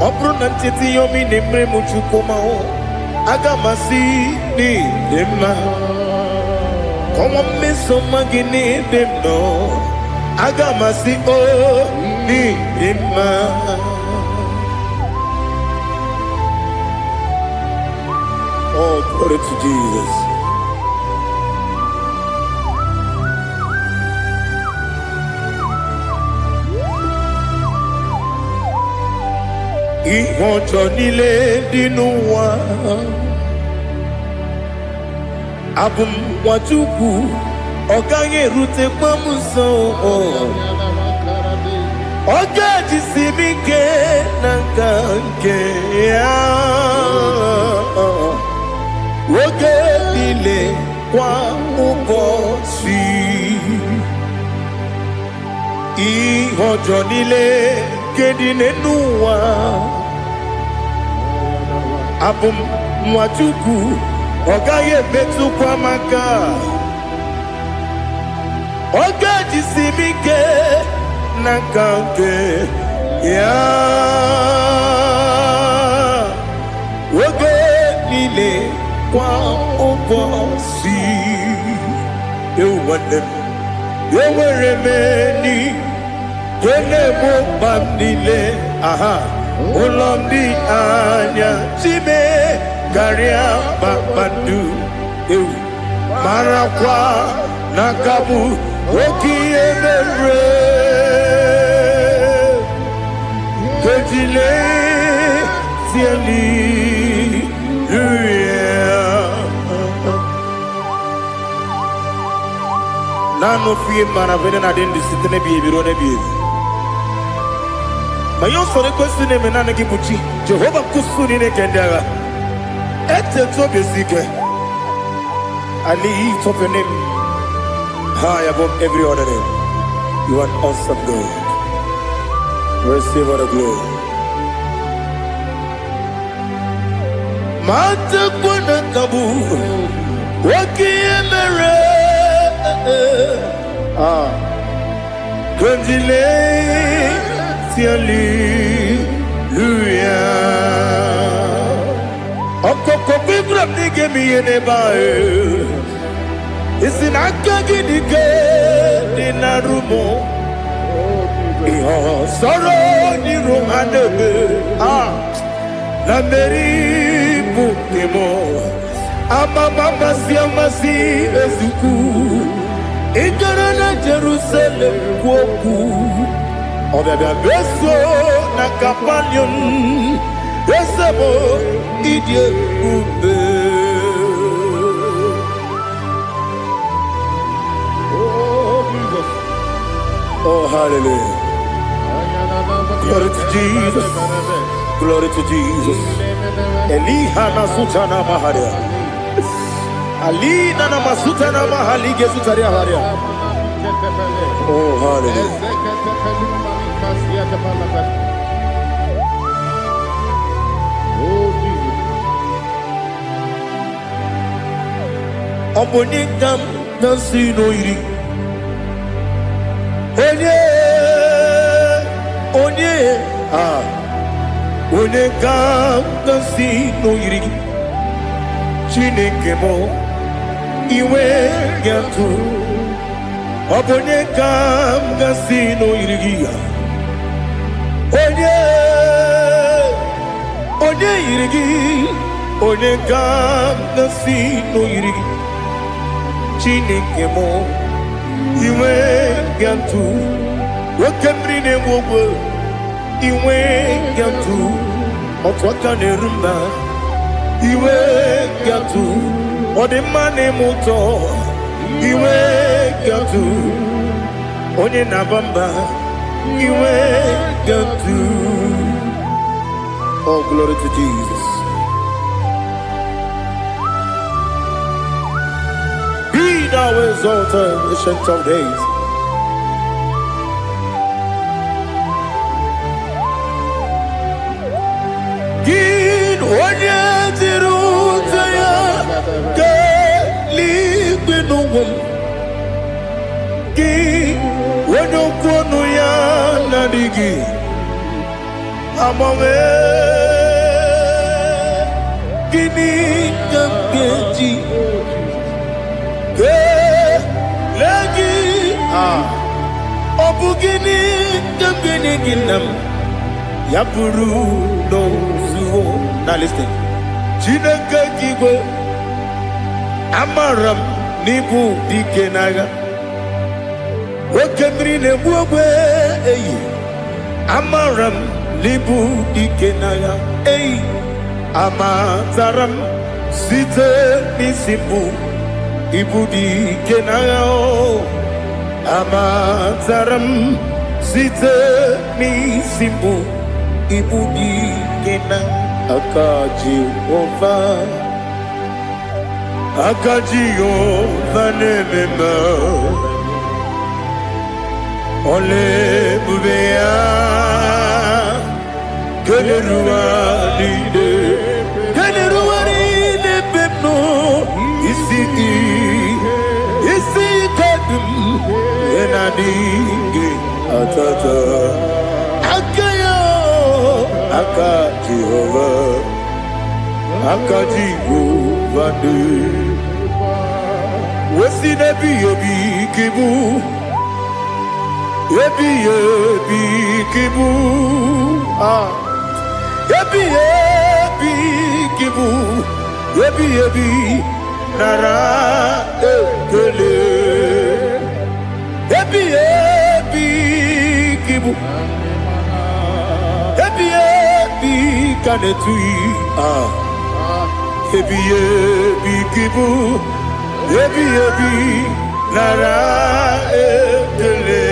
Obruna titi yomi nemre muchukoma o agamasi ni dema komo meso magini demno agamasi o ni dema. Oh, glory to Jesus. Ihojo nile dinuwa abum watuku oganye rute pamuso oga jisimike nankanke ya oge nile kwa ubosi ihojo nile kedine nuwa abum mwatuku ogaye betu kwa maka oga jisimike nakanke ya oge nile kwa ubosi eweremeni kene mo bandile aha ulomdi anya chime garia babandu marakwa nakabu okiemere kejile tieli nano fie mana vene na dendi sitene biebiro ne biebi mayo sore kwesine menane kibuchi Jehova kusuni ne kendaga I lift up your name high above every other name. You are awesome God. Receive all the glory. Mata kuna kabu wakiemere Kundile Hallelujah. Okoko bibra nige mi enebae. Isinaka gidige dinarumo. Iho soro ni romanebe. La meri bukemo. Amama siamasi ezuku. Igarana Jerusalem woku. Obebe beso na kapanion. Besamo idie ube. Oh, Jesus. Oh, hallelujah. Glory to Jesus. Glory to Jesus. Elihana sutana maharia. Alina na masutana mahali gesutaria haria. Oh, hallelujah. Oh, Jesus. Obonikam nasino iri. Onekam nasino iri. Chineke mo iwe yantu. Obonekam nasino iri. Onye irigi, onekam nasino iri. Chineke mo iwe yantu. Wakemri ne mwogo iwe yantu. Otwaka ne rumba iwe yantu. Odemane moto iwe yantu. Onye nabamba iwe yantu. Oh, glory to Jesus. Be thou exalted, ancient of days. Gin onye tirutaya ke ligbinugum. Gin onye kwonu ya nadigi. Amame gini kamkeji ke lagi obu gini kamgeni ginam yapuru no zuo. Now listen. Chineke kigwe amaram nibu dikenaga okemri ne buogwe eyi amaram nibu dikenaya ei amataram site nisibu ibu dikenaya o amataram site nisibu ibu dikenaya akaji ova nemema ole bubea Keneruaride pepno isi kadum enadinge atata akayo aka Jehova de wesi nebi ebi kibu ebi kibu Ebi kibu, ebi nara ekele. Ebi kibu, ebi kanetui. Ebi kibu, ebi nara ekele.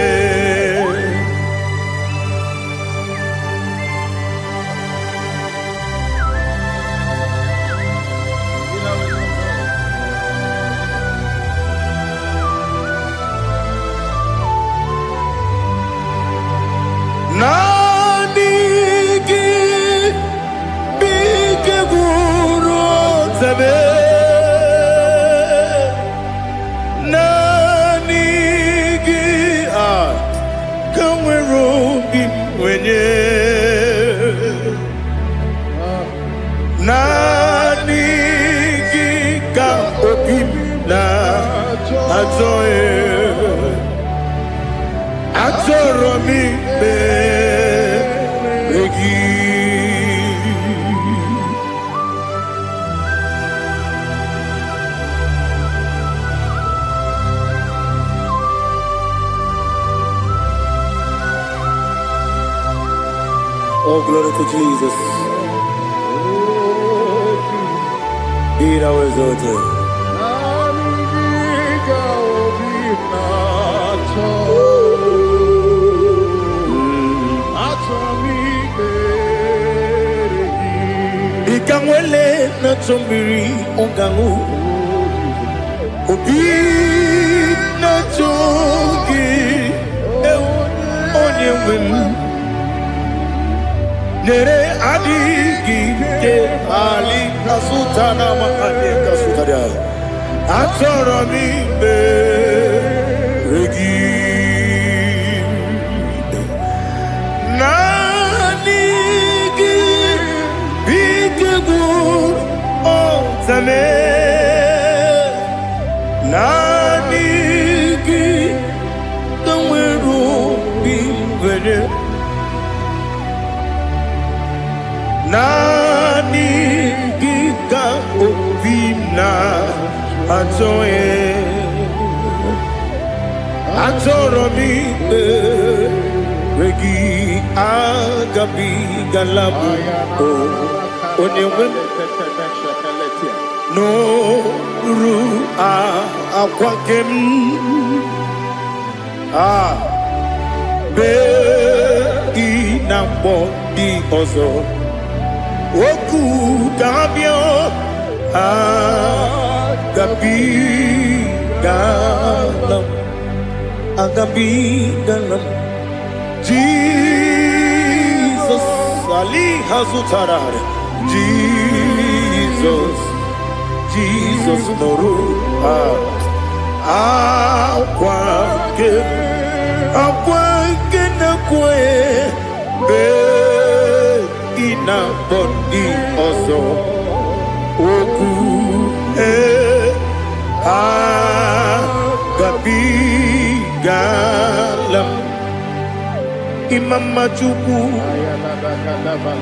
Nani gika opim na ajoe ajoromi be regi. Oh, glory to Jesus. Be thou exalted. Ikangwele na chombiri ongangu obi na chogi onye wim nere adigi ke ali kasutana makane kasutaria atoro mi be regi nanigi bigegu o zame nanigi kamweru bingwere Nani gika opina atoe atoromi regi agabi galabu onyewe no ru akwakem be inambo di ozo Oku gabio agabi galam Jesus Ali Hazutarare Jesus Noru akwake na kwe be ina boni ozo oku gabi galam imama chuku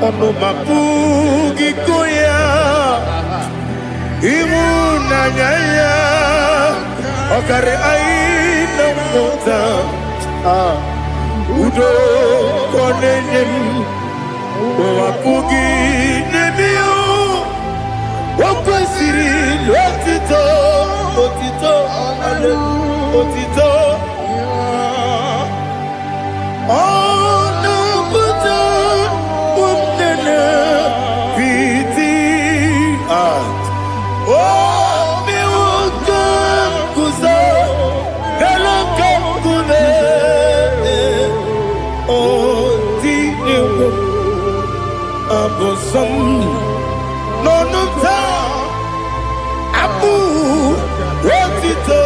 ono mapugi koya imuna nyaya okare aina mota udo konenem wapugi nebio wakwesiri lotito otito ono buto umnene piti miwuka kuzo galaka kune Abosam no ta abu wotito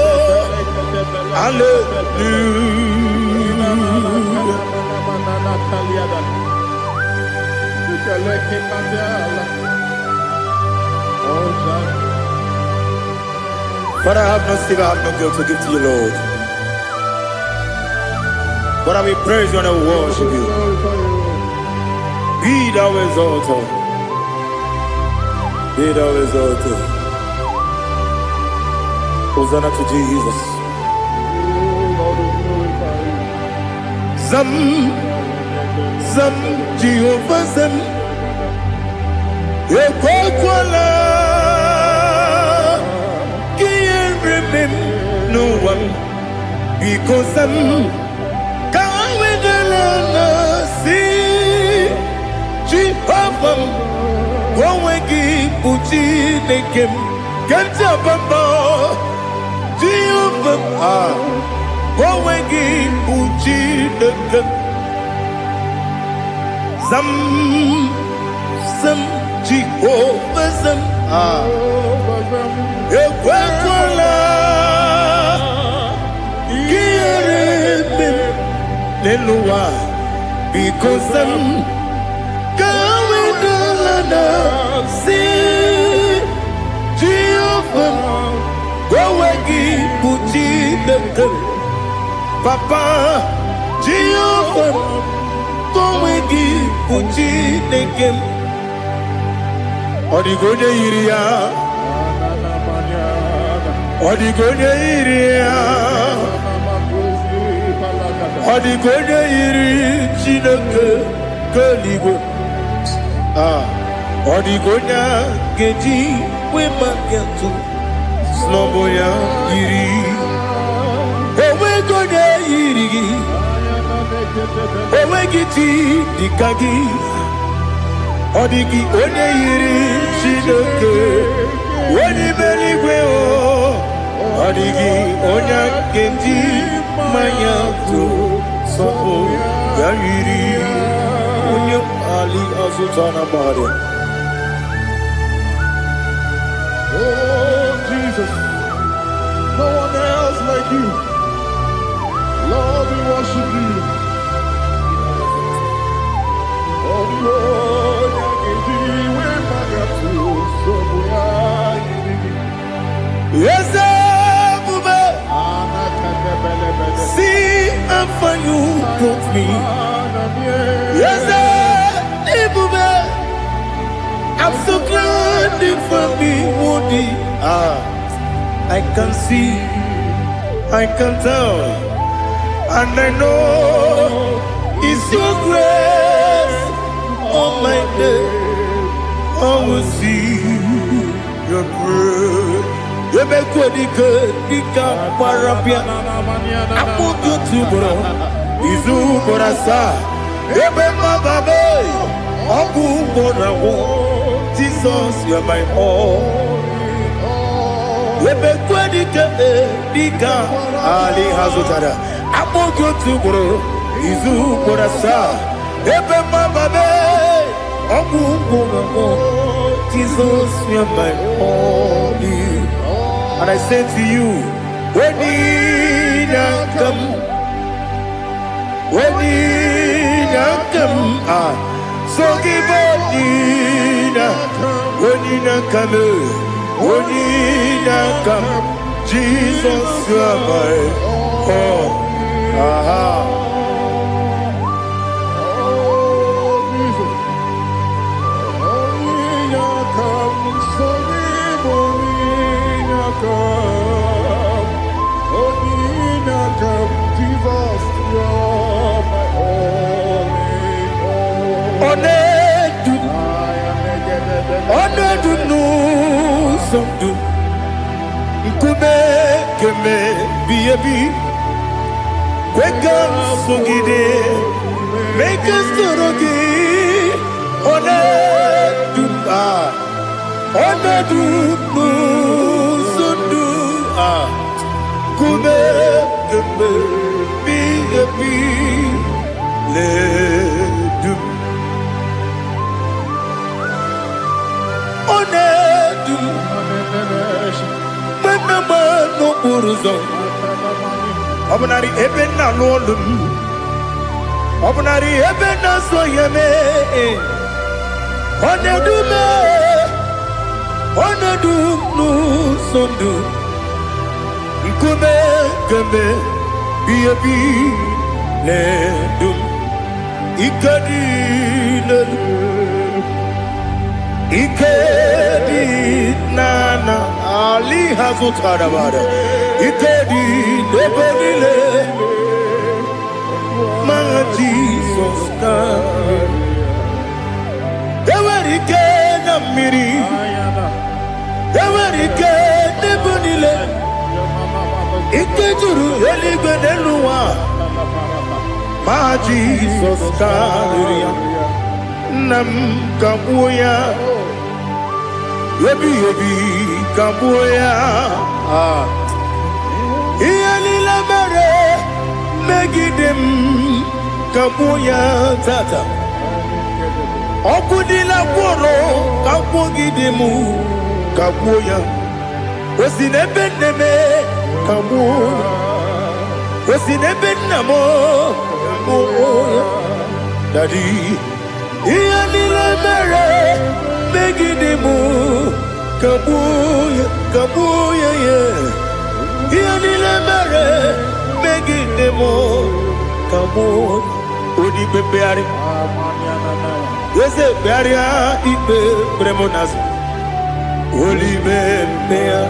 But I have no sin, I have no guilt to give to you, Lord. But I will praise you and I will worship you. Be thou exalted. Be thou exalted. Hosanna to Jesus. Zam Jehovah Zam Ekwakwala Can't remember no one because Zam Kawedalana see Jehovah Wawegi Puchi Nekem Kanjabamba Jehovah Wawegi Puchi Nekem Zam Jehovah Zam Ekwakwala Kieremem Nelua because Zam Kawedalana See Chineke Papa Jehovah Kowegi Chineke Odigonye yiri ya Odigonye yiri ya Odigonye yiri Chineke Keligwe Odigonya geji wema gentu Sloboya yiri Owe gonya yiri Owe giti dikagi Odigi onye yiri Chineke Wani meligwe o Odigi onya genji manya tu Sloboya yiri Onye Ali Azutana Bahari Oh, Jesus, no one else like you. Lord, we worship you. Oh, Lord, I give you when I got to, so we are giving. Yes, Bube. See how far you brought me. Yes, Bube. I'm so glad for me, Woody. I can see, I can tell, and I know it's your grace. On my day, I will see your grace. You make what you could, you can't parapia. I'm going to bro. Izu Borasa, you make my baby. I'm going to walk. Jesus, you're my all. Lebe kwedi ke dika Ali Hazutada. Amo gotu bro. Izu Borasa. Ebe mababe. Ogu Bogo. Jesus, you're my all. And I say to you, when you come, when you come, so give up Nina, when you come, Jesus, you are my all. Oh, Jesus. Oh, Nina, come, so Nina, come. Oh, Nina, come, Jesus, you are my all. Onedu no somdu Nkube keme biyebi Kweka sogide Meka sorogi Onedu no somdu Kube keme biyebi Ledu Onedu Menama no uruzo Obunari ebe na lolum Obunari ebe na soyeme Onedu me Onedu no sondu Nkume keme biyebi ledum Ikadi ledum Ikedi nana Ali Hazutada Bada Ikedi Nebonile Ma Jesus God Ewerike na miri Ewerike Nebonile Ikejuru Eligwe Neluwa Ma Jesus God Nam Kabuya Yebi Kabuya Iyalila mere Megidem Kabuya Tata Okudila Kworo Kabugidemu Kabuya Osinebenneme Kabuya Osinebennamo Kabuya Daddy Iyalila mere Megidemu Kabuya, Kabuya, yeah. Yanile mere megide mo kamo odi pepeari. Wese pearia ipe premonas. Oli bepea.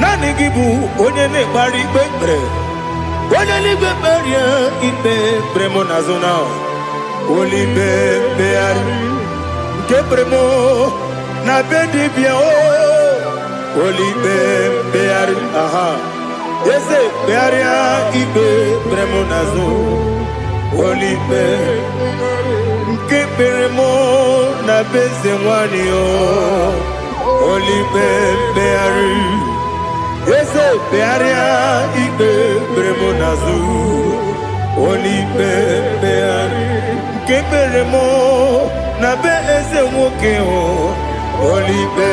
Nani gibu onye ne bari pepre. Onye ni peperia ipe premonas ona. Oli bepeari. Kepremo na bedi bia o oli beari aha ese bearia ibe premo nazo oli be kepremo na beze wani o oli beari ese bearia ibe premo nazo oli beari kepremo na be eze nwoke o olibe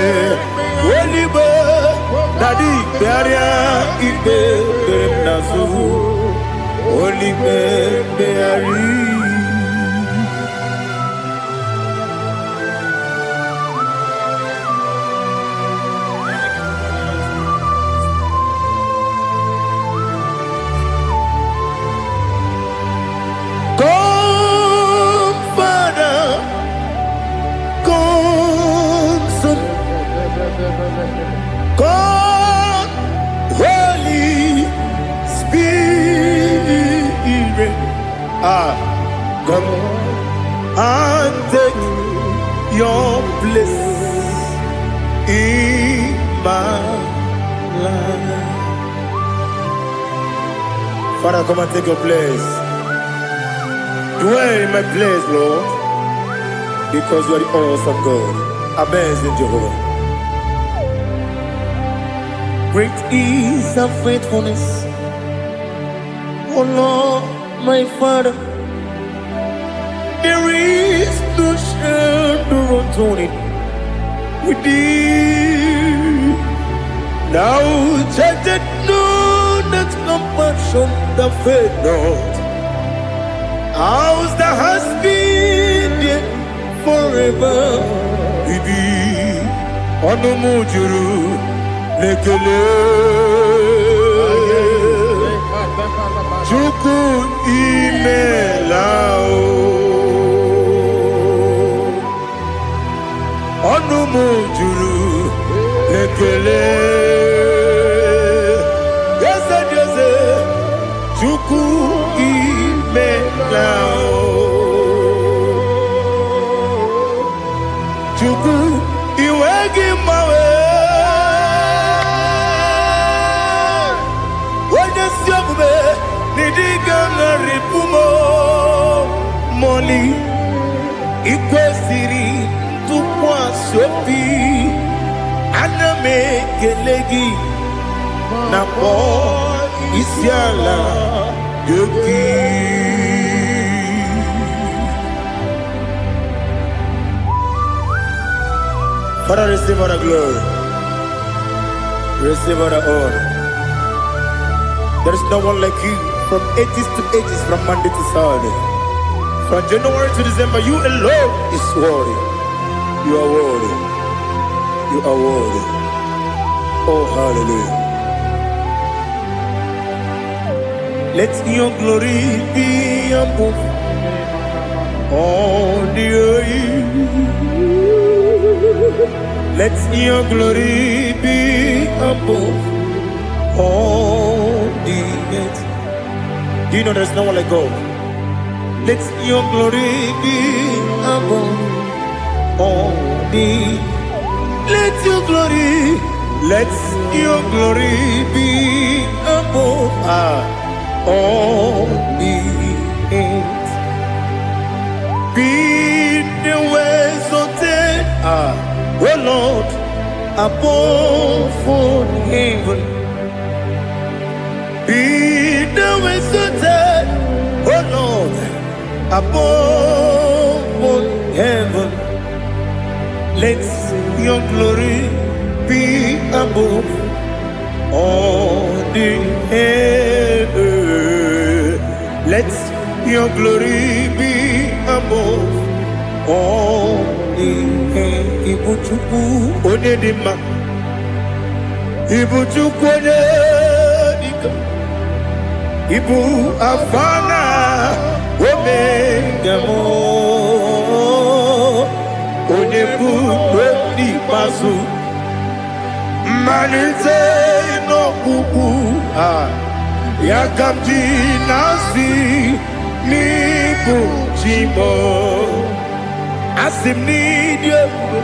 dadi bearia ibe berem nasu olibe beari God, Holy Spirit, come and take your place in my life. Father, come and take your place. Dwell in my place, Lord, because you are the awesome God. Amazing Jehovah. Great is thy faithfulness, O Lord, my Father. There is no shadow of turning with thee. Now judged know that compassion that faith not. Ours that has been there forever with thee. Onomujuru. Lekele Chuku imelao Onumujuru Lekele Yese Yese Chuku imelao Chuku iwegi mawe Nidigana ripumo moli ikwesiri tukwa sopi aname kelegi na po isiala yoki. Father, receive all the glory, receive all the honor. There is no one like you. From ages to ages, from Monday to Saturday, from January to December, you alone is worthy. You are worthy. You are worthy. Oh, hallelujah. Let your glory be above all the earth. Let your glory be above all the earth. Do you know there's no one like God? Let your glory be above all the. Let your glory be above all the earth. Be the ways of death, oh Lord, above all heaven. Be the ways of death, oh Lord, above all heaven. Let your glory be above all the heaven. Let your glory be above all Ibu Chukwu onye dị mma. Ibu Chukwu onye dịka. Ibu Alfa na Omega m. Onye bụ n'ikpeazụ. Mmalite n'ọgwụgwụ ya ka m ji na-asị n'ịbụ chi m. Asị m n'ịdị ebube,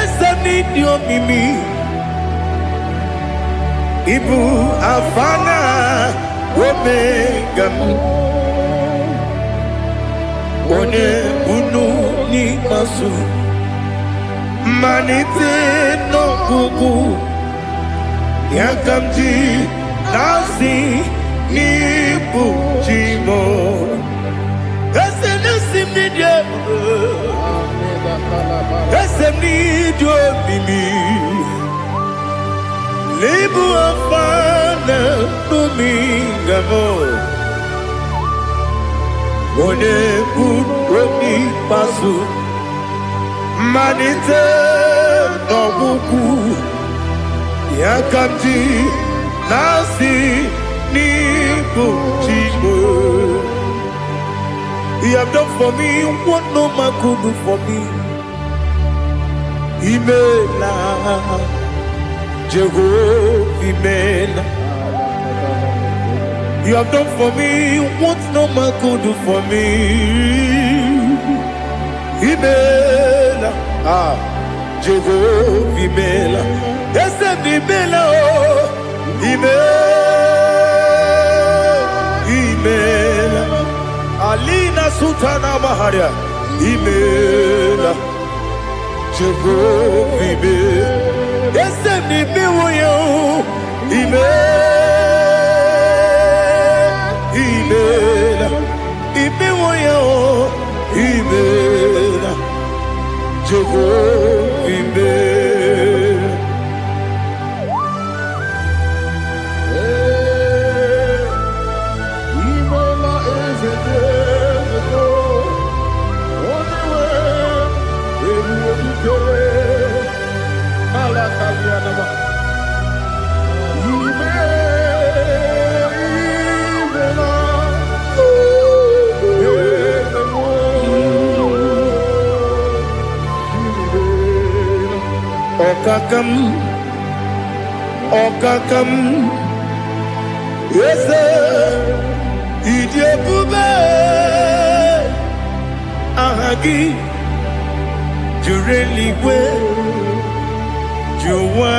eze m n'ịdị omimi. Ịbụ Alfa na Omega m. Onye bụ n'ikpeazụ. Mmalite n'ọgwụgwụ ya ka m ji na-asị n'ịbụ chi m. Ese n'isi m n'ịdị ebube, ese m n'ịdị omimi. N'ịbụ Alfa na Omega m. Onye bụ n'ikpeazụ. Mmalite n'ọgwụgwụ ya ka m ji na-asị n'ịbụ chi m. You have done for me what no man could do for me. Imela, Jehovah, Imela. You have done for me what no man could do for me. Imela, Jehovah, Imela. Yes, Imela, Imela. Alina Sultana Maharia, Imela, Jehovah, Imela. Yes, Imela, Imela, Imela, Imela, Jehovah, Imela. Okakam, yes, Idiabube, Ahagi, Jureli, Juwa,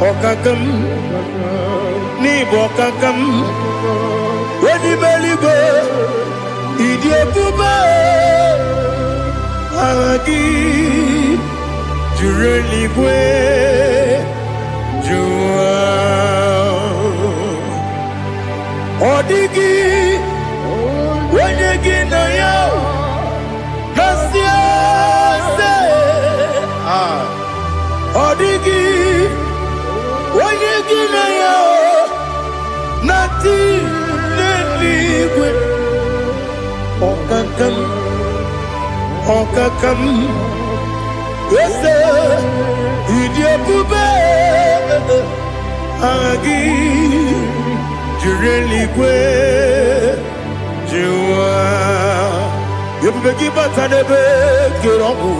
Okakam, Nibokakam, Wedi Belibe, Idiabube, Ahagi. Jureligwe, Jua, Odigi, Wenegi na yo, Nasia se, Odigi, Wenegi na yo, Nati neligwe, Okakam. Yes, Idiabube, Agi, Jureligwe, Jua. You begi batanebe kirongu,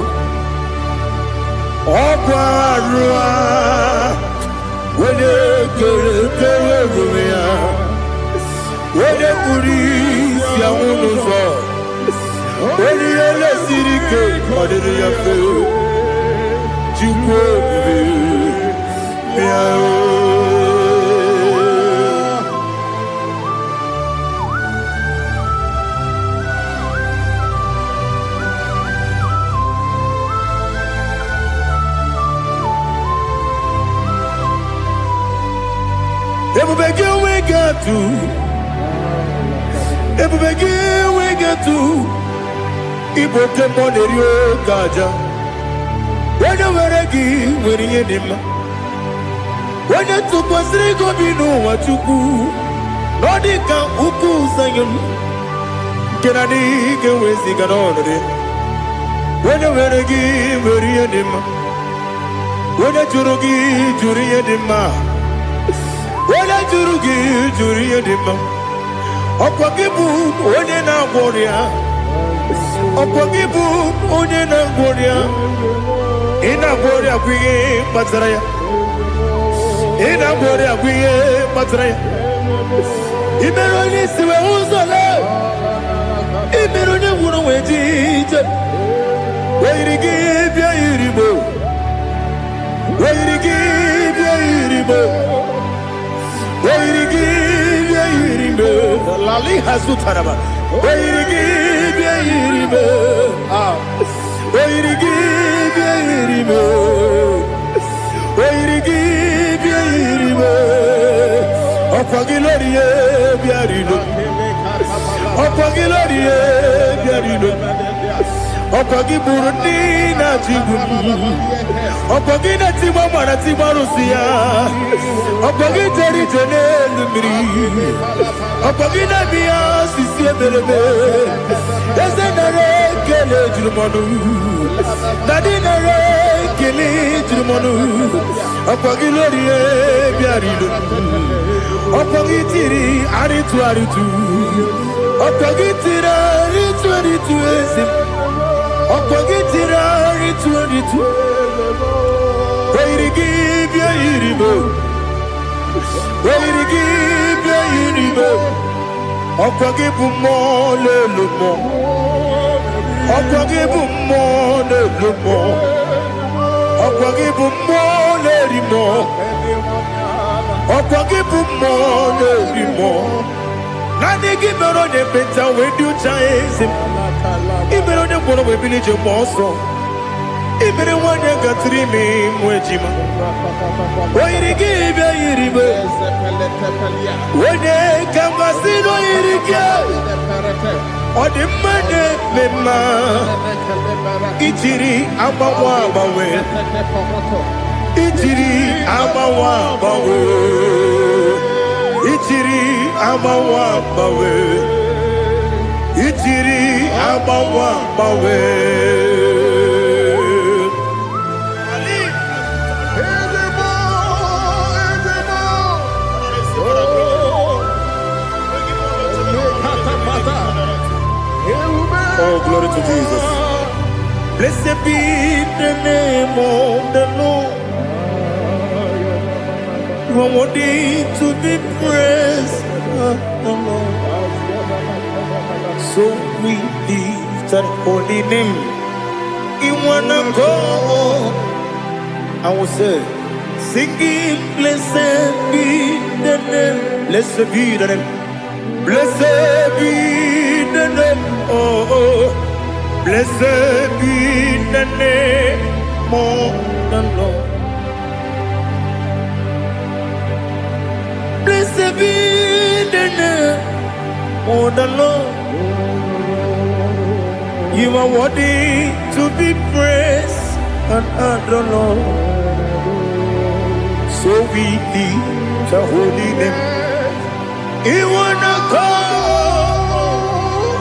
Okwarua, Wede Kerekeruya, Wede Puris Yamunuzo, Wede Yele Sirike, Wede Yafe. Ebubege we get to Ibo Kemonerio Gaja. When you were a gay, when you did when you took us, they go be no what you do. Nodika Uku Sayan Kenani can we see can order it? When you were give very anima. When a jurugi, jury anima. When a jurugi, jury anima. Opagibu, Onena Warrior. Opagibu, Onena Warrior. In a warrior, we Mazaraya. In a warrior, we Mazaraya. Imeroni siwe uzole. Imeroni wunu wejije. Weirigi bia iribo. Weirigi bia iribo. Weirigi bia iribo. Lali hasutaraba. Weirigi bia iribo. Ah. Weirigi bia iribo. Weirigi bia iribo. Opagilorie biarino. Opagilorie biarino. Opagi Burundi na Jibuni. Opagi na Timama na Timarusia. Opagi Jerry Jenelumri. Opagi na Mia Sisi Berebe. Ezenare Kele Jumanu. Nadinare Kele Jumanu. Opagi Lorie Biarino. Opagi Tiri Aritu Aritu. Opagi Tira Aritu Aritu Esim. Opagitira ritwanitu. Weirigi bia iribo. Weirigi bia iribo. Opagibu mo lelumo. Opagibu mo lelumo. Opagibu mo lerimo. Opagibu mo lerimo. Nani gimero ne beta wedu chaizim. Ibero ne kono we village monso. Ibero wanya gatrimi mwejima. Oirigi bia iribe. Wene kamasino irige. Odi mane mema. Ichiri abawa bawe. Ichiri abawa bawe. Ichiri abawa bawe. Ichiri abawa bawe. Oh, glory to Jesus. Blessed be the name of the Lord. You are worthy to be praised, the Lord. So we lift that holy name. You wanna go? I will say, singing, blessed be the name. Blessed be the name. Blessed be the name. Oh, blessed be the name of the Lord. Blessed be the name of the Lord. You are worthy to be praised and adored, Lord. So we lift the holy name. You wanna come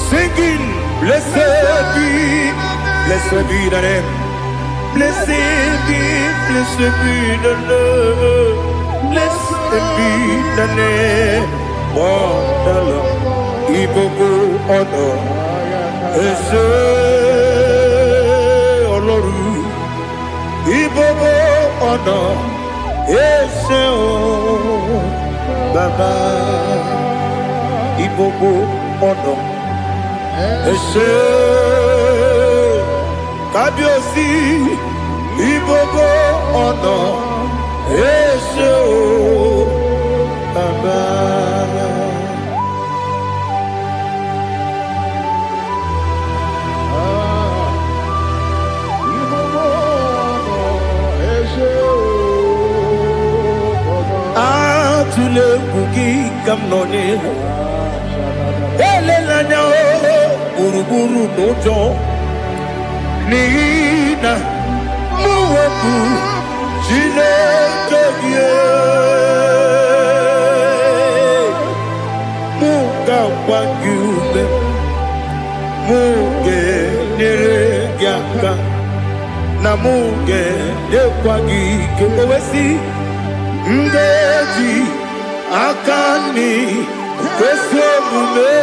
singing, blessed be the name. Blessed be the Lord. Blessed be the name of the Lord. Ibogo honor. Ese Oloru. Ibogo honor. Ese o Baba. Ibogo honor. Ese Kabiosi. Ibogo honor. Ese o Baba. Atule kuki kamnoni. Elelanya buruburu nojo. Nina muweku Chineke Muka wanyume muge neregiaka na muge dekwagi kewesi ngeji akani kwesomume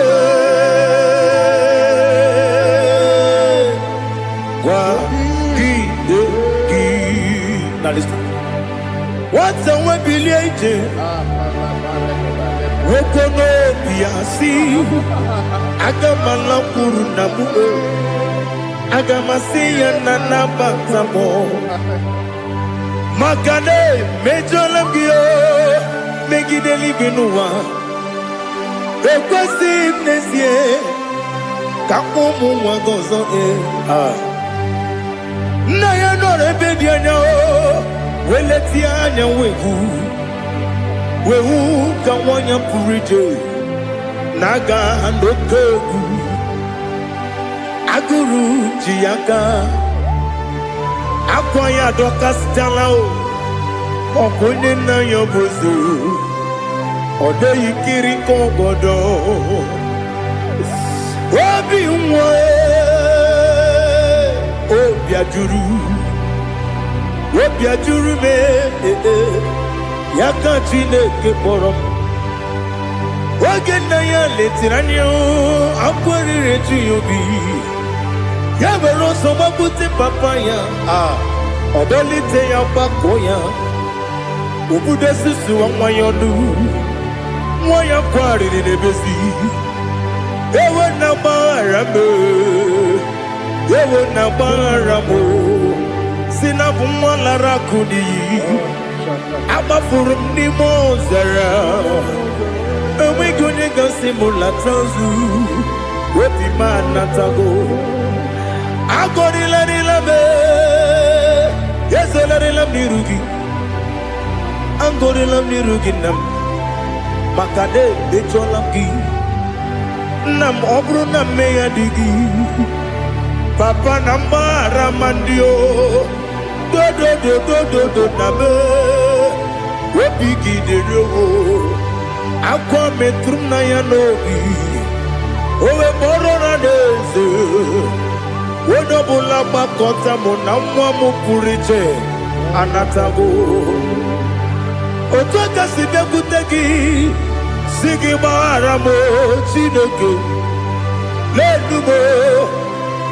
kwa gidegi. Now listen. What's a webileje? Wokono biasi agamala kuruna muwe agamasiya nanabatamo makane mejolambio megideli benua ekwesi nesie kakomu wagozo na ya nore bedianya weleti anya wehu kawanya purije naga ndokogu aguru jiyaka akwaya dokastalao okunye na yobozu odo yikiri kogodo obi nwa obi ajuru me yaka Chineke kpọrọ m oge nna ya letiri anya akwarịrị eju ya obi ya were ọsọ gbapute papa ya ọdọlite ya gbakọ ya obodo susuwa nwa ya ọnụ nwa ya kwarịrị n'ebezi ewe na gbaghara m ewe na gbaghara m si na bụ nwa lara akụ n'iyi agbafuru m n'ime ọzara enweghị onye gasị m lata ozu obi m anatago agọrịlarịla m ezolarịla m n'iru gị agọrịla m n'iru gị nna m maka na echọla m gị nna m ọ bụrụ na mmehie dị gị papa na mgbaghara ma ndị o dodododododo na be obi gị dere o akwa metụrụ na ya n'obi owe kpọrọ na n'eze onye ọbụla gbakọta mụ na nwa m pụrụ iche anatago otu aka si bịakwute gị si gị gbaghara m Chineke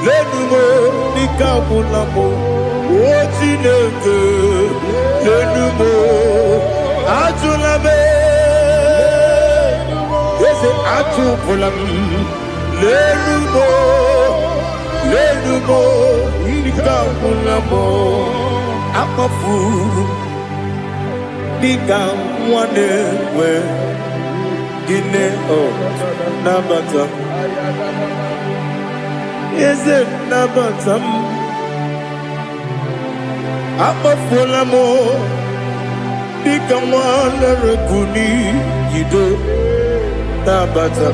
lenumo dịka ọbụla m o Chineke lenumo ajụla m eze ajụpụla m lenumo dịka ọbụla m akpafuru dịka nwa na-enwe gịnị nabata eze nabata m akpafuola m dịka nwa na-erekuni yido nabata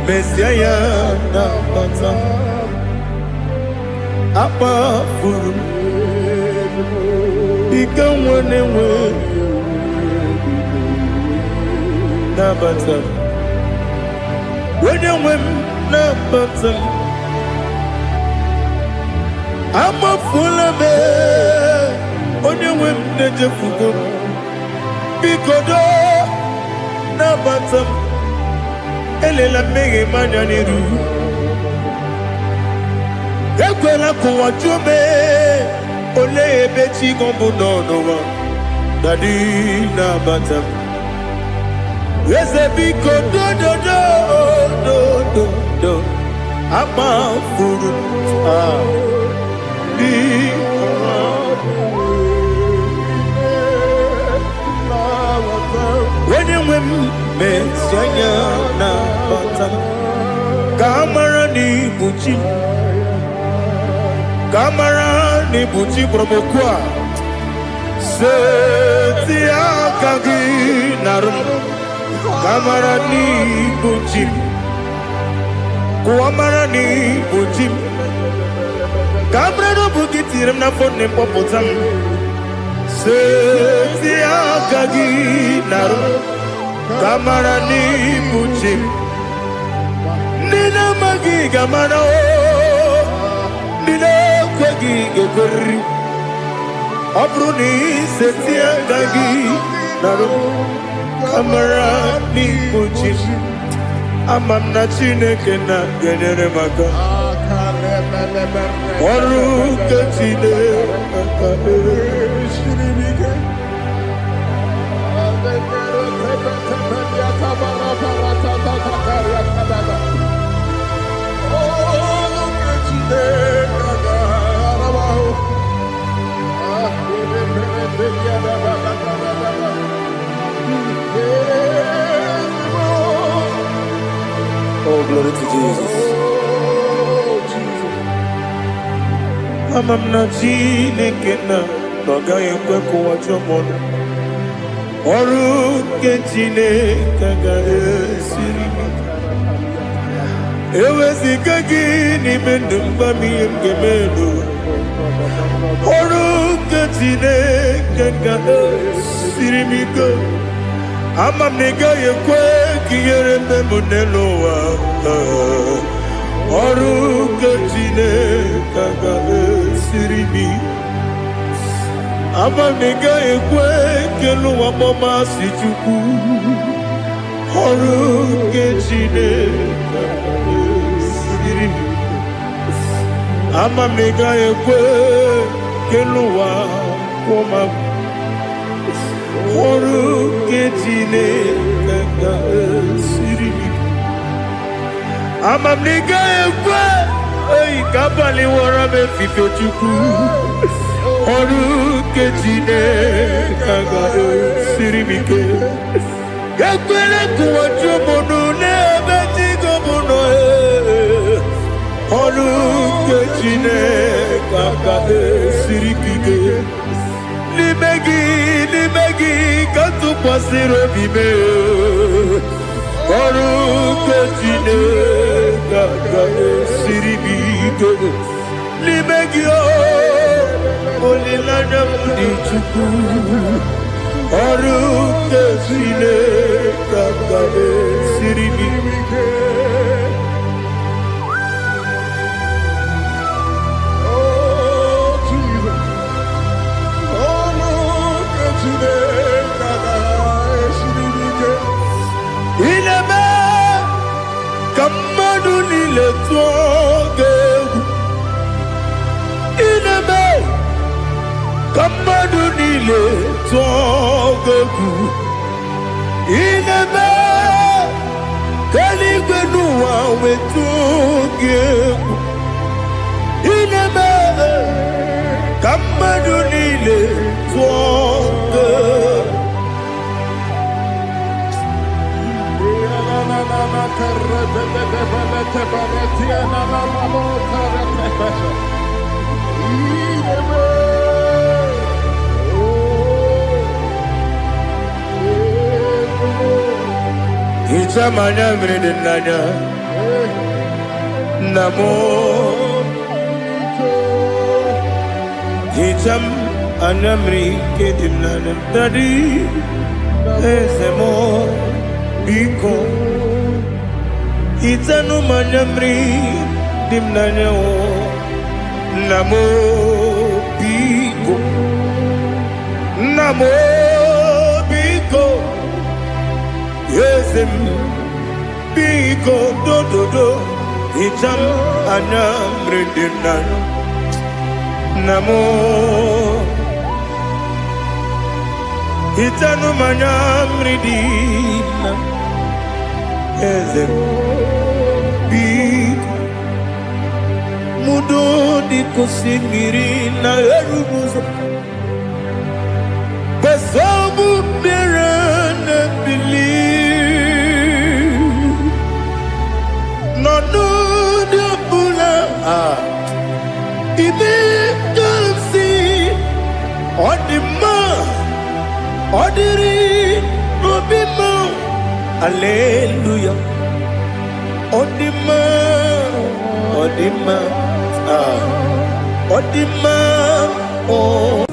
mesia ya nabata akpafuru dịka nwa na-enwe nabata onye nwe m nabata amafuola m onye nwe m na-ejefugo biko do nabata m elela mmehie m anya n'iru ekwela ka ụwa jụọ m olee ebe chi gị bụ n'ụwa dadi nabata m eze biko do amafuru onye nwe m mesi anya na bata ka amara n'ibu chi ka amara n'ibu chi kpọrọmokwu a seti aka gị narụ ka amara n'ibu chi kuamara n'ibu chi ka amara n'obu gị tiri m n'afọ nne mkpọpụta m seti aka gị narụ ka amara n'ibu chi ndị na-ama kwagi gamana o Nina kwagi gekori Abruni setia gagi Naro Kamara ni kuchishi Amamna chineke na genere maka Oru kachine Oh, glory to Jesus. Amamna chineke na noga ekwe kuwa chomono Oru chineke ga esiri Ewezika gị n'ime ndụ mgbami ngemelu Oru chineke ga esiri m ike Ama m na ị gaghị ekwe ka ihere mbe m n'elu ụwa Ọrụ nke Chineke ga-esiri m ama m na ị gaghị ekwe ka elu ụwa gbamasị Chukwu Ọrụ nke Chineke ga-esiri m ama m na ị gaghị ekwe ka elu ụwa gbamasị Oru nke Chineke ga-esiri m ama m na ị gaghị ekwe ka abalị wara m efife Chukwu Oru nke Chineke ga-esiri m ike ekwere ka ụwa jụọ m n'ebe Chigo m nọ Oru nke Chineke ga-esiri m ike N'ime gị ka tụkwasịrị obi m Ọrụ nke Chineke ga-esiri m ike N'ime gị olileanya m dị Chukwu Ọrụ nke Chineke ga-esiri m ike Ineme kamadu nile tuogegu Ineme kamadu nile tuogegu Ineme kaligwenu wawe tuogegu Ineme kamadu nile tuogegu Ichamanya mridinanya Namo Icham anamri kedinanya Dadi Ezemo Biko Itanu manyamri dimnanya o Namo Biko Namo Biko Yesem Biko do do do Icham anamri dimnanya Namo Itanu manyamri dimnanya Ezem Biko Mudo di kusimiri na erumuzo Besobu birane believe No de bula Ibe kansi Odima Odiri Obima Hallelujah Odima Odima Odima oh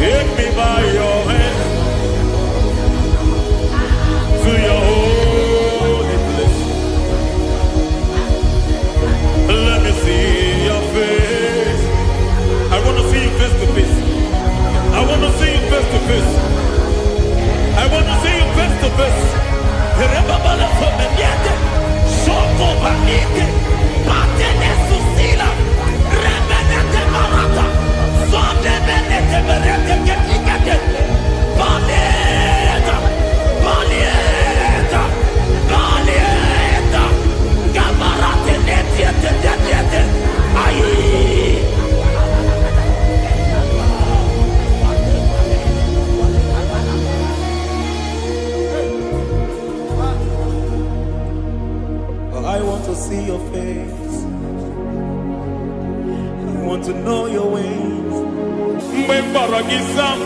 Take me by your hand to your holy place. Let me see your face. I want to see you face to face. I want to see you face to face. I want to see you face to face. Rebabala fomeniate, soko banite, matene susila, rebenete marata, sonde benete berete ketikete, balieta, balieta, balieta, gabarate netiete netiete, ayi. I want to see your face. I want to know your ways. Mgbe mkpọrọ gị sam,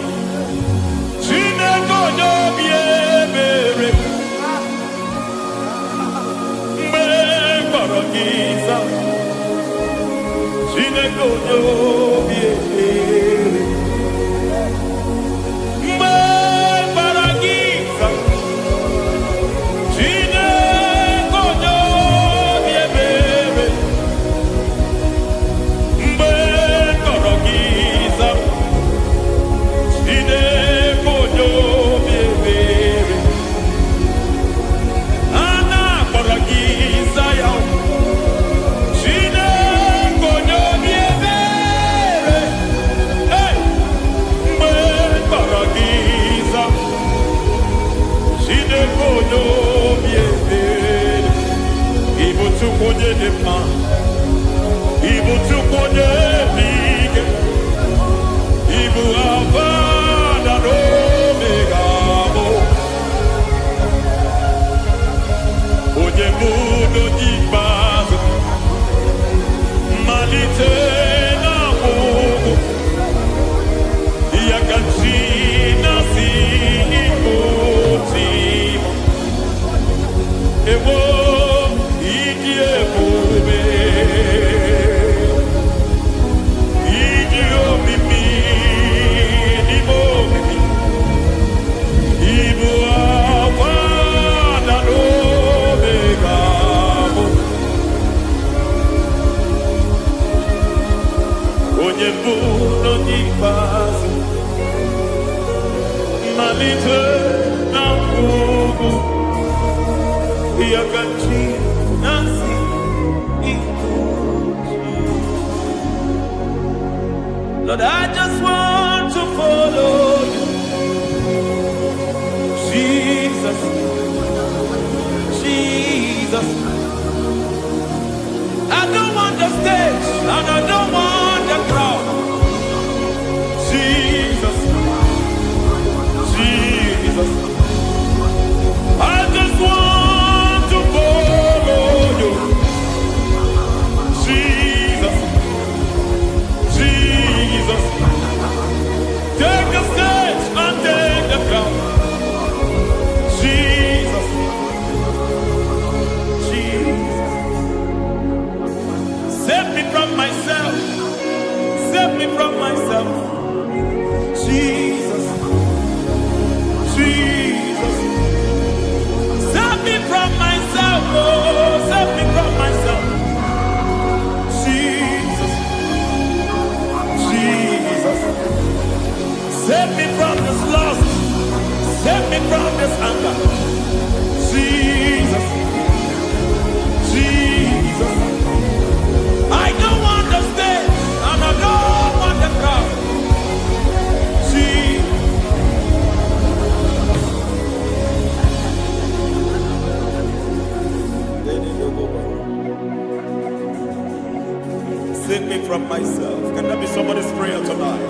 Chineke onye obi ebere. Mgbe mkpọrọ gị sam, Chineke onye obi ebere. Mgbe mkpọrọ gị sam, Lord, I just want to follow you. Jesus, Jesus. I don't want the stage and I don't want the crowd. Jesus, Jesus. I just want to follow you. Jesus, Jesus. Take the stage and take the crown. Jesus, Jesus. Save me from myself. Save me from myself. Jesus, Jesus. Save me from myself. Oh, save me from myself. Jesus, Jesus. Save me from this lust. Save me from this anger. Jesus, Jesus. I don't want the stage and I don't want the crowd. Jesus. Save me from myself. Can that be somebody's prayer tonight?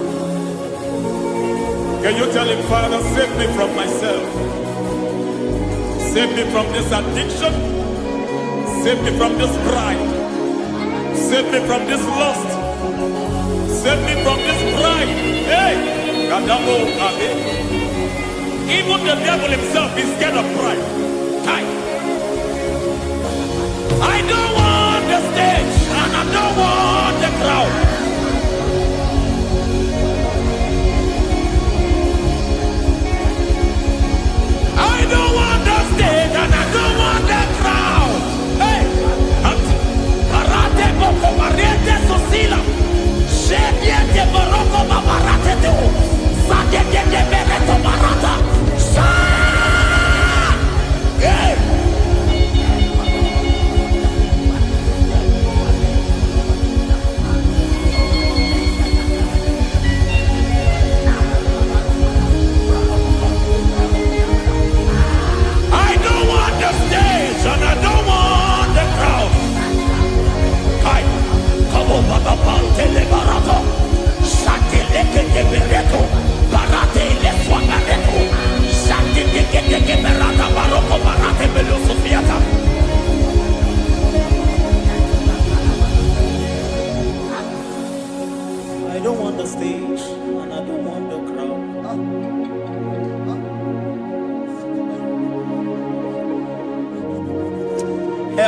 Can you tell him, Father, save me from myself. Save me from this addiction. Save me from this pride. Save me from this lust. Save me from this pride. Hey! Even the devil himself is scared of pride. I don't want the stage and I don't want the crowd.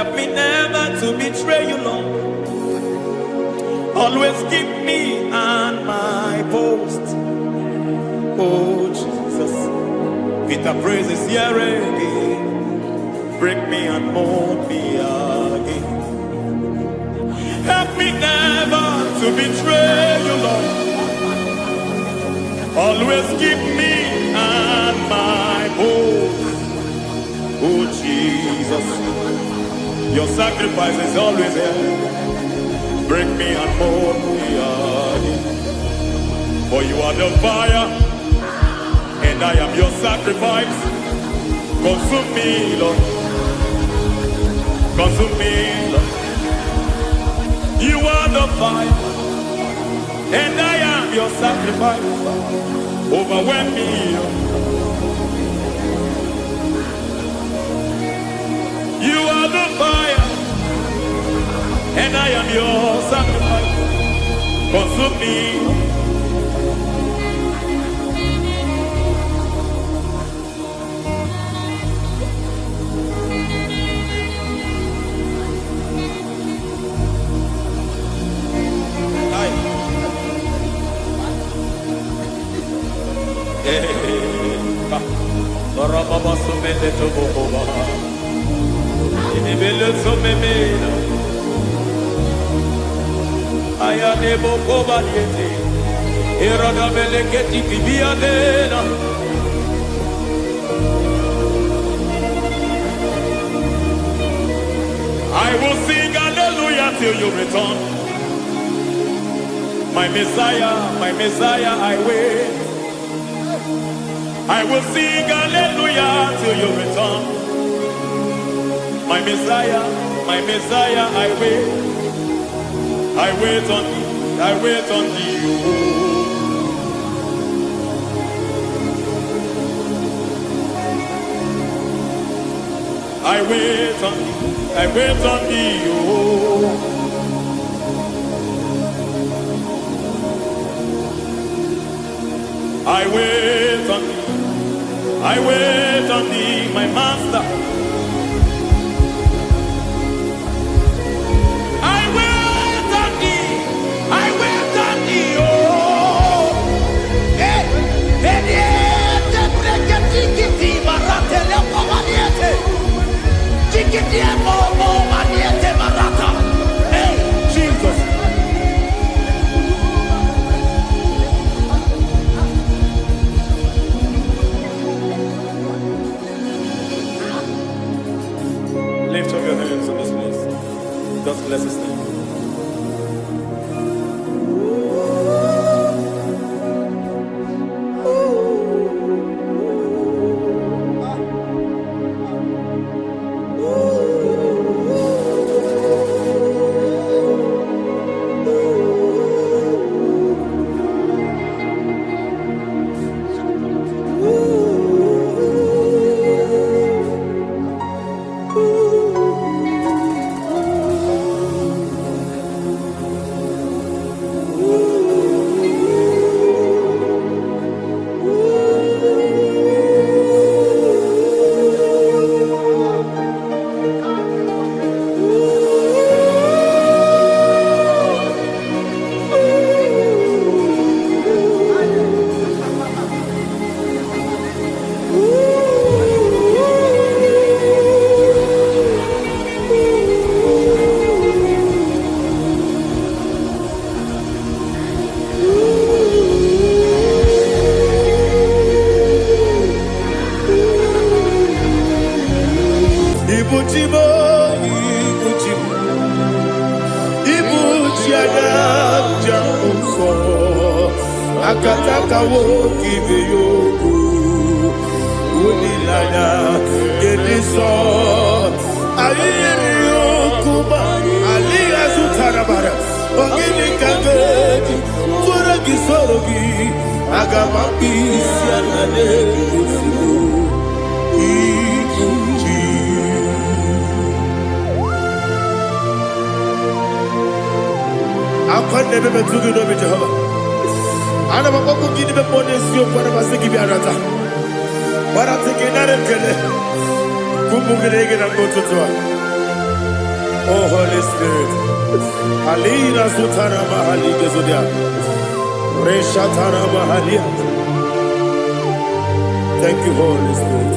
Help me never to betray you, Lord. Always keep me on my post. Oh, Jesus. Peter praises here again. Break me and mold me again. Help me never to betray you, Lord. Always keep me on my post. Oh, Jesus. Your sacrifice is always there. Break me and mold me again. For you are the fire, and I am your sacrifice. Consume me, Lord. Consume me, Lord. You are the fire, and I am your sacrifice. Overwhelm me, Lord. You are the fire, and I am your sacrifice. Consume me. Baba sumende to boba. Inibele sumemena. Aya nebo koba diete. Irada meleketi tibiadena. I will sing hallelujah till you return. My Messiah, I wait. I will sing hallelujah till you return. My Messiah, I wait. I wait on thee, I wait on thee. I wait on thee, I wait on thee. I wait on thee. I wait on thee, my master. I wait on thee. I wait on thee, oh. Hey, mediete, tikiti, marate, lepo maniete. Tikiti, momo, maniete, marata. Hey, Jesus. Lift up your hands in this place. Just bless his name. Akataka wo kive yoku unilaya gediso ayiri yoku ba aliya zutarabara ogini kangedi tura gisorogi agama pisi anane kusibu ikunji akwande bebe tugi no be Jehovah. Ana bako gidi be ponesio kwa na basiki bi arata. Bara teke na rekele. Kumbugirege na ngototwa. Oh, Holy Spirit. Alina Sutara Mahali Gezudia. Reshatara Mahalia. Thank you, Holy Spirit.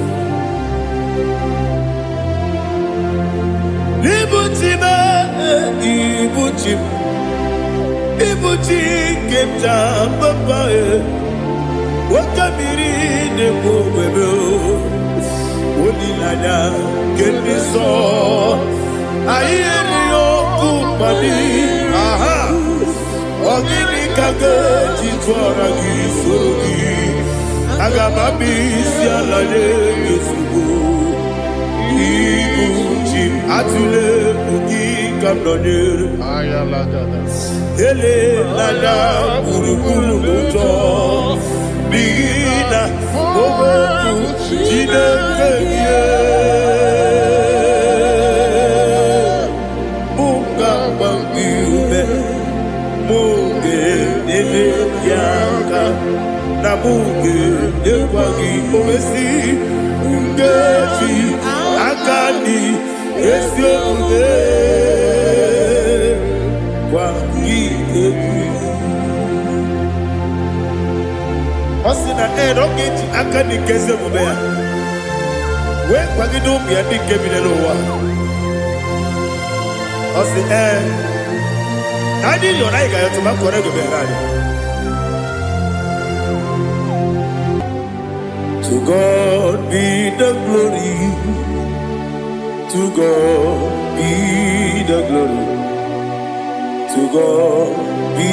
Ibuchima, Ibuchim, Ibuchim, Kemta, Papa, Wakamiri, Nebobebo, Odilana, Kemiso, Ayerio, Kupadi, Aha, Ogini Kage, Chitwara Gisogi, Agamabi, Sialade, Gisubu. Ibuchim atule ugi kamnonir ayalagada ele lala buruburu muto bigina ogo jine kenye bunga bangiume muge nene yaka na muge nekwagi omesi ngeji akani esiode kwa ikebi osina erogeji akani keze mubea we kwagido mi adi kebi lelo wa osi nani yona iga yoto makore go berani. To God be the glory. To God be the glory. To God be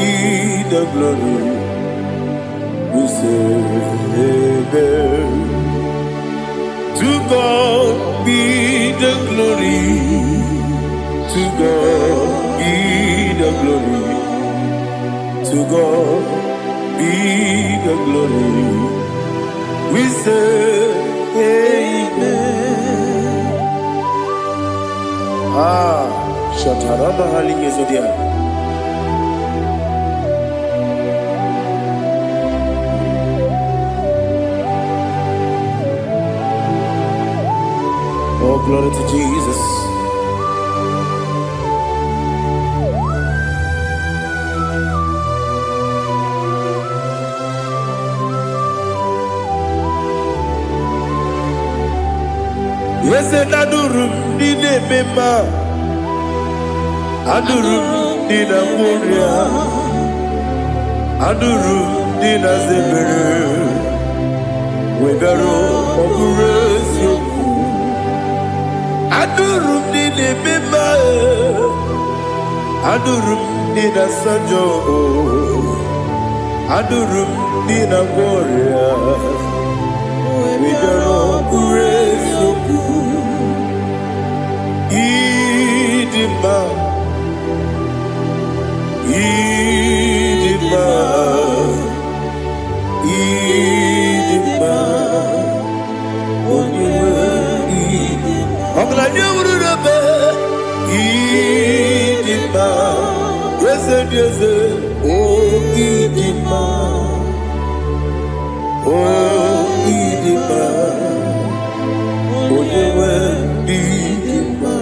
the glory. We say amen. To God be the glory. To God be the glory. To God be the glory. We say amen. Shatarama Halinge Zodia. Oh, glory to Jesus. Yes, and Adurum Nine Mema Adurum Nina Moria Adurum Nina Zebere Wegaro Oguresio Adurum Nine Mema Adurum Nina Sanjo Adurum Nina Moria Wegaro Oguresio Idima, Idima, Idima, Idima, Idima, yes, oh Idima, oh Idima, oh Idima.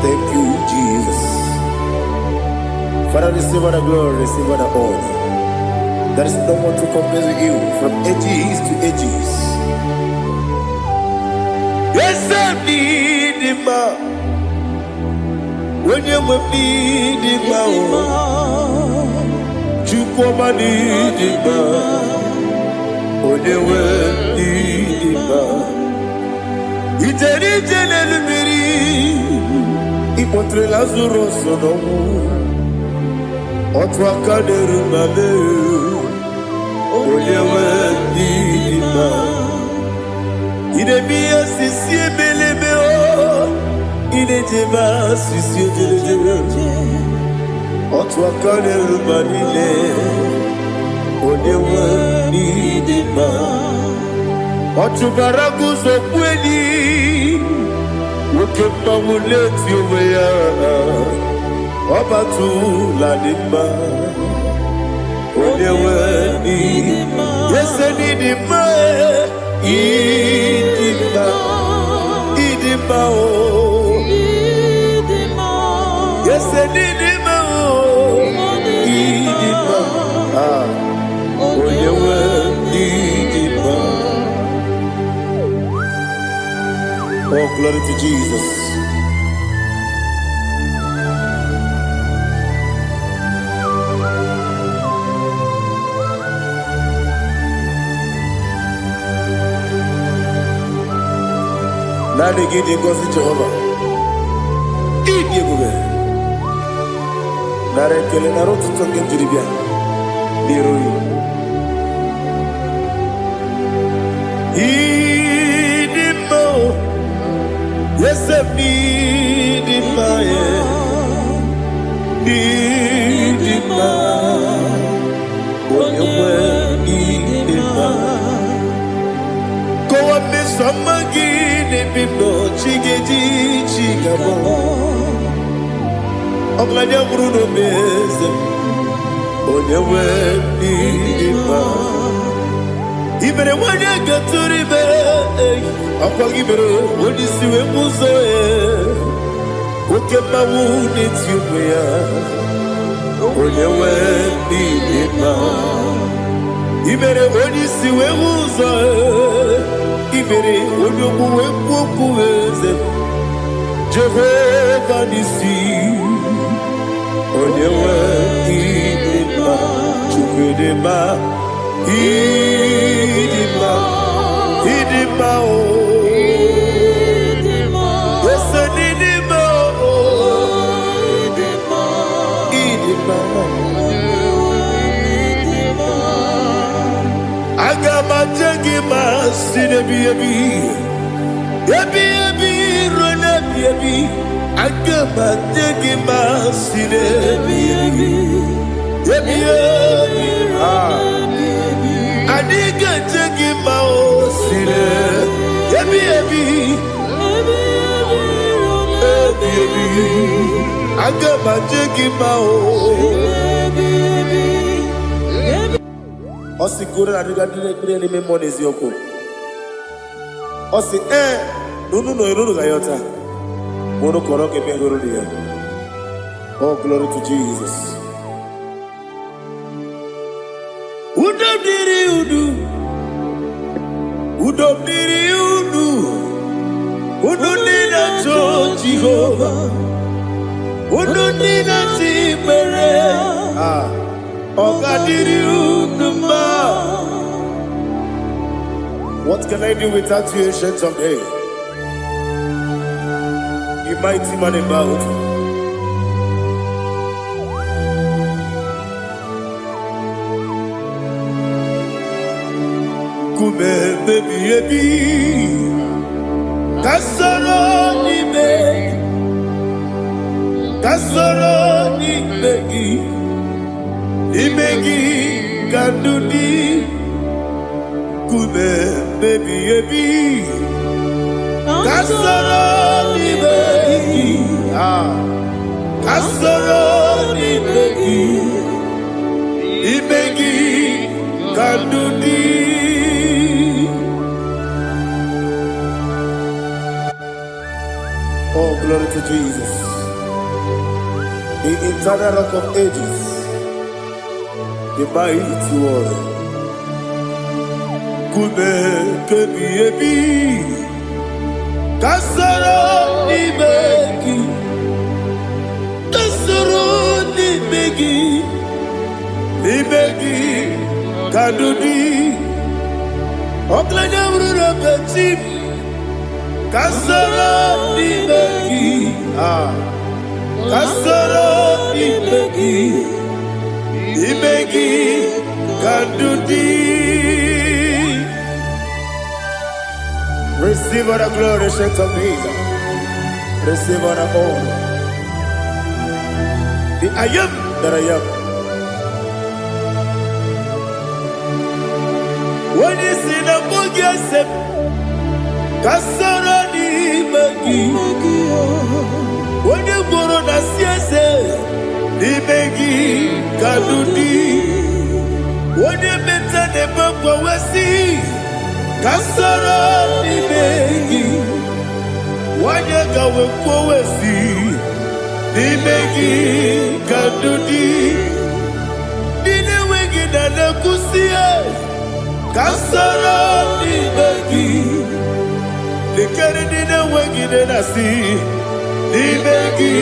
Thank you, Jesus. Father, receive all the glory, receive all the honor. There is no one to compare with you from ages to ages. Yes, I need him. When you need him, you come and need him. When you need him, it's a little Ipotre Lazaro sonomu Otwa kaderu mame Oyewe dima Ine miya sisi belebe o Ine jeba sisi jelejebe Otwa kaderu manile Oyewe dima Otubaragu zokweni Ukemba muleti uweya Obatu ladima Onewe nidima Yese nidima Idima Yes, I need him. Oh, you will need him. Oh, glory to Jesus. Now they give you God Jehovah. Eat you go. Now they kill an arrow to talk into the beer. Eat him more. Yes, I need him more. Need him more. When you will need him more. Go up this summer. Bindo chigeji chigabo Oglanya Bruno Beze Onyewe Nidima Ibere wanya gaturibe Akwa gibere Odisiwe muzoe Oke mawu nitiumeya Onyewe Nidima Ibere Odisiwe muzoe Ibere onyokuwe kukuweze Jehovah nisi Onyewe idima Chukwedema Idima Idima o Yese nidima o Idima Agama jengima sinebi Ebi rona ebi Agama jengima sinebi Ebi Adiga jengima o sine Ebi Agama jengima o Osi kure na diga dire ni memo nezi yoko. Osi nunu no iruru gayota. Mono koro ke mehoro dia. Oh, glory to Jesus. Udom diri udu. Udom diri udu. Udu nina to Jehovah. Udu nina timere. What can I do without you, ancient of days? You mighty man about. Kume baby Kasoro ni begi Imegi kandudi Kume baby Kasoro ni begi Kasoro ni begi Imegi kandudi Oh, glory to Jesus, the eternal rock of ages, the mighty one. Kume kebi Kasoro ni begi kadudi Oklanya brura betim Kasoro ni begi Kasoro ni begi kadudi. Receive all the glory, shake of Jesus. Receive all the honor. The I am that I am. When you see the book, you said, Kasoro ni begi. When you go on the siese, ni begi kadudi. When you mention the book, we see. Kasoro ni begi wanyega wekwowesi n'imegi kadudi dine wegi na nekusie kasara n'imegi likere dine wegi na nasi n'imegi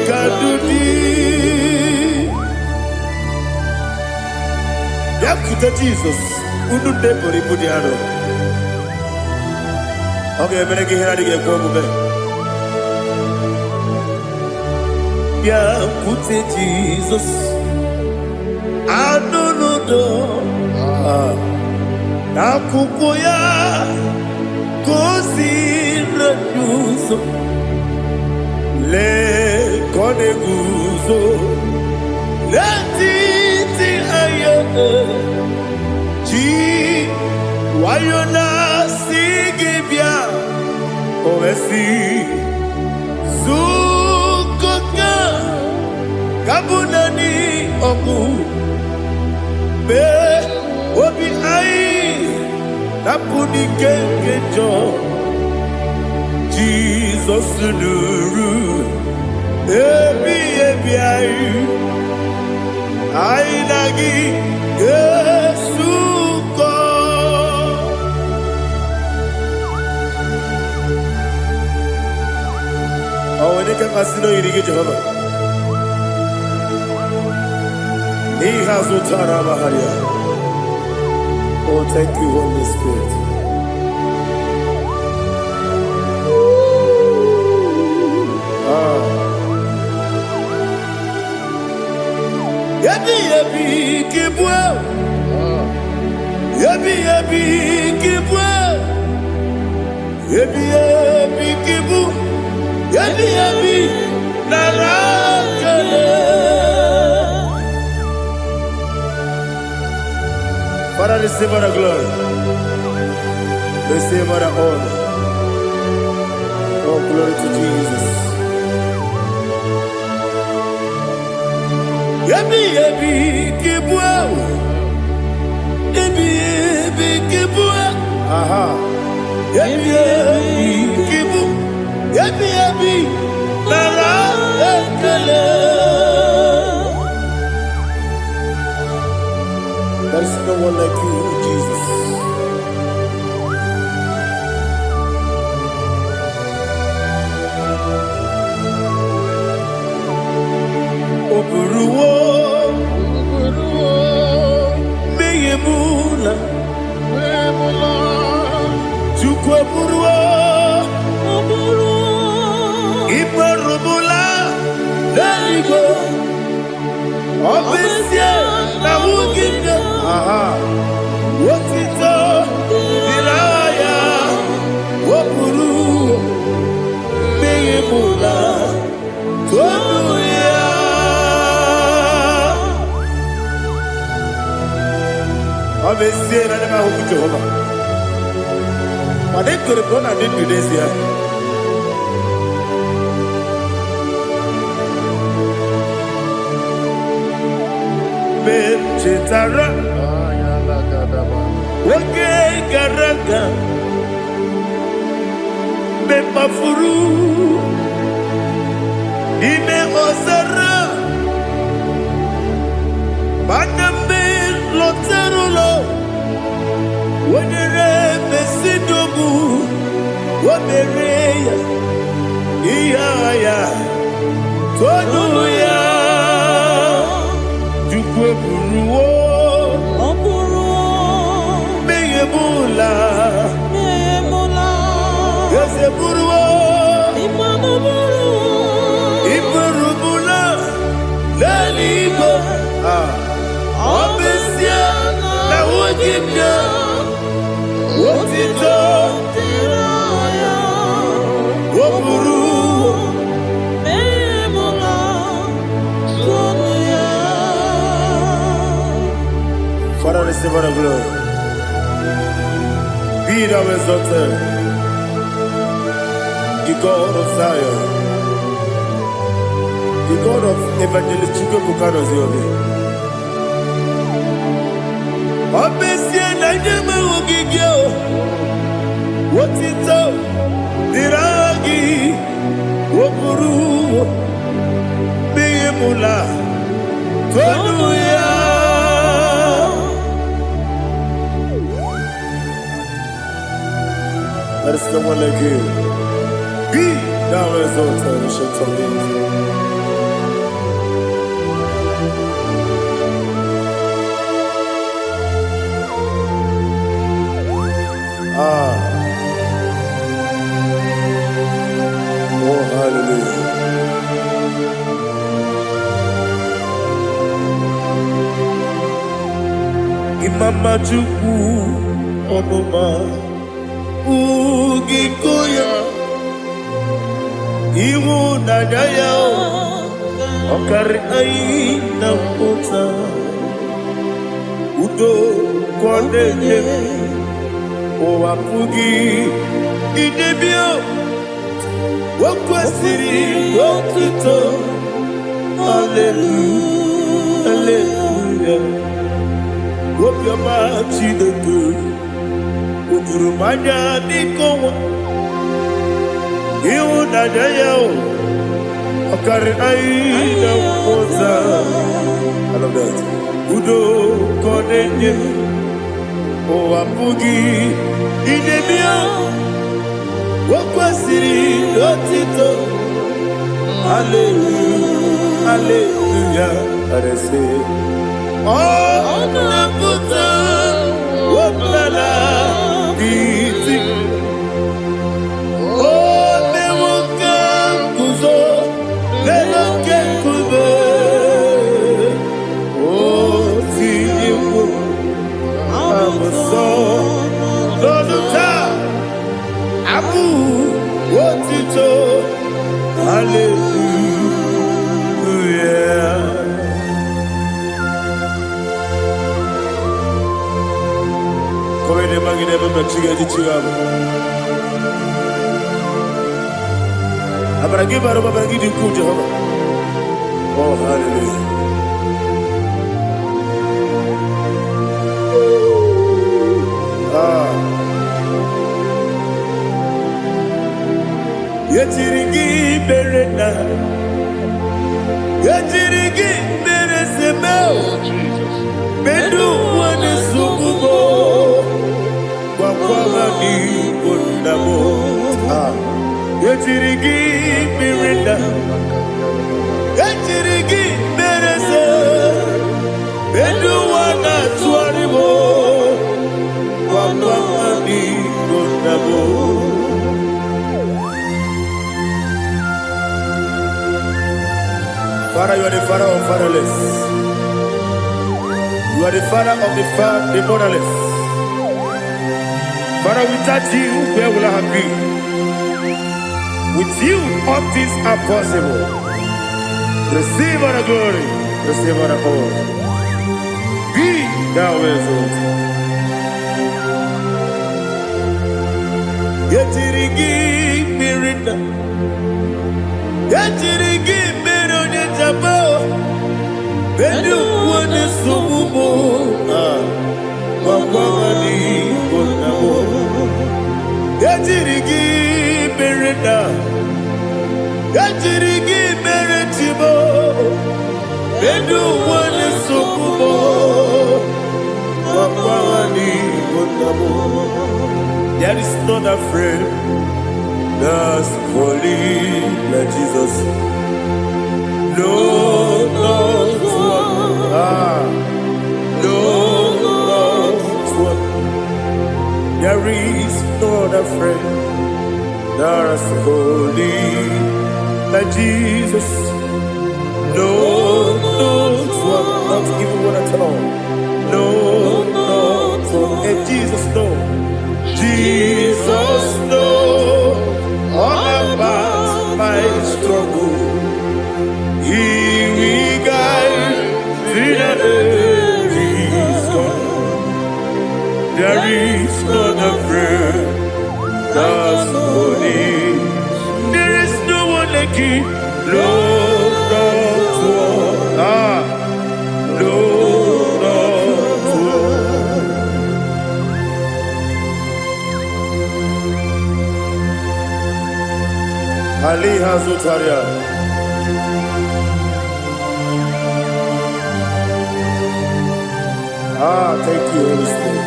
kadudi yakuta Jesus unu ndebori budiano. Okay, I'm going to get yeah, put it Jesus. I don't know. Na kukoya kosi renuso le kone guzo le titi aye ji wayona sigibia ovesi zukoka kabunani oku be obi ai napuni kengejo Jesus nuru ebi ai ai nagi Yesuko. Oh, when you can see no irige Jehovah. He has utara baharia. Oh, thank you, Holy Spirit. Yabi kibwa. Yabi kibwa. Yabi kibu. Yabi narakale. Father, receive our glory. Receive our honor. Oh, glory to Jesus. Yabi kibwa. Yabi kibwa. Aha. Yabi kibu. Yabi narakale. There is no one like you, Jesus. Oburuwo, meyemula, chukwu oburuwo, iperubula, leligo, obesie na wugide. Wotito diraya, wopuru, meyemula, tonuya. Obesie na nema huku Jehovah. But they could have gone and did today's year. Chetara, okay, Garanga, Bepafuru, Ine Ozara, Banambe Loterulo, Wenere Besidogu, Wamereya, Iaya, Tonuya. Buruwo, meyemula, yese buruwo, iperubula, leligo, obesia na wogibia, wotito, woburu. Father, receive our glory. Be thou exalted, the God of Zion, the God of Evangelist Chukwu Bukanos Yobi. Obesie na nyeme ogigio, wotito diragi. no one like you. Be thou exalted, ancient of days. Oh, hallelujah. Imama Chukwu ọmụma ugikoya ịhụnanya ya ọkarị anyị na mpụta udo ka ọ na-enye ụwa pụghị idebie o kwesịrị otuto hallelujah hallelujah. Obiọma Chineke o juru m anya n'ịkọwa ịhụnanya ya ọkarị anyị na mpụta udo ka ọ na-enye ụwa pụghị idebe ya o kwesịrị otito hallelujah hallelujah. Oh, Nabuta, Wopala, Biti. Oh, Newoka, Kuzo, Newoka, Kuzo. Oh, Tibu, Amuso, Doduta, Abu, Wotito, hallelujah. Come ne mangi ne bamba chiga di chigabu. Abaragi baro babaragi di ku Jehovah. Oh hallelujah. Yetirigi berena. Yetirigi beresebe. Bedu wane sukubo. Wakwamani kundabo. Yetirigi berena. Yetirigi berese. Bedu wana tuaribo. Wakwamani kundabo. Father, you are the father of fatherless. You are the father of the fatherless. Father, without you, where will I have been? With you, all things are possible. Receive all the glory, receive all the honor. Be thou exalted. Yetirigi mirina, yetirigi mironye jabo. Bedu wane sububo, wakwamani kundabo. Yetirigi mirina, yetirigi meretibo. Bedu wane sububo, wakwamani kundabo. There is none afraid that's holy like Jesus. No, no, no, there is no other friend that's holy like Jesus. No, no, not even one at all. No, no, and Jesus, no. Jesus, no, all about my struggle. He will guide me that is gone. There is not a friend that's holy. There is no one like you. No, not one. No, not one. Ali Hazutaria. Thank you, Holy Spirit.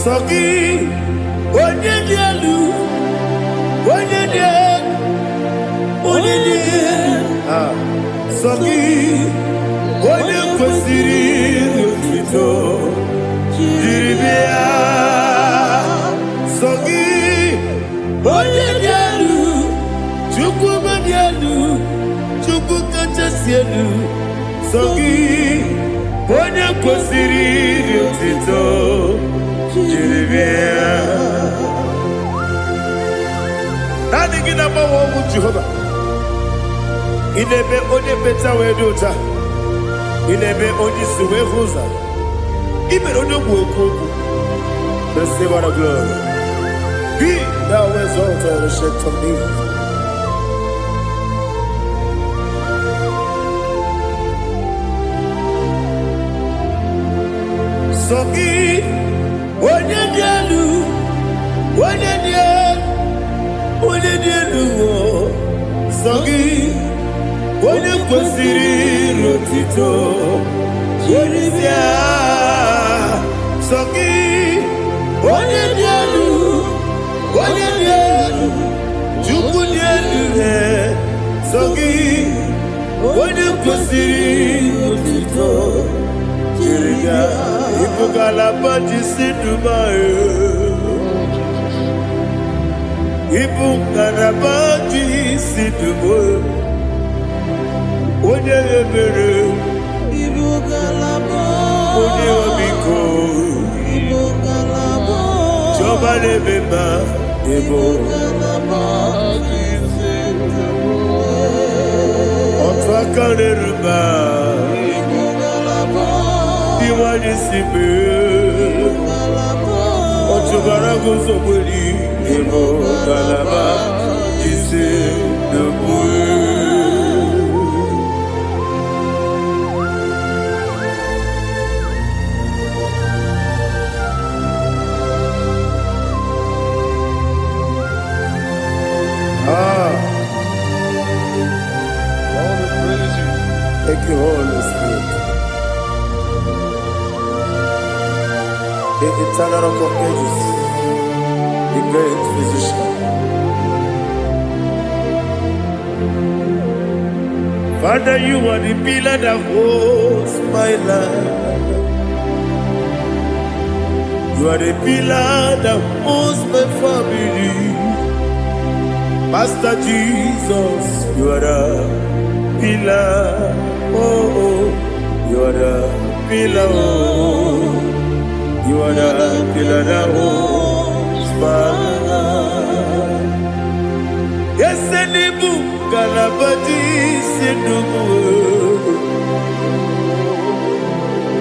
Sogi, onye dị elu, onye dị elu, onye dị elu. Sogi, onye kwesịrị otuto, jiri bịa. Sogi, onye dị elu, Chukwu dị elu, Chukwu kachasị elu. Sogi, onye kwesịrị otuto, jiri bịa. Naanị gị na-agbanwe ọgwụ Jehova. Ị na-eme onye mmecha wee dị ụcha. Ị na-eme onye isi wee hụ ụzọ. Ị mere onye ogbu okwu okwu. Receive all the glory. Be thou exalted, ancient of days. Sogi, onye dị elu, onye dị elu, onye dị elu. Sogi, onye kwesịrị otuto, jiri bịa. Sogi, onye dị elu, onye dị elu, Chukwu dị elu. Sogi, onye kwesịrị otuto, jiri bịa. Ibu galaba jisi dumae, Ibu galaba jisi dumae, onye ebere, Ibu galaba, onye obiko, Ibu galaba, Jọba lebeba, Ibu galaba jisi dumae, Otu aka n'eruba, Ibu galaba. Iwani sibe, Ochubara gozobeli, Emo galaba, Jise debue. Thank you, Holy Spirit. The eternal rock of ages, the great physician. Father, you are the pillar that holds my life. You are the pillar that holds my family. Master Jesus, you are the pillar. Oh, you are the pillar. Oh. You are the pillar that holds my life. Yes, Enibu Galabadi Sinubu.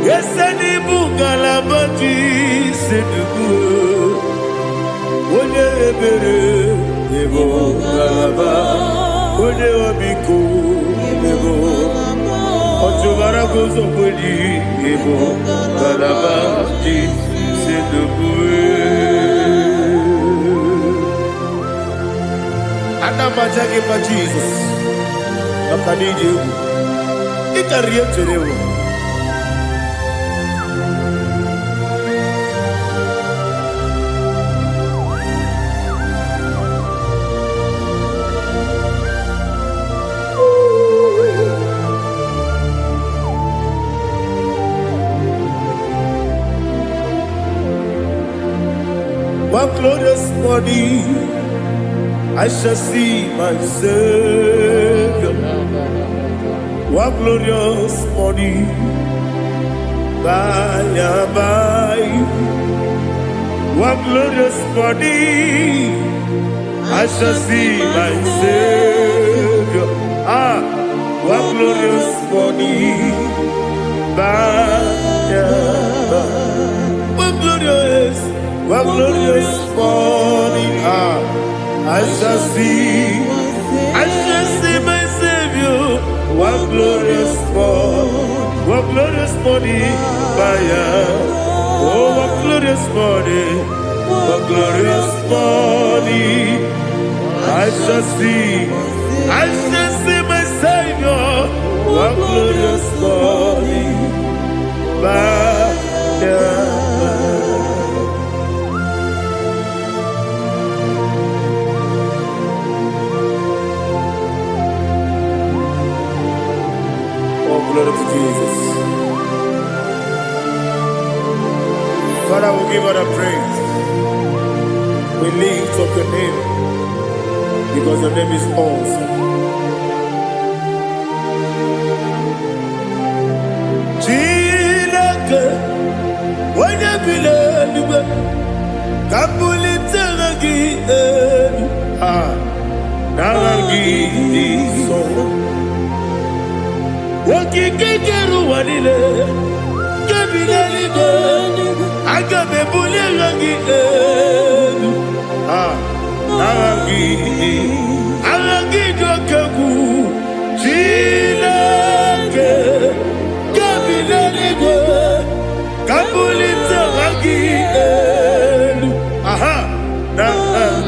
Yes, Enibu Galabadi Sinubu. One ebere, Ebo Galaba. One obiku, Ebo. Ochubara gozobeli, Ebo Galaba. Anamajagi ma Jesus, Makaniji, Ikaria Jerewo. One glorious morning, I shall see my Savior. One glorious morning, by and by. One glorious morning, I shall see my Savior. One glorious morning, by and by. One glorious morning, I shall see my Savior. One glorious morning, oh, one glorious morning, I shall see my Savior. One glorious morning, other praise. We lift up your name because your name is awesome. Chineke, onye bi n'eluigwe, ka m bulitere gị elu, n'aha gị dị nsọ. Okike kere ụwa niile, nke bi n'eluigwe, aga m ebulire gị elu, n'aha gị dị oke egwu. Chineke, nke bi n'eluigwe, ka m bulitere gị elu, n'aha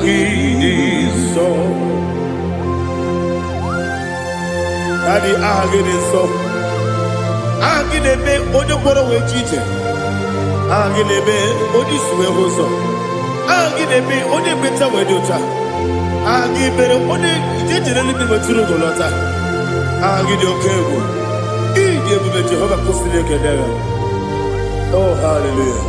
gị dị nsọ. Daddy, aha gị dị nsọ. Aha gị na-eme onye mkpọrọ wee ji ije. Aha gị na-eme onye isi wee hụ ụzọ. Aha gị na-eme onye ekpenta wee dị ụcha. Aha gị mere onye ije jere eluigwe metụrụ ugo lọta. Aha gị dị oke egwu. Ị dị ebube Jehova kwụsịrị ekele ya. Oh, hallelujah.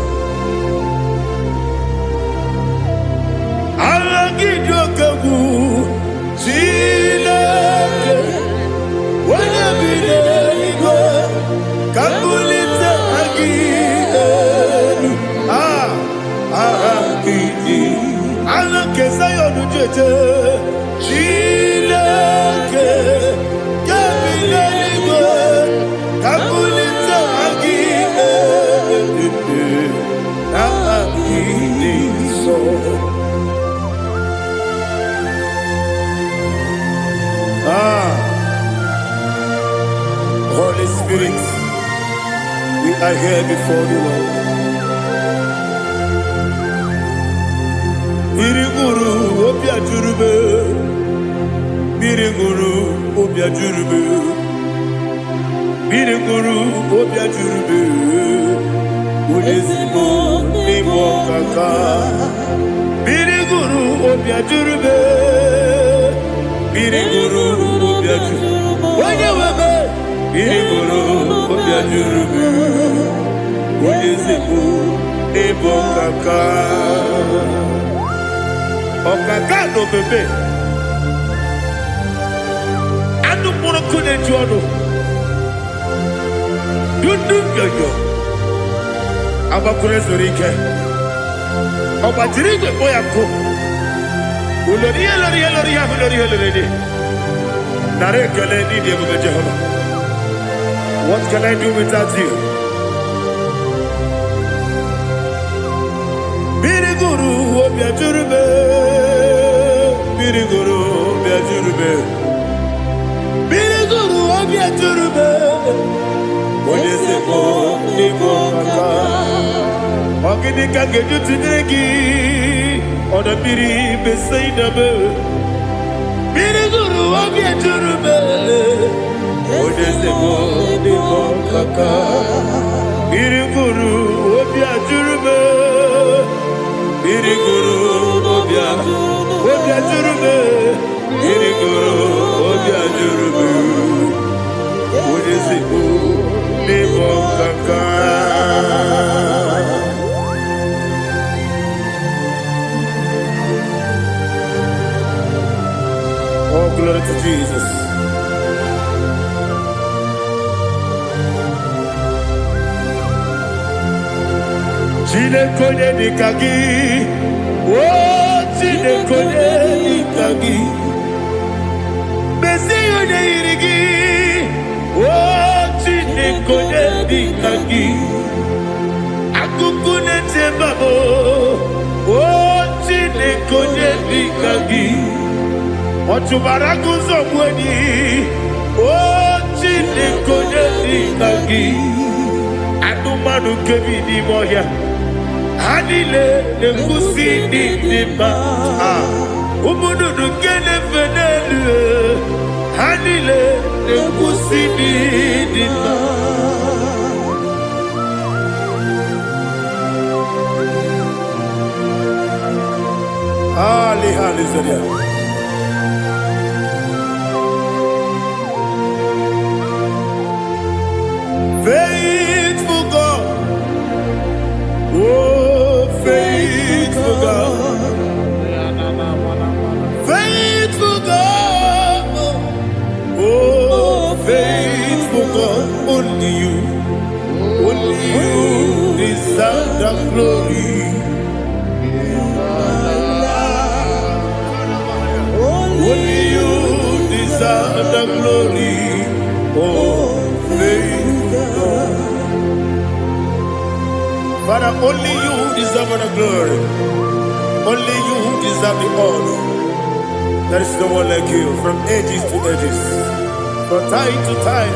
Aha gị dị oke egwu. Chineke, onye bi n'eluigwe, ka m bulitere gị elu, aha gị dị. Aha nke Zayọn jeje. Chineke, nke bi n'eluigwe, ka m bulitere gị elu, aha gị dị nsọ. Holy Spirit, we are here before you, Lord. Biriguru obia jurube, biriguru obia jurube, biriguru obia jurube. Udezimo nimo kaka, biriguru obia jurube, biriguru obia jurube. Wanyewebe. Biriguru obia jurube, udezimo nimo kaka. Ọ̀kàkà nọ bèbè, anụ mụrụ kụ na-eju ọnụ, dundun yọyọ, agbakwuru ezuru ike, ọgbajiri igwe kpọ ya nkụ, ulori ihe lori ihe lori ihe ahụ lori ihe lori ihe, nara ekele n'ịdị ebube Jehova. What can I do without you? Biriguru obia jurube, biriguru obia jurube, biriguru obia jurube. Odezimo nimo kaka, ogini ka geju tinyere gị, ọdọ mmiri bese idebe. Biriguru obia jurube, odezimo nimo kaka, biriguru obia jurube. Biriguru obia jurube, biriguru obia jurube. Udezimo nimo kaka. Oh, glory to Jesus. Chineke onye dịka gị, Chineke onye dịka gị, Mesịa onye yiri gị, Chineke onye dịka gị, akụkụ na-echebe m, Chineke onye dịka gị, ọchụbara guzo gwenyi, Chineke onye dịka gị, anụmanụ nke bi n'ime ọhịa, ha niile na-ekwusi n'ịdị mma. Ụmụ nnụnụ nke na-efe n'elu, ha niile na-ekwusi n'ịdị mma. Hallelujah. Faithful God, oh Only you who deserve the honor. There is no one like you, from ages to ages, from time to time,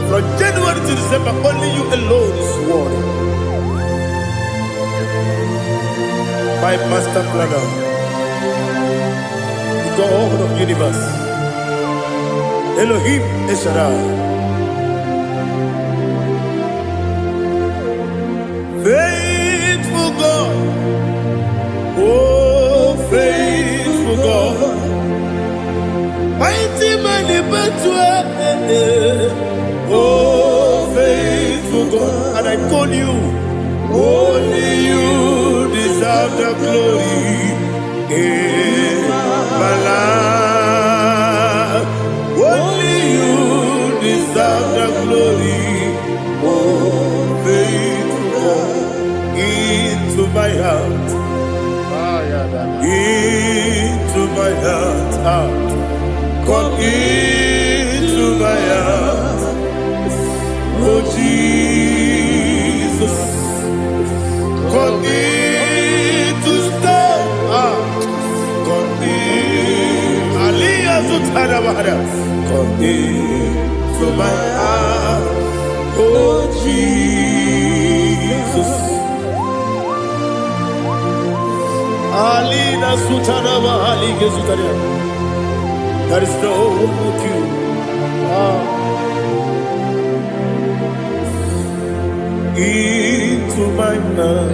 from January to December. Only you alone is worthy. My master planner, the God of the universe, Elohim Eshadai. Faithful God, oh faithful God, mighty man in battle, oh faithful God, and I call you, only you deserve the glory in my life, only you deserve the glory, oh faithful God, into my heart, into my heart, come into my heart, oh Jesus, come in to stay, come in, Aliyah Zutanabara, come into my heart, oh Jesus. Alina Sutanaba Ali Gezutaria. There is no one like you. Into my mind.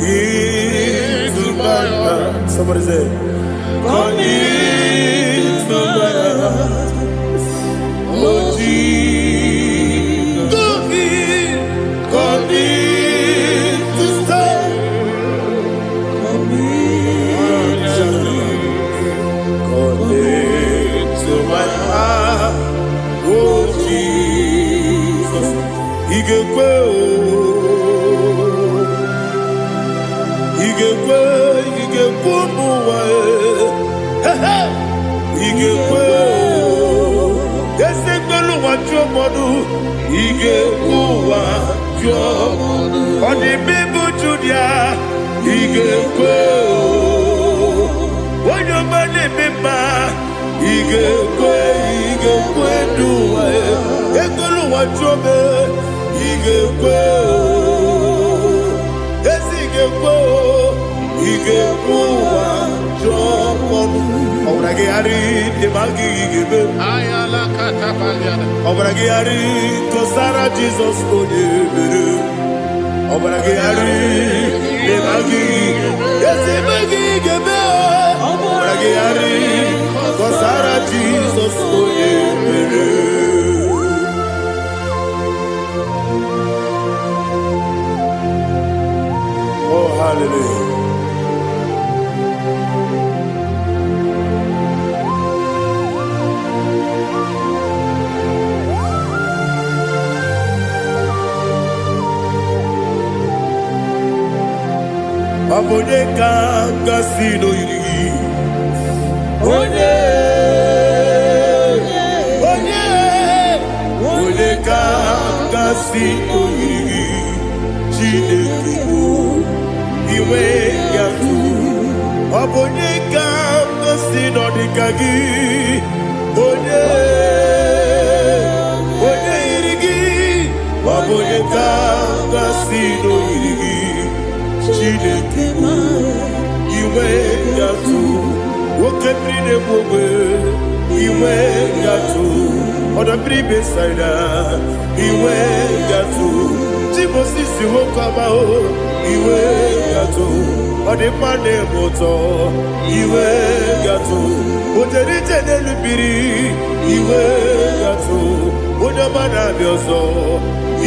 Into my heart. Somebody say, come into my heart. Oh Jesus. Come in to stay. To my heart, oh Jesus, Igekwe, muwa, Igekwe, Yesegbelu wajomodu, Igekwe wajomodu, Odi bibu Judia, Igekwe, Wanyomane bimba. Igekwe duwa, Ekolu wajobe, Igekwe, Igekwe wajobe. Obrage ari demagi igebe. Ayala katapaliana. Obrage ari kosara Jesus odebere. Obrage ari demagi igebe. Obrage ari kosara Jesus odebere. Oh hallelujah. Abone kanga sino iri, Onye kanga sino iri, Chineke iwe yatu. Abone kanga sino dikagi, Onye irigi, Abone kanga sino iri. Chineke iwe yatu, wokebrine bobe iwe yatu, odabri besaida iwe yatu, timosisi wokama o iwe yatu, odipane moto iwe yatu, oderite nelubiri iwe yatu, odamana bioso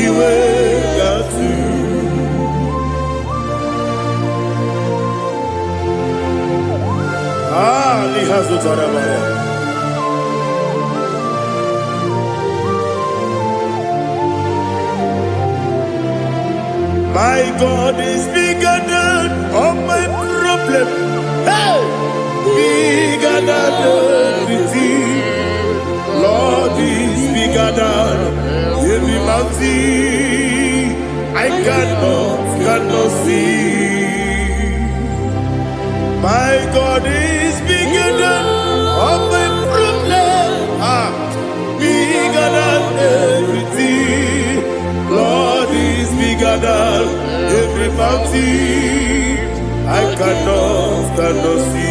iwe yatu. My God is bigger than all my problem. Hey! Bigger than everything. Lord is bigger than every mountain. I cannot see. mountain I cannot see.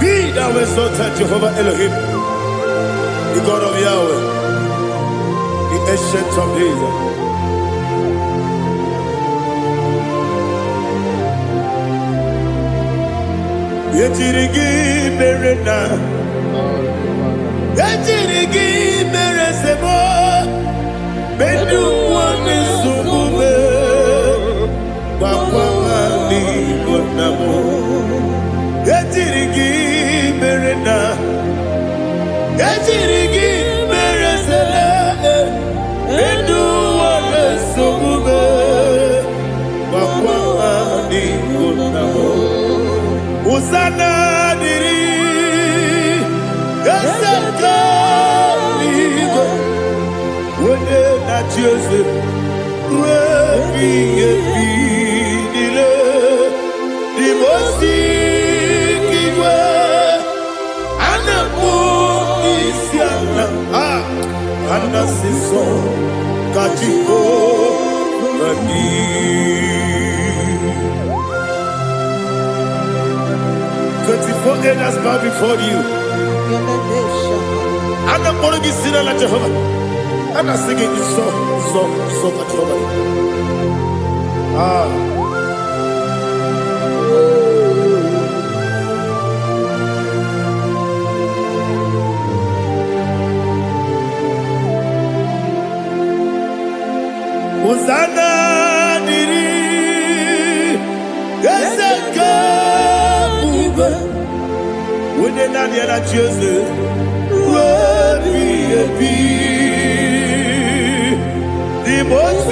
Be thou exalted, Jehovah Elohim, the God of Yahweh, the ancient of days. Yetirigi merena, yetirigi meresemo, bedu wane sumume, bakwani bonamo. Yetirigi merena, yetirigi meresele, bedu wane sumume, bakwani bonamo. Usana diri, yasaka ligo, wone na Jose, webi nile, di mosi kiwe, anamu isiana, anasiso kachiko mani. 24 elders bow before you. And I'm going to be singing like Jehovah. And I'm singing this song like Jehovah. Hosanna diri, yeseka. When they not yet at Jose, the most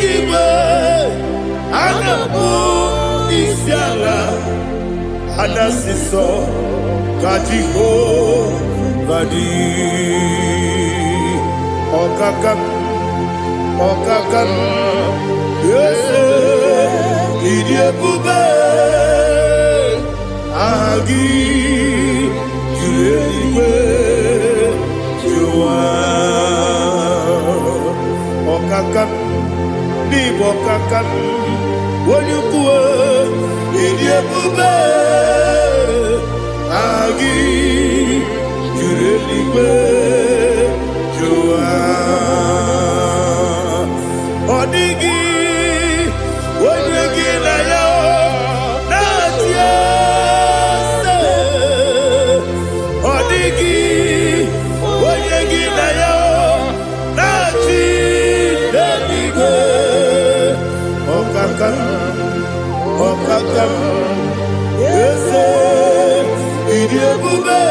give and a book is yalla, and a sister, Katiho, Badi, Okakam, yes, Idiot Bube. Agi, Juliwe, Jua, Okakam, Bibokakam, Wonyukue, Idiabube, Agi, Juliwe, Jua, Odigi, Wonyuki na yo, Natia. Okakam, yes, Idiabube,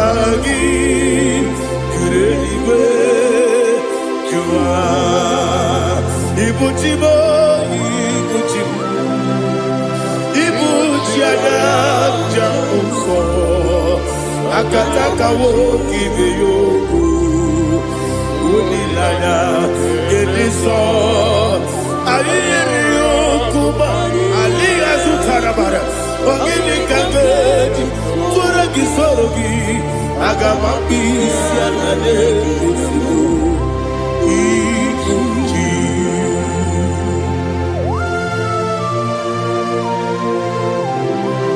Agi, Kureliwe, Jua, Ibuchimo, Ibuchiada, Jamuso, Akataka woki beyoku, Unilaya, Gediso, Ayiriyokuba, Aliya Zutarabara, Ogini Kageti, Turagi Sorogi, Agamapi, Sianade, Ikuji.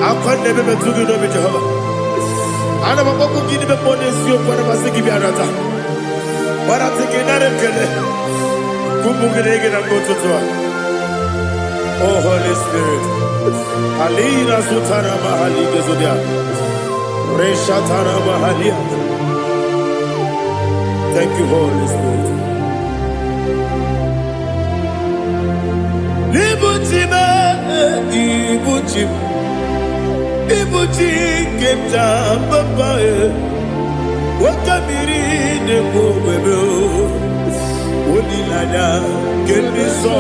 Akwande bebe tugi no be Jehovah. Ana maboko gini be ponesio kwa na masiki bi arata. Barate kenare kele. Kumugirege na mototwa. Oh Holy Spirit. Alina sutara mahali gezodia. Resha tara mahalia. Thank you, Holy Spirit. Libuchime, ibuchim. Ibuchi kemta papae. Wakamiri ne kubebe. Unilada kemiso.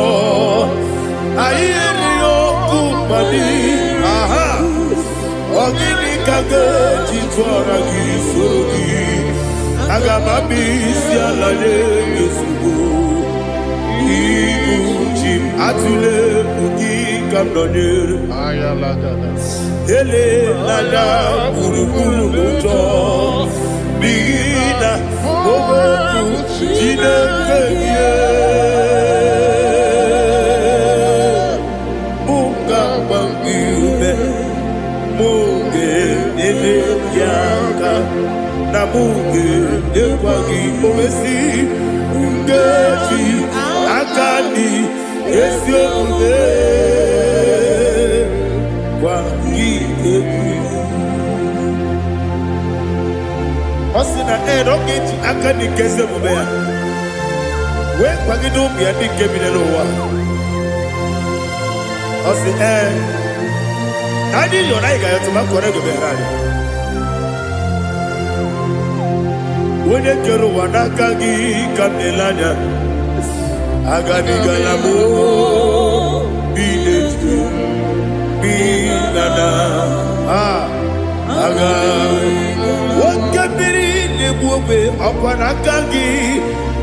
Ayeri okupani. Aha. Ogini kage chitwara gisorogi. Agamabisi alale Yesugo. Igboworship atule ugi kamdonere. Ele lala guruguru muto. Bigina ogoku Chineke. Munga bangiume. Munge nene yaka. Na munge ekwagi omesi. Ngeji akani esi omume. Kwagi ekwi. Osina rogeji akani kese omume ya. We kwagi dobi adi kebine lowa. Osi nani yona iga yotuma kore gobe rani. Wene kero wanaka gi kamelanya. Agani galamo binetu binana aga wakabiri nebuobe akwanaka gi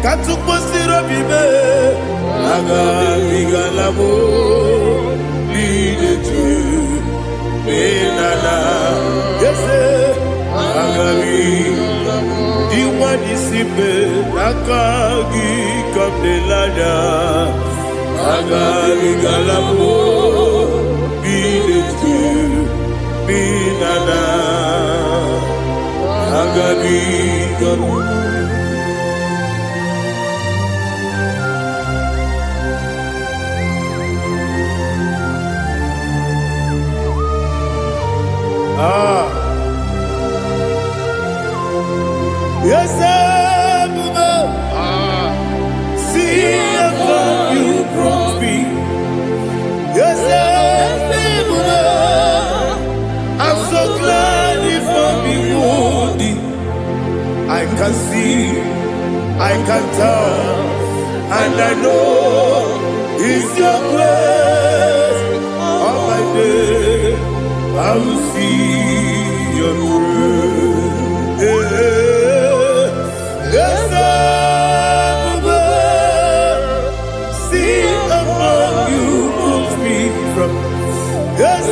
katukosiro bibe agani galamo binetu binana yese agani Diwani sipe nakagi kamelanya agani galamo binetu binana agani galamo. Yes, see how you brought me. Yes, I'm so glad you found me worthy. I can see, I can tell, and I know it's your grace. All my day, I will see your grace. Yes, see how you moved me from. Yes,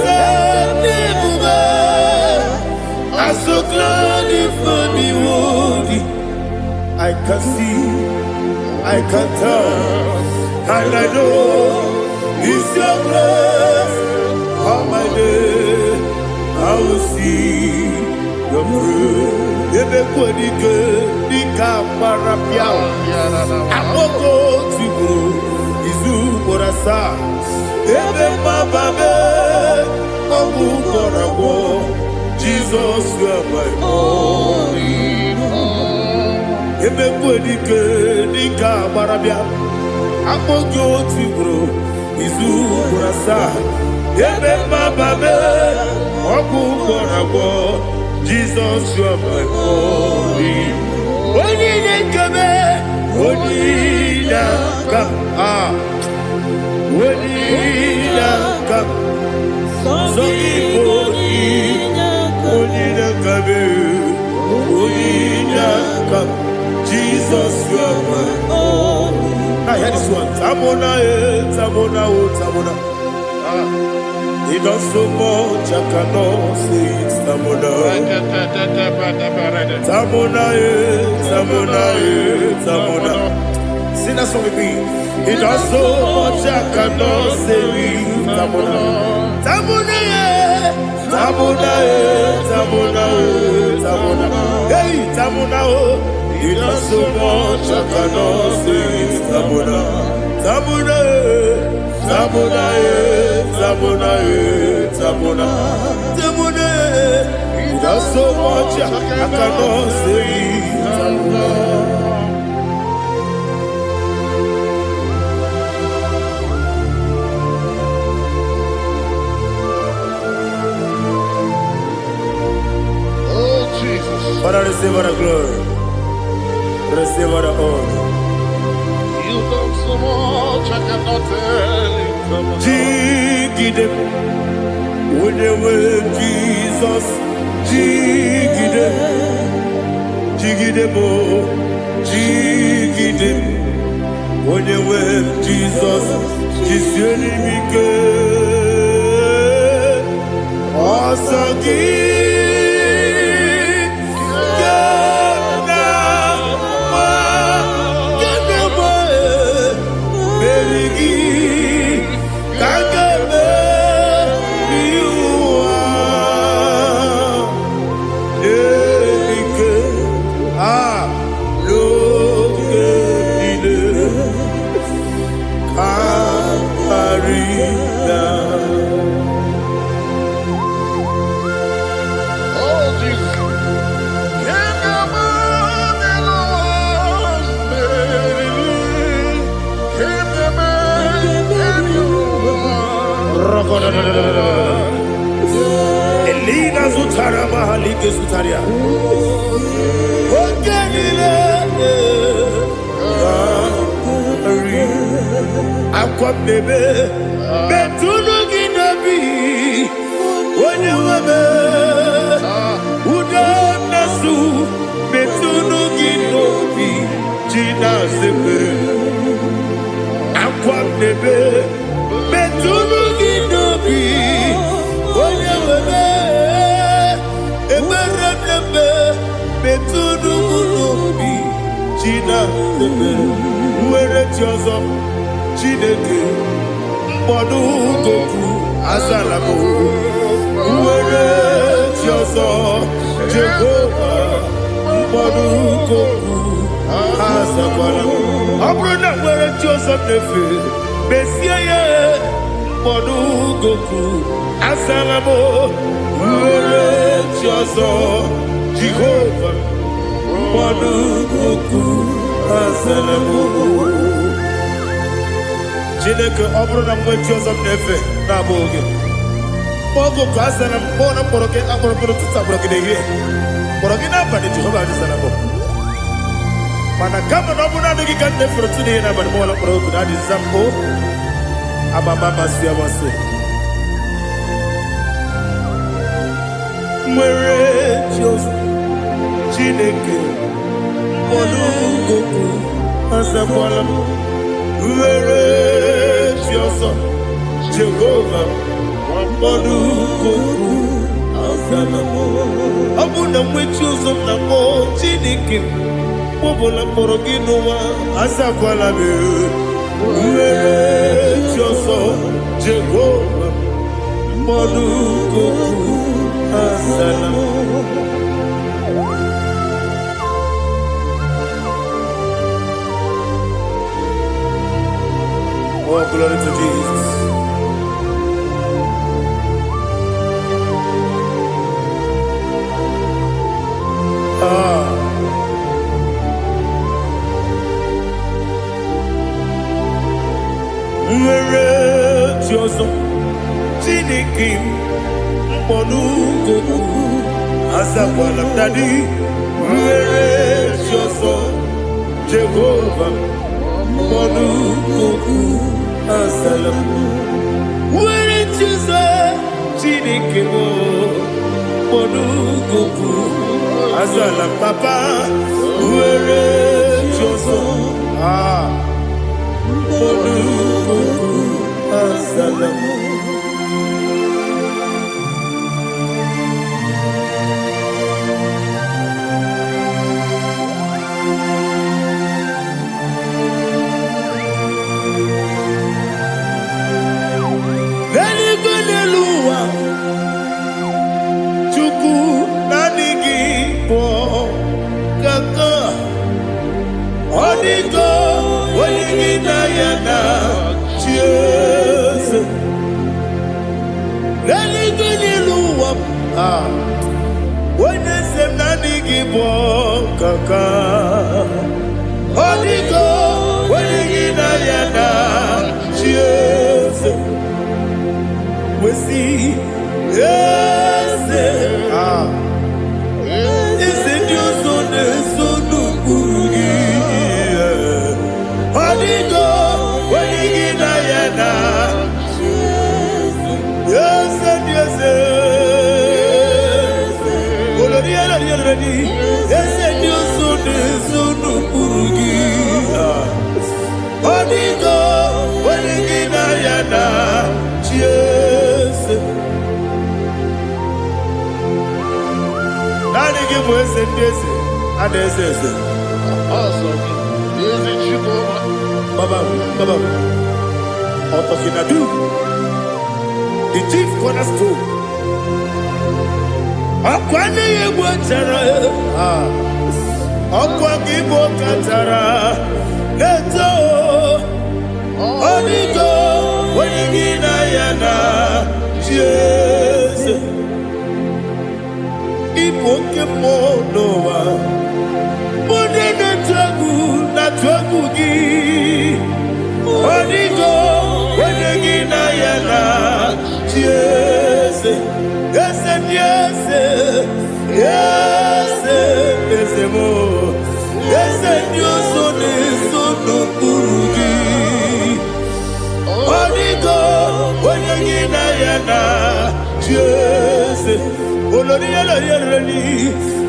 I'm so glad you found me worthy. I can see, I can tell, and I know it's your grace. All my day, I will see your grace. Ebe kwenike nika parapiao Amoko tibu izu morasa Ebe mababe Ogu moragwo Jesus you are my only home. Ebe kwenike nika parapiao Amoko tibu izu morasa Ebe mababe Ogu moragwo Jesus, you are my only. Only come, only come, only come. So only come. Jesus, you are my only. I hear this one. Tamona, tamona, tamona. He does so much, I cannot say it. Tamona, Tamona, Tamona, Tamona. Sing that song with me. He does so much, I cannot say it. Tamona, Tamona, Tamona, Tamona, Tamona. Hey, Tamona, he does so much, I cannot say it. Tamona, Tamona. Tamona, Tamona, Tamona, Tamona. He does so much I cannot say. Tamona. Oh Jesus, Father, receive all the glory, receive all the honor. you done so much I cannot tell it. Jigide, when they were Jesus, Jigide, jigide mo, jigide onye nwe Jizọs jisie n'ike ọsọ gị Elina Zutara Mahalike Zutaria Akwam bebe Betunu ginabi Onye webe Uda nasu Betunu ginobi Jina sebe Akwam bebe Betunu ginobi Onye webe Ebere nebe Betunu ginobi Jina sebe Uwere tiozo Chineke mkpọdụ goku azalamo uwere chi ọzọ Jehova mkpọdụ goku azakwala ọ bụrụ na nwere chi ọzọ na-efe mesie ya mkpọdụ goku azalamo uwere chi ọzọ Jehova mkpọdụ goku azalamo Chineke ọ bụrụ na mgbe chi ọzọ m na-efe na-abụ oge ogo ka a sara m kpọọ na mkpọrọ gị akpọrọ tụtụ akpọrọ gị n'ehihie mkpọrọ gị n'abalị Jehova adịzara m mana kama na ọ bụ naanị gị ka m na-efere tụ n'ihe n'abalị mụọla mkpọrọ ogu na adịza m amama amasị amasị nwere chi ọzọ Chineke mkpọrọ ogu azakwala m Uwere chi ọzọ Jehova mkpọdụ goku azalamo ọ bụ na mwechi ụzọ m na mkpọ Chineke kpọbụla mkpọrọ gị n'ụwa azakwala m uwere chi ọzọ Jehova mkpọdụ goku azalamo Oh, glory to Jesus. Nwere chi ọzọ Chineke mkpọdụ goku azakwala m dadi nwere chi ọzọ Jehova mkpọdụ goku azalamo nwere chi ọzọ Chineke mkpọdụ goku azala papa nwere chi ọzọ mkpọdụ goku azalamo Onye sem na nigi bo kaka Odigo onye gị na ya na chieze wesi eze eze ndị ọzọ na-eso n'okpuru gị Odigo onye gị na ya na chieze eze ndị eze Ese Dios eze ndị eze a na-eze eze. Baba, Otokinadu, the chief cornerstone. Akwani Igbo chara, Akwa Igbo katara, Neto, Onigo, Wenigina yana, Jesus. Igbo kemonoa, Mune na twagu gi. Onigo, Wenigina yana, Jesus. Yes, yes, yes, yes, mo. Yes, Dios no kurugi. Onigo, Wenigina yana, Jesus. Olori yelori,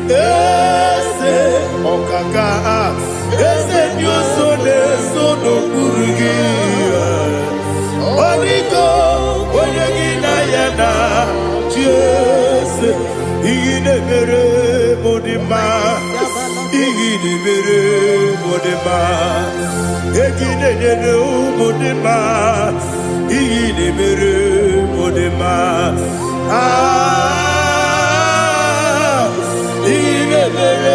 yes, okaka. Yes, Dios no kurugi. Onigo, Wenigina yana. Yes, igine mere modima, igine mere modima, igine mere modima, igine mere modima, igine mere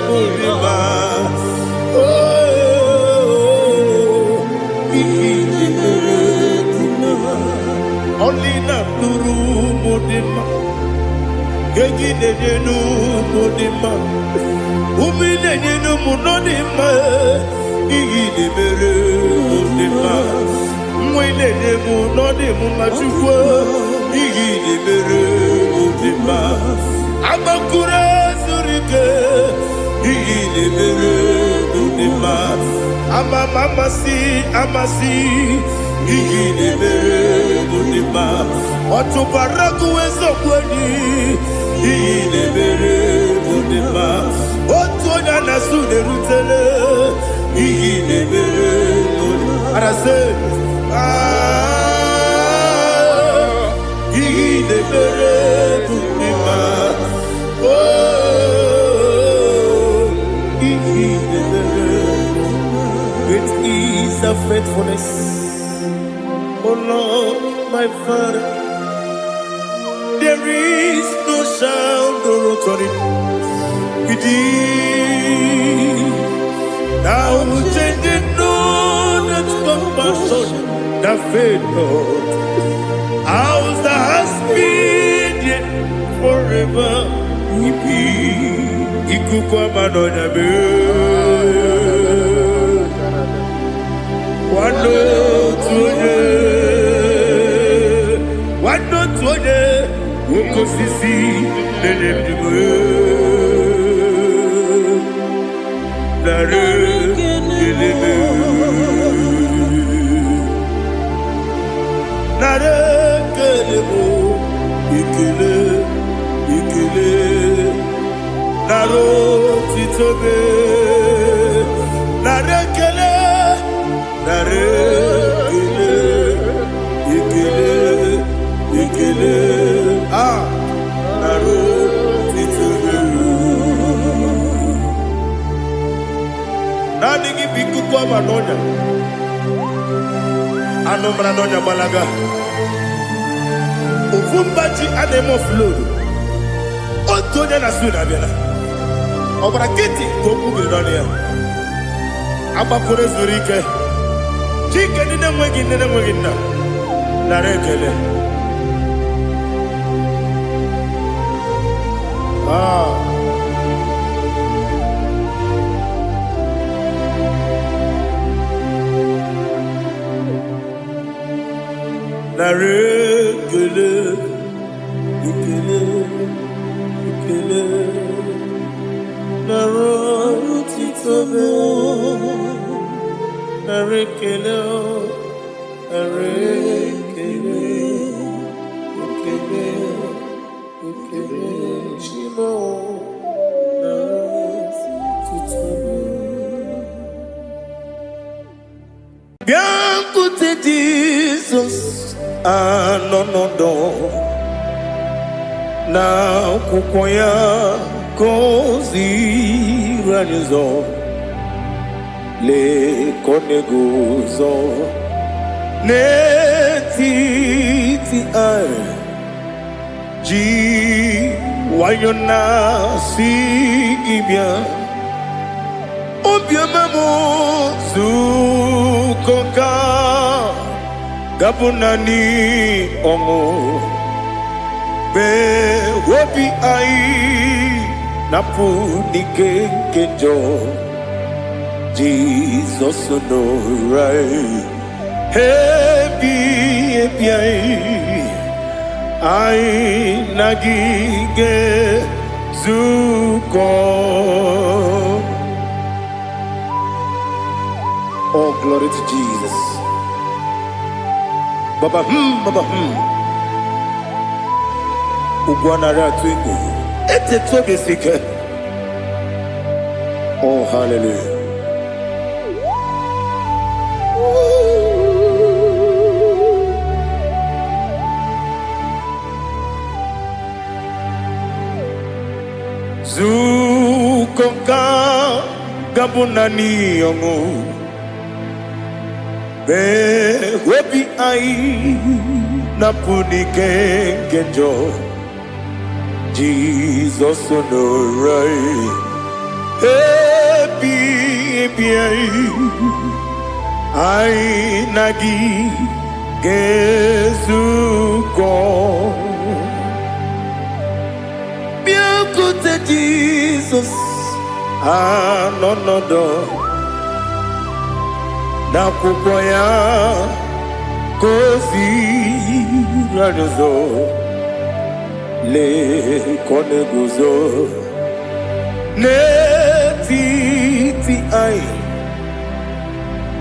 modima, oh, igine mere modima, only na turu modima. Gegi nenu modima, umi nenu monodima, igi de mere modima, mwile nemu nodimu machukwa, igi de mere modima, amakure zurike, igi de mere modima, amasi, igi de mere modima, otubaraku wezo kwani. Igine mere modima, otonya na sude rutele. Igine mere modima, arase. Igine mere modima, oh, igine mere. It is a faithfulness, oh Lord, my Father. There is no sound or authority. It is now changing on that compassion, the faith Lord. Ours that has been yet forever. Ikukwa manonya be. Wano tuone. Woko sisi nelemdime Nare keleme Nare kelemo Ikele Naro titobe Nare kele Ikele Naro titobe Nani gibiku kwa manonya Ano manonya balaga Ufumbaji anemo flow Otonya na suna biela Obra kiti koku bironia Abakure zurike Chike nene mwegi na Narekele Narekele Ikele Naro titobe Narekele Shimo Bien côté Jesus no na kukoya kozi ranizo le koneguzo netiti ai ji wayona si ibia obiamamu zukoka gabunani omo be wobi ai napu nike kenjo Jesus no right happy ai nagige zuko. Oh, glory to Jesus. Baba Baba Ugwanara twingu ete toge sike. Oh, hallelujah. Zukonka gabunani yongu be webi ai napuni kenjo Jesus no right happy ai nagi gezuko biakute Jesus no na kupoya kozi ranizo le koneguzo netiti ai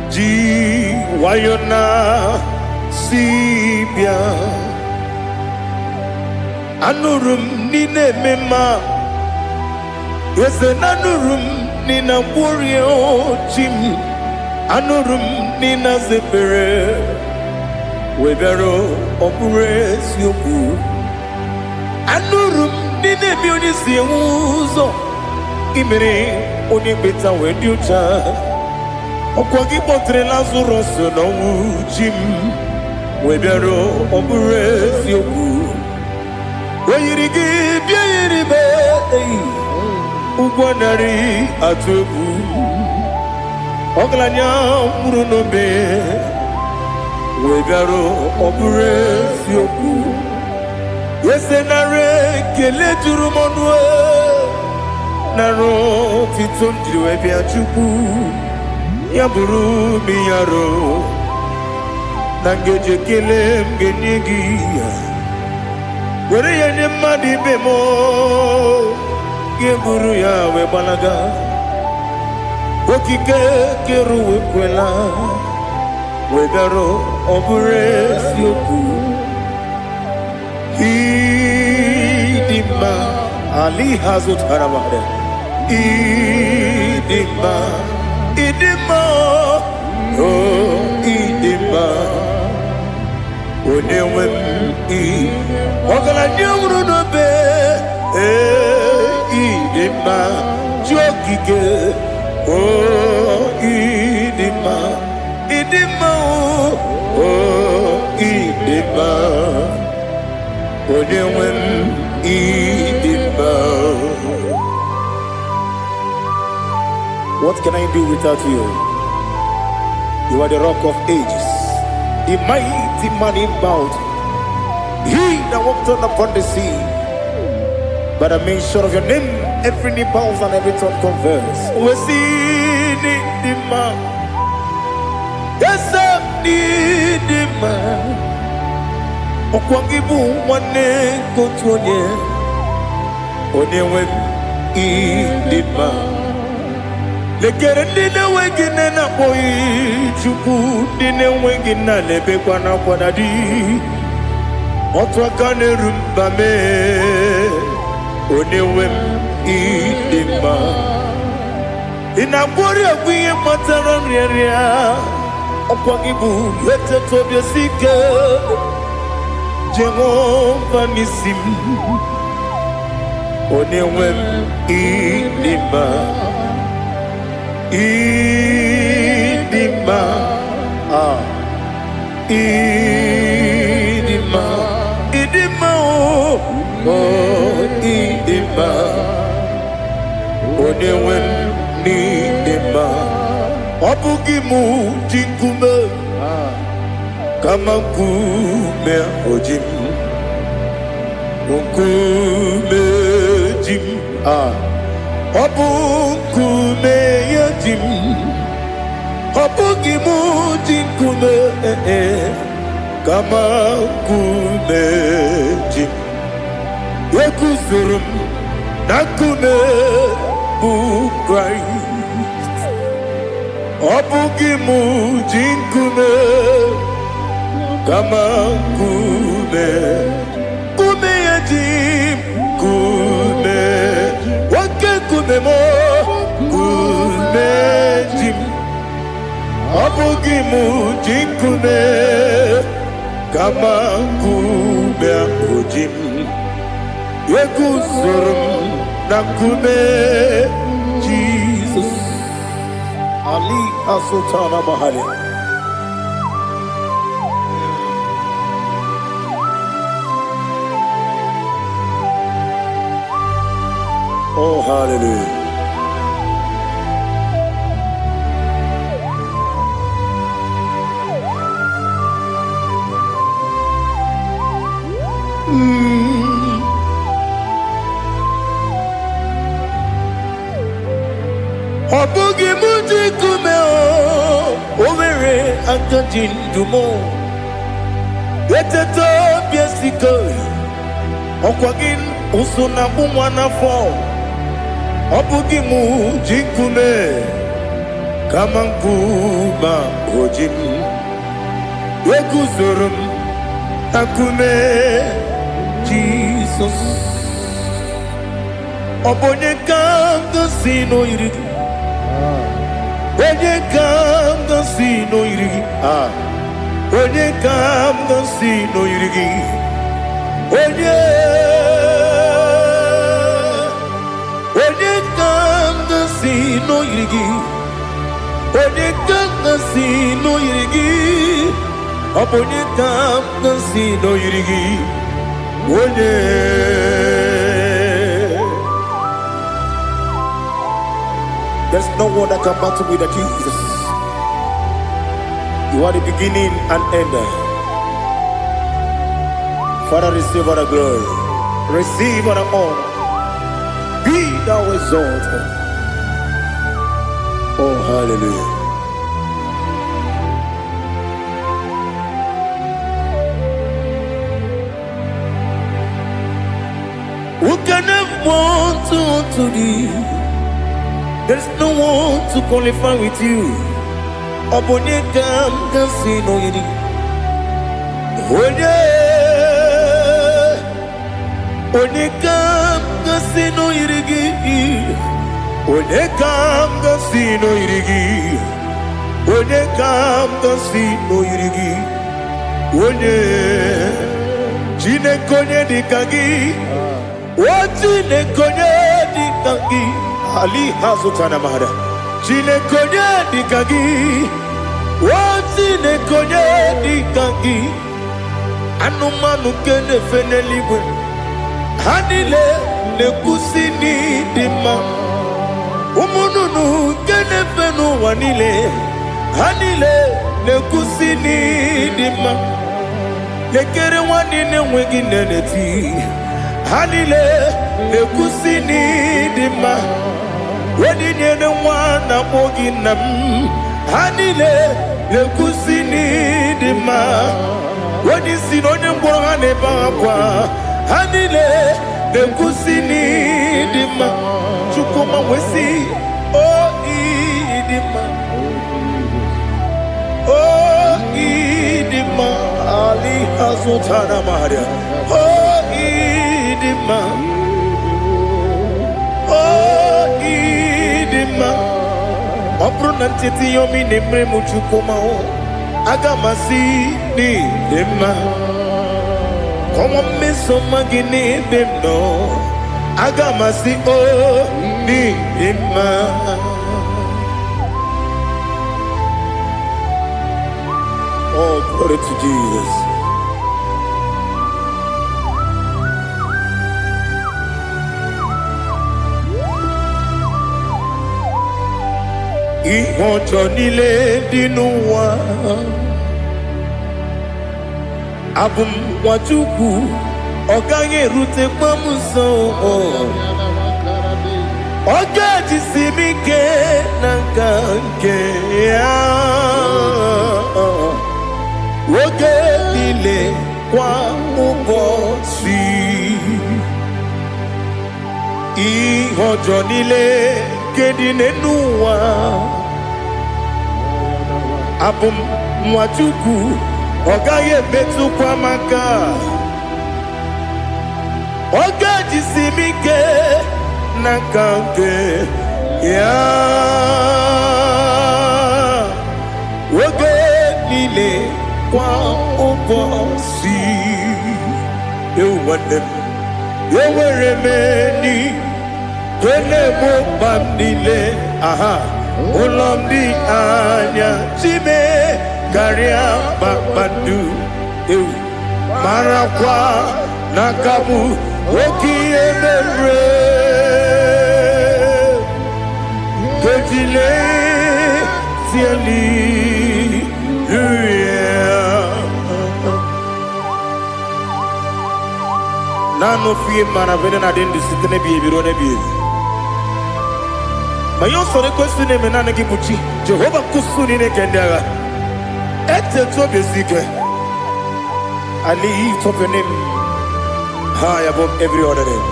ji wayona sibia anurum nine mema yese nanurum nina burio chim anurum nina zepere webero opures yoku anurum nine bionisi uzo imere oni beta wediucha okwagi potre Lazarus no chim webero opures yoku weyirigi biayiribe ugwanari atubu oglanya murunobe wegaro oburesi oku yesenare kele turumonwe naro titondiri webia chuku yaburu miyaro nangeje kele mgenyigi were yenye madi bemo yeburu ya webalaga okike keru wekwela wegaro oburesi oku idima ali hazut haramade idima oh idima onewem ogala nyumru no be idima jokike oh idima oh idima onewem idima. What can I do without you? You are the rock of ages, the mighty man in battle, he that walked on upon the sea. By the mention of your name, every knee bows and every tongue confess. We see the man. Yes, I need the man. Okwangibu wane kotonye. Onewe idima. Lekere nine wengine na boyi chuku nine wengine lebe kwa na kwa dadi. Otwakane rumbame. Onewem idima inabori agwiye matara nriaria okwagibu yete tobye sike Jehova nisim Onewem idima. Idima. Ah. Idima. Idima. Oh, idima. Onewem idima. Obugimu jinkume. Kama kume ojim. Nkume jim. Ah. Obukume yajim. Obugimu jinkume. Kama kume jim. Yekuzurum nakume bukrai. Obugimu jinkume. Kama kume. Kume yajim. Kume. Wake kume mo. Kume jim. Obugimu jinkume. Kama kume ojim. Yekuzurum nakume. Jesus. Ali Asutana Mahali. Oh, hallelujah. Obugi muji kume o, owere akajin dumo. Yeteto biesiko, okwagin usuna bumwana fo. Obugi muji kume, kamankuma ojim. Yekuzurum akume, Jesus. Obonye kanga sino irigi. Onye kam ga si no irigi. Ah. Onye kam ga si no irigi. Onye kam ga si no irigi. Onye kam ga si no irigi. Onye kam ga si no irigi. Onye. There's no one that can battle with the Jesus. You are the beginning and end. Father, receive all the glory. Receive all the honor. Be thou exalted. Oh, hallelujah. Who can have one to thee? There's no one to qualify with you. Obonye kam kasi no yiri. Onye kam kasi no yiri. Onye kam kasi no yiri. Onye kam kasi no yiri. Onye chine konye dikagi. Chine konye dikagi. Ali Hazutana Mahada. Chile konye dikagi. Chile konye dikagi. Anumanu kene feneliwe. Hanile ne kusini dima. Umununu kene fenu wanile. Hanile ne kusini dima. Lekere wanine wegi neneti. Hanile ne kusini dima. Wedi nyene wana moginam. Hanile le kusini dima. Wedi sinonye mbwangane bakwa. Hanile le kusini dima. Chukuma wesi oh idima. Oh idima. Ali Hazutana Maria. Oh idima. Oh idima. Opro nantiti yomi nemre muchukoma o. Agamasi ni dema. Como me soma gini demno. agamasi o n'ime. Oh, glory to Jesus. Ihe ọjọọ niile dị n'ụwa abụ m nwa Chukwu, ọ gaghị erutekwa m nso. Ọ ga-ejisi m ike na nka nke ya oge niile kwa ụbọchị. Ihe ọjọọ niile nke dị n'ụwa abụ m nwa Chukwu, ọ gaghị emetụkwa m aka. Ọ ga-ejisi m ike na nka nke ya oge niile kwa ụbọchị. Nwanne m, enwere m enyi na-egbo mkpa m niile. Ụlọ m dị anya chime karịa kpakpando, marakwa n'aka m oke ihe mere. Kejile tieli nano fie mana vene na den disitene bi ebiro ne bi. Ma yo sore kwesi ne me nane ki buchi Jehova kusuni ne kendaga ete to besike. I lift up your name high above every other name.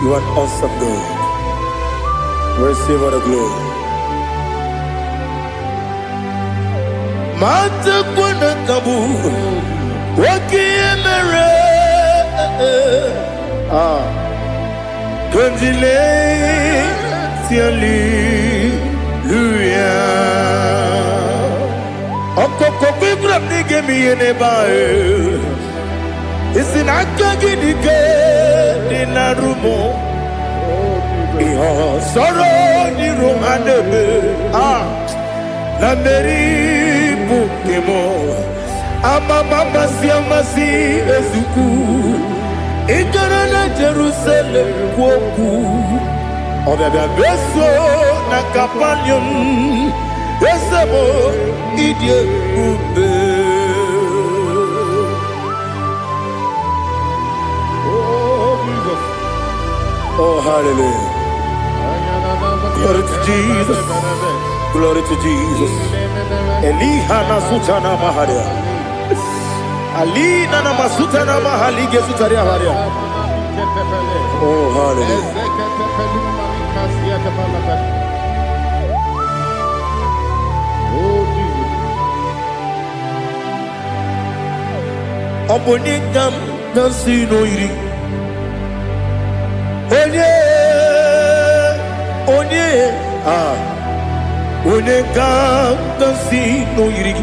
You are awesome God. Receive all the glory. Mata kuna kabu waki emere Konjile hallelujah. Okoko kibram nige miye nebae. Isinaka gidike dinarumo. Iho soro ni romanebe. La meri bukemo. Ama mama siamasi ezuku. Ikarana Jerusalem woku. Obebe beso na kapanium. Esemo idie ube. Oh Jesus. Oh hallelujah. Glory to Jesus. Glory to Jesus. Elihana sutana maharia. Alina na masuta na mahali gesutaria haria. Oh hallelujah. Oh Jesus. Obonikam nasino iri. Onye Onekam nasino iri.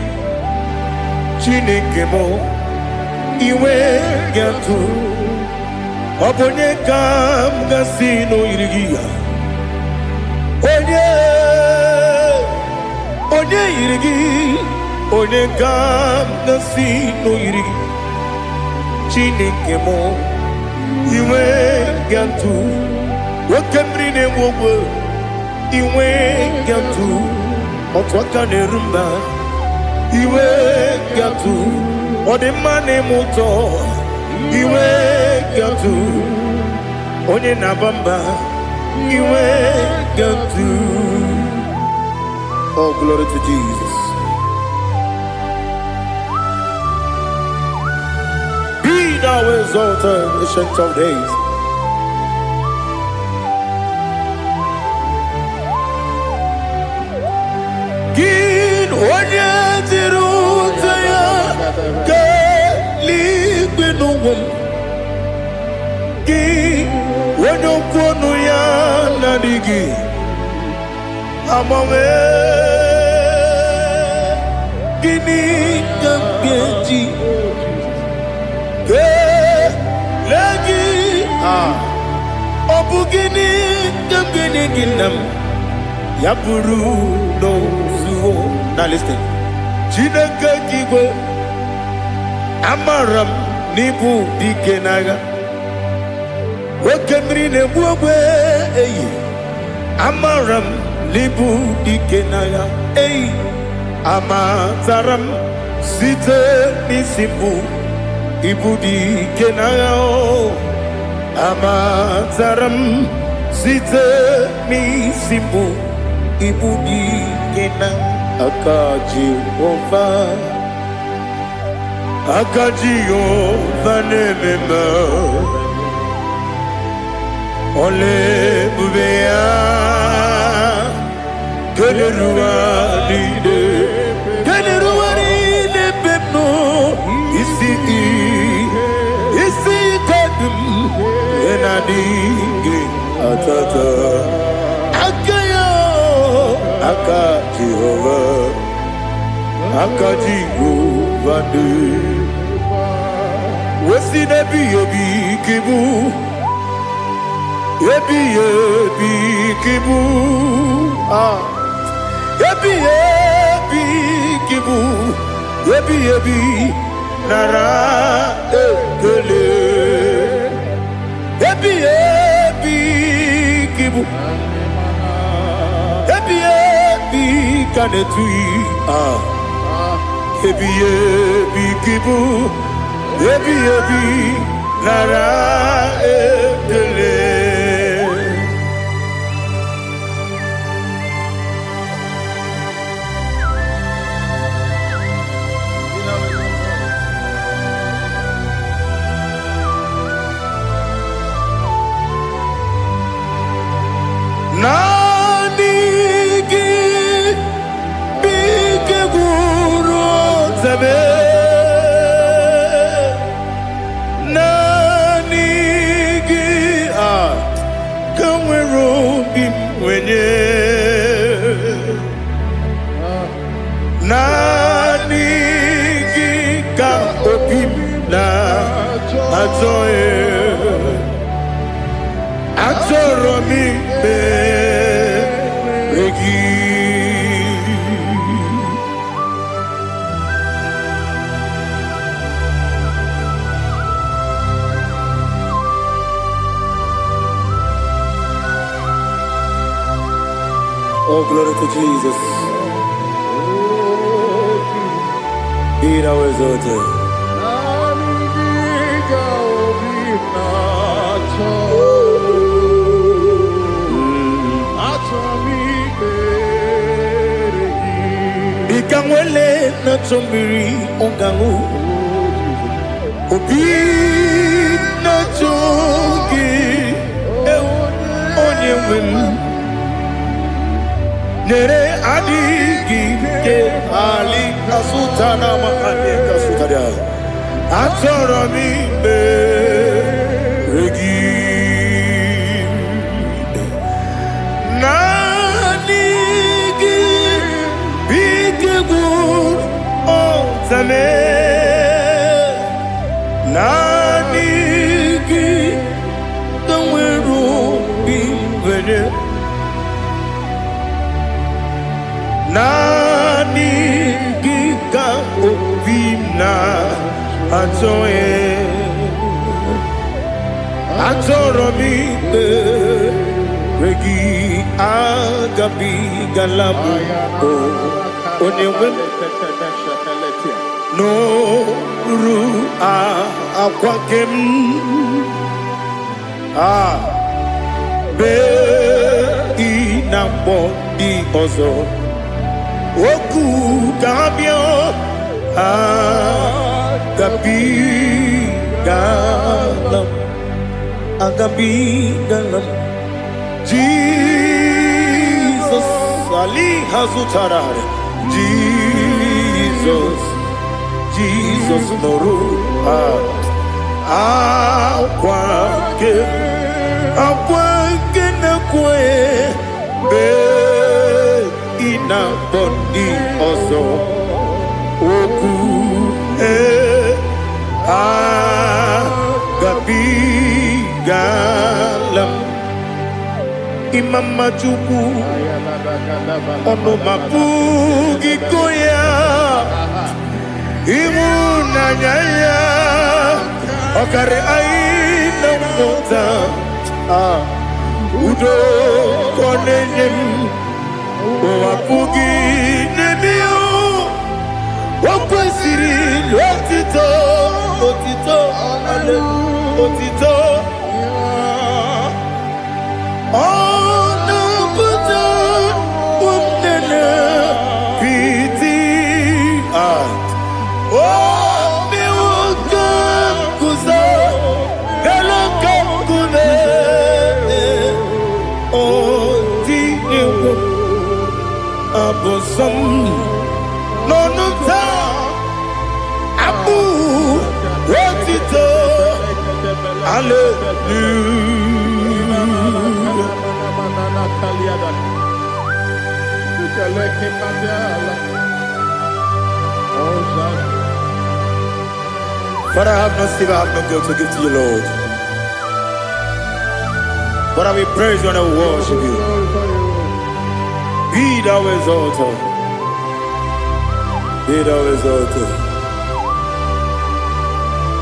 Chineke mo iwe gatu. Obonekam nasino iri. Onye irigi, onekam nasino iri. Chineke mo iwe gatu. Wakemri ne wowo iwe gatu. Otwaka ne rumba iwe gatu. Odemane moto iwe gatu. Onye nabamba iwe gatu. Oh, glory to Jesus. Be thou exalted, ancient of days. Gin onye tirutaya ke ligbenowum. Gin onye kwonu ya nadigi. Amawe gini kamgeji ke lagi Obugini Gambini Ginam Yapuru no Zuo. Now listen. Chinaka Kigo Amaram Nibu Dikenaga Wakemri Nebuwe Amaram Nibu Dikenaga Amataram Site Nisibu Ibu Dikenaga Amataram Site Nisibu Ibu Dikenaga Akaji Ova Nemema Ole Bubea Kenerua Lide Pepno Isi Kadum Enadingi Atata Akayo Akaji Ova Akaji Ova Wesi Nebi Yebi Kibu Yebi Kibu Yebi Kibu Yebi Nara Ekele Yebi Kibu Yebi Kanetui Yebi Kibu Yebi Nara Ekele Nanigi Bige Guru Zabe Nanigi Kamweru Bimwenye Nanigi Ka Opim Na Azoe Atoromi Regi Oh, glory to Jesus. Be thou exalted. Ikamwele na chombiri ongangu Obi na chogi onye wem Nere adigi ke ali kasutana mahane kasutaria Atoro mi regi Nanigi Bige Gur Ozame Nanigi Kamweru Bimwenye Nanigi Ka Opimna Atoe Atoromi Regi Agabi Galabu Onyewen No Ru Akwakem Be Inambo Di Ozo Oku Gabio Agabi Galam Agabi Galam Jesus Ali Hazutarar Jesus Noru Akwake na kwe Be ina bondi ozo Oku Gabi Galam mama chukwu ọnụ mapugi koya ịhụnanya ya ọkarị anyị na mmụta udo ka ọ na-enye m apụghị n'ebe o kwesịrị otito otito otito ọ na-apụta ụmụnne piti o mewo ka guzo galo ka gume o di ewo abosam n'ọnụ taa abụ otito hallelujah. Father, I have no silver, I have no gold to give to you, Lord. Father, we praise you and we worship you. Be thou exalted. Be thou exalted.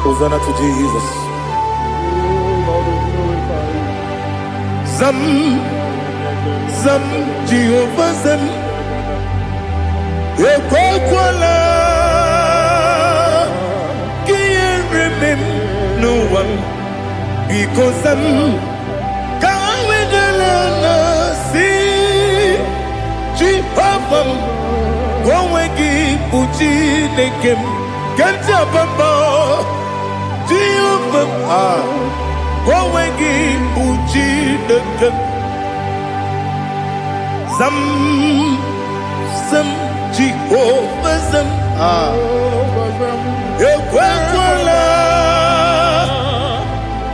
Hosanna to Jesus. Zam, Zam, Jehovah Zam. Ekwakwala, can't remember no one because I'm can't wait to see Jehovah. Go and give Puchi Nekem, get up above Jehovah. Go and give Puchi Nekem. Zam, Zam, Jehovah Zam. Ekwakwala,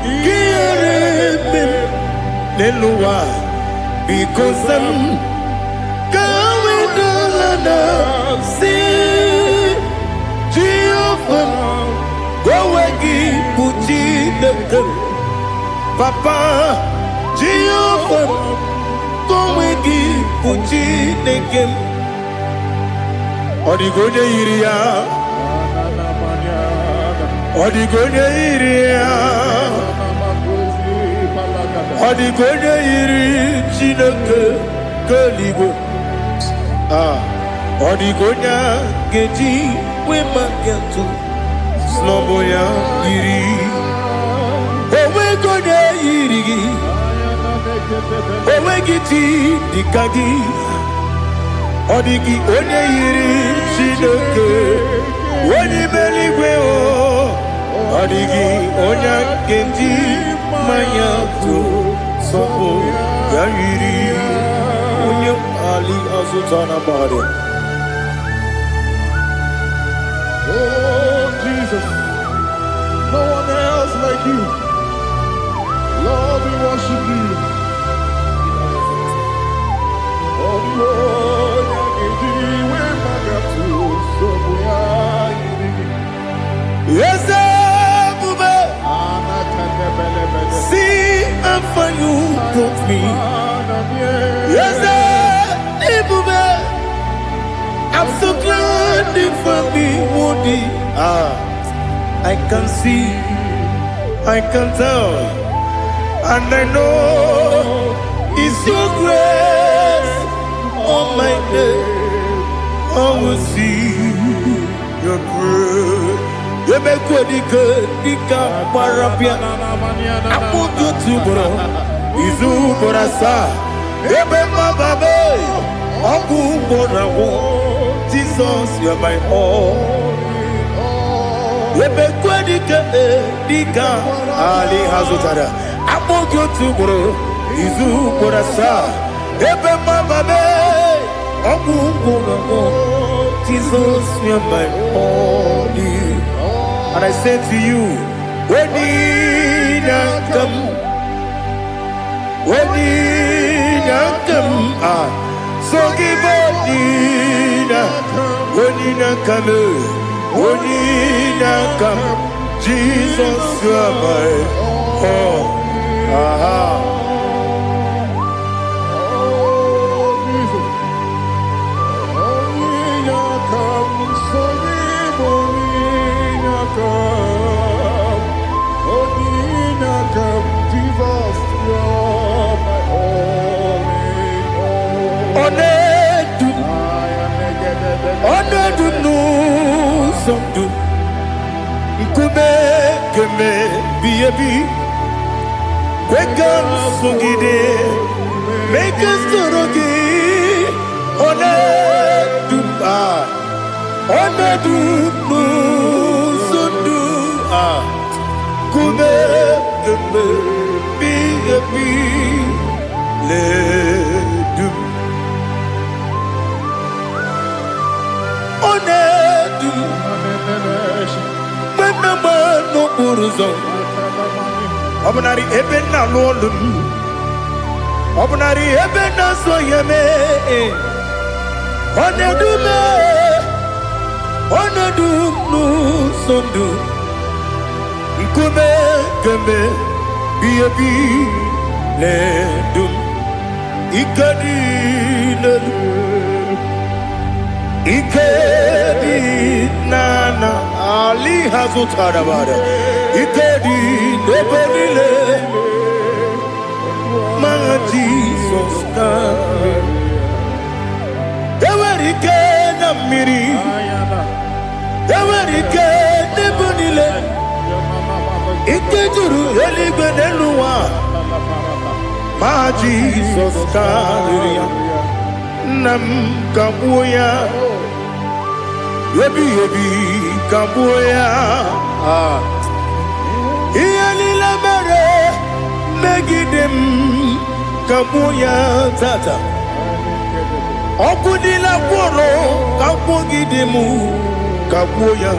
Kiyarebe, Neluwa, because I'm going to see Jehovah. Go wagi puji dekem, Papa Jehovah. Go wagi puji dekem. Odigonya iria, Odigonya iria, Odigonya iri chineke keligo. Odigonya geji we magetu snoboya iri. Owe gonya iri, owe giti dikagi. Odigi onye yiri Chineke onye meligwe o odigi onye kenji manya tu sopo ya yiri onye ali azutana bari. Oh Jesus, no one else like you. Lord, we worship you. Yes, Bube. See how far you brought me. Yes, Bube. I'm so glad you found me, Woody. I can see, I can tell, and I know it's your grace. Oh my God, I will see your grace. You make what you could, you can't parapia. I want you to bro. Izu borasa. You make my baby. Aku borawo. Jesus, you're my all. You make what you could, you can't. Ali Hazutara. I want you to bro. Izu borasa. You make my baby. Aku borawo. Jesus, you're my all. And I say to you, when did I come? When did I come? So give up, when did I come? When did I come? Jesus, you are my all. n'ụzọ ndụ nkume keme biyebi kweka nsogide meke soro gị ọnọdụ n'ụzọ ndụ nkume keme biyebi ledum ọnọdụ mmenama n'okporo ụzọ ọ bụ narị ebe nna n'ụlọ m ọ bụ narị ebe nna nsọ ya mee ọnọdụ n'ụzọ ndụ nkume keme biyebi ledum ike dị n'elu ike dị n'ana ali ha zụtara bara ike dị n'ebe niile ma Jizọs na enwere ike na mmiri enwere ike n'ebe niile ike juru eluigwe n'elu ụwa ma Jizọs karịrị ya nna m ka gbuo ya ebi ka gbuo ya ihe niile mere megide m ka gbuo ya tata ọkụ niile gwụrụ ka gwụgide m ka gbuo ya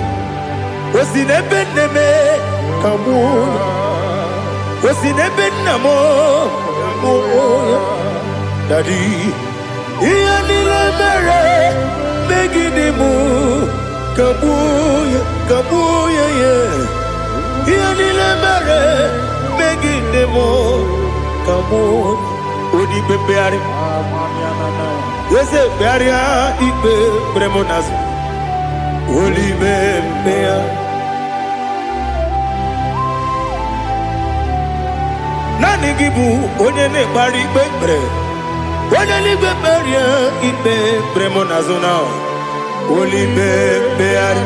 o si n'ebe nne m ka gbuo ya o si n'ebe nna m ka gbuo ya dadi ihe niile mere megide m ka gbuo ya ya ihe niile mere megide m ka gbuo odi kpekpegharị eze kpegharịa ikpe kpere m n'azụ olibe mmegharị naanị gị bụ onye na-ekpere ikpe kpere onye n'igwe kperie ikpe kpere m n'azụ na olibe mmegharị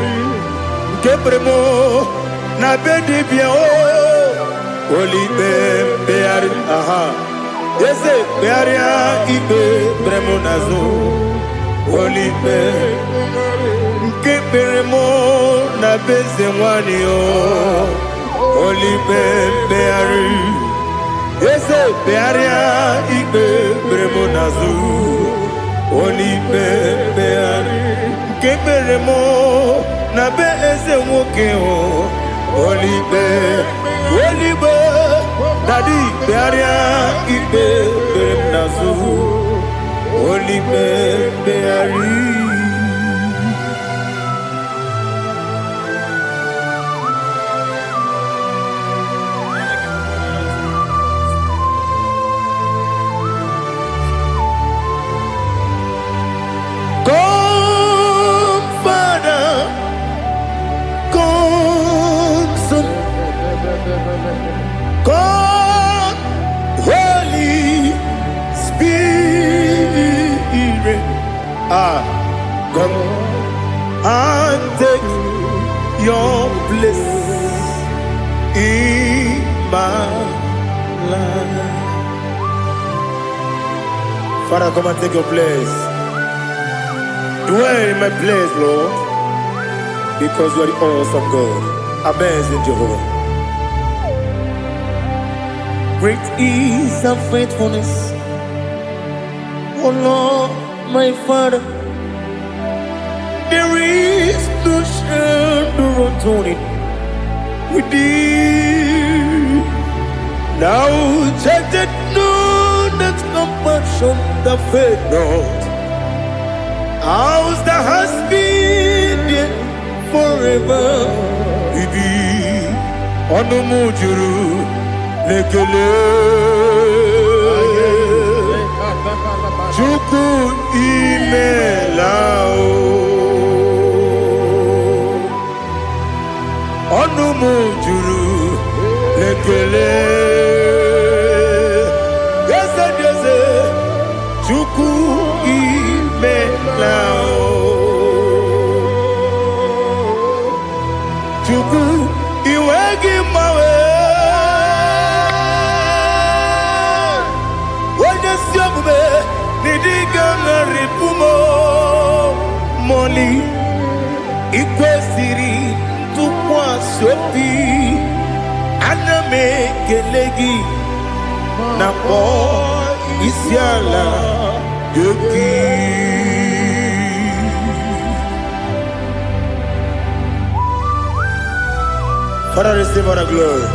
nke kpere m na be dibịa olibe mmegharị aha eze kpegharịa ikpe kpere m n'azụ olibe nke kpere m na be eze nwanyị olibe mmegharị eze kpegharịa ikpe kpere m n'azụ olibe mmegharị nke kpere m na be eze nwoke olibe dadi kpegharịa ikpe kpere m n'azụ olibe mmegharị God, Holy Spirit, come and take your place in my life. Father, come and take your place. Dwell in my place, Lord, because you are the awesome God. Amazing Jehovah. Great is thy faithfulness, O Lord, my Father. There is no shadow of turning with thee. Now check that no, that compassion that faith not. Ours that has been there forever with thee. On the mujuru. Lekele Chukwu imelao ọnụ m juru lekele eze dị eze Chukwu imelao Onegi mawe. Onyesi obube nidiga ngaripumo moli ikwesiri tukwasi obi aname kelegi na po isiala yoki. Father, receive all the glory,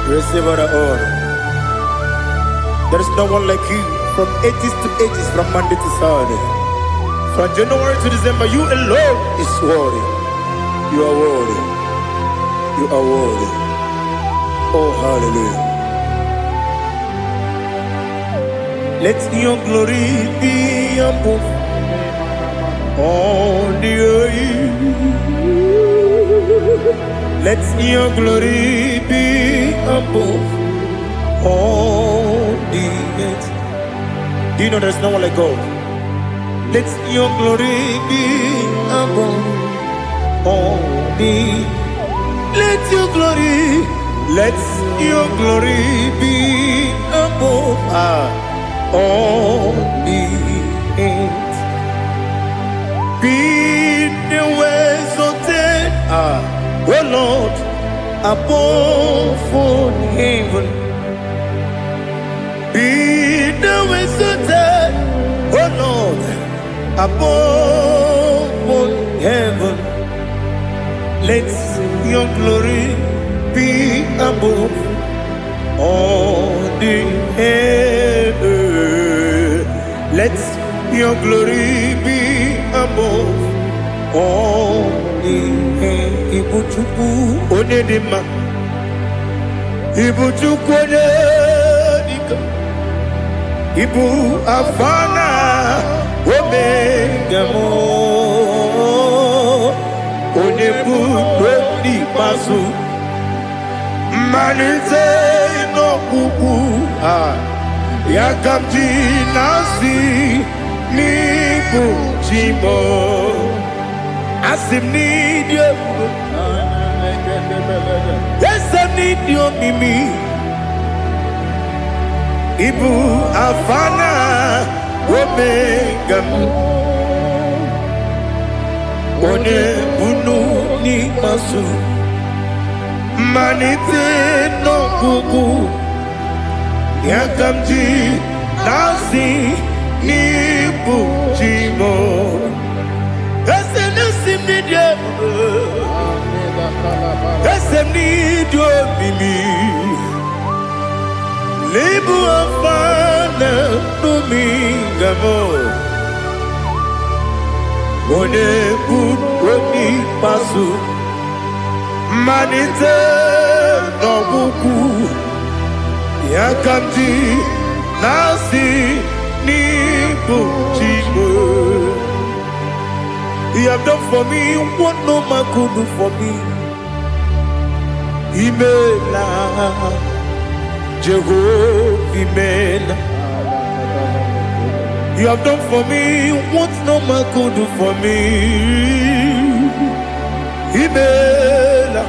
receive all the honor. There is no one like you from ages to ages, from Monday to Saturday. From January to December, you alone is worthy. You are worthy. You are worthy. Oh, hallelujah. Let your glory be above all the earth. Let your glory be above all the earth. Do you know there's no one like God? Let your glory be above all the. Let your glory be above all the earth. Be the ways of death, oh Lord, above all heaven. Be the ways of death, oh Lord, above all heaven. Let your glory be above all the earth. Let your glory be above all the earth. Ibuchuku onedima, Ibuchuku onedika, Ibu afana omega mo, onebu doni masu, manite no kuku yakamji nasi nibu jimo. Asim need you. Yes, I need you, Mimi. Ibu afana omega one bunu ni masu manite no kuku yakamji nasi nibu jimo. Esem need you, esem need you, Mimi. Lebu afana dominga mo, one buni pasu, manite no buku, yakamji nasi ni buchimo. You have done for me what no man could do for me. Imela, Jehovah, Imela. You have done for me what no man could do for me. Imela,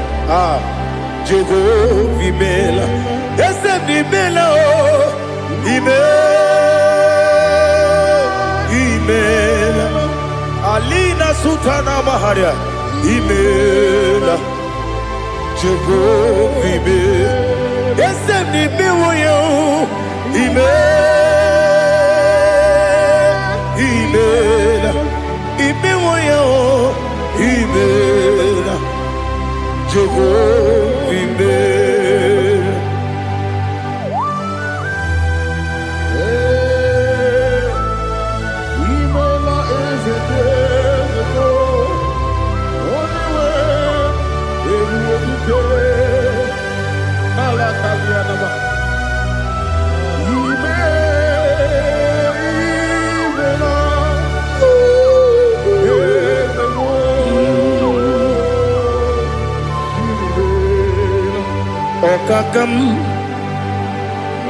Jehovah, Imela. Yes, Imela, Imela. Alina Sutana Maharia, Imela, Jehovah, Imela. Yes, Imela, Imela, Imela, Jehovah, Imela.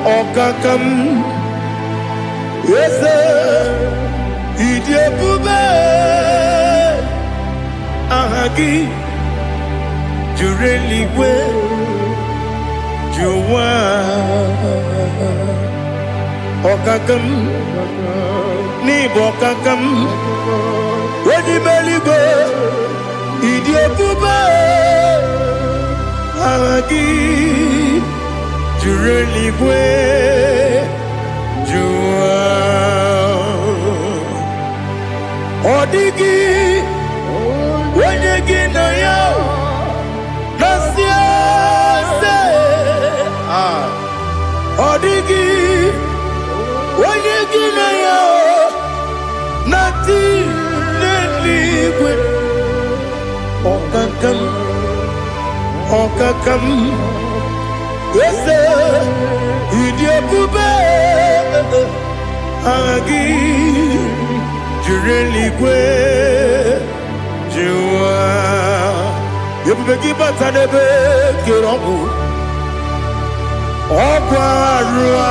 Okakam, yes, Idiabube, Ahagi, Jureligwe Juwa Okakam Ni Bokakam Wadi Beligwe Idiopuba Agi Jureligwe Juwa Odigi Wanyegi na yao Nasiase Odigi Wanyegi na yao Nati Neligwe Okakam Okakam Yese Idiopube Agi Jureligwe Juwa Yebubeki batanebe Kiromu Okwarua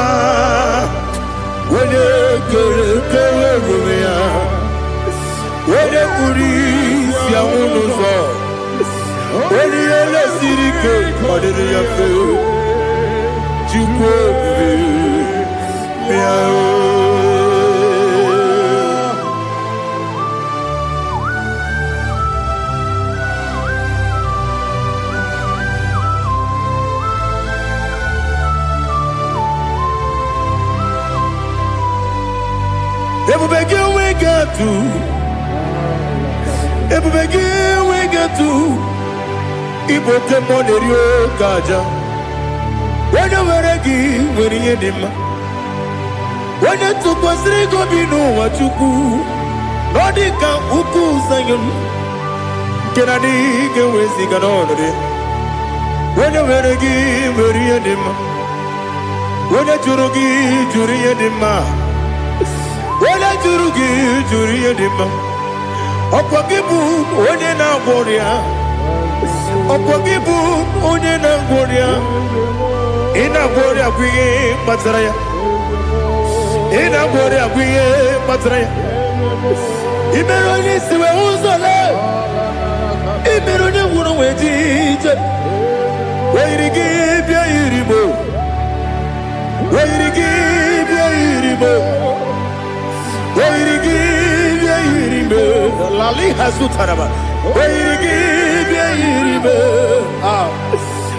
Wene kere rumia Wene kuri Siya unuzo Wene ele sirike Kadere yafe Chukwe Miao Ebubegi we get to Ibo temonerio kaja Wena weregi weri edima Wena tukwasiri gobinu wachuku Nodika uku sayun Kenadi gewezi ganonode Wena weregi weri edima Wena jurugi juri edima Wena jurugi juri edima Okwagibu onye na gworia Okwagibu onye na gworia Ina gworia kwiye matara ya Ina gworia kwiye matara ya Imero ni siwe uzole Imero ni wuro wejije Wairigi bia irimo Wairigi bia irimo Wairigi bia irimo Lali hasutaraba Wairigi bia irimo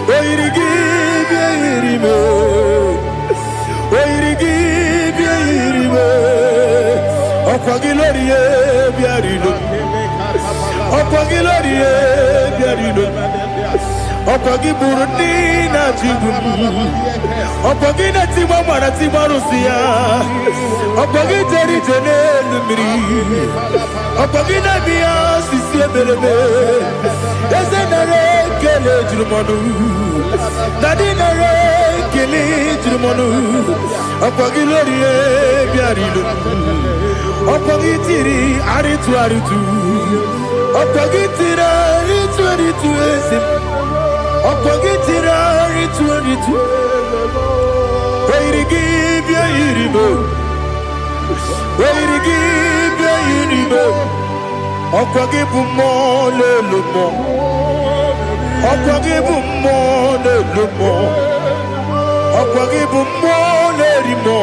Wairigi bia irimo Wairigi bia irimo Okwagilorie bia rino Okwagilorie bia rino Okwagiburu na jibu Okwagina tiwa mwana tiwa rusia Okwagiteri jene lumiri Okwagina biya sisi ebelebe Eze nare kele jirumonu Nadi nare kele jirumonu Okwagilorie biarilo Okwagitiri aritu aritu Okwagitiri aritu aritu eze Okwagitiri aritu aritu Wairigi bia iribo Wairigi bia iribo Okwagibu mo lelumo Okwagibu mo lelumo Okwagibu mo lerimo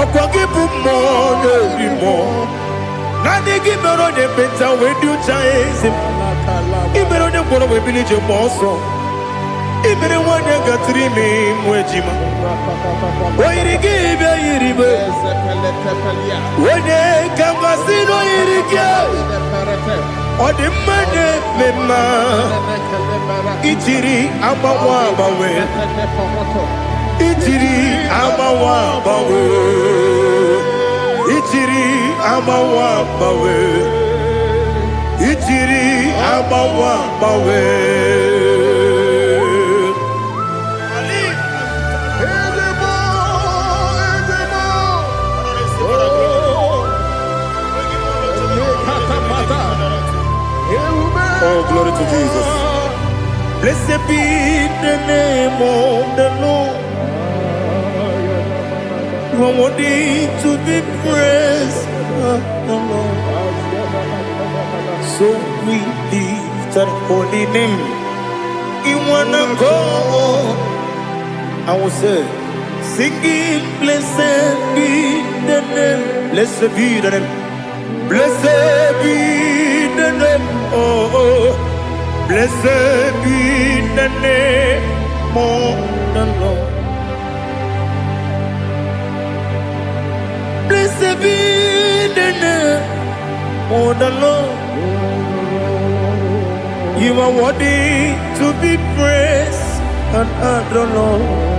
Okwagibu mo lerimo Nani gimero ne benta wedu chaizim Imero ne kworo webili je moso Imere wane gatrimi mwejima Wairigi bia iribe Wene kangasino irige Odimane mema Ichiri amawa bawe Ichiri amawa bawe Ichiri amawa bawe Ichiri amawa bawe Oh, glory to Jesus. Blessed be the name of the Lord. You are worthy to be praised, Lord. So we lift that holy name. You wanna go? I will say, singing, blessed be the name, blessed be the name, blessed be the name, oh, blessed be the name, more than Lord. Blessed be the name, more than Lord. You are worthy to be praised and adored, Lord.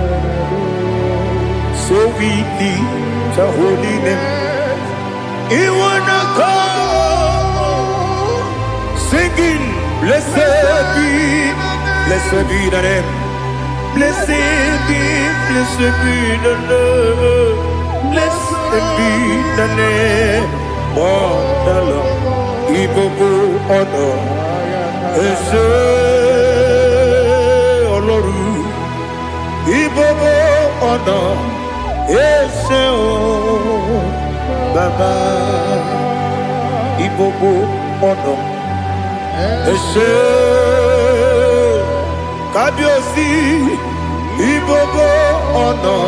So we lift your holy name. You wanna come singing, blessed be the name, blessed be the name, blessed be the name, oh the Lord, Igbo honor, Ese Oloru, Igbo honor. Ese o Baba Ibobo ono Ese Kabiosi Ibobo ono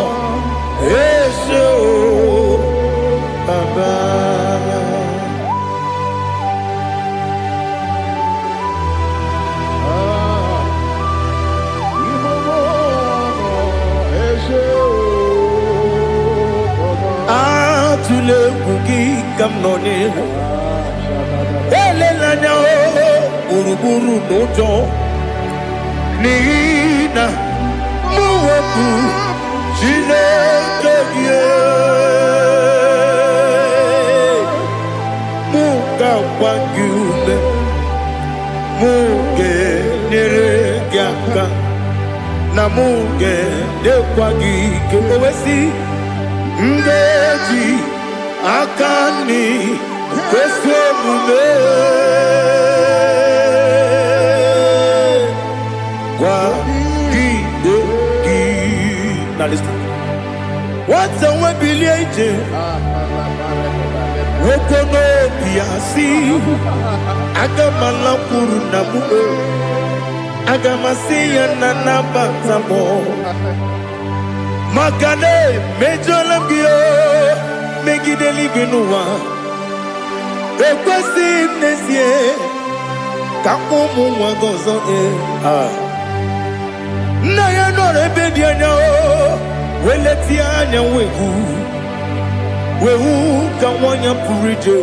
Ese o Baba. Tule kuki kamnoni ele lanya buruburu nojo nina muweku chineke muga wagyume muge neregyaka na muge dekwagi kewesi ngeji akani kwesemume kwa gideki. Now listen. What's a webiliaje? Wokono biasi agamala kuru na muo agamasiya na nabatamo Makane mejolamgio megideli genua ekwesi nesie kamumu wagozo na ya nore bedi anya weleti anya wehu ka wanya purije